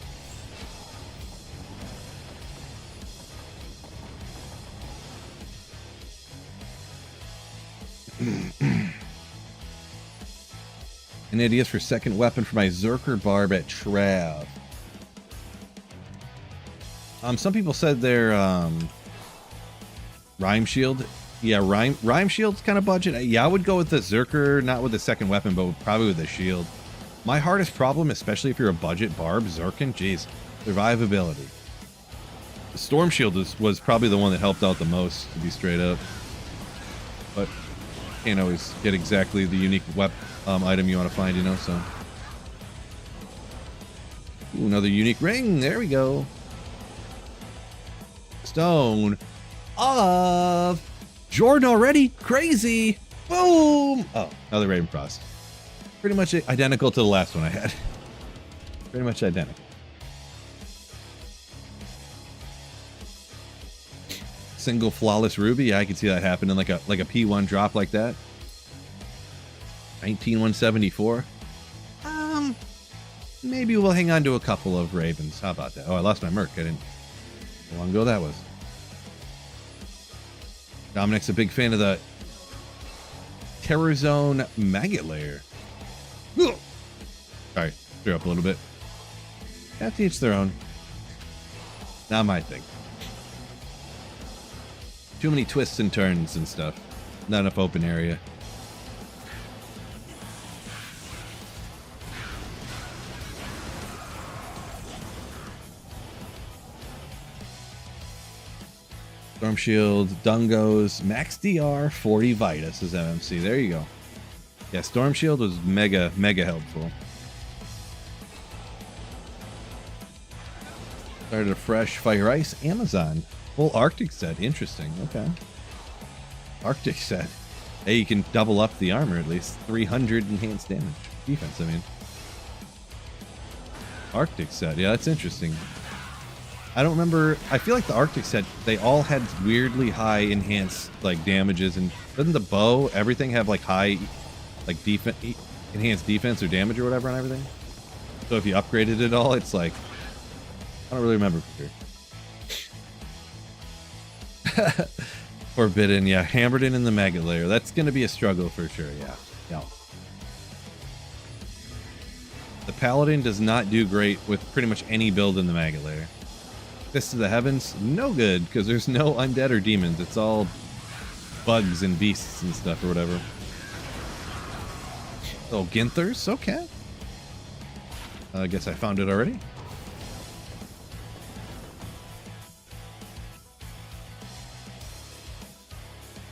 Any ideas for second weapon for my Zerker Barb at Trav? Some people said their Rhyme Shield. Yeah, Rhyme Shield's kind of budget. Yeah, I would go with the Zerker, not with the second weapon, but probably with the shield. My hardest problem, especially if you're a budget Barb, Zerkin, geez, survivability. The Storm Shield was probably the one that helped out the most, to be straight up. But can't always get exactly the unique item you want to find, you know, so. Ooh, another unique ring. There we go. Stone of Jordan already. Crazy. Boom. Oh, another Raven Frost. Pretty much identical to the last one I had. Pretty much identical. Single flawless ruby. Yeah, I can see that happen in like a P1 drop like that. 19174. Maybe we'll hang on to a couple of ravens. How about that? Oh, I lost my Merc. I didn't. How long ago that was? Dominic's a big fan of the Terror Zone Maggot Lair. Sorry, threw up a little bit. Have to each their own. Not my thing. Too many twists and turns and stuff. Not enough open area. Storm Shield, Dungos, Max DR, 40 Vitus is MMC. There you go. Yeah, Storm Shield was mega helpful. Started a fresh Fire Ice Amazon. Full Arctic set. Interesting. Okay. Arctic set. Hey, you can double up the armor at least. 300 enhanced damage. Defense, I mean. Arctic set. Yeah, that's interesting. I don't remember. I feel like the Arctic set, they all had weirdly high enhanced like damages, and doesn't the bow, everything have like high like enhanced defense or damage or whatever on everything? So if you upgraded it all, it's like, I don't really remember for sure. Forbidden, yeah. Hammerton in the Maggot Lair. That's going to be a struggle for sure, yeah. Yeah. The Paladin does not do great with pretty much any build in the Maggot Lair. Fist of the Heavens, no good, because there's no undead or demons. It's all bugs and beasts and stuff or whatever. Oh, Ginthers, okay. I guess I found it already.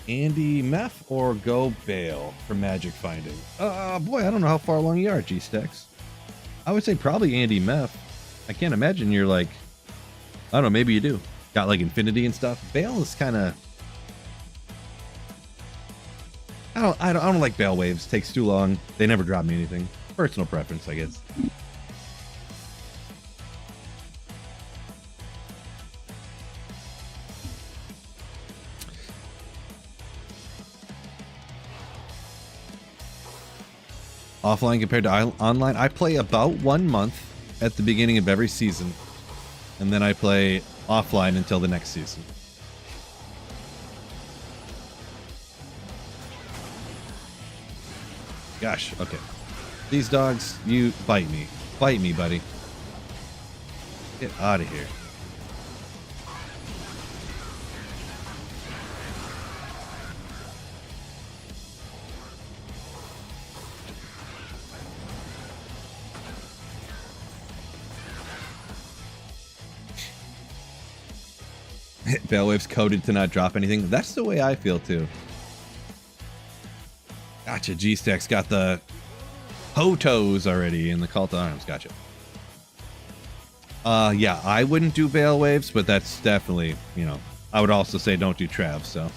Andy Meth or Go Bale for magic finding? Boy, I don't know how far along you are, G-Stacks. I would say probably Andy Meth. I can't imagine you're like, I don't know, maybe you do. Got like Infinity and stuff. Bale is kind of, I don't like Bale waves. Takes too long. They never drop me anything. Personal preference, I guess. Offline compared to online, I play about 1 month at the beginning of every season, and then I play offline until the next season. Gosh, okay. These dogs, you bite me. Bite me, buddy. Get out of here. Bellwave's coded to not drop anything. That's the way I feel too. Gotcha. G-Stack's got the Hotos already in the Call to Arms. Gotcha. Yeah, I wouldn't do Bale Waves, but that's definitely, you know, I would also say don't do Trav, so.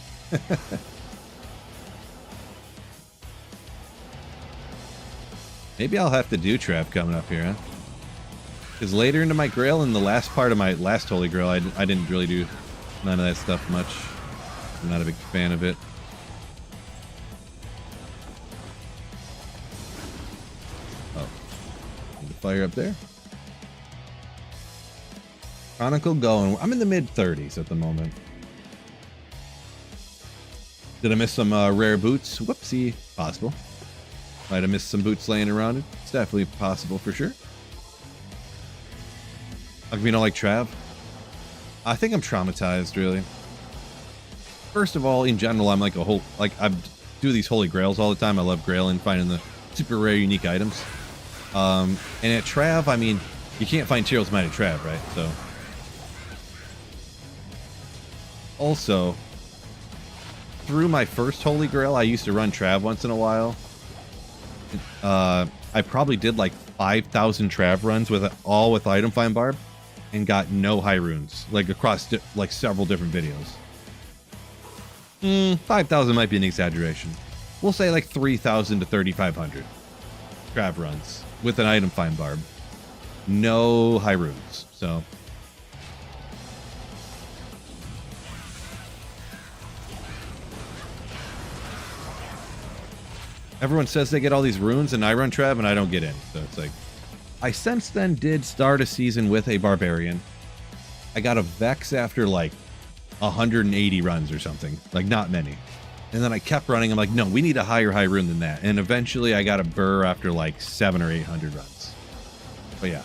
Maybe I'll have to do Trav coming up here, huh? Because later into my Grail and the last part of my last Holy Grail, I didn't really do none of that stuff much. I'm not a big fan of it. Oh. The fire up there. Chronicle going. I'm in the mid-30s at the moment. Did I miss some rare boots? Whoopsie. Possible. Might have missed some boots laying around it. It's definitely possible for sure. Like, you know, like Trav? I think I'm traumatized, really. First of all, in general, I'm like a whole... Like, I do these Holy Grails all the time. I love Grail and finding the super rare, unique items. And at Trav, I mean, you can't find Tyrell's Might at Trav, right? So... Also, through my first Holy Grail, I used to run Trav once in a while. I probably did like 5,000 Trav runs with all with item find barb, and got no high runes, like across like several different videos. 5,000 might be an exaggeration. We'll say like 3,000 to 3,500 Trav runs with an item find barb, no high runes. So. Everyone says they get all these runes, and I run Trav, and I don't get in. So it's like... I since then did start a season with a Barbarian. I got a Vex after, like, 180 runs or something. Like, not many. And then I kept running. I'm like, no, we need a higher high rune than that. And eventually I got a Burr after, like, 700 or 800 runs. But yeah.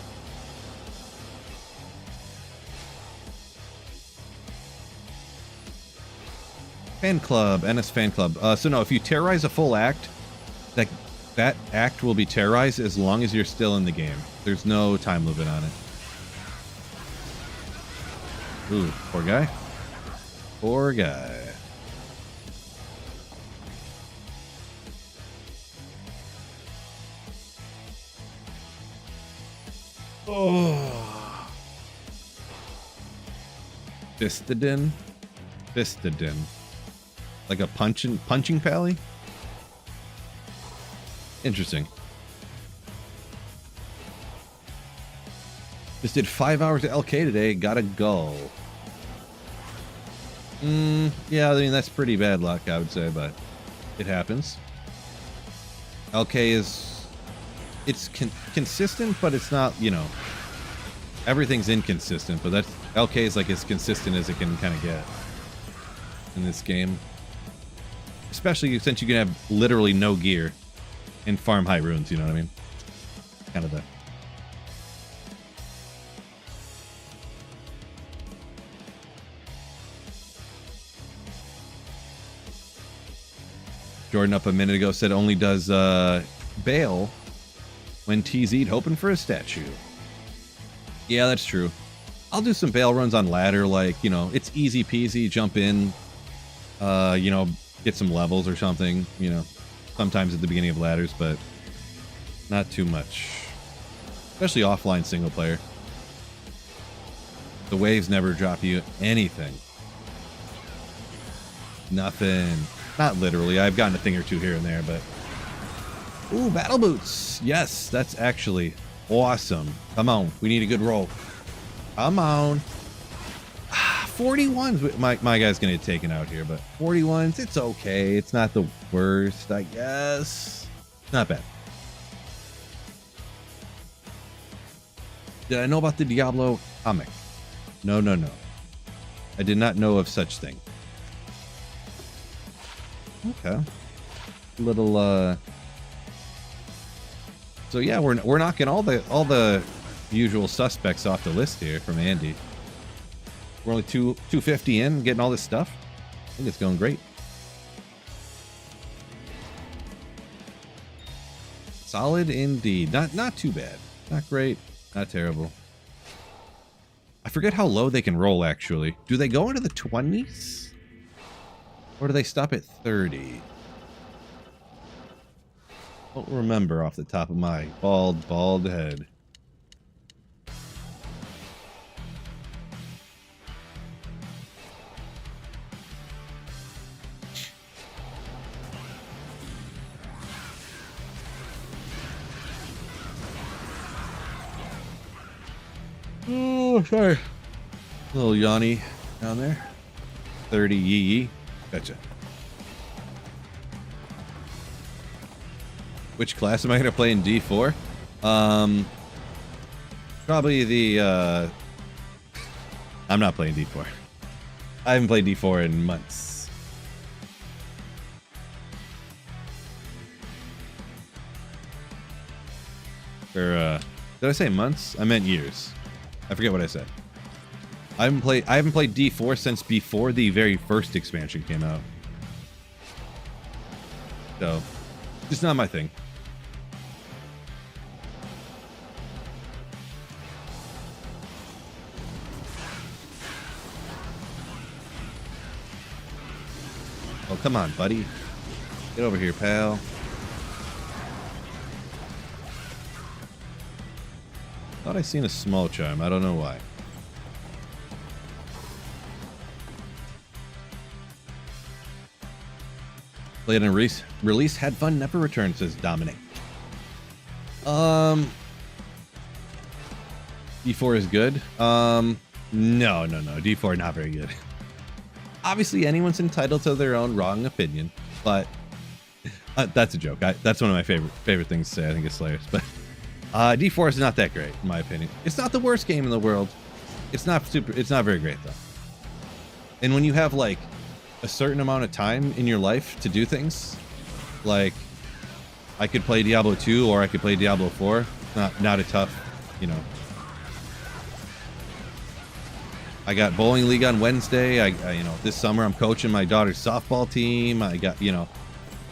Fan Club. NS Fan Club. So no, if you terrorize a full act... That act will be terrorized as long as you're still in the game. There's no time limit on it. Ooh, poor guy. Poor guy. Oh. Fistadin? Fistadin. Like a punching pally? Interesting. Just did 5 hours of LK today. Gotta go. Yeah, I mean, that's pretty bad luck, I would say, but it happens. LK is... It's consistent, but it's not, you know... Everything's inconsistent, but that's... LK is like as consistent as it can kind of get in this game. Especially since you can have literally no gear and farm high runes, you know what I mean? Kind of the... Jordan up a minute ago said only does bail when TZ'd hoping for a statue. Yeah, that's true. I'll do some bail runs on ladder, like, you know, it's easy peasy, jump in, you know, get some levels or something, you know. Sometimes at the beginning of ladders, but not too much. Especially offline single player. The waves never drop you anything. Nothing. Not literally. I've gotten a thing or two here and there, but... Ooh, battle boots. Yes, that's actually awesome. Come on. We need a good roll. Come on. 41s. My guy's going to get taken out here, but 41s, it's okay. It's not the worst, I guess. Not bad. Did I know about the Diablo comic? No, no, no. I did not know of such thing. Okay. Little, So yeah, we're knocking all the usual suspects off the list here from Andy. We're only 250 in, getting all this stuff. I think it's going great. Solid indeed. Not too bad. Not great. Not terrible. I forget how low they can roll, actually. Do they go into the 20s? Or do they stop at 30? Don't remember off the top of my bald head. Oh, sorry. Little Yanni down there. 30 yee. Gotcha. Which class am I going to play in D4? Probably the, I'm not playing D4. I haven't played D4 in months. Or, did I say months? I meant years. I forget what I said. I haven't played D4 since before the very first expansion came out. So, it's not my thing. Oh, come on, buddy. Get over here, pal. Thought I seen a small charm. I don't know why. Played and release, had fun, never returned, says Dominic. D4 is good. No. D4 not very good. Obviously, anyone's entitled to their own wrong opinion, but that's a joke. That's one of my favorite things to say. I think it's hilarious. But D4 is not that great, in my opinion. It's not the worst game in the world. It's not very great though. And when you have like a certain amount of time in your life to do things, like I could play Diablo 2 or I could play Diablo 4. Not a tough, you know. I got bowling league on Wednesday. I you know, this summer I'm coaching my daughter's softball team. I got, you know,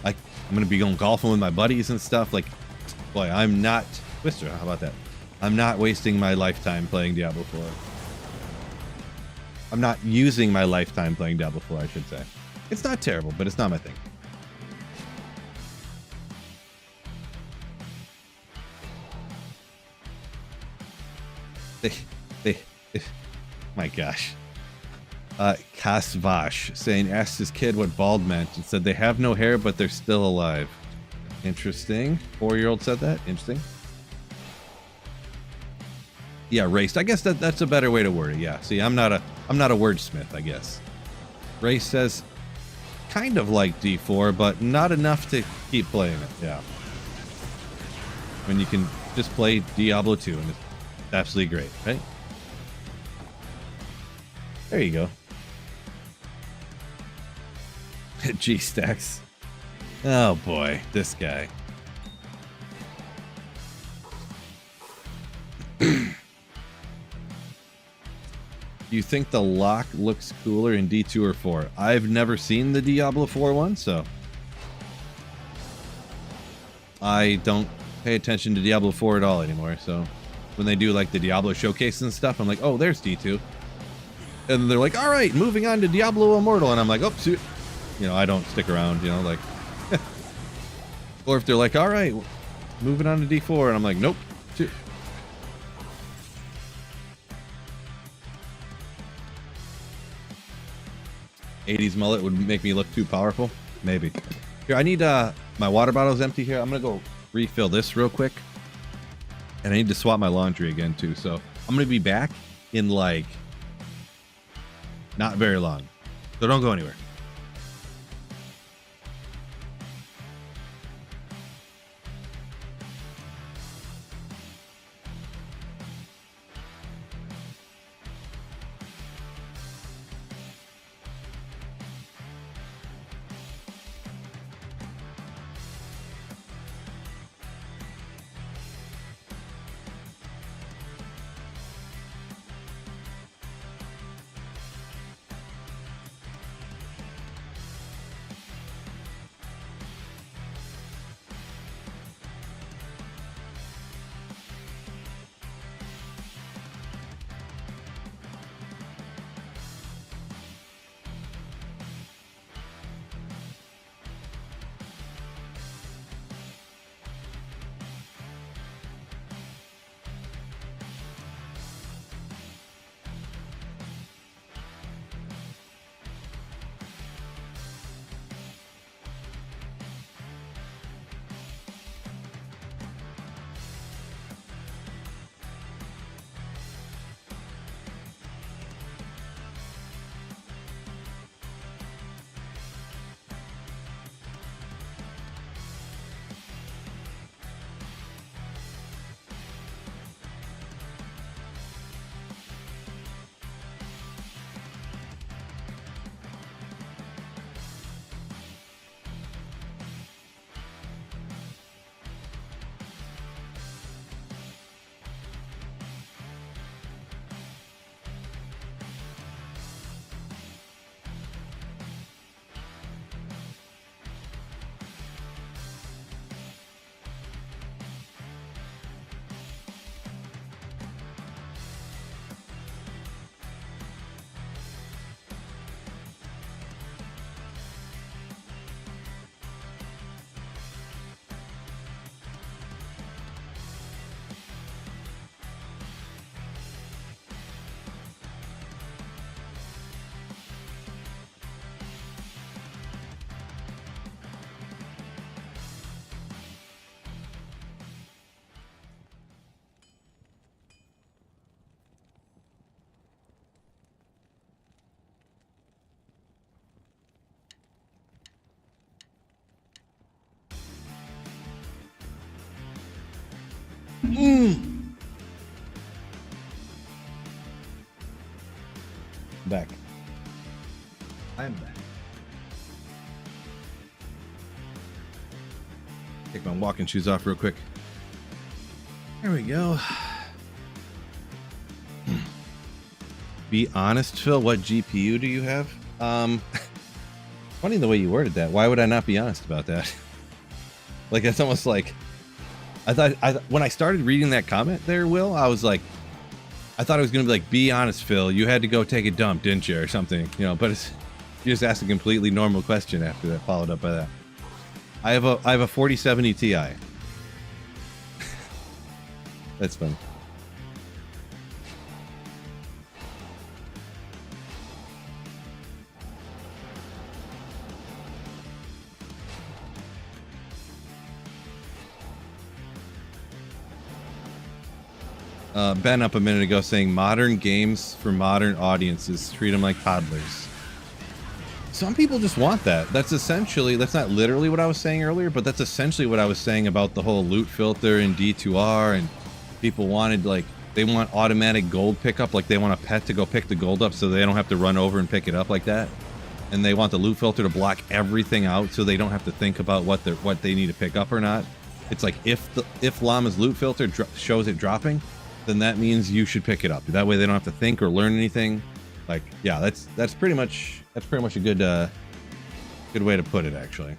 I'm gonna be going golfing with my buddies and stuff. Like, boy, I'm not Twister. How about that? I'm not wasting my lifetime playing Diablo 4. I'm not using my lifetime playing Diablo 4, I should say. It's not terrible, but it's not my thing. My gosh. Kasvash saying, asked his kid what bald meant and said they have no hair, but they're still alive. Interesting. 4-year-old said that. Interesting. Yeah, raced. I guess that's a better way to word it. Yeah. See, I'm not a wordsmith, I guess. Race says kind of like D4, but not enough to keep playing it. Yeah. When you can just play Diablo 2 and it's absolutely great, right? There you go. G-Stacks. Oh boy, this guy. Do you think the lock looks cooler in D2 or 4? I've never seen the Diablo 4 one, so I don't pay attention to Diablo 4 at all anymore. So when they do like the Diablo showcase and stuff, I'm like, oh, there's D2. And they're like, all right, moving on to Diablo Immortal. And I'm like, oh, shoot. You know, I don't stick around, you know, like. Or if they're like, all right, moving on to D4. And I'm like, nope. Shoot. '80s mullet would make me look too powerful. Maybe. Here, I need, my water bottle's empty here. I'm going to go refill this real quick. And I need to swap my laundry again, too. So I'm going to be back in, like, not very long. So don't go anywhere. Back. I'm back. Take my walking shoes off real quick. There we go. Be honest, Phil. What GPU do you have? Funny the way you worded that. Why would I not be honest about that? Like, it's almost like I thought when I started reading that comment there, Will, I was like, I thought it was gonna be like, be honest, Phil. You had to go take a dump, didn't you, or something? You know, but it's, you just asked a completely normal question after that, followed up by that. I have a 4070 Ti. That's fun. Ben up a minute ago saying modern games for modern audiences, treat them like toddlers. Some people just want that. That's essentially, that's not literally what I was saying earlier, but that's essentially what I was saying about the whole loot filter and D2R, and people wanted, like, they want automatic gold pickup, like they want a pet to go pick the gold up so they don't have to run over and pick it up like that. And they want the loot filter to block everything out so they don't have to think about what they need to pick up or not. It's like if Llama's loot filter shows it dropping, then that means you should pick it up. That way they don't have to think or learn anything. Like, yeah, that's pretty much a good good way to put it, actually.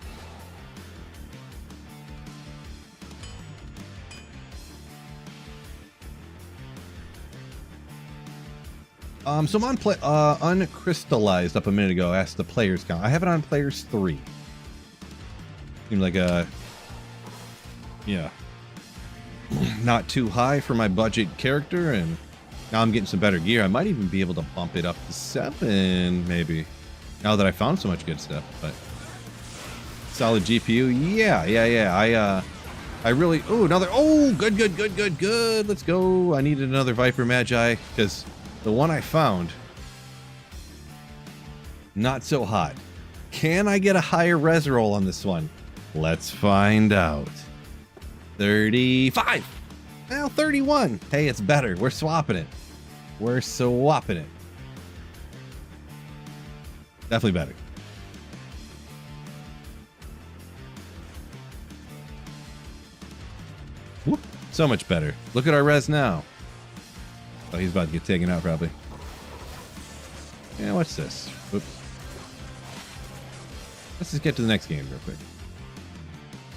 So I'm on uncrystallized up a minute ago. Asked the players count. I have it on players 3. Seems like yeah, not too high for my budget character, and now I'm getting some better gear. I might even be able to bump it up to 7, maybe, now that I found so much good stuff. But solid GPU, yeah. I really, good. Let's go. I needed another Viper Magi because the one I found, not so hot. Can I get a higher res roll on this one? Let's find out. 35. Well, 31. Hey, it's better. We're swapping it. Definitely better. Whoop. So much better. Look at our res now. Oh, he's about to get taken out, probably. Yeah, what's this? Whoops. Let's just get to the next game real quick.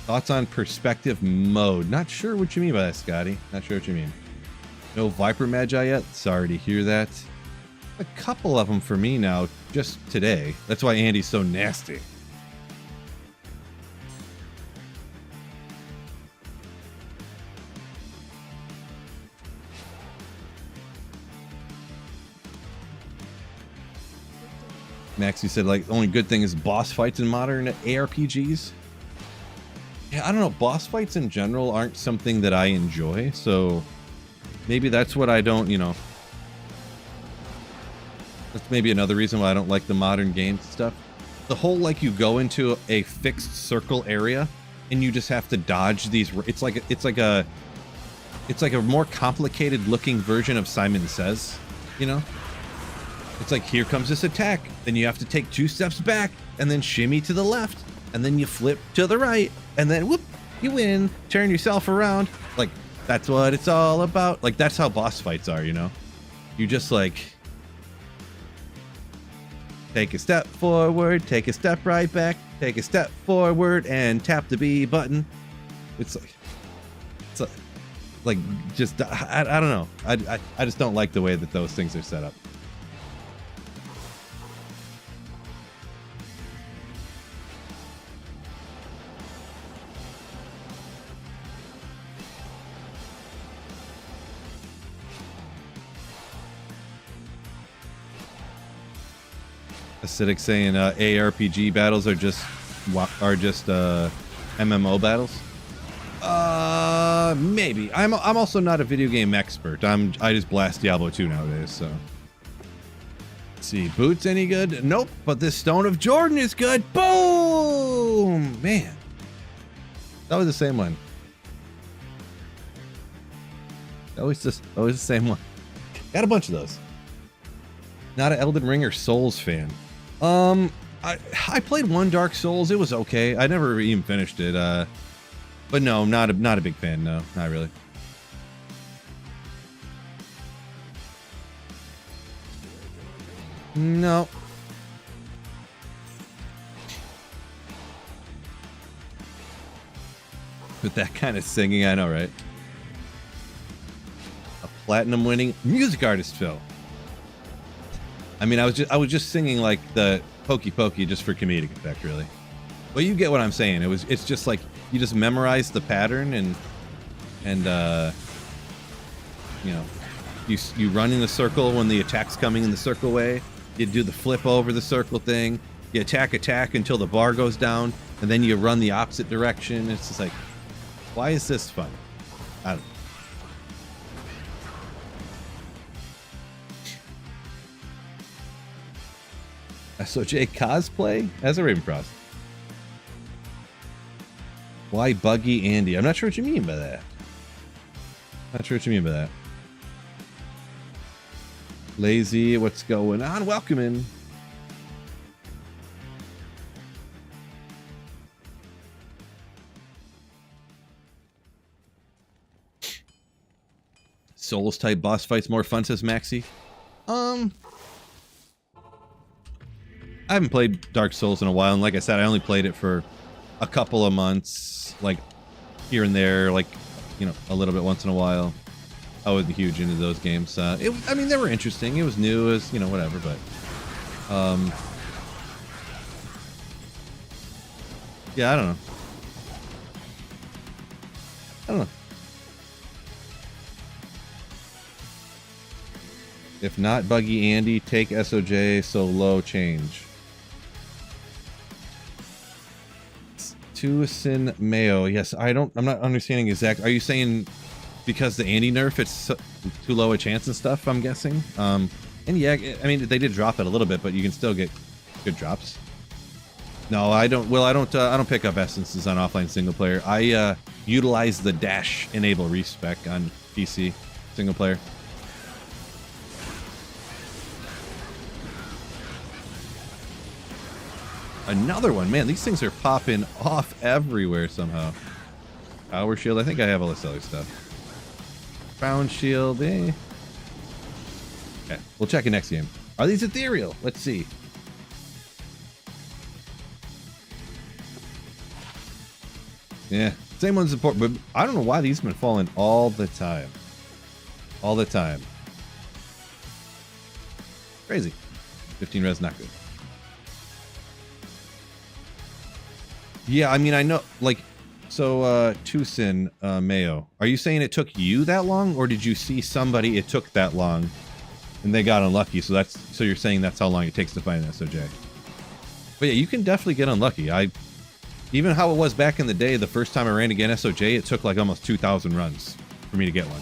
Thoughts on perspective mode? Not sure what you mean by that, Scotty. Not sure what you mean. No Viper Magi yet? Sorry to hear that. A couple of them for me now, just today. That's why Andy's so nasty. Max, you said, like, the only good thing is boss fights in modern ARPGs. Yeah, I don't know. Boss fights in general aren't something that I enjoy, so maybe that's what I don't, you know. That's maybe another reason why I don't like the modern games stuff. The whole, like, you go into a fixed circle area and you just have to dodge these. It's like a more complicated looking version of Simon Says, you know. It's like, here comes this attack, then you have to take 2 steps back and then shimmy to the left, and then you flip to the right, and then whoop, you win, turn yourself around. Like, that's what it's all about. Like, that's how boss fights are, you know. You just, like, take a step forward, take a step right back, take a step forward, and tap the B button. It's like just, I don't know. I just don't like the way that those things are set up. Acidic saying ARPG battles are just MMO battles. Maybe. I'm also not a video game expert. I just blast Diablo 2 nowadays, so. Let's see, boots any good? Nope, but this Stone of Jordan is good. Boom! Man. That was the same one. Always the same one. Got a bunch of those. Not an Elden Ring or Souls fan. I played one Dark Souls. It was okay. I never even finished it. But no, not a big fan. No, not really. No. With that kind of singing, I know, right? A platinum winning music artist, Phil. I mean, I was just singing like the Pokey Pokey just for comedic effect, really. Well, you get what I'm saying. It's just like you just memorize the pattern and you know, you run in the circle when the attack's coming in the circle way. You do the flip over the circle thing. You attack until the bar goes down, and then you run the opposite direction. It's just like, why is this fun? I don't know. SOJ cosplay as a Ravencross. Why Buggy Andy? I'm not sure what you mean by that. Not sure what you mean by that. Lazy, what's going on? Welcome in. Souls type boss fights more fun, says Maxi. I haven't played Dark Souls in a while, and like I said, I only played it for a couple of months, like here and there, like, you know, a little bit once in a while. I wasn't huge into those games. I mean, they were interesting. It was new, it was, you know, whatever, but yeah, I don't know. If not Buggy Andy, take SOJ so low change. Tucson Mayo. Yes, I'm not understanding exact. Are you saying because the Andy nerf it's too low a chance and stuff, I'm guessing? And yeah, I mean, they did drop it a little bit, but you can still get good drops. No, I don't. Well, I don't pick up essences on offline single player. I utilize the dash enable respec on PC single player. Another one, man. These things are popping off everywhere somehow. Power shield. I think I have all this other stuff. Crown shield. Eh. Okay, we'll check it next game. Are these ethereal? Let's see. Yeah, same one's important, but I don't know why these have been falling all the time. All the time. Crazy. 15 res, not good. Yeah, I mean, I know, like, so, Tucson, Mayo, are you saying it took you that long, or did you see somebody it took that long, and they got unlucky, so you're saying that's how long it takes to find an SOJ? But yeah, you can definitely get unlucky. Even how it was back in the day, the first time I ran against SOJ, it took like almost 2,000 runs for me to get one.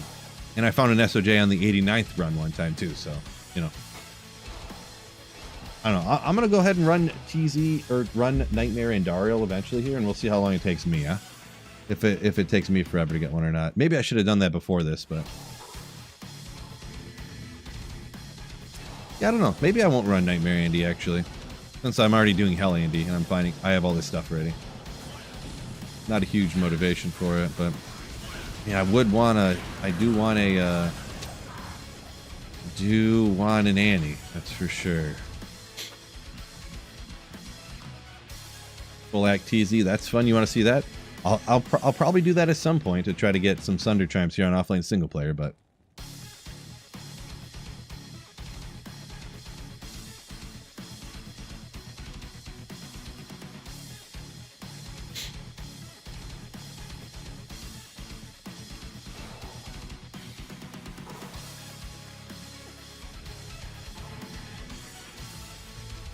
And I found an SOJ on the 89th run one time too, so, you know. I don't know. I'm going to go ahead and run TZ, or run Nightmare and Dariel eventually here, and we'll see how long it takes me, huh? If it takes me forever to get one or not. Maybe I should have done that before this, but... yeah, I don't know. Maybe I won't run Nightmare Andy, actually. Since I'm already doing Hell Andy, and I'm finding I have all this stuff ready. Not a huge motivation for it, but... yeah, I do want an Annie, that's for sure. Full Act TZ, that's fun. You want to see that? I'll probably do that at some point to try to get some Sunder Chimes here on offline single player, but...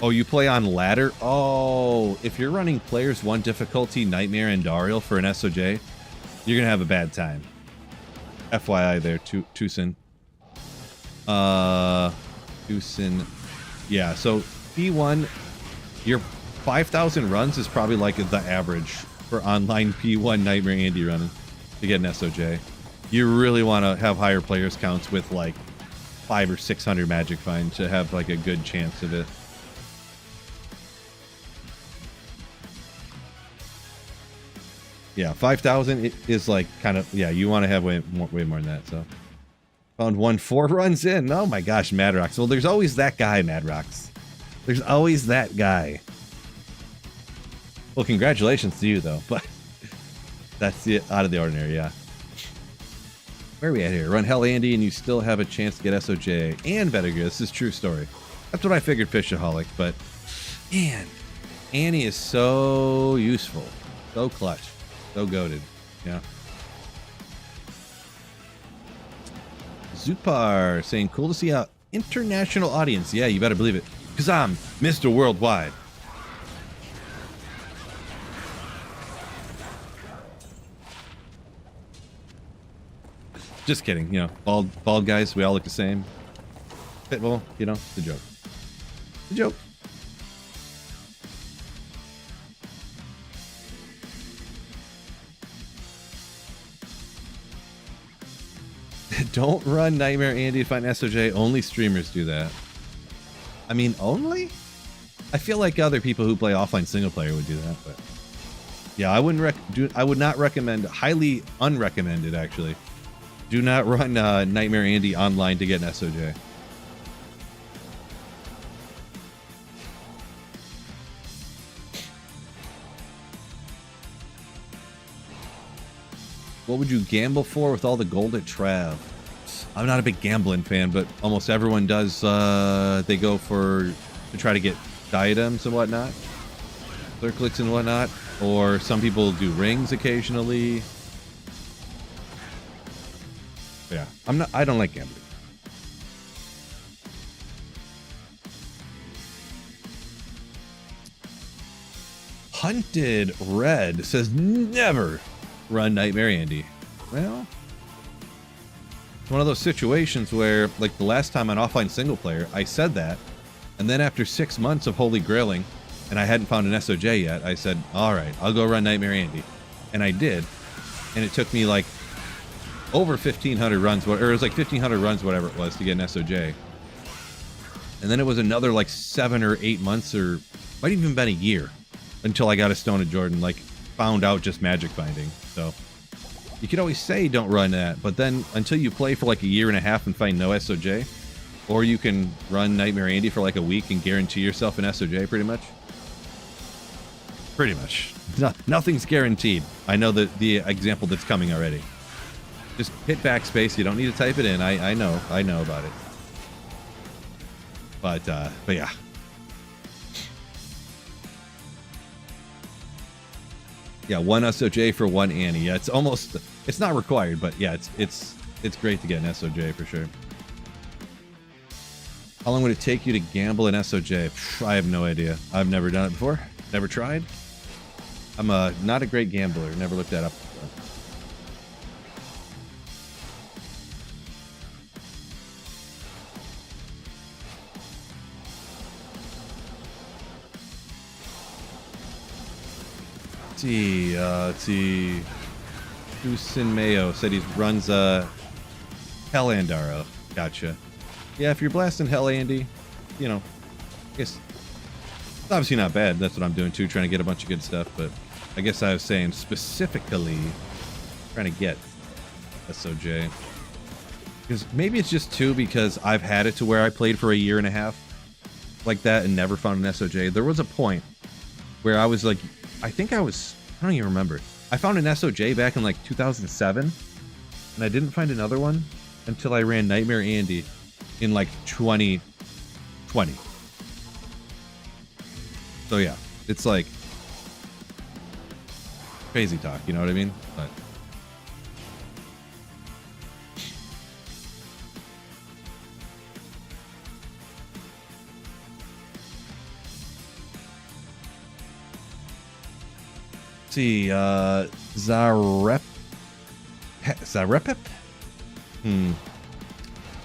oh, you play on ladder? Oh, if you're running players 1 difficulty, Nightmare and Dariel for an SOJ, you're going to have a bad time. FYI there, Tucson. Tucson. Yeah, so P1, your 5,000 runs is probably like the average for online P1 Nightmare Andy running to get an SOJ. You really want to have higher players counts with like 500 or 600 magic find to have like a good chance of it. Yeah, 5,000 is like kind of, yeah, you want to have way more than that. So found one 4 runs in. Oh my gosh, Madrox. Well, there's always that guy, Madrox. There's always that guy. Well, congratulations to you though, but that's it, out of the ordinary, yeah. Where are we at here? Run Hell Andy and you still have a chance to get SOJ and better gear. This is a true story. That's what I figured, Fishaholic, but man, Annie is so useful, so clutch. So goated, yeah. Zupar saying, cool to see an international audience. Yeah, you better believe it. Because I'm Mr. Worldwide. Just kidding, you know, bald guys, we all look the same. Pitbull, you know, it's a joke. It's a joke. Don't run Nightmare Andy to find SOJ. Only streamers do that. I mean, only? I feel like other people who play offline single player would do that, but yeah, I wouldn't I would not recommend, highly unrecommended actually. Do not run Nightmare Andy online to get an SOJ. What would you gamble for with all the gold at Trav? I'm not a big gambling fan, but almost everyone does. They go to try to get diadems and whatnot, circlets and whatnot, or some people do rings occasionally. Yeah, I don't like gambling. Hunted Red says never run Nightmare Andy. Well, it's one of those situations where, like the last time on offline single player, I said that, and then after 6 months of holy grailing, and I hadn't found an SOJ yet, I said, all right, I'll go run Nightmare Andy. And I did, and it took me like over 1,500 runs, or it was like 1,500 runs, whatever it was, to get an SOJ. And then it was another like 7 or 8 months, or might even been a year, until I got a Stone of Jordan, like found out just magic finding. So you could always say don't run that, but then until you play for like a year and a half and find no SOJ, or you can run Nightmare Andy for like a week and guarantee yourself an SOJ pretty much. Pretty much. No, nothing's guaranteed. I know the example that's coming already. Just hit backspace. You don't need to type it in. I know about it. But yeah. Yeah, 1 SOJ for 1 Annie. Yeah, it's not required, but yeah, it's great to get an SOJ for sure. How long would it take you to gamble an SOJ? I have no idea. I've never done it before. Never tried. I'm not a great gambler. Never looked that up before. Let's see. Dusin Mayo said he runs Hell Andaro. Gotcha. Yeah, if you're blasting Hell Andy, you know, I guess it's obviously not bad. That's what I'm doing too, trying to get a bunch of good stuff. But I guess I was saying specifically trying to get SOJ. Because maybe it's just too because I've had it to where I played for a year and a half like that and never found an SOJ. There was a point where I was like, I don't even remember. I found an SOJ back in like 2007, and I didn't find another one until I ran Nightmare Andy in like 2020. So yeah, it's like crazy talk, you know what I mean? But see, Zarepep?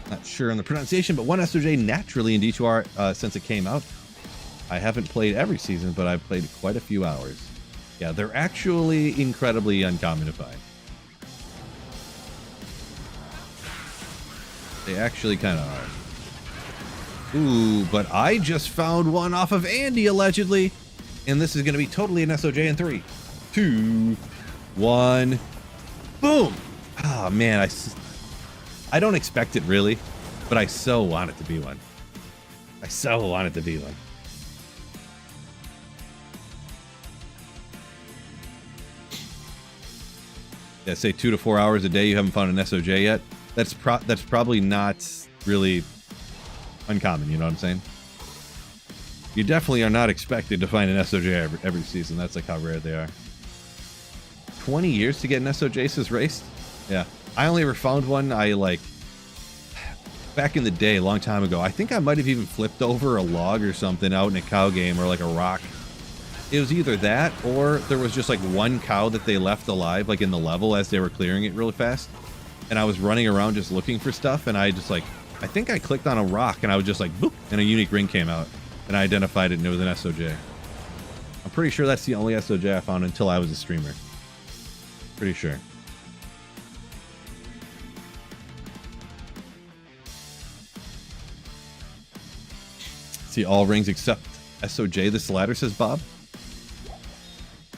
Not sure on the pronunciation, but 1 SOJ naturally in D2R since it came out. I haven't played every season, but I've played quite a few hours. Yeah, they're actually incredibly uncommon to find. They actually kind of are. Ooh, but I just found one off of Andy, allegedly. And this is going to be totally an SOJ in 3, 2, 1. Boom! Oh, man, I don't expect it, really. But I so want it to be one. I so want it to be one. Yeah, say 2 to 4 hours a day you haven't found an SOJ yet. That's probably not really uncommon, you know what I'm saying? You definitely are not expected to find an SOJ every season. That's like how rare they are. 20 years to get an SOJ says Raced? Yeah. I only ever found one, back in the day, a long time ago. I think I might have even flipped over a log or something out in a cow game, or like a rock. It was either that, or there was just like one cow that they left alive, like in the level as they were clearing it really fast. And I was running around just looking for stuff, and I just like, I think I clicked on a rock, and I was just like, boop, and a unique ring came out. And I identified it, and it was an SOJ. I'm pretty sure that's the only SOJ I found until I was a streamer. Pretty sure. See all rings except SOJ this ladder, says Bob.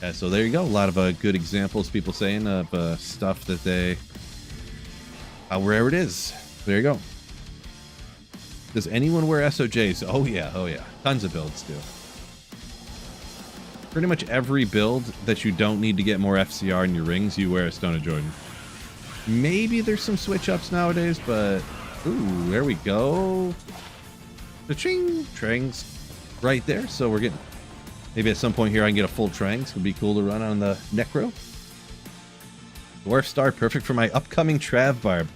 Yeah, so there you go. A lot of good examples, people saying, of stuff that they... wherever it is. There you go. Does anyone wear SOJs? Oh yeah, oh yeah. Tons of builds do. Pretty much every build that you don't need to get more FCR in your rings, you wear a Stone of Jordan. Maybe there's some switch ups nowadays, but... Ooh, there we go. The ching trangs right there. So we're getting... Maybe at some point here I can get a full trangs. Would be cool to run on the Necro. Dwarf Star, perfect for my upcoming Trav Barb.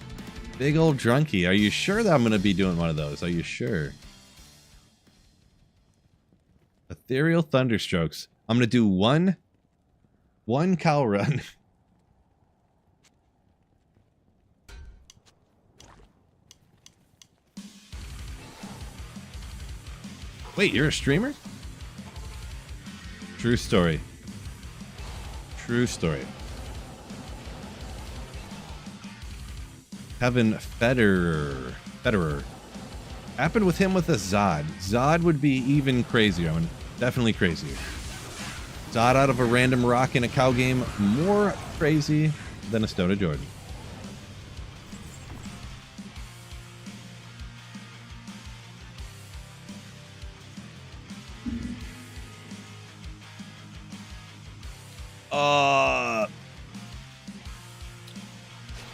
Big old drunkie. Are you sure that I'm going to be doing one of those? Are you sure? Ethereal Thunderstrokes. I'm going to do one cow run. Wait, you're a streamer? True story. True story. Kevin Federer. Happened with him with a Zod. Zod would be even crazier. I mean, definitely crazier. Zod out of a random rock in a cow game, more crazy than a Stone of Jordan.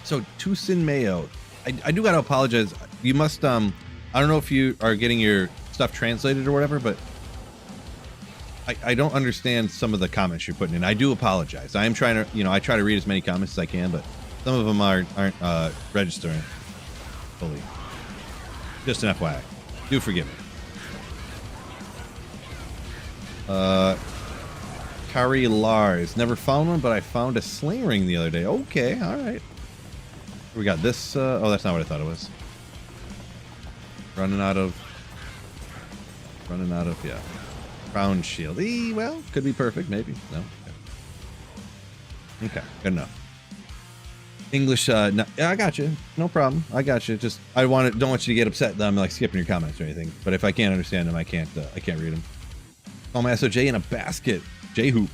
So Tucson Mayo, I do gotta apologize. You must I don't know if you are getting your stuff translated or whatever, but I don't understand some of the comments you're putting in. I do apologize. I am trying to, I try to read as many comments as I can, but some of them aren't registering fully. Just an FYI. Do forgive me. Kari Lars. Never found one, but I found a sling ring the other day. Okay, all right. We got this. Oh, that's not what I thought it was. Running out of, yeah. Crown shield. Well, could be perfect, maybe. No. Okay, good enough. English, no, yeah, I got you. No problem. I got you. Just, don't want you to get upset that I'm like skipping your comments or anything. But if I can't understand them, I can't read them. Call my SOJ in a basket. J-hoop.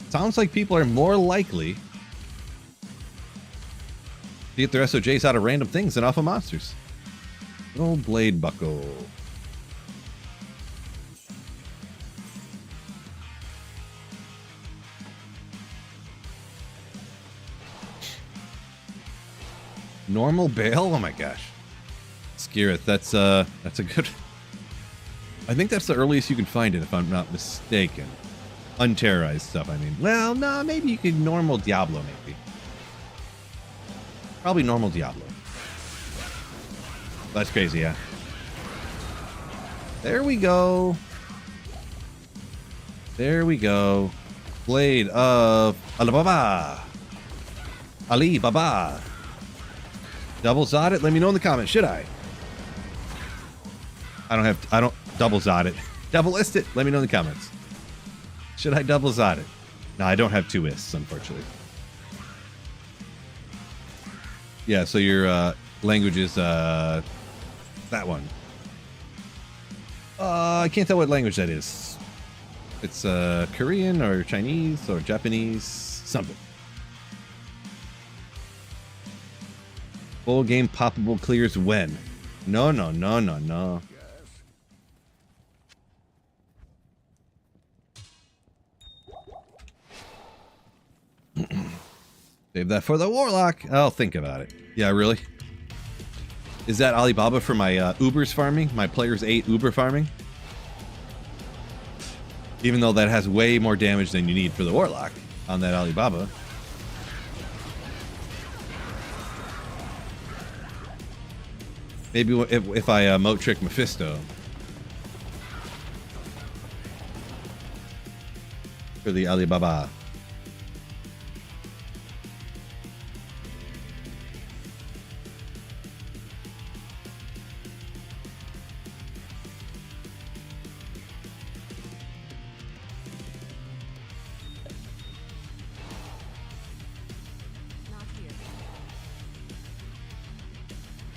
Sounds like people are more likely to get their SOJs out of random things than off of monsters. Good old blade buckle. Normal bail? Oh my gosh. Skirith, that's a good... I think that's the earliest you can find it, if I'm not mistaken. Unterrorized stuff, I mean. Well, no, maybe you could normal Diablo, maybe. Probably normal Diablo. That's crazy, yeah. There we go. There we go. Blade of Alibaba. Alibaba. Double Zod it? Let me know in the comments. Should I? I don't double Zod it. Double Ist it? Let me know in the comments. Should I double Zod it? No, I don't have 2 Ists, unfortunately. Yeah, so your language is that one. I can't tell what language that is. It's Korean or Chinese or Japanese, something. Full game poppable clears when? No. Save that for the Warlock. I'll think about it. Yeah, really? Is that Alibaba for my Ubers farming? My players 8 Uber farming? Even though that has way more damage than you need for the Warlock on that Alibaba. Maybe if I moat trick Mephisto. For the Alibaba.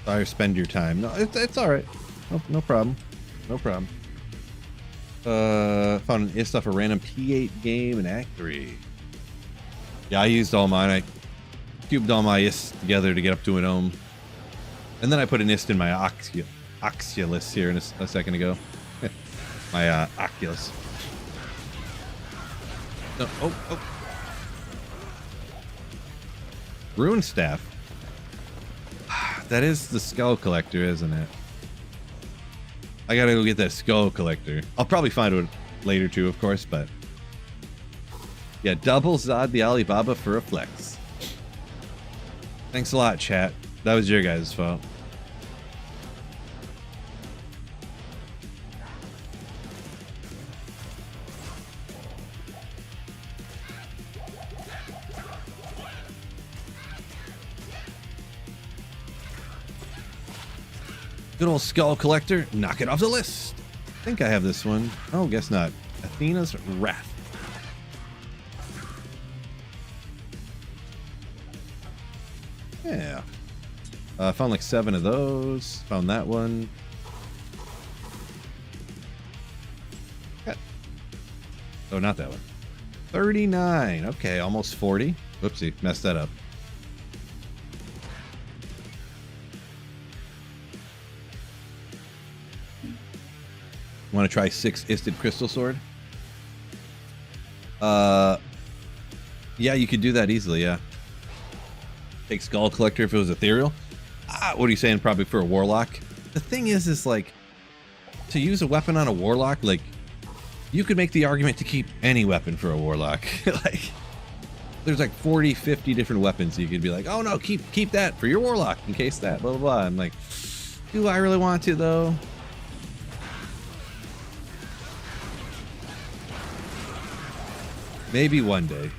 Sorry, spend your time. No, it's all right. No problem. No problem. Found an ist off a random P8 game in Act 3. Yeah, I used all mine. I cubed all my ists together to get up to an ohm. And then I put an ist in my Oculus here in a second ago. My Oculus. No, oh. Rune Staff. That is the Skull Collector, isn't it? I gotta go get that Skull Collector. I'll probably find it later too, of course, but... yeah, double Zod the Alibaba for a flex. Thanks a lot, chat. That was your guys' fault. Good old Skull Collector. Knock it off the list. I think I have this one. Oh, guess not. Athena's Wrath. Yeah. Found like 7 of those. Found that one. Yeah. Oh, not that one. 39. Okay, almost 40. Whoopsie, messed that up. Want to try 6 Isted Crystal Sword? Yeah, you could do that easily, yeah. Take Skull Collector if it was ethereal. What are you saying? Probably for a Warlock. The thing is like, to use a weapon on a Warlock, like, you could make the argument to keep any weapon for a Warlock. Like, there's like 40, 50 different weapons. You could be like, oh no, keep that for your Warlock in case that, blah, blah, blah. I'm like, do I really want to, though? Maybe one day.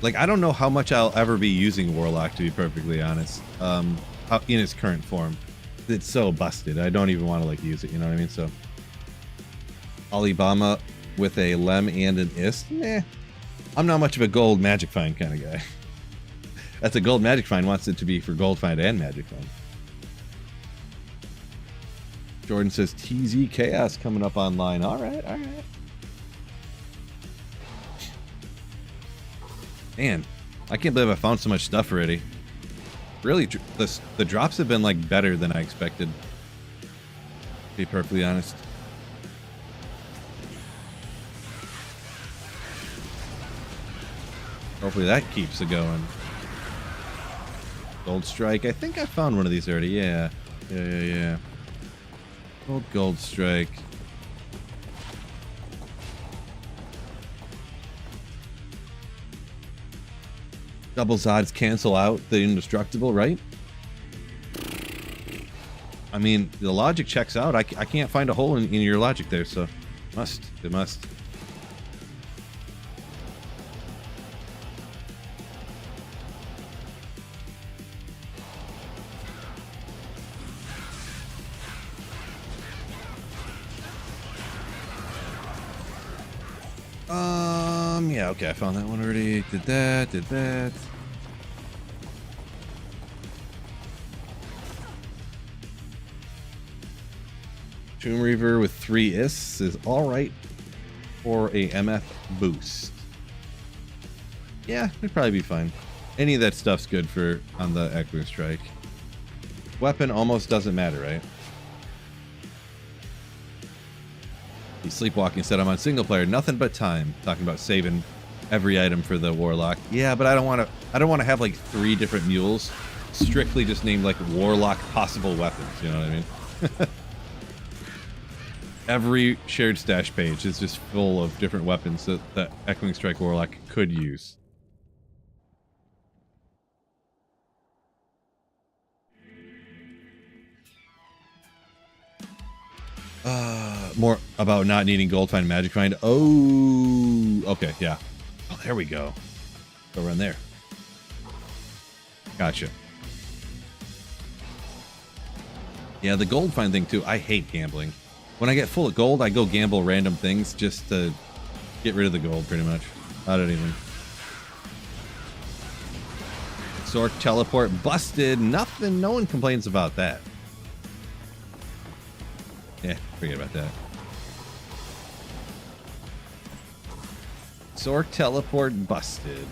Like, I don't know how much I'll ever be using Warlock, to be perfectly honest. In its current form. It's so busted. I don't even want to, like, use it, you know what I mean? So, Alibaba with a Lem and an Ist? Nah. I'm not much of a gold Magic Find kind of guy. That's a gold Magic Find wants it to be for Gold Find and Magic Find. Jordan says TZ Chaos coming up online. Alright, alright. Man, I can't believe I found so much stuff already. Really, the drops have been like better than I expected. To be perfectly honest. Hopefully that keeps it going. Gold Strike. I think I found one of these already. Yeah. Yeah. Gold Strike. Double Zods cancel out the indestructible, right? I mean, the logic checks out. I can't find a hole in your logic there, so it must. Yeah, okay, I found that one already. Did that. Tomb Reaver with 3 ists is all right for a MF boost. Yeah, it'd probably be fine. Any of that stuff's good for on the Echoing Strike. Weapon almost doesn't matter, right? He's sleepwalking said I'm on single player, nothing but time. Talking about saving every item for the Warlock. Yeah, but I don't want to have like 3 different mules strictly just named like Warlock possible weapons, you know what I mean? Every shared stash page is just full of different weapons that the Echoing Strike Warlock could use. More about not needing gold find magic find. Oh, okay, yeah. Oh, there we go. Go run there. Gotcha. Yeah, the gold find thing too. I hate gambling. When I get full of gold, I go gamble random things just to get rid of the gold, pretty much. I don't even. Sork teleport busted. Nothing. No one complains about that. Yeah, forget about that. Sork teleport busted.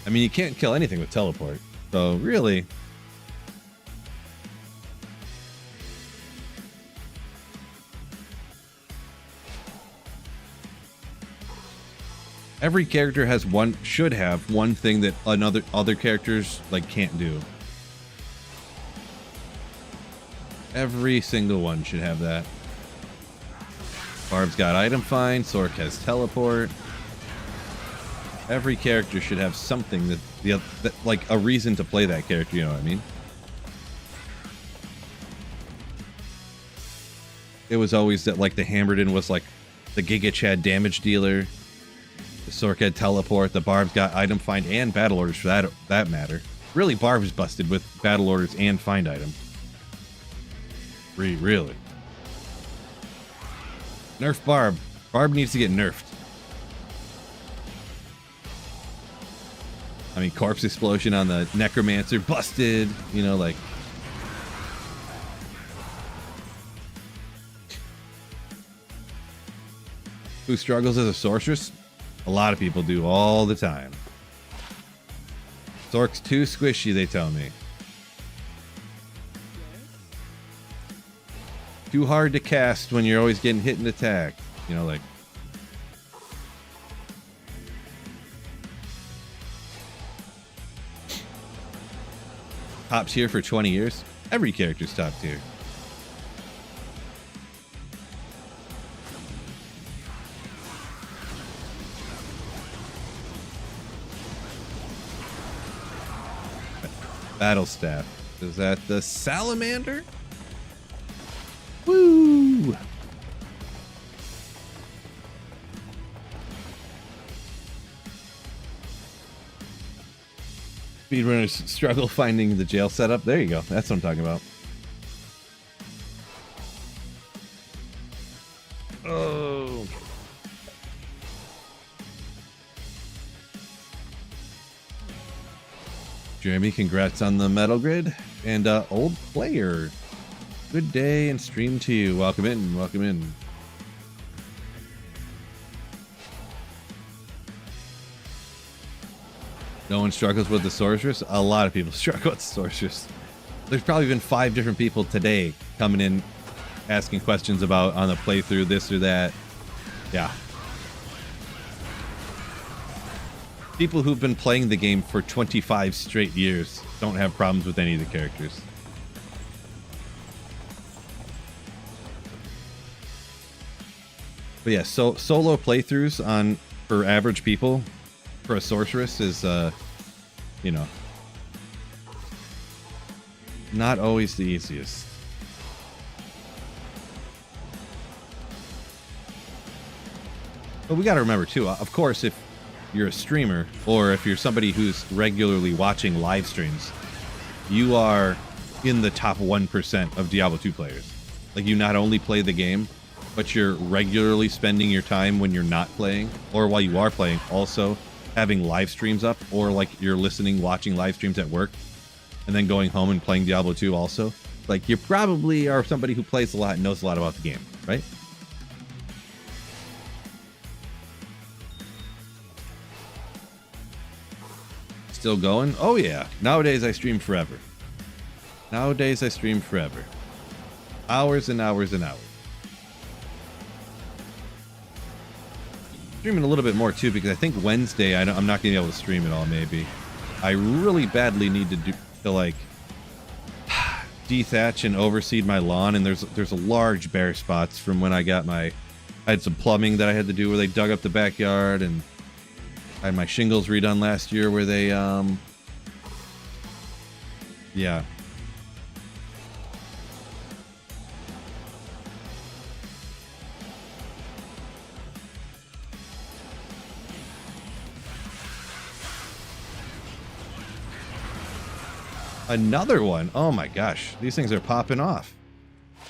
I mean, you can't kill anything with teleport. So, really... Every character has should have one thing that other characters like can't do. Every single one should have that. Barb's got item find, Sork has teleport. Every character should have something that like a reason to play that character, you know what I mean? It was always that like the Hammerden was like the Giga Chad damage dealer. The Sork had teleport, the Barb's got item find and battle orders for that matter. Really, Barb's busted with battle orders and find item. Really. Nerf Barb. Barb needs to get nerfed. I mean, corpse explosion on the Necromancer, busted, you know, like... Who struggles as a sorceress? A lot of people do all the time. Sork's too squishy, they tell me. Too hard to cast when you're always getting hit and attacked. You know, like... Top tier for 20 years? Every character's top tier. Battle staff. Is that the salamander? Woo! Speedrunners struggle finding the jail setup. There you go. That's what I'm talking about. Oh. Jeremy, congrats on the Metal Grid. And old player, good day and stream to you. Welcome in. Welcome in. No one struggles with the sorceress. A lot of people struggle with the sorceress. There's probably been 5 different people today coming in asking questions about on the playthrough this or that. Yeah. People who've been playing the game for 25 straight years don't have problems with any of the characters. But yeah, so solo playthroughs for average people for a sorceress is you know, not always the easiest. But we got to remember too, of course, if you're a streamer or if you're somebody who's regularly watching live streams, you are in the top 1% of Diablo 2 players. Like, you not only play the game, but you're regularly spending your time when you're not playing, or while you are playing, also having live streams up, or like you're watching live streams at work, and then going home and playing Diablo 2 also. like you probably are somebody who plays a lot and knows a lot about the game, right? Still going? Oh yeah. Nowadays I stream forever. Nowadays I stream forever. Hours and hours and hours. Streaming a little bit more too because I think Wednesday I'm not gonna be able to stream it all. Maybe I really badly need to like dethatch and overseed my lawn, and there's a large bare spots from when I had some plumbing that I had to do where they dug up the backyard, and I had my shingles redone last year where they yeah. Another one. Oh my gosh. These things are popping off.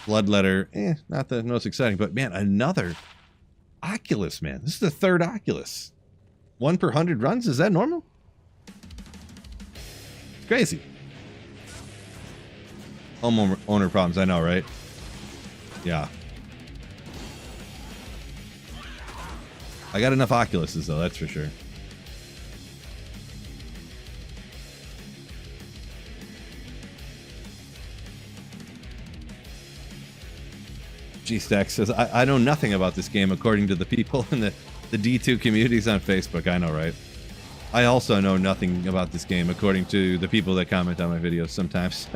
Bloodletter. Not the most exciting, but man, another Oculus, man. This is the third Oculus. 1 per 100 runs? Is that normal? It's crazy. Homeowner problems, I know, right? Yeah. I got enough Oculuses though, that's for sure. G-Stack says, I know nothing about this game according to the people in the D2 communities on Facebook. I know, right? I also know nothing about this game according to the people that comment on my videos sometimes.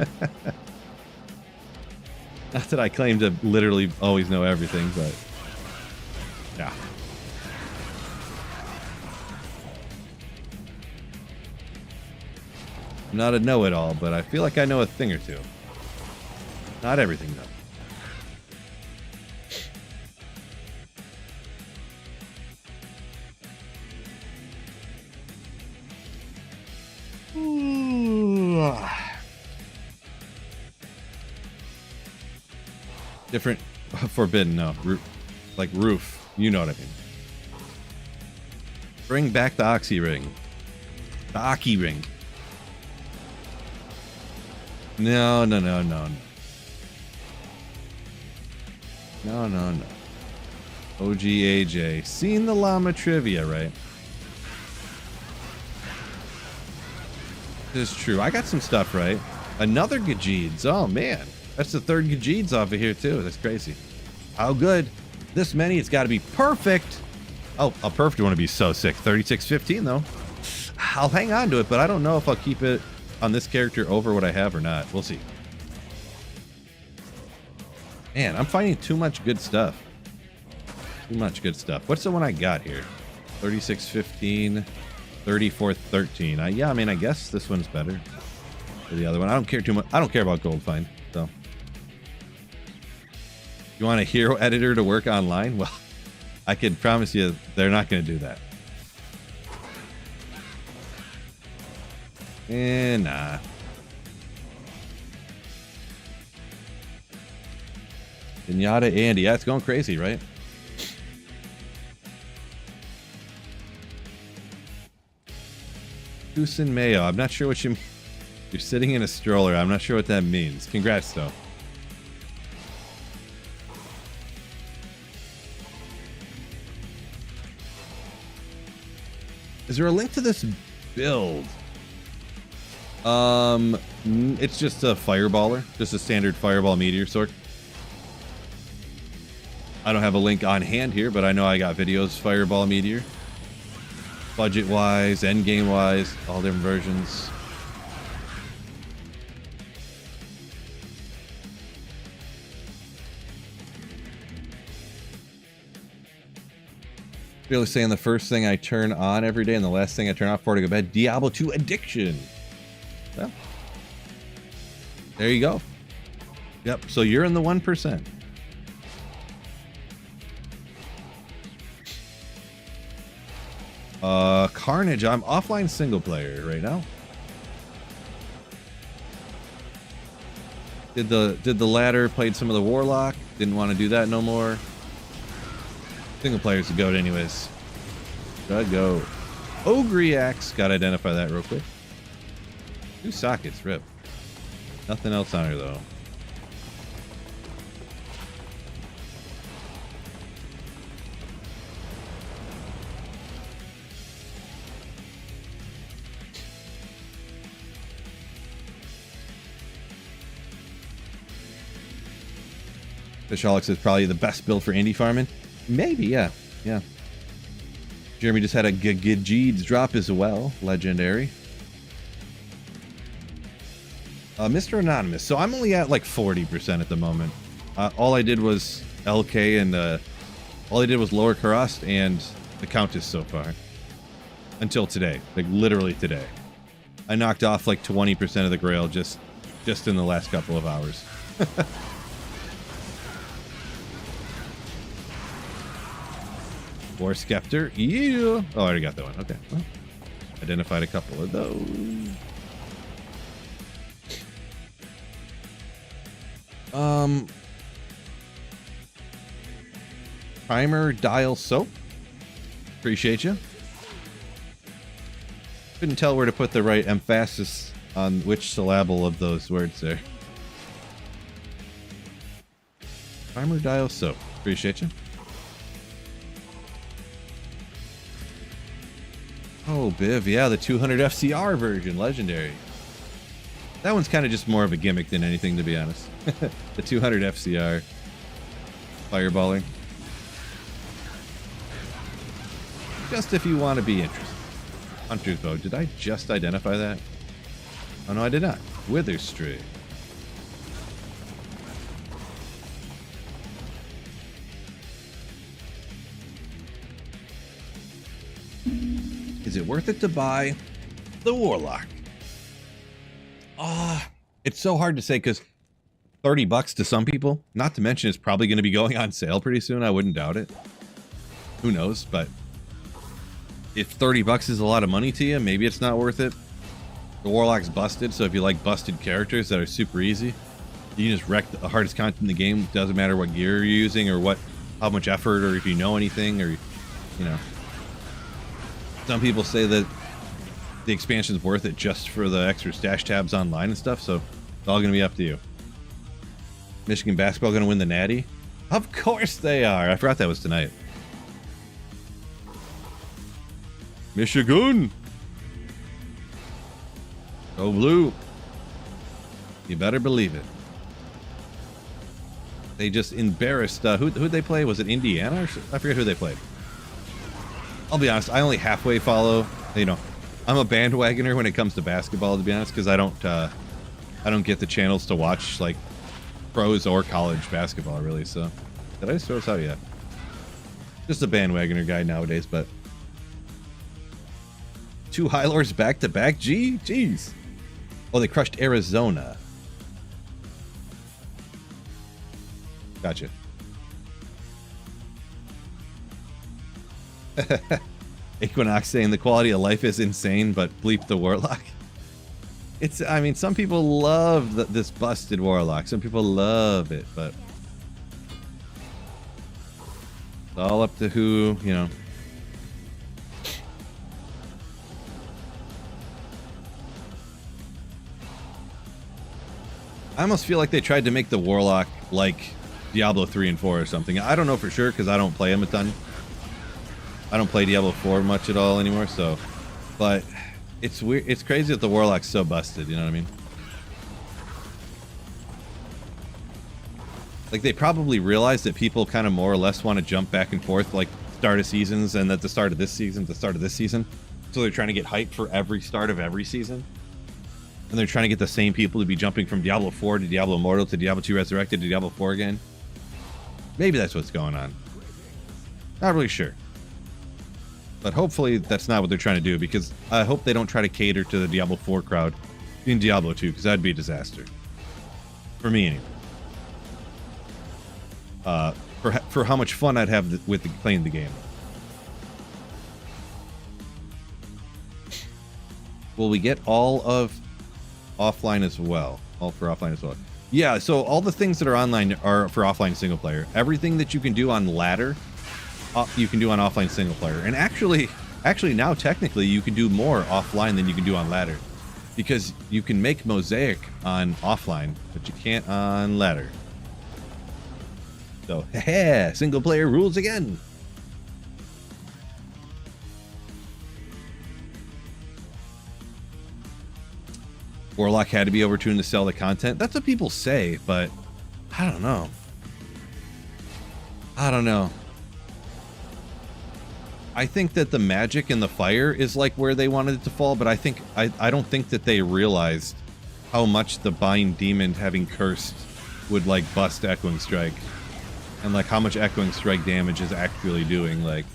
Not that I claim to literally always know everything, but yeah. I'm not a know-it-all, but I feel like I know a thing or two. Not everything, though. Different, forbidden, no, like roof, you know what I mean. Bring back the Oxy Ring. The Aki Ring. No. OG AJ. Seen the llama trivia, right? This is true. I got some stuff right. Another Gajeeds. Oh, man. That's the third Gajeeds off of here, too. That's crazy. How good? This many, it's got to be perfect. Oh, a perfect one would be so sick. 3615, though. I'll hang on to it, but I don't know if I'll keep it on this character over what I have or not. We'll see. Man, I'm finding too much good stuff. Too much good stuff. What's the one I got here? 3615, 3413. Yeah, I mean, I guess this one's better than the other one. I don't care too much. I don't care about Gold Find, so. You want a hero editor to work online? Well, I can promise you they're not going to do that. Nah. Pinata Andy. Yeah, it's going crazy, right? Tucson Mayo. I'm not sure what you mean. You're sitting in a stroller. I'm not sure what that means. Congrats, though. Is there a link to this build? It's just a fireballer. Just a standard fireball meteor sword. I don't have a link on hand here, but I know I got videos fireball meteor. Budget wise, end game wise, all different versions. Really saying the first thing I turn on every day and the last thing I turn off before I go to bed. Diablo 2 addiction. Well, there you go. Yep. So you're in the 1%. Carnage. I'm offline single player right now. Did the ladder, played some of the Warlock. Didn't want to do that no more. Single player's a goat anyways. Gotta go. Ogriax. Gotta identify that real quick. 2 sockets, rip. Nothing else on her though. Fishaholics is probably the best build for indie farming. Maybe, yeah. Yeah. Jeremy just had a Gajid's drop as well. Legendary. Mr. Anonymous. So I'm only at like 40% at the moment. All I did was LK and all I did was lower Karast and the Countess so far. Until today. Like literally today. I knocked off like 20% of the Grail just in the last couple of hours. War Scepter. Yeah. Oh, I already got that one. Okay. Well, identified a couple of those. Primer Dial Soap. Appreciate you. Couldn't tell where to put the right emphasis on which syllable of those words there. Primer Dial Soap. Appreciate you. Oh, Biv. Yeah, the 200 FCR version. Legendary. That one's kind of just more of a gimmick than anything, to be honest. The 200 FCR. Fireballing. Just if you want to be interested. Hunter's Bow. Did I just identify that? Oh, no, I did not. Witherstray. Is it worth it to buy the Warlock? It's so hard to say because $30 to some people, not to mention it's probably going to be going on sale pretty soon. I wouldn't doubt it. Who knows? But if $30 is a lot of money to you, maybe it's not worth it. The Warlock's busted, so if you like busted characters that are super easy, you can just wreck the hardest content in the game. Doesn't matter what gear you're using or how much effort or if you know anything or, you know. Some people say that the expansion's worth it just for the extra stash tabs online and stuff, so it's all going to be up to you. Michigan basketball going to win the Natty? Of course they are. I forgot that was tonight. Michigan. Go blue. You better believe it. They just embarrassed. Who'd they play? Was it Indiana? I forget who they played. I'll be honest. I only halfway follow. You know, I'm a bandwagoner when it comes to basketball, to be honest, because I don't get the channels to watch like pros or college basketball really. So did I just throw this out yet? Just a bandwagoner guy nowadays, but 2 High Lords back to back. Jeez. Oh, they crushed Arizona. Gotcha. Equinox saying the quality of life is insane, but bleep the Warlock. I mean, some people love this busted Warlock. Some people love it, but it's all up to who, you know. I almost feel like they tried to make the Warlock like Diablo 3 and 4 or something. I don't know for sure because I don't play them a ton. I don't play Diablo 4 much at all anymore, so. But it's weird. It's crazy that the Warlock's so busted, you know what I mean? Like, they probably realized that people kind of more or less want to jump back and forth, like, start of seasons and at the start of this season, the start of this season. So they're trying to get hype for every start of every season. And they're trying to get the same people to be jumping from Diablo 4 to Diablo Immortal to Diablo 2 Resurrected to Diablo 4 again. Maybe that's what's going on. Not really sure. But hopefully that's not what they're trying to do, because I hope they don't try to cater to the Diablo 4 crowd in Diablo 2, because that'd be a disaster. For me, anyway. For how much fun I'd have with playing the game. Will we get all of offline as well? All for offline as well. Yeah, so all the things that are online are for offline single player. Everything that you can do on ladder, you can do on offline single player. And actually now technically you can do more offline than you can do on ladder, because you can make Mosaic on offline, but you can't on ladder. So, heh, single player rules again. Warlock had to be overtuned to sell the content. That's what people say, but I don't know. I don't know. I think that the magic and the fire is like where they wanted it to fall, but I don't think that they realized how much the Bind Demon having cursed would like bust Echoing Strike. And like how much Echoing Strike damage is actually doing. Like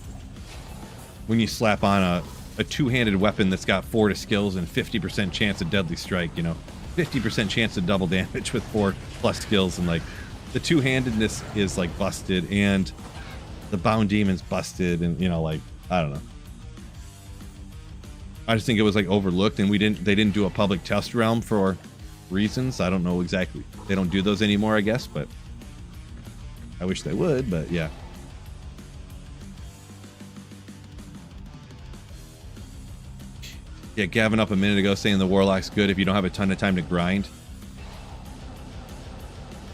when you slap on a two-handed weapon that's got 4 to skills and 50% chance of deadly strike, you know, 50% chance of double damage with 4+ skills, and like the two-handedness is like busted and the Bound Demon's busted, and you know, like, I don't know. I just think it was like overlooked, and they didn't do a public test realm for reasons. I don't know exactly. They don't do those anymore, I guess, but I wish they would, but yeah. Yeah, Gavin up a minute ago saying the Warlock's good if you don't have a ton of time to grind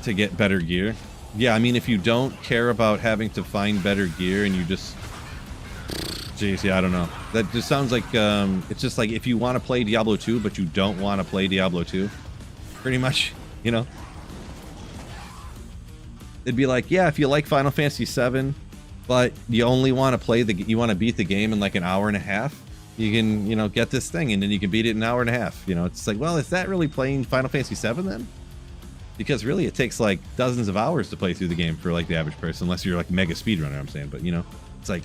to get better gear. Yeah, I mean, if you don't care about having to find better gear and you just... Jeez, yeah, I don't know. That just sounds like, it's just like if you want to play Diablo 2, but you don't want to play Diablo 2. Pretty much, you know? It'd be like, yeah, if you like Final Fantasy 7, but you only want to play you want to beat the game in like an hour and a half, you can, you know, get this thing and then you can beat it in an hour and a half. You know, it's like, well, is that really playing Final Fantasy 7 then? Because really it takes like dozens of hours to play through the game for like the average person, unless you're like mega speedrunner, I'm saying. But you know, it's like,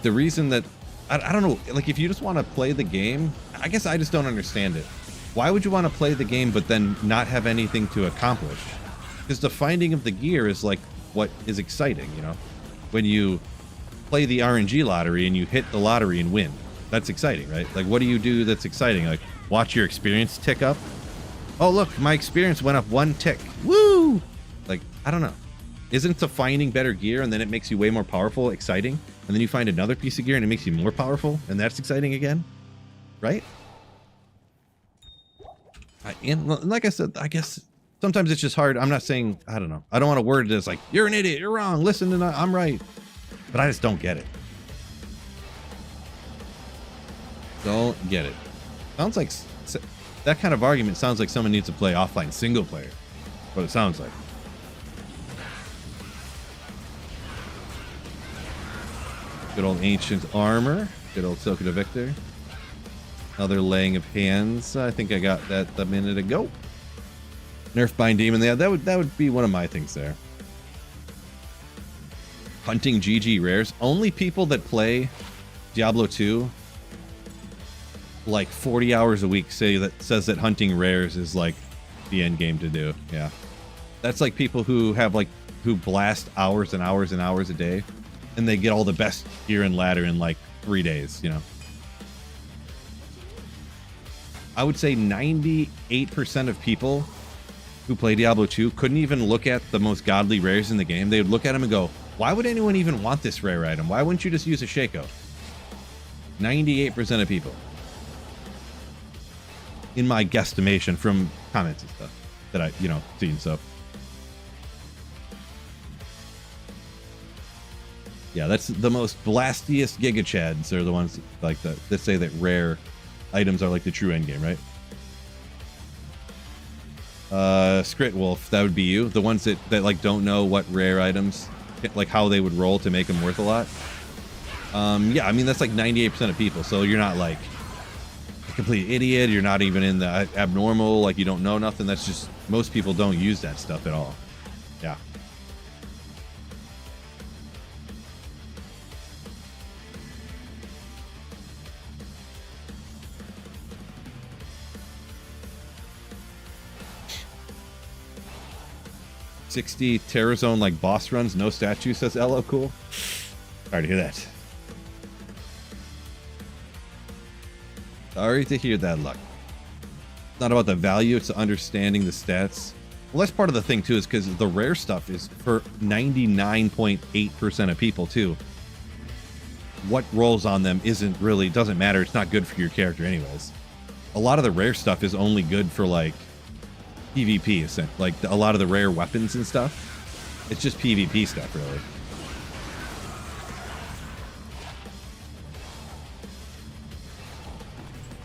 the reason that I don't know, like if you just want to play the game, I guess I just don't understand it. Why would you want to play the game but then not have anything to accomplish? Because the finding of the gear is like what is exciting, you know? When you play the RNG lottery and you hit the lottery and win, that's exciting, right? Like, what do you do that's exciting? Like, watch your experience tick up? Oh, look, my experience went up 1 tick. Woo! Like, I don't know. Isn't the finding better gear and then it makes you way more powerful exciting? And then you find another piece of gear and it makes you more powerful and that's exciting again? Right? And like I said, I guess sometimes it's just hard. I'm not saying, I don't know. I don't want to word it as like, you're an idiot, you're wrong, listen to I'm right. But I just don't get it. Don't get it. Sounds like that kind of argument sounds like someone needs to play offline single player. What it sounds like. Good old ancient armor. Good old Soka Victor. Another laying of hands. I think I got that a minute ago. Nerf Bind Demon. Yeah, that would be one of my things there. Hunting GG rares. Only people that play Diablo 2 like 40 hours a week says that hunting rares is like the end game to do. Yeah. That's like people who have like who blast hours and hours and hours a day and they get all the best gear and ladder in like 3 days, you know. I would say 98% of people who play Diablo 2 couldn't even look at the most godly rares in the game. They would look at them and go, why would anyone even want this rare item? Why wouldn't you just use a Shaco? 98% of people. In my guesstimation from comments and stuff that I, you know, seen. So yeah, that's the most blastiest Giga Chads are the ones like that say that rare items are like the true end game, right? Scrit Wolf, that would be you. The ones that like don't know what rare items, like how they would roll to make them worth a lot. Yeah, I mean that's like 98% of people. So you're not like a complete idiot. You're not even in the abnormal. Like you don't know nothing. That's just most people don't use that stuff at all. Yeah. $60 Terror Zone like boss runs, no statue, says Elo. Cool. Sorry to hear that. Sorry to hear that, Luck. It's not about the value, it's understanding the stats. Well, that's part of the thing too, is because the rare stuff is for 99.8% of people too. What rolls on them doesn't matter. It's not good for your character anyways. A lot of the rare stuff is only good for like PvP, like a lot of the rare weapons and stuff. It's just PvP stuff, really.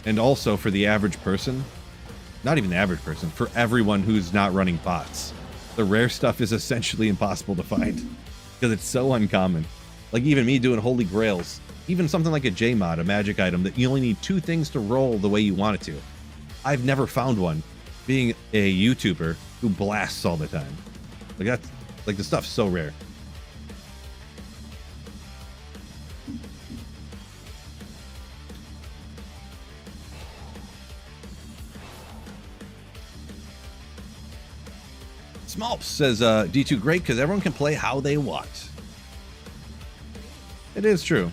And also for the average person, not even the average person, for everyone who's not running bots. The rare stuff is essentially impossible to find because it's so uncommon. Like even me doing holy grails, even something like a J mod, a magic item that you only need 2 things to roll the way you want it to. I've never found one, being a YouTuber who blasts all the time. Like that's like the stuff's so rare. Smalps says D2 great because everyone can play how they want. It is true.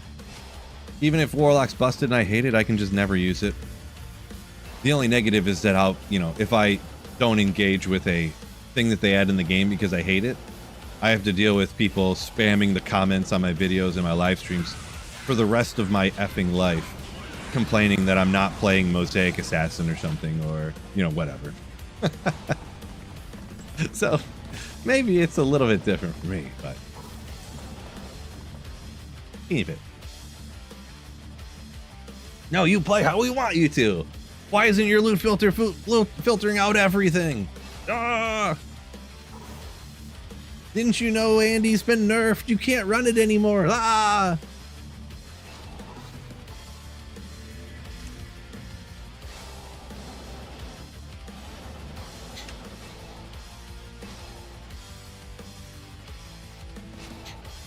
Even if Warlock's busted and I hate it, I can just never use it. The only negative is that I'll, you know, if I don't engage with a thing that they add in the game because I hate it, I have to deal with people spamming the comments on my videos and my live streams for the rest of my effing life, complaining that I'm not playing Mosaic Assassin or something, or, you know, whatever. So maybe it's a little bit different for me, but keep it. No, you play how we want you to. Why isn't your loot filter filtering out everything? Ah! Didn't you know Andy's been nerfed? You can't run it anymore. Ah!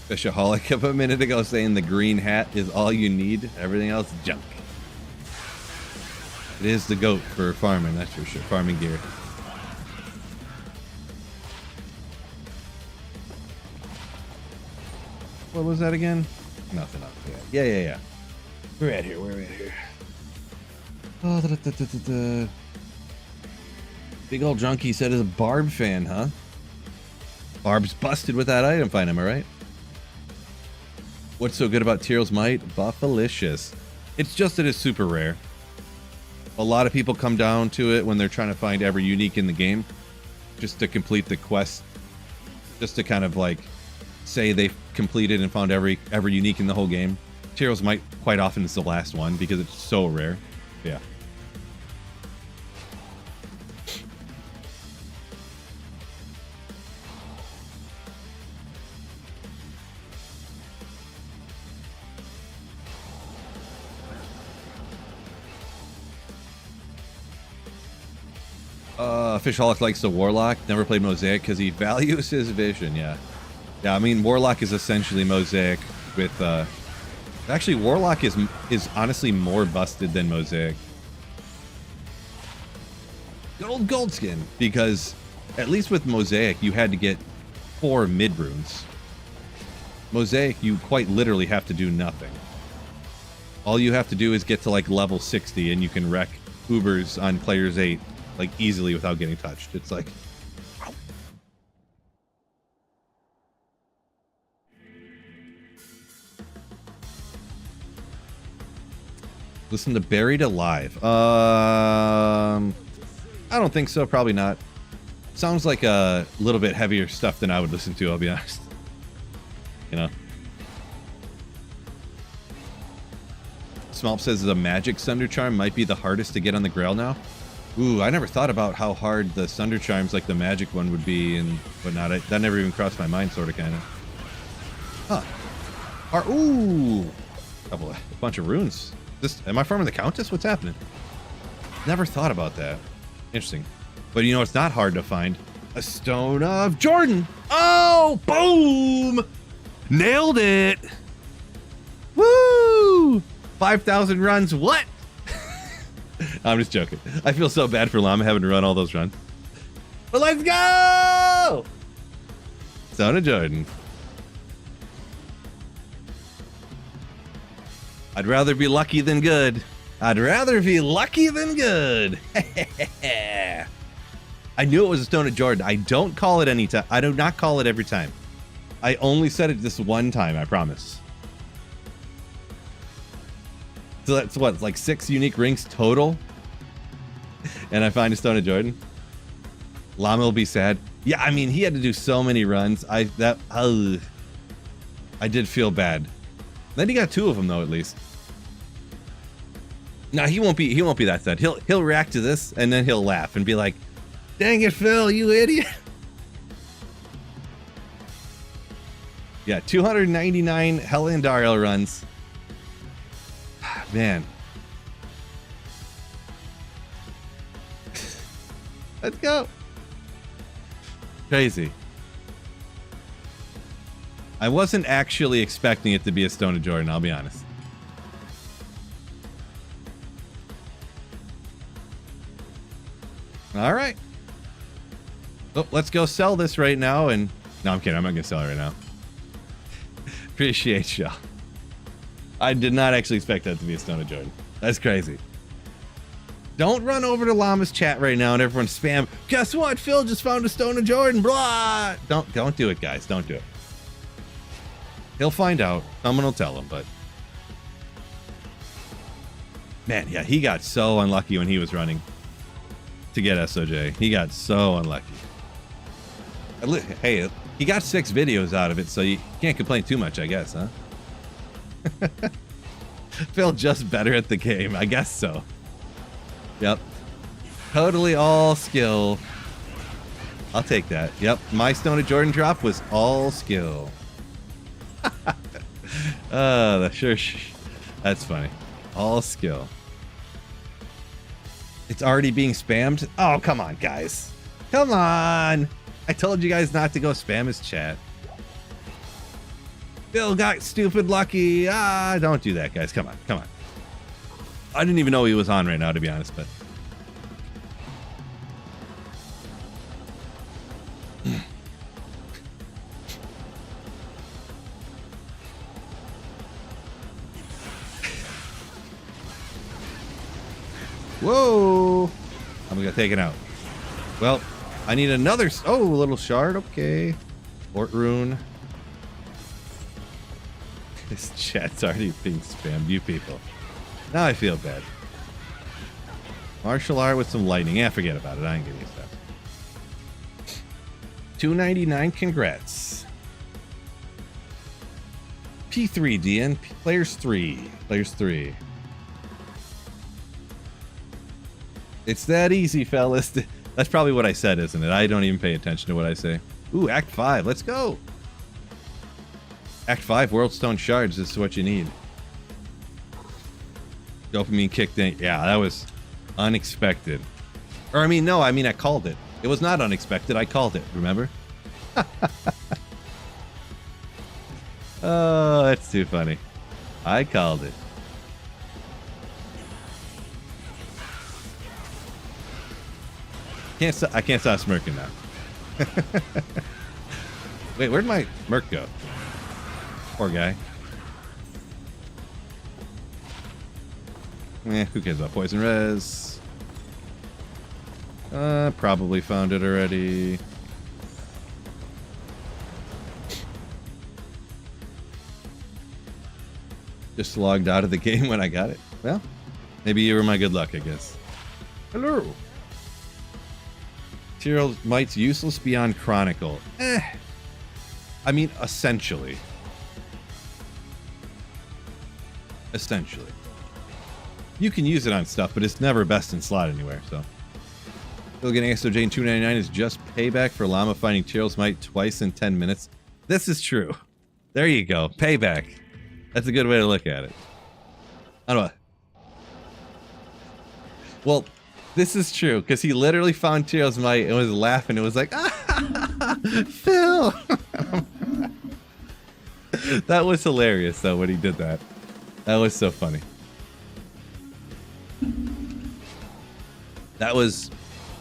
Fishaholic up a minute ago saying the green hat is all you need. Everything else junk. It is the GOAT for farming, that's for sure. Farming gear. What was that again? Nothing up there. Yeah. Where we at here? Oh, Big old junkie said is a Barb fan, huh? Barb's busted with that item find, am I right? What's so good about Tyrell's Might? Buffalicious. It's just that it's super rare. A lot of people come down to it when they're trying to find every unique in the game, just to complete the quest, just to kind of like say they've completed and found every unique in the whole game. Tyrell's Might quite often is the last one because it's so rare. Yeah. Fishaholic likes the Warlock. Never played Mosaic because he values his vision. Yeah. I mean, Warlock is essentially Mosaic with. Actually, Warlock is honestly more busted than Mosaic. Good old Goldskin, because at least with Mosaic you had to get 4 mid runes. Mosaic, you quite literally have to do nothing. All you have to do is get to like level 60 and you can wreck Ubers on players 8 like easily without getting touched. It's like, wow. Listen to Buried Alive. I don't think so. Probably not. Sounds like a little bit heavier stuff than I would listen to, I'll be honest. You know. Smalp says the magic Sunder Charm might be the hardest to get on the Grail now. Ooh, I never thought about how hard the Sunder Charms like the magic one would be and whatnot. That never even crossed my mind, sort of, kind of. Huh. Ooh! A bunch of runes. Am I farming the Countess? What's happening? Never thought about that. Interesting. But you know, it's not hard to find. A Stone of Jordan! Oh! Boom! Nailed it! Woo! 5,000 runs. What? I'm just joking. I feel so bad for Llama having to run all those runs. But let's go! Stone of Jordan. I'd rather be lucky than good. I'd rather be lucky than good. I knew it was a Stone of Jordan. I don't call it any time. I do not call it every time. I only said it this one time, I promise. So that's what, like 6 unique rings total? And I find a Stone of Jordan? Llama will be sad. Yeah, I mean, he had to do so many runs. I did feel bad. Then he got 2 of them, though, at least. No, he won't be that sad. He'll react to this and then he'll laugh and be like, "Dang it, Phil, you idiot." Yeah, 299 Helendariel runs. Man. Let's go. Crazy. I wasn't actually expecting it to be a Stone of Jordan, I'll be honest. All right. Oh, let's go sell this right now. And no, I'm kidding. I'm not going to sell it right now. Appreciate y'all. I did not actually expect that to be a Stone of Jordan. That's crazy. Don't run over to Llama's chat right now and everyone spam. Guess what? Phil just found a Stone of Jordan. Blah. Don't do it, guys. Don't do it. He'll find out. Someone will tell him, but man, yeah, he got so unlucky when he was running to get SOJ. He got so unlucky. Hey, he got 6 videos out of it, so you can't complain too much, I guess, huh? Phil just better at the game, I guess so. Yep. Totally all skill. I'll take that. Yep, my Stone of Jordan drop was all skill. That's funny. All skill. It's already being spammed? Oh, come on, guys. Come on. I told you guys not to go spam his chat. Bill got stupid lucky. Ah, don't do that, guys. Come on, come on. I didn't even know he was on right now, to be honest, but whoa! I'm gonna take it out. Well, I need another. Oh, a little shard. Okay. Fort rune. This chat's already being spammed. You people. Now I feel bad. Martial art with some lightning. Yeah, forget about it. I ain't getting stuff. 299. Congrats. P3 DN. Players 3. Players 3. It's that easy, fellas. That's probably what I said, isn't it? I don't even pay attention to what I say. Ooh, Act 5. Let's go. Act 5, World Stone Shards. This is what you need. Dopamine kicked in. Yeah, that was unexpected. Or, I mean, no, I mean, I called it. It was not unexpected. I called it. Remember? Oh, that's too funny. I called it. I can't stop smirking now. Wait, where'd my Merc go? Poor guy. Who cares about poison res? Probably found it already. Just logged out of the game when I got it. Well, maybe you were my good luck, I guess. Hello. Material might's useless beyond Chronicle. I mean, essentially. Essentially. You can use it on stuff, but it's never best in slot anywhere, so. Still getting SOJ in 299 is just payback for Llama finding Tyrell's Might twice in 10 minutes. This is true. There you go. Payback. That's a good way to look at it. I don't know. Well, this is true, because he literally found Tyrell's Might and was laughing. It was like, ah, Phil! That was hilarious, though, when he did that. That was so funny. That was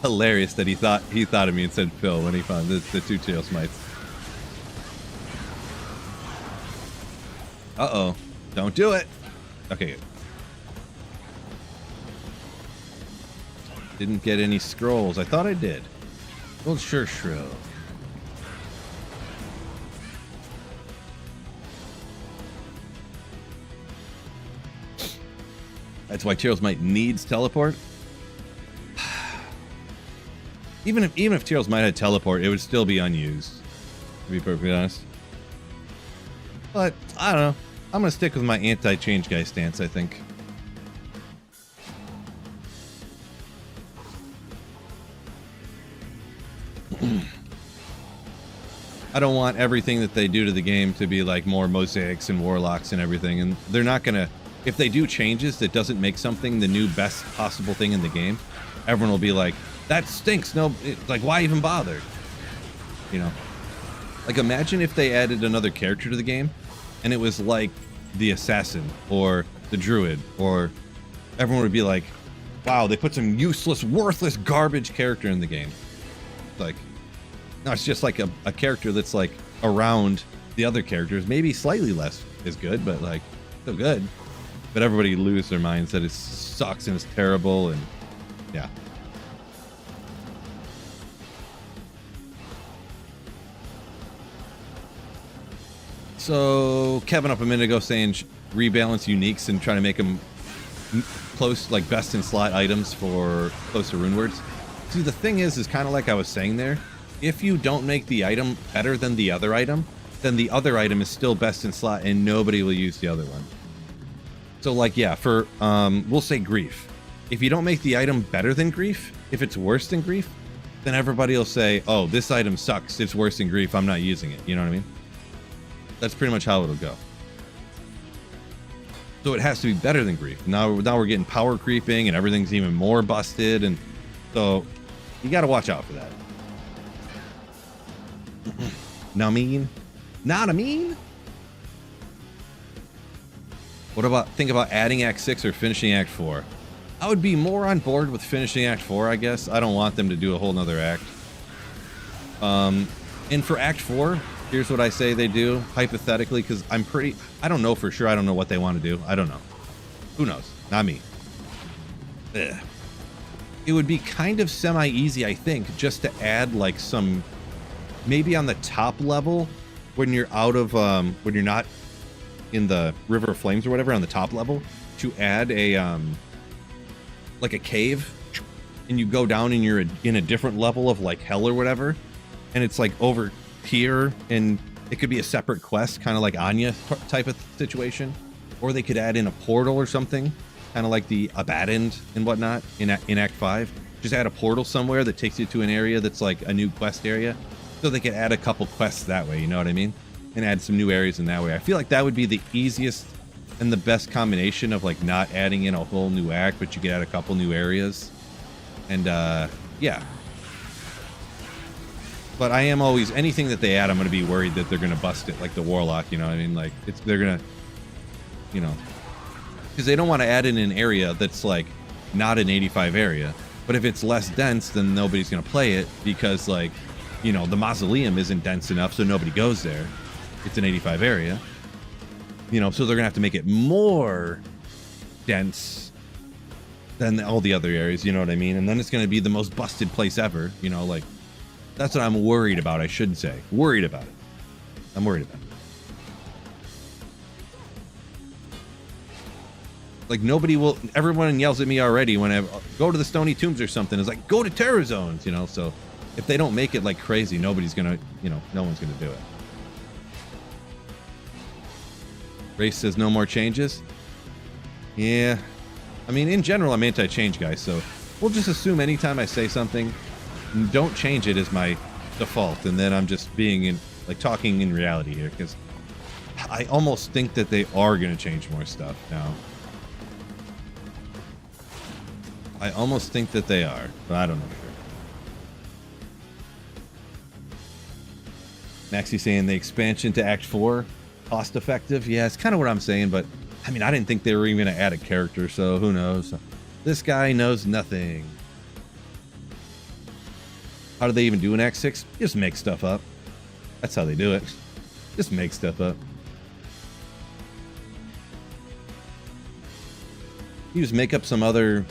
hilarious that he thought of me and said Phil when he found the 2 Tyrell's Mites. Uh-oh. Don't do it. Okay, good. Didn't get any scrolls. I thought I did. Well, sure, shrill. That's why Tyrell's Might needs teleport. Even if Tyrell's Might had teleport, it would still be unused, to be perfectly honest. But I don't know. I'm gonna stick with my anti-change guy stance, I think. I don't want everything that they do to the game to be like more mosaics and warlocks and everything. And they're not gonna, if they do changes that doesn't make something the new best possible thing in the game, everyone will be like, that stinks. No, like, why even bother? You know, like, imagine if they added another character to the game and it was like the assassin or the druid, or everyone would be like, wow, they put some useless, worthless, garbage character in the game. Like, no, it's just like a character that's like around the other characters, maybe slightly less is good, but like still good. But everybody lose their minds that it sucks and it's terrible, and yeah. So Kevin up a minute ago saying rebalance uniques and try to make them close, like best in slot items for close to rune words. See, the thing is kind of like I was saying there. If you don't make the item better than the other item, then the other item is still best in slot and nobody will use the other one. So like, yeah, for, we'll say grief. If you don't make the item better than grief, if it's worse than grief, then everybody will say, oh, this item sucks. It's worse than grief. I'm not using it. You know what I mean? That's pretty much how it'll go. So it has to be better than grief. Now we're getting power creeping and everything's even more busted. And so you got to watch out for that. Not a mean. What about, think about adding Act 6 or finishing Act 4? I would be more on board with finishing Act 4, I guess. I don't want them to do a whole nother act. And for Act 4, here's what I say they do, hypothetically, because I don't know for sure. I don't know what they want to do. I don't know. Who knows? Not me. Ugh. It would be kind of semi-easy, I think, just to add like some, maybe on the top level, when you're out of, when you're not in the River of Flames or whatever, on the top level, to add a, like a cave, and you go down and you're in a different level of like hell or whatever, and it's like over here, and it could be a separate quest, kind of like Anya type of situation, or they could add in a portal or something, kind of like the Abandoned and whatnot in Act 5. Just add a portal somewhere that takes you to an area that's like a new quest area, so they could add a couple quests that way, you know what I mean? And add some new areas in that way. I feel like that would be the easiest and the best combination of like not adding in a whole new act, but you could add a couple new areas. And yeah. But I am always, anything that they add, I'm going to be worried that they're going to bust it, like the Warlock, you know what I mean? Like, they're going to, you know, because they don't want to add in an area that's like not an 85 area. But if it's less dense, then nobody's going to play it because, like, you know, the mausoleum isn't dense enough, so nobody goes there. It's an 85 area. You know, so they're going to have to make it more dense than all the other areas, you know what I mean? And then it's going to be the most busted place ever, you know, like, that's what I'm worried about, I should say. Worried about it. I'm worried about it. Like, nobody will, everyone yells at me already when I go to the Stony Tombs or something. It's like, go to Terror Zones, you know? So if they don't make it like crazy, nobody's going to, you know, no one's going to do it. Race says no more changes. Yeah. I mean, in general, I'm anti-change, guys. So we'll just assume anytime I say something, don't change it as my default. And then I'm just being in, like, talking in reality here. Because I almost think that they are going to change more stuff now. I almost think that they are, but I don't know. Maxie saying the expansion to Act 4, cost effective. Yeah, it's kind of what I'm saying, but I mean, I didn't think they were even going to add a character, so who knows? This guy knows nothing. How do they even do an Act 6? Just make stuff up. That's how they do it. Just make stuff up. You just make up some other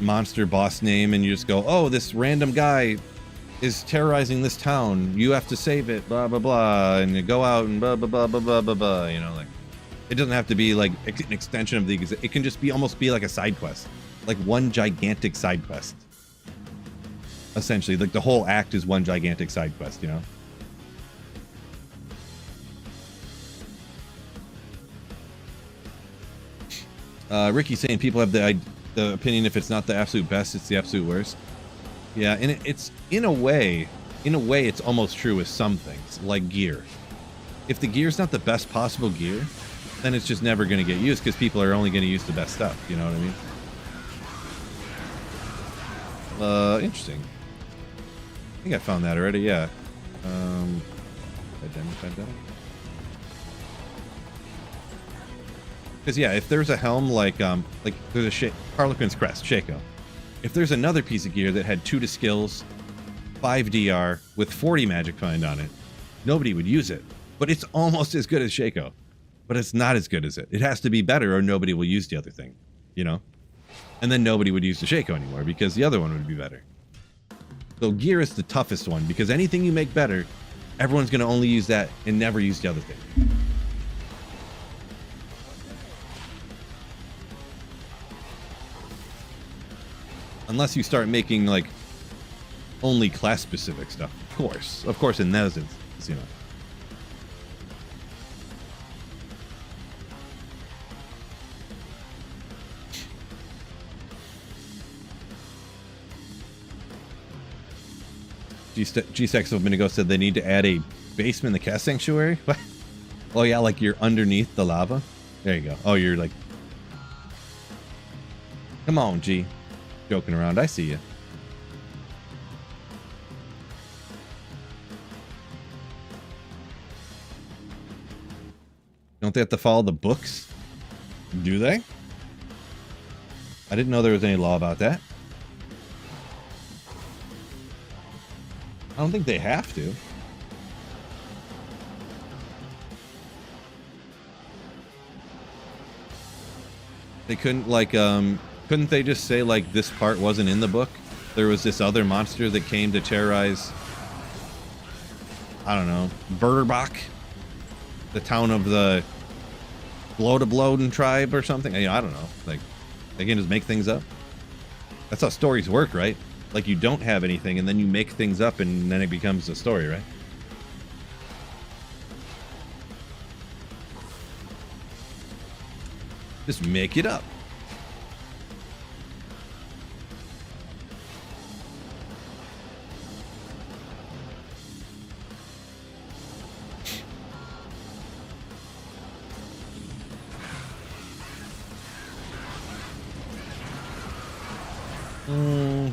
monster boss name, and you just go, oh, this random guy is terrorizing this town. You have to save it, blah, blah, blah. And you go out and blah, blah, blah, blah, blah, blah, blah. You know, like, it doesn't have to be like an extension of the, it can just be almost be like a side quest. Like one gigantic side quest. Essentially, like the whole act is one gigantic side quest, you know? Ricky's saying people have the opinion if it's not the absolute best, it's the absolute worst. Yeah, and it's in a way, it's almost true with some things, like gear. If the gear's not the best possible gear, then it's just never going to get used because people are only going to use the best stuff. You know what I mean? Interesting. I think I found that already. Yeah. Identified that. Because yeah, if there's a helm like there's a Harlequin's Crest, Shaco. If there's another piece of gear that had 2 to skills, 5 DR with 40 magic find on it, nobody would use it. But it's almost as good as Shaco. But it's not as good as it. It has to be better or nobody will use the other thing, you know? And then nobody would use the Shaco anymore because the other one would be better. So gear is the toughest one because anything you make better, everyone's going to only use that and never use the other thing. Unless you start making like only class specific stuff. Of course in those instances, you know. G-Sex of Minigo said they need to add a basement in the cast sanctuary. What? Oh yeah, like you're underneath the lava. There you go. Oh, you're like, come on, G. Joking around. I see you. Don't they have to follow the books? Do they? I didn't know there was any law about that. I don't think they have to. They couldn't like couldn't they just say like this part wasn't in the book? There was this other monster that came to terrorize, I don't know, Burderbach, the town of the Bloden tribe or something. I don't know. Like they can just make things up. That's how stories work, right? Like you don't have anything and then you make things up and then it becomes a story, right? Just make it up.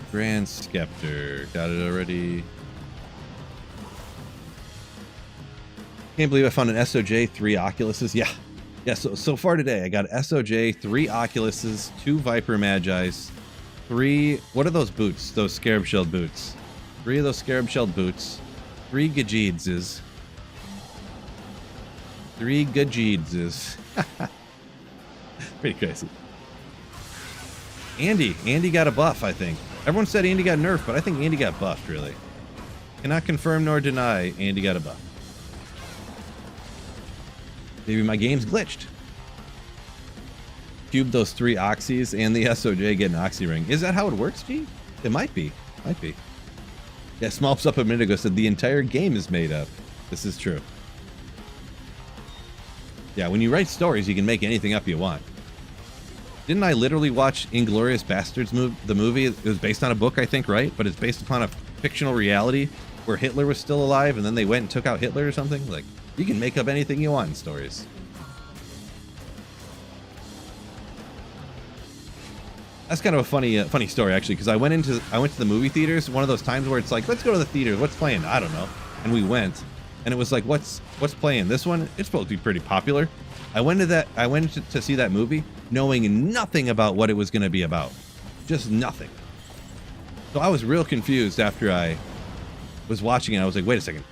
Grand Scepter. Got it already. Can't believe I found an SOJ, 3 Oculuses. Yeah. Yeah, so far today, I got SOJ, 3 Oculuses, 2 Viper Magis, 3... What are those boots? Those Scarab-shelled boots. 3 of those Scarab-shelled boots. 3 Gajeedses. 3 Gajeedses. Pretty crazy. Andy got a buff, I think. Everyone said Andy got nerfed, but I think Andy got buffed, really. Cannot confirm nor deny Andy got a buff. Maybe my game's glitched. Cube those 3 Oxys and the SOJ get an Oxy ring. Is that how it works, G? It might be. Might be. Yeah, Smolps up a minute ago said the entire game is made up. This is true. Yeah, when you write stories, you can make anything up you want. Didn't I literally watch Inglourious Bastards the movie? It was based on a book, I think, right? But it's based upon a fictional reality where Hitler was still alive and then they went and took out Hitler or something? Like, you can make up anything you want in stories. That's kind of a funny story, actually, because I went to the movie theaters, one of those times where it's like, let's go to the theaters, what's playing? I don't know. And we went, and it was like, what's playing? This one? It's supposed to be pretty popular. I went to see that movie knowing nothing about what it was going to be about. Just nothing. So I was real confused after I was watching it. I was like, wait a second.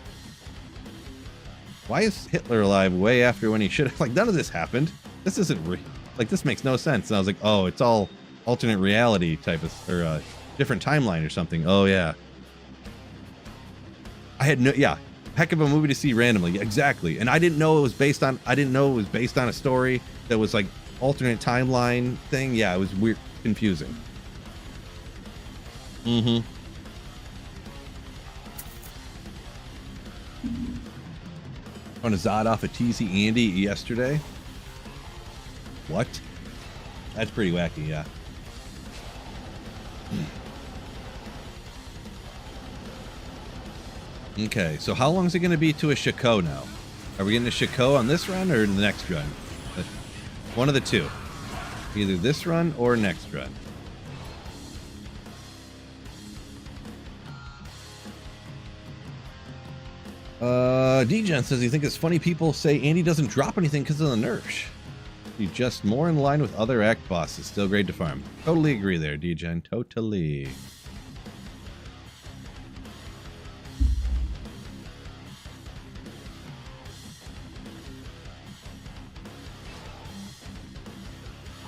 Why is Hitler alive way after when he should have? Like, none of this happened. This isn't real. Like, this makes no sense. And I was like, oh, it's all alternate reality type of, or different timeline or something. Oh, yeah. I had no, yeah. Heck of a movie to see randomly. Exactly. And I didn't know it was based on a story that was like alternate timeline thing. Yeah, it was weird, confusing. Mm-hmm. On a Zod off a TC Andy yesterday. What? That's pretty wacky, yeah. Okay, so how long is it going to be to a Shaco now? Are we getting a Shaco on this run or the next run? One of the two. Either this run or next run. D-Gen says he thinks it's funny people say Andy doesn't drop anything because of the nerfs. He's just more in line with other act bosses. Still great to farm. Totally agree there, D-Gen. Totally.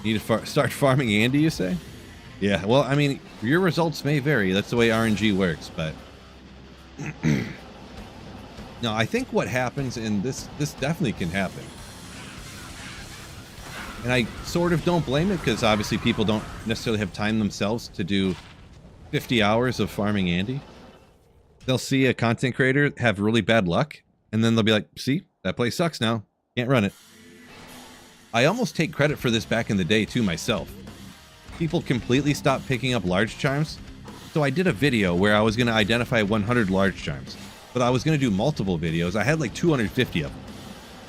Need to start farming Andy, you say? Yeah, well, I mean, your results may vary. That's the way RNG works, but... No, I think what happens, and this definitely can happen. And I sort of don't blame it, because obviously people don't necessarily have time themselves to do 50 hours of farming Andy. They'll see a content creator have really bad luck, and then they'll be like, see, that place sucks now. Can't run it. I almost take credit for this back in the day, too, myself. People completely stopped picking up large charms, so I did a video where I was going to identify 100 large charms, but I was going to do multiple videos. I had like 250 of them.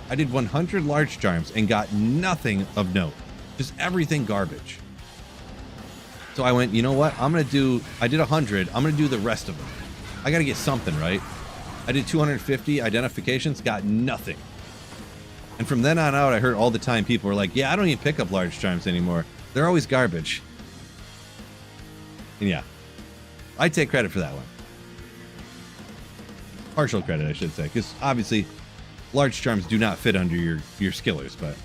I did 100 large charms and got nothing of note. Just everything garbage. So I went, you know what? I did 100. I'm going to do the rest of them. I got to get something, right? I did 250 identifications, got nothing. And from then on out, I heard all the time people were like, yeah, I don't even pick up large charms anymore. They're always garbage. And yeah, I take credit for that one. Partial credit, I should say, because obviously large charms do not fit under your skillers, but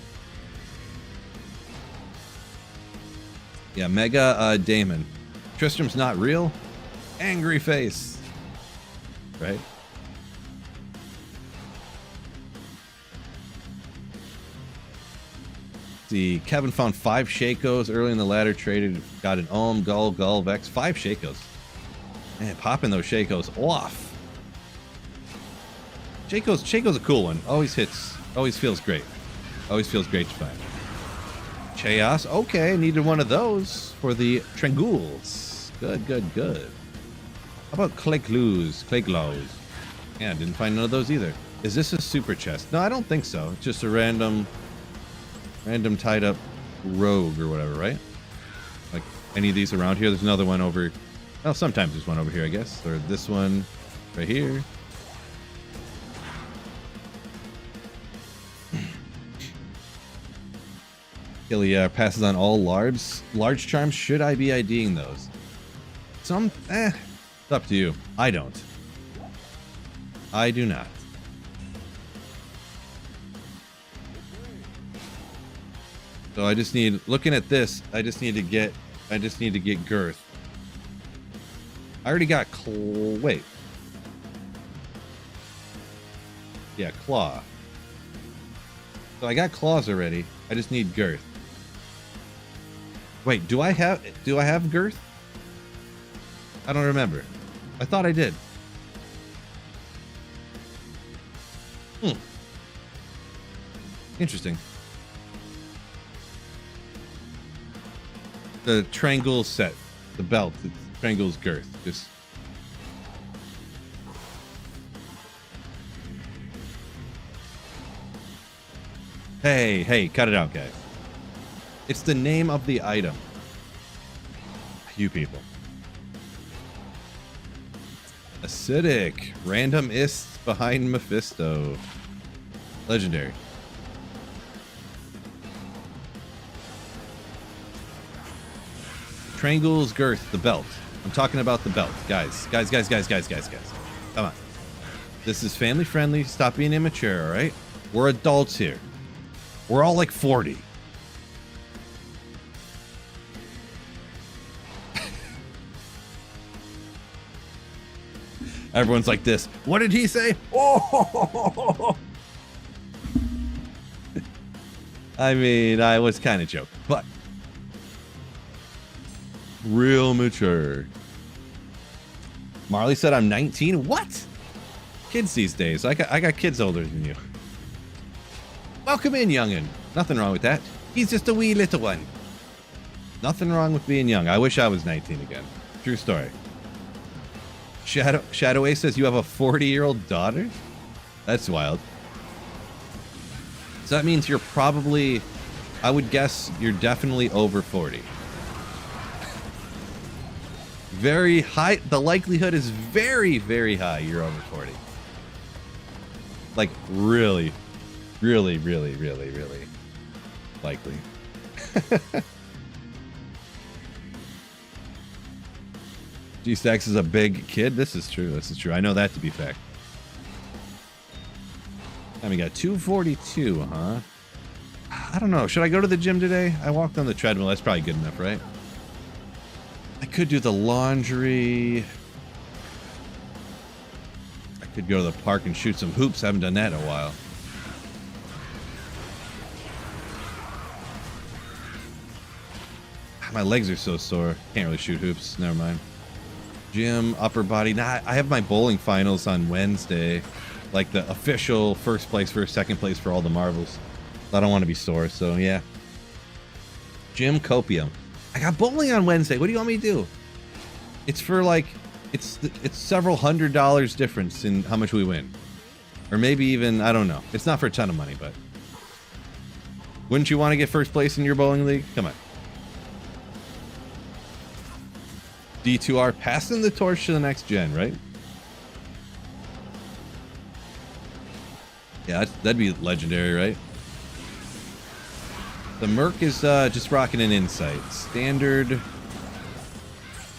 yeah, Mega Damon. Tristram's not real? Angry face. Right? See, Kevin found 5 Shakos early in the ladder, traded, got an Ohm, Gull, Vex, 5 Shakos. Man, popping those Shakos off. Shaco's a cool one. Always hits, always feels great. Always feels great to find. Chaos, okay, needed one of those for the Trangules. Good. How about Clayglows? Yeah, didn't find none of those either. Is this a super chest? No, I don't think so. It's just a random tied up rogue or whatever, right? Like any of these around here. There's another one over. Well, sometimes there's one over here, I guess. Or this one right here. Ilya passes on all large charms. Should I be IDing those? It's up to you. I don't. I do not. So I just need, looking at this, I just need to get girth. I already got wait. Yeah, claw. So I got claws already. I just need girth. Wait, do I have girth? I don't remember. I thought I did. Interesting. The Triangle set, the belt, it's Triangle's girth. Just hey, cut it out, guys. It's the name of the item. You people. Acidic. Random ists behind Mephisto. Legendary. Triangle's girth, the belt. I'm talking about the belt. Guys. Come on. This is family friendly. Stop being immature, alright? We're adults here. We're all like 40. Everyone's like this. What did he say? Oh! I mean, I was kind of joking, but real mature. Marley said I'm 19. What? Kids these days. I got kids older than you. Welcome in, youngin'. Nothing wrong with that. He's just a wee little one. Nothing wrong with being young. I wish I was 19 again. True story. Shadow A says you have a 40-year-old daughter? That's wild. So that means you're probably, I would guess you're definitely over 40. Very high. The likelihood is very, very high you're over 40. Like really, really, really, really, really likely. G-Stacks is a big kid. This is true. This is true. I know that to be fact. And we got 242, huh? I don't know. Should I go to the gym today? I walked on the treadmill. That's probably good enough, right? I could do the laundry. I could go to the park and shoot some hoops. I haven't done that in a while. My legs are so sore. Can't really shoot hoops. Never mind. Gym, upper body. Nah, I have my bowling finals on Wednesday. Like the official first place, second place for all the marbles. I don't want to be sore, so yeah. Gym, copium. I got bowling on Wednesday. What do you want me to do? It's for like, it's several $100s difference in how much we win. Or maybe even, I don't know. It's not for a ton of money, but. Wouldn't you want to get first place in your bowling league? Come on. D2R passing the torch to the next gen, right? Yeah, that'd be legendary, right? The Merc is just rocking an insight. Standard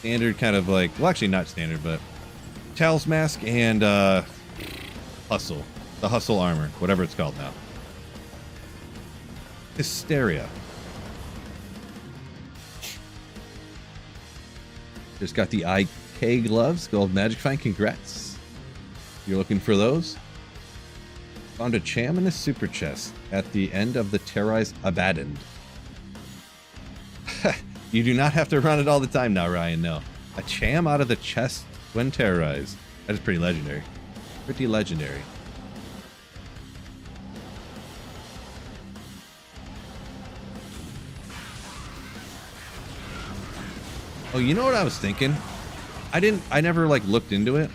kind of like, well, actually not standard, but Tails Mask and Hustle. The Hustle armor, whatever it's called now. Hysteria. Just got the IK gloves, Gold Magic Find. Congrats. You're looking for those? Found a Cham in a super chest at the end of the Terrorized Abandoned. You do not have to run it all the time now, Ryan. No. A Cham out of the chest when terrorized. That is pretty legendary. Pretty legendary. Oh, you know what I was thinking? I never like looked into it.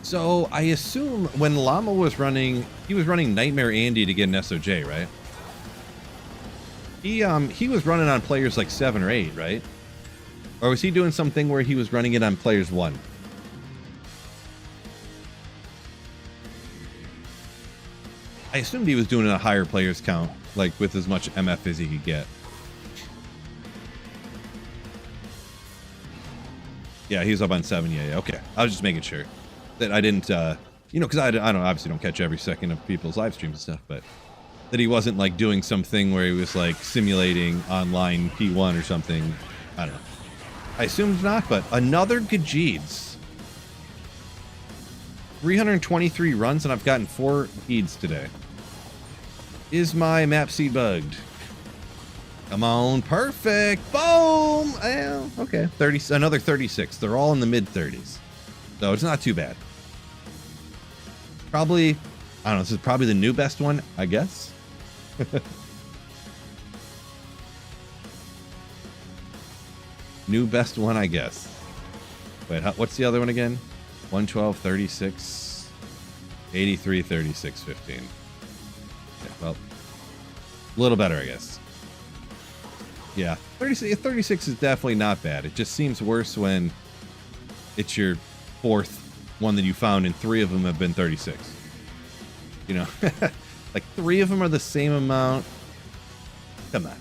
So I assume when Llama was running, he was running Nightmare Andy to get an SOJ, right? He was running on players like 7 or 8, right? Or was he doing something where he was running it on players 1? I assumed he was doing a higher players count, like with as much MF as he could get. Yeah, he's up on 7. Yeah, okay. I was just making sure that I didn't, you know, because I don't obviously don't catch every second of people's live streams and stuff, but that he wasn't like doing something where he was like simulating online P1 or something. I don't know. I assumed not, but another Gajeeds. 323 runs, and I've gotten 4 Gajeeds today. Is my map seed bugged? Come on, perfect. Boom. Well, okay, 30, another 36. They're all in the mid 30s, so it's not too bad. Probably, I don't know. This is probably the new best one, I guess. New best one, I guess. Wait, what's the other one again? 112, 36, 83, 36, 15. Yeah, well, a little better, I guess. Yeah, 36 is definitely not bad. It just seems worse when it's your 4th one that you found and 3 of them have been 36. You know, like 3 of them are the same amount. Come on.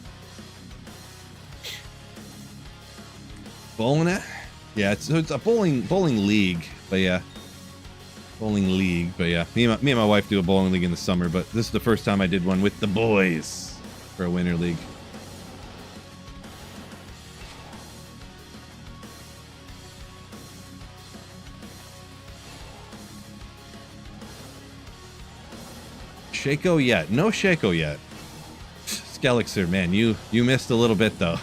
Bowling it? Yeah, it's a bowling league, but yeah. Bowling league, but yeah. Me and my wife do a bowling league in the summer, but this is the first time I did one with the boys for a winter league. Shaco yet? No Shaco yet. Skelixer, man, you missed a little bit though.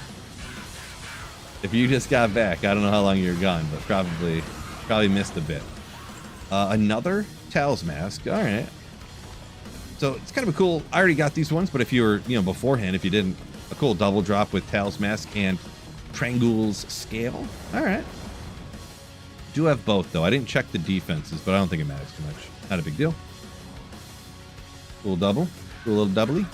If you just got back, I don't know how long you're gone, but probably missed a bit. Another Tails Mask. All right. So it's kind of a cool. I already got these ones, but if you were, beforehand, if you didn't, a cool double drop with Tails Mask and Trangul's Scale. All right. Do have both, though. I didn't check the defenses, but I don't think it matters too much. Not a big deal. Cool double. Cool little doubly.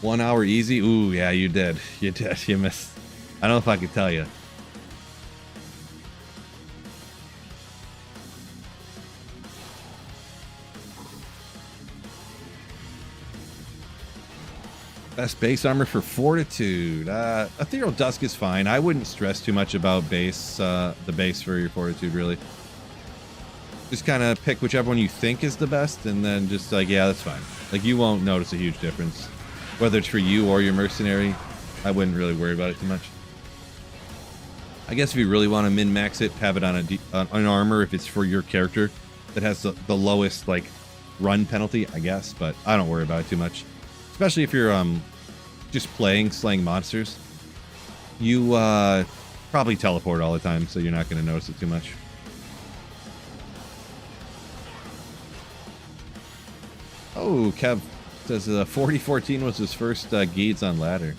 One hour easy. Ooh, yeah, you did. You did. You missed. I don't know if I could tell you. Best base armor for Fortitude. Ethereal Dusk is fine. I wouldn't stress too much about base, the base for your Fortitude, really. Just kind of pick whichever one you think is the best, and then just like, yeah, that's fine. Like, you won't notice a huge difference. Whether it's for you or your mercenary, I wouldn't really worry about it too much. I guess if you really want to min-max it, have it on an armor if it's for your character that has the lowest, like, run penalty, I guess, but I don't worry about it too much. Especially if you're just slaying monsters. You probably teleport all the time, so you're not going to notice it too much. Oh, Kev says 4014 was his first Geeds on ladder.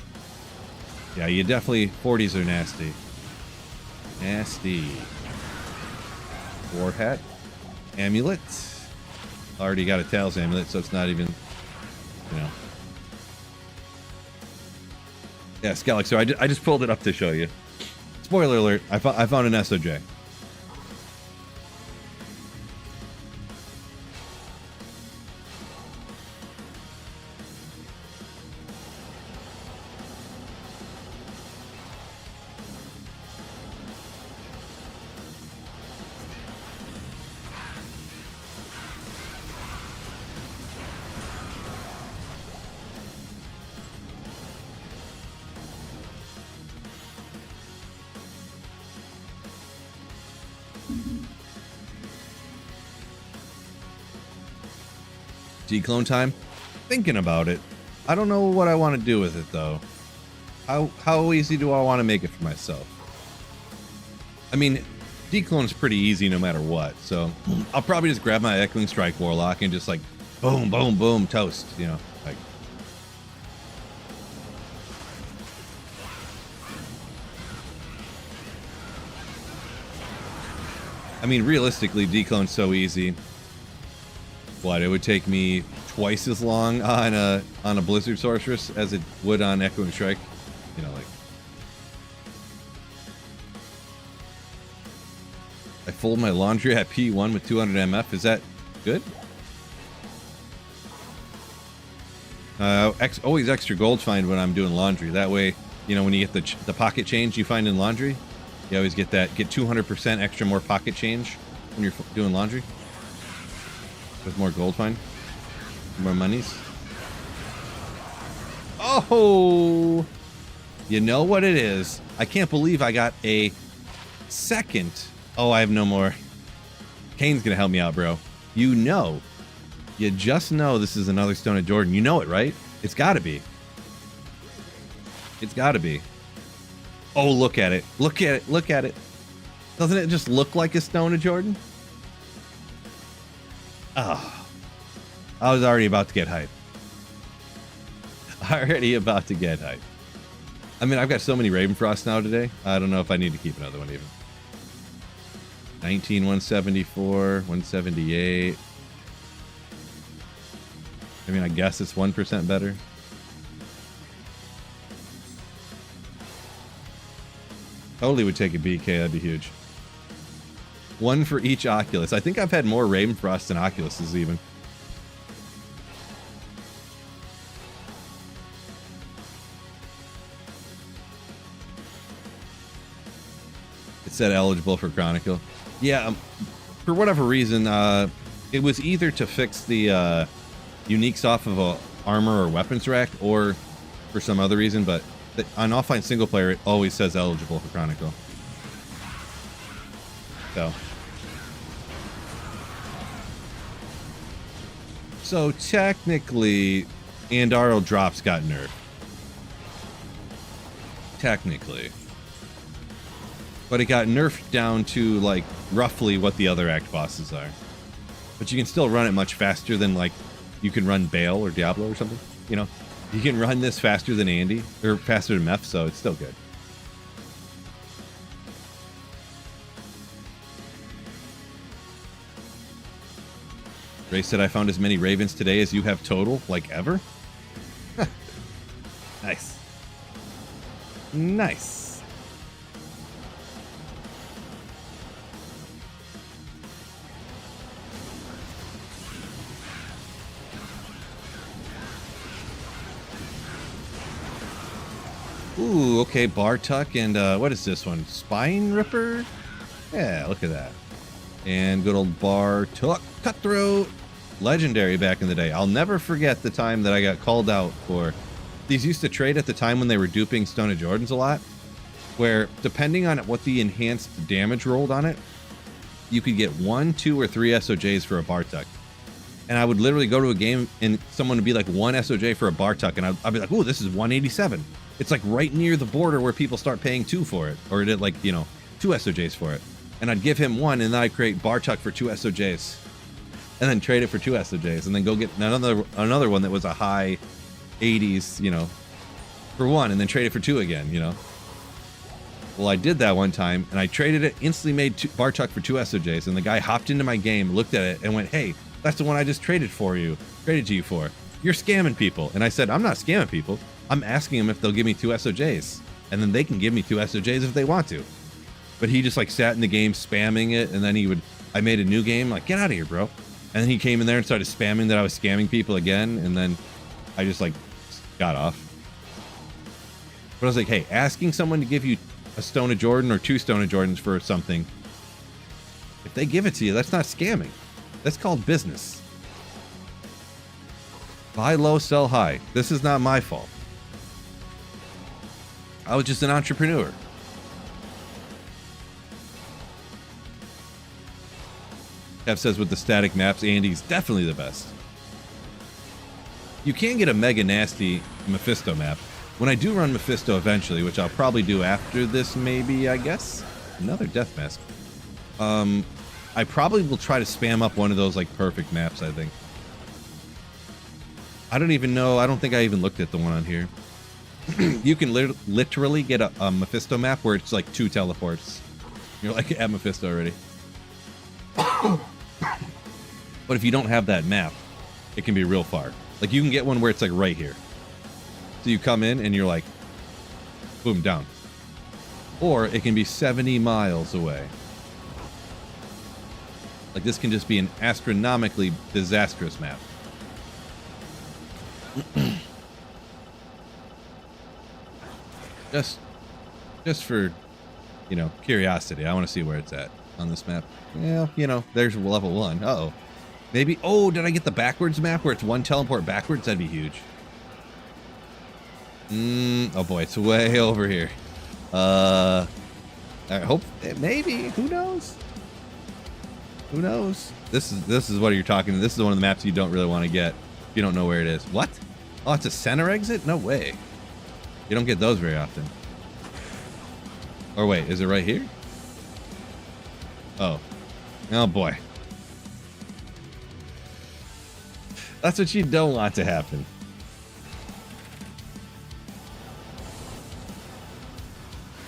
Yeah, you definitely... 40s are nasty. Nasty. War hat. Amulet. Already got a Tails amulet, so it's not even... You know. Yeah, Skelexor, I just pulled it up to show you. Spoiler alert, I found an SOJ. Declone time? Thinking about it. I don't know what I want to do with it, though. How easy do I want to make it for myself? I mean, declone is pretty easy no matter what, so I'll probably just grab my Echoing Strike Warlock and just like, boom, boom, boom, toast, you know, like. I mean, realistically, declone's so easy. What, it would take me twice as long on a Blizzard Sorceress as it would on Echoing Strike, you know, like. I fold my laundry at P1 with 200 MF. Is that good? Always extra gold find when I'm doing laundry. That way, you know, when you get the pocket change you find in laundry, you always get 200% extra more pocket change when you're doing laundry. With more gold find, more monies. Oh, you know what it is. I can't believe I got a second. Oh, I have no more. Kane's gonna help me out, bro. You know, you just know this is another Stone of Jordan. You know it, right? It's gotta be. It's gotta be. Oh, look at it. Look at it. Look at it. Doesn't it just look like a Stone of Jordan? Oh, I was already about to get hyped. Already about to get hyped. I mean, I've got so many Ravenfrost now today. I don't know if I need to keep another one even. 19, 174, 178. I mean, I guess it's 1% better. Totally would take a BK. That'd be huge. One for each Oculus. I think I've had more Ravenfrost than Oculuses even. It said eligible for Chronicle. Yeah, for whatever reason, it was either to fix the uniques off of a armor or weapons rack, or for some other reason, but on offline single player, it always says eligible for Chronicle. So technically, Andaro drops got nerfed. Technically. But it got nerfed down to, like, roughly what the other act bosses are. But you can still run it much faster than, like, you can run Bale or Diablo or something, you know? You can run this faster than Andy, or faster than Meph, so it's still good. Ray said, I found as many ravens today as you have total, like ever. Nice. Nice. Ooh, okay, Bartuck and what is this one? Spine Ripper? Yeah, look at that. And good old Bartuck Cutthroat. Legendary back in the day. I'll never forget the time that I got called out for... These used to trade at the time when they were duping Stone of Jordans a lot, where depending on what the enhanced damage rolled on it, you could get 1, 2, or 3 SOJs for a Bartuck. And I would literally go to a game and someone would be like 1 SOJ for a Bartuck, and I'd be like, ooh, this is 187. It's like right near the border where people start paying 2 for it, or it like, you know, 2 SOJs for it. And I'd give him 1, and then I'd create Bartuck for 2 SOJs, and then trade it for 2 SOJs, and then go get another one that was a high 80s, you know, for 1, and then trade it for 2 again, you know. Well, I did that one time, and I traded it, instantly made Bartuck for 2 SOJs, and the guy hopped into my game, looked at it, and went, hey, that's the one I just traded to you for. You're scamming people. And I said, I'm not scamming people. I'm asking them if they'll give me 2 SOJs, and then they can give me 2 SOJs if they want to. But he just like sat in the game spamming it, and then I made a new game, like, get out of here, bro. And then he came in there and started spamming that I was scamming people again, and then I just like got off. But I was like, hey, asking someone to give you a Stone of Jordan or 2 Stone of Jordans for something, if they give it to you, that's not scamming. That's called business. Buy low, sell high. This is not my fault. I was just an entrepreneur. Kev says with the static maps, Andy's definitely the best. You can get a mega nasty Mephisto map. When I do run Mephisto eventually, which I'll probably do after this maybe, I guess. Another death mask. I probably will try to spam up one of those like perfect maps, I think. I don't even know. I don't think I even looked at the one on here. You can literally get a Mephisto map where it's like 2 teleports. You're like at Mephisto already. But if you don't have that map, it can be real far. Like you can get one where it's like right here. So you come in and you're like, boom, down. Or it can be 70 miles away. Like this can just be an astronomically disastrous map. Just for, you know, curiosity. I want to see where it's at on this map. Yeah, you know, there's level 1. Uh-oh. Maybe, oh, did I get the backwards map where it's 1 teleport backwards? That'd be huge. Oh boy, it's way over here. I hope, maybe, who knows? Who knows? This is what you're talking. This is one of the maps you don't really want to get if you don't know where it is. What? Oh, it's a center exit? No way. You don't get those very often. Or wait, is it right here? Oh. Oh boy. That's what you don't want to happen.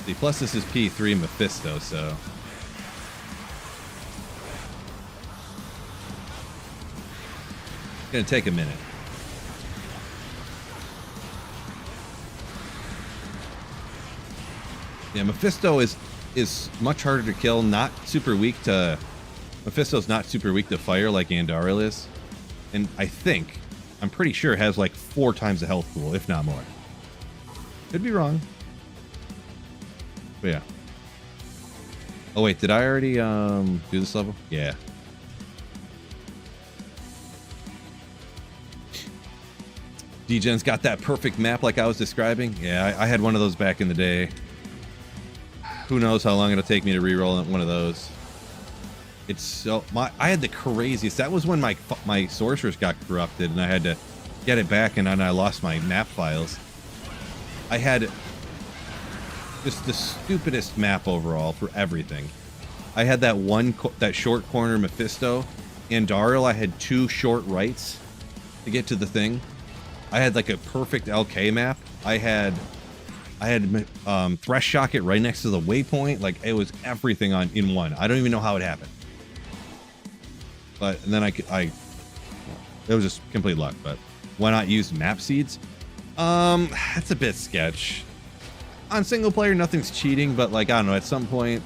See, plus this is P3 Mephisto, so... It's gonna take a minute. Yeah, Mephisto is much harder to kill, not super weak to... Mephisto's not super weak to fire like Andariel is. And I'm pretty sure it has like 4 times the health pool, if not more. Could be wrong. But yeah. Oh wait, did I already do this level? Yeah. D-Gen's got that perfect map like I was describing. Yeah, I had one of those back in the day. Who knows how long it'll take me to re-roll one of those. It's so... I had the craziest... That was when my sorceress got corrupted and I had to get it back, and then I lost my map files. I had just the stupidest map overall for everything. I had that short corner Mephisto. And Andariel, I had 2 short rights to get to the thing. I had like a perfect LK map. I had Thresh Shock it right next to the waypoint. Like it was everything in one. I don't even know how it happened. But and then it was just complete luck. But why not use map seeds? That's a bit sketch. On single player, nothing's cheating, but like I don't know, at some point,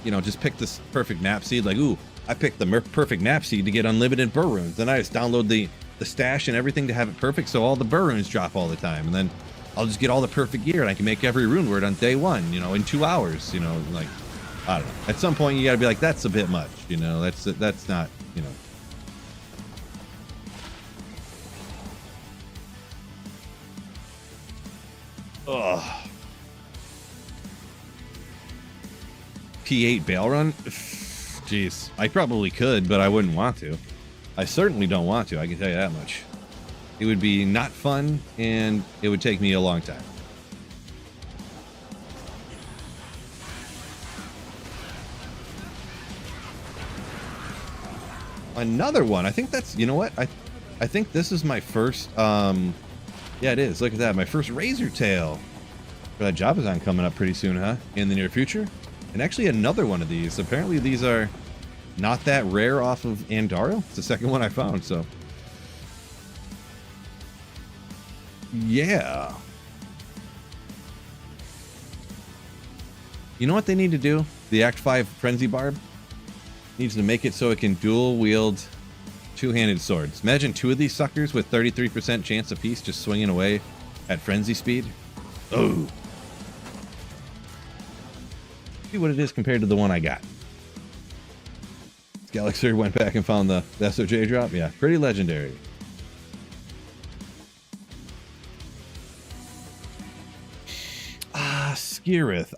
you know, just pick this perfect map seed. Like, ooh, I picked the perfect map seed to get unlimited burr runes. Then I just download the stash and everything to have it perfect, so all the burr runes drop all the time, and then I'll just get all the perfect gear and I can make every rune word on day one, you know, in 2 hours. You know, like I don't know. At some point, you gotta be like, that's a bit much. You know, that's not, you know. Ugh. P8 bail run? Jeez, I probably could, but I wouldn't want to. I certainly don't want to, I can tell you that much. It would be not fun, and it would take me a long time. Another one. I think that's, you know what? I think this is my first, yeah, it is. Look at that. My first Razor Tail. That Jabazon coming up pretty soon, huh? In the near future. And actually another one of these. Apparently these are not that rare off of Andaro. It's the second one I found, so. Yeah. You know what they need to do? The Act 5 Frenzy Barb needs to make it so it can dual wield two-handed swords. Imagine 2 of these suckers with 33% chance apiece just swinging away at frenzy speed. Oh. See what it is compared to the one I got. Galaxy went back and found the SOJ drop. Yeah, pretty legendary. Skirith.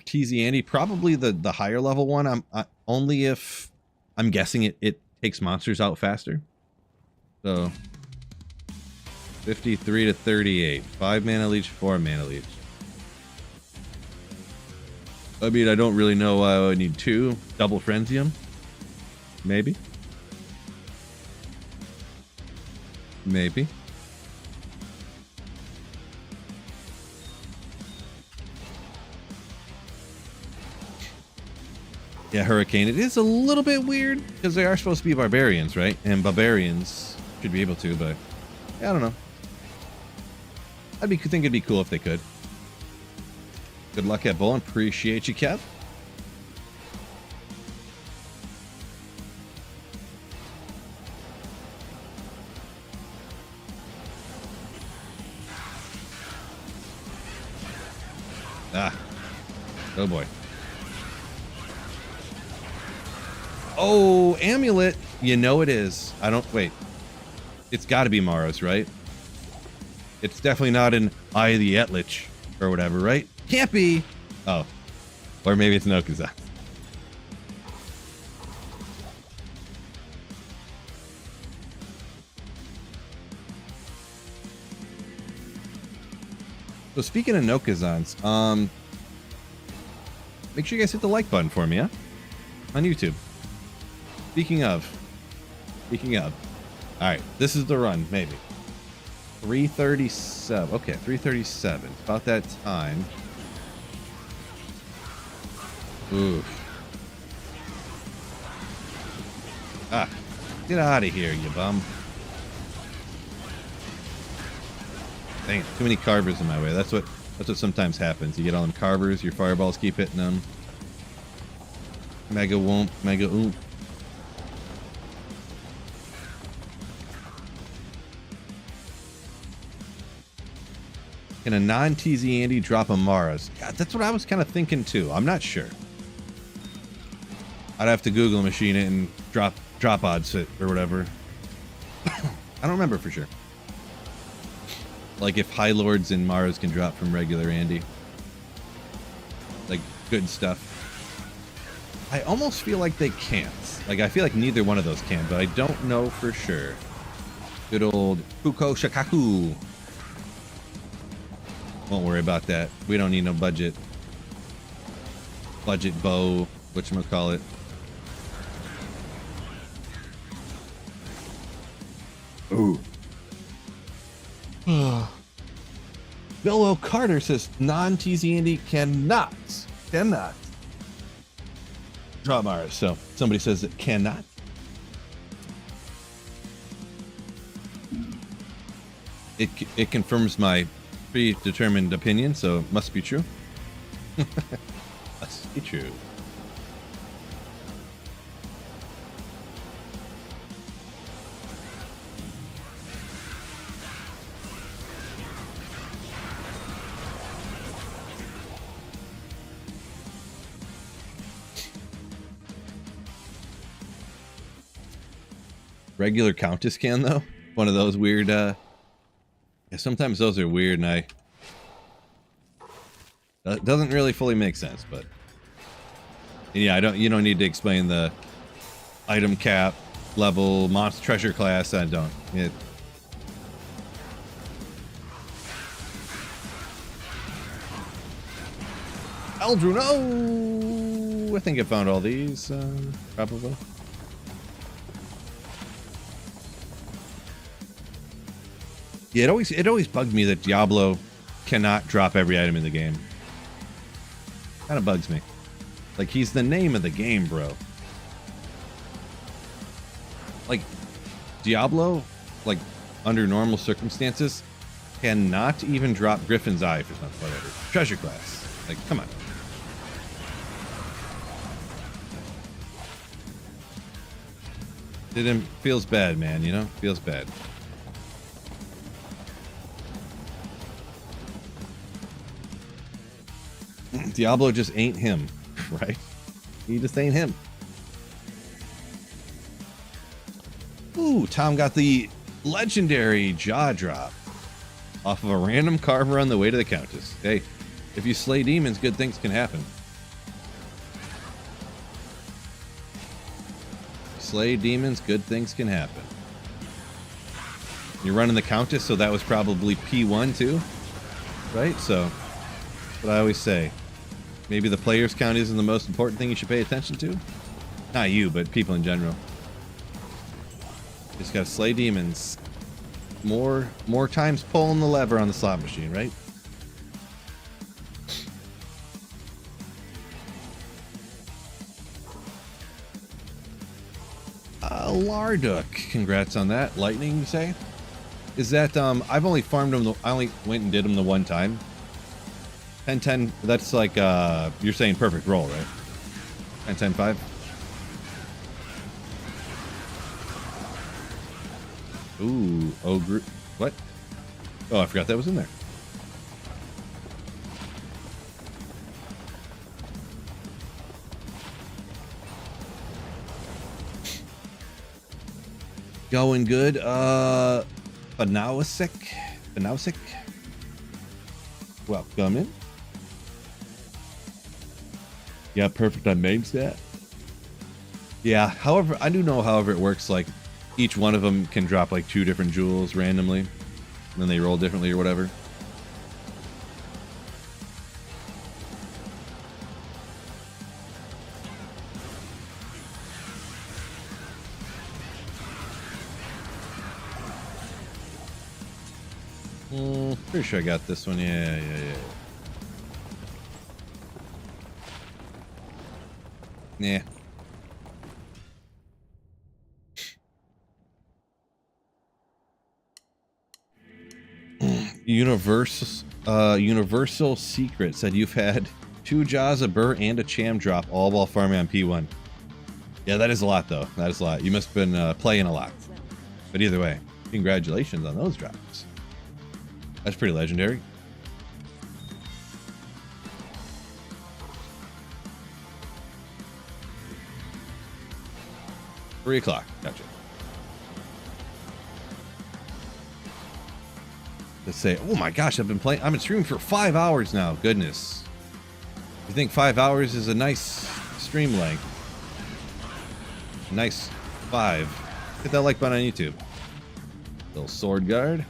TZ Andy, probably the higher level one. Only if I'm guessing it takes monsters out faster. So 53 to 38. 5 mana leech, 4 mana leech. I mean, I don't really know why I would need 2. Double Frenzium? Maybe. Maybe. Yeah, Hurricane. It is a little bit weird because they are supposed to be barbarians, right? And barbarians should be able to, but yeah, I don't know. I think it'd be cool if they could. Good luck at bowling. Appreciate you, Kev. Ah. Oh boy. Oh, amulet. You know it is. I don't... Wait. It's got to be Mara's, right? It's definitely not an Eye of the Etlich or whatever, right? Can't be. Oh. Or maybe it's Nokuza. So speaking of Nokuzans, make sure you guys hit the like button for me, huh? On YouTube. Speaking of. Alright, this is the run, maybe. 337. Okay, 337. About that time. Oof. Ah, get out of here, you bum. Dang it, too many carvers in my way. That's what sometimes happens. You get all them carvers, your fireballs keep hitting them. Mega womp, mega oomp. Can a non-TZ Andy drop a Mara's? God, that's what I was kind of thinking too. I'm not sure. I'd have to Google machine it and drop odds it or whatever. I don't remember for sure. Like if High Lords and Mara's can drop from regular Andy. Like good stuff. I almost feel like they can't. Like I feel like neither one of those can, but I don't know for sure. Good old Fuko Shikaku. Won't worry about that. We don't need no budget bow, whatchamacallit. Ooh. Bill O'Carter says non-TZ Indy cannot draw Mars. So somebody says it cannot. It confirms my predetermined opinion, so it must be true. Must be true. Regular Countess can though. One of those weird. Yeah, sometimes those are weird, and that doesn't really fully make sense. But yeah, you don't need to explain the item cap, level, monster treasure class. I don't. Eldru, no! I think I found all these, probably. Yeah, it always bugged me that Diablo cannot drop every item in the game. Kind of bugs me. Like, he's the name of the game, bro. Like, Diablo, like, under normal circumstances, cannot even drop Griffin's Eye for something, whatever. Treasure class. Like, come on. Feels bad, man, you know? Feels bad. Diablo just ain't him, right? He just ain't him. Ooh, Tom got the legendary jaw drop off of a random carver on the way to the Countess. Hey, if you slay demons, good things can happen. Slay demons, good things can happen. You're running the Countess, so that was probably P1 too, right? So, that's what I always say. Maybe the player's count isn't the most important thing you should pay attention to. Not you, but people in general. Just gotta slay demons. More times pulling the lever on the slot machine, right? Larduk, congrats on that. Lightning, you say? Is that I've only farmed them. I only went and did them the one time. 10-10, that's like, you're saying perfect roll, right? 10-10-5? Ooh, ogre. What? Oh, I forgot that was in there. Going good. Banausic. Welcome in. Yeah, perfect on main stat. Yeah, however, I do know however it works, like, each one of them can drop, like, 2 different jewels randomly, and then they roll differently or whatever. Pretty sure I got this one, yeah. Yeah. Universal Secret said you've had 2 Jaws, a Burr, and a Cham drop all while farming on P1. Yeah, that is a lot, though. That is a lot. You must have been playing a lot. But either way, congratulations on those drops. That's pretty legendary. Three o'clock. Gotcha. Let's say, oh my gosh, I've been streaming for 5 hours now. Goodness. You think 5 hours is a nice stream length? Nice 5. Hit that like button on YouTube. Little sword guard.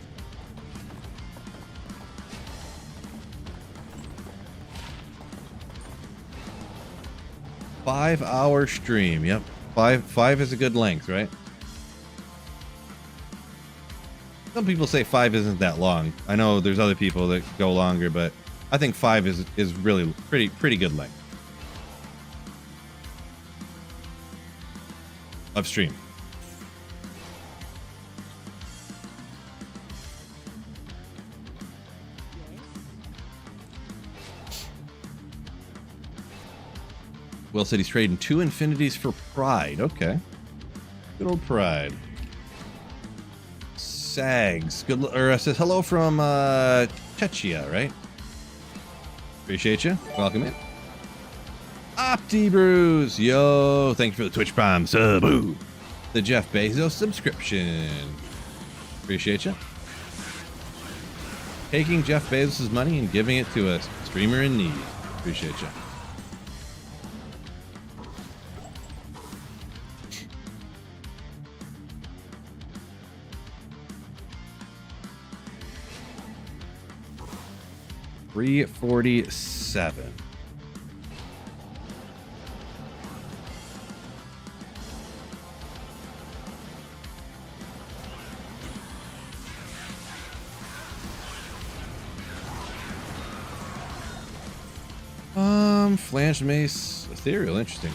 Five-hour stream. Yep. Five is a good length, right? Some people say 5 isn't that long. I know there's other people that go longer, but I think 5 is really pretty good length of stream. Will said he's trading 2 infinities for Pride. Okay. Good old Pride. Sags. Good. Or says hello from Chechia, right? Appreciate you. Welcome in. Opti Brews. Yo. Thank you for the Twitch Prime sub. Ooh. The Jeff Bezos subscription. Appreciate you. Taking Jeff Bezos' money and giving it to a streamer in need. Appreciate you. $347. Flanged mace, ethereal, interesting.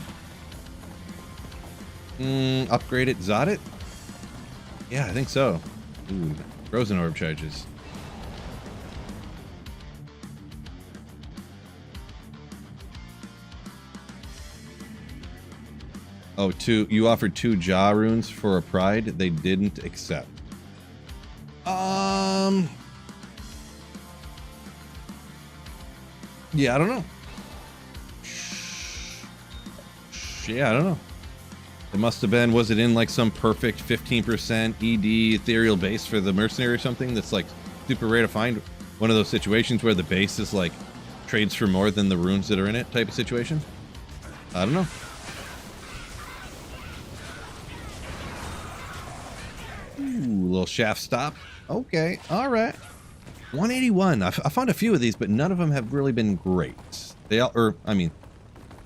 Upgrade it, Zod it? Yeah, I think so. Ooh, frozen orb charges. Oh, you offered 2 Jaw runes for a Pride. They didn't accept. Yeah, I don't know. Yeah, I don't know. It must have been, was it in like some perfect 15% ED ethereal base for the mercenary or something that's like super rare to find? One of those situations where the base is like trades for more than the runes that are in it type of situation? I don't know. Ooh, little shaft stop. Okay, all right. 181. I found a few of these, but none of them have really been great. They all, or I mean,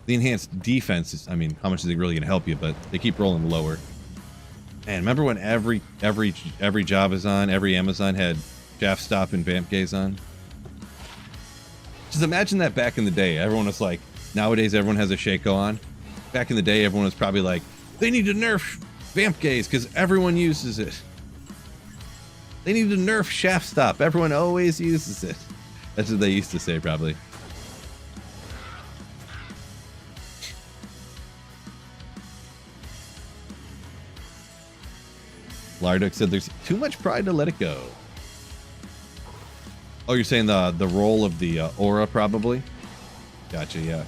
the enhanced defense is, I mean, how much is it really going to help you? But they keep rolling lower. And remember when every Javazon, every Amazon had shaft stop and vamp gaze on? Just imagine that back in the day. Everyone was like, nowadays everyone has a Shaco on. Back in the day, everyone was probably like, they need to nerf vamp gaze because everyone uses it. They need to nerf shaft stop. Everyone always uses it. That's what they used to say, probably. Larduk said there's too much pride to let it go. Oh, you're saying the role of the aura, probably? Gotcha, yeah.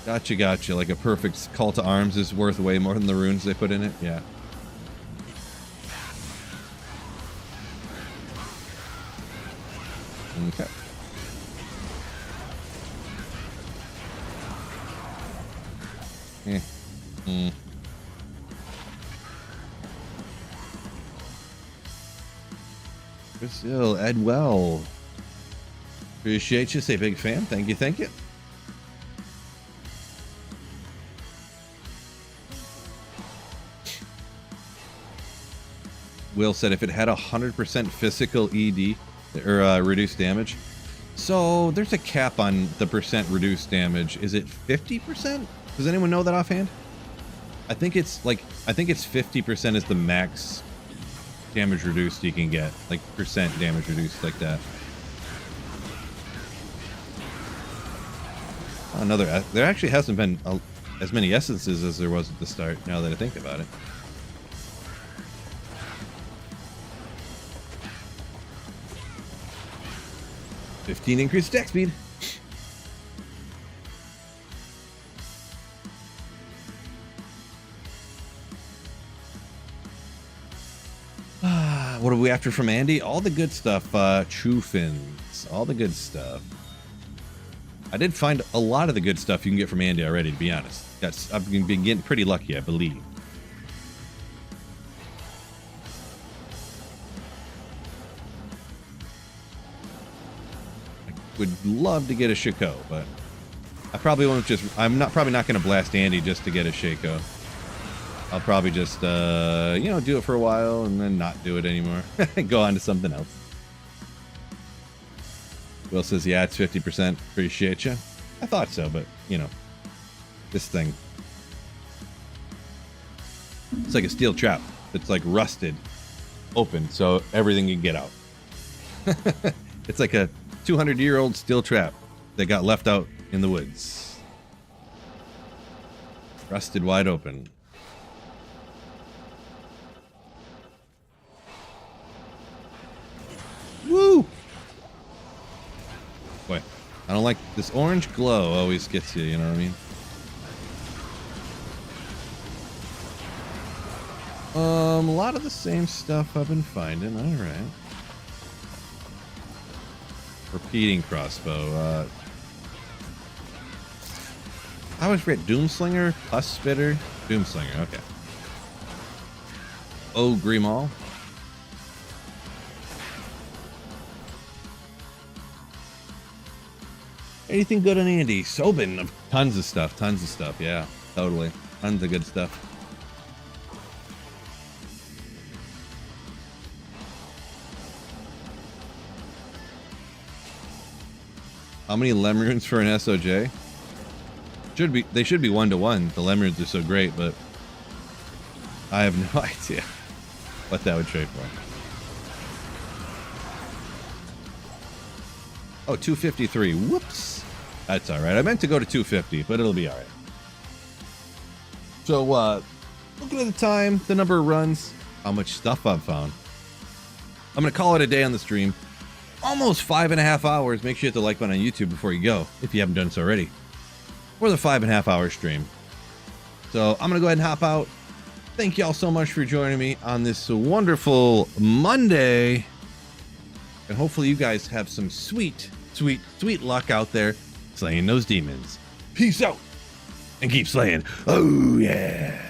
Gotcha. Like a perfect call to arms is worth way more than the runes they put in it? Yeah. Okay. Brazil, Edwell. Appreciate you. Say big fan. Thank you. Will said if it had 100% physical ED or reduced damage. So there's a cap on the percent reduced damage. Is it 50%? Does anyone know that offhand? I think it's 50% is the max damage reduced you can get, like percent damage reduced like that. Another, there actually hasn't been as many essences as there was at the start, now that I think about it. $15 increased attack speed. What are we after from Andy? All the good stuff. True fins. All the good stuff. I did find a lot of the good stuff you can get from Andy already, to be honest. I've been getting pretty lucky, I believe. I would love to get a Shaco, but I probably won't just... probably not going to blast Andy just to get a Shaco. I'll probably just, you know, do it for a while and then not do it anymore. Go on to something else. Will says, yeah, it's 50%. Appreciate you. I thought so, but, you know, this thing. It's like a steel trap. It's like rusted open, so everything can get out. It's like a 200-year-old steel trap that got left out in the woods. Rusted wide open. Woo! Boy, I don't like this orange glow always gets you, you know what I mean? A lot of the same stuff I've been finding. All right. Repeating crossbow. I always read Doomslinger, Pus Spitter, Doomslinger. Okay. Oh, Grimal. Anything good on Andy? Sobin. Tons of stuff. Tons of stuff. Yeah, totally. Tons of good stuff. How many Lemrunes for an SOJ? They should be 1-to-1. The Lemrunes are so great, but I have no idea what that would trade for. Oh, 253. Whoops. That's all right. I meant to go to 250, but it'll be all right. So, looking at the time, the number of runs, how much stuff I've found. I'm going to call it a day on the stream. Almost 5.5 hours. Make sure you hit the like button on YouTube before you go, if you haven't done so already. For the 5.5 hour stream. So I'm going to go ahead and hop out. Thank y'all so much for joining me on this wonderful Monday. And hopefully you guys have some sweet, sweet, sweet luck out there slaying those demons. Peace out and keep slaying. Oh, yeah.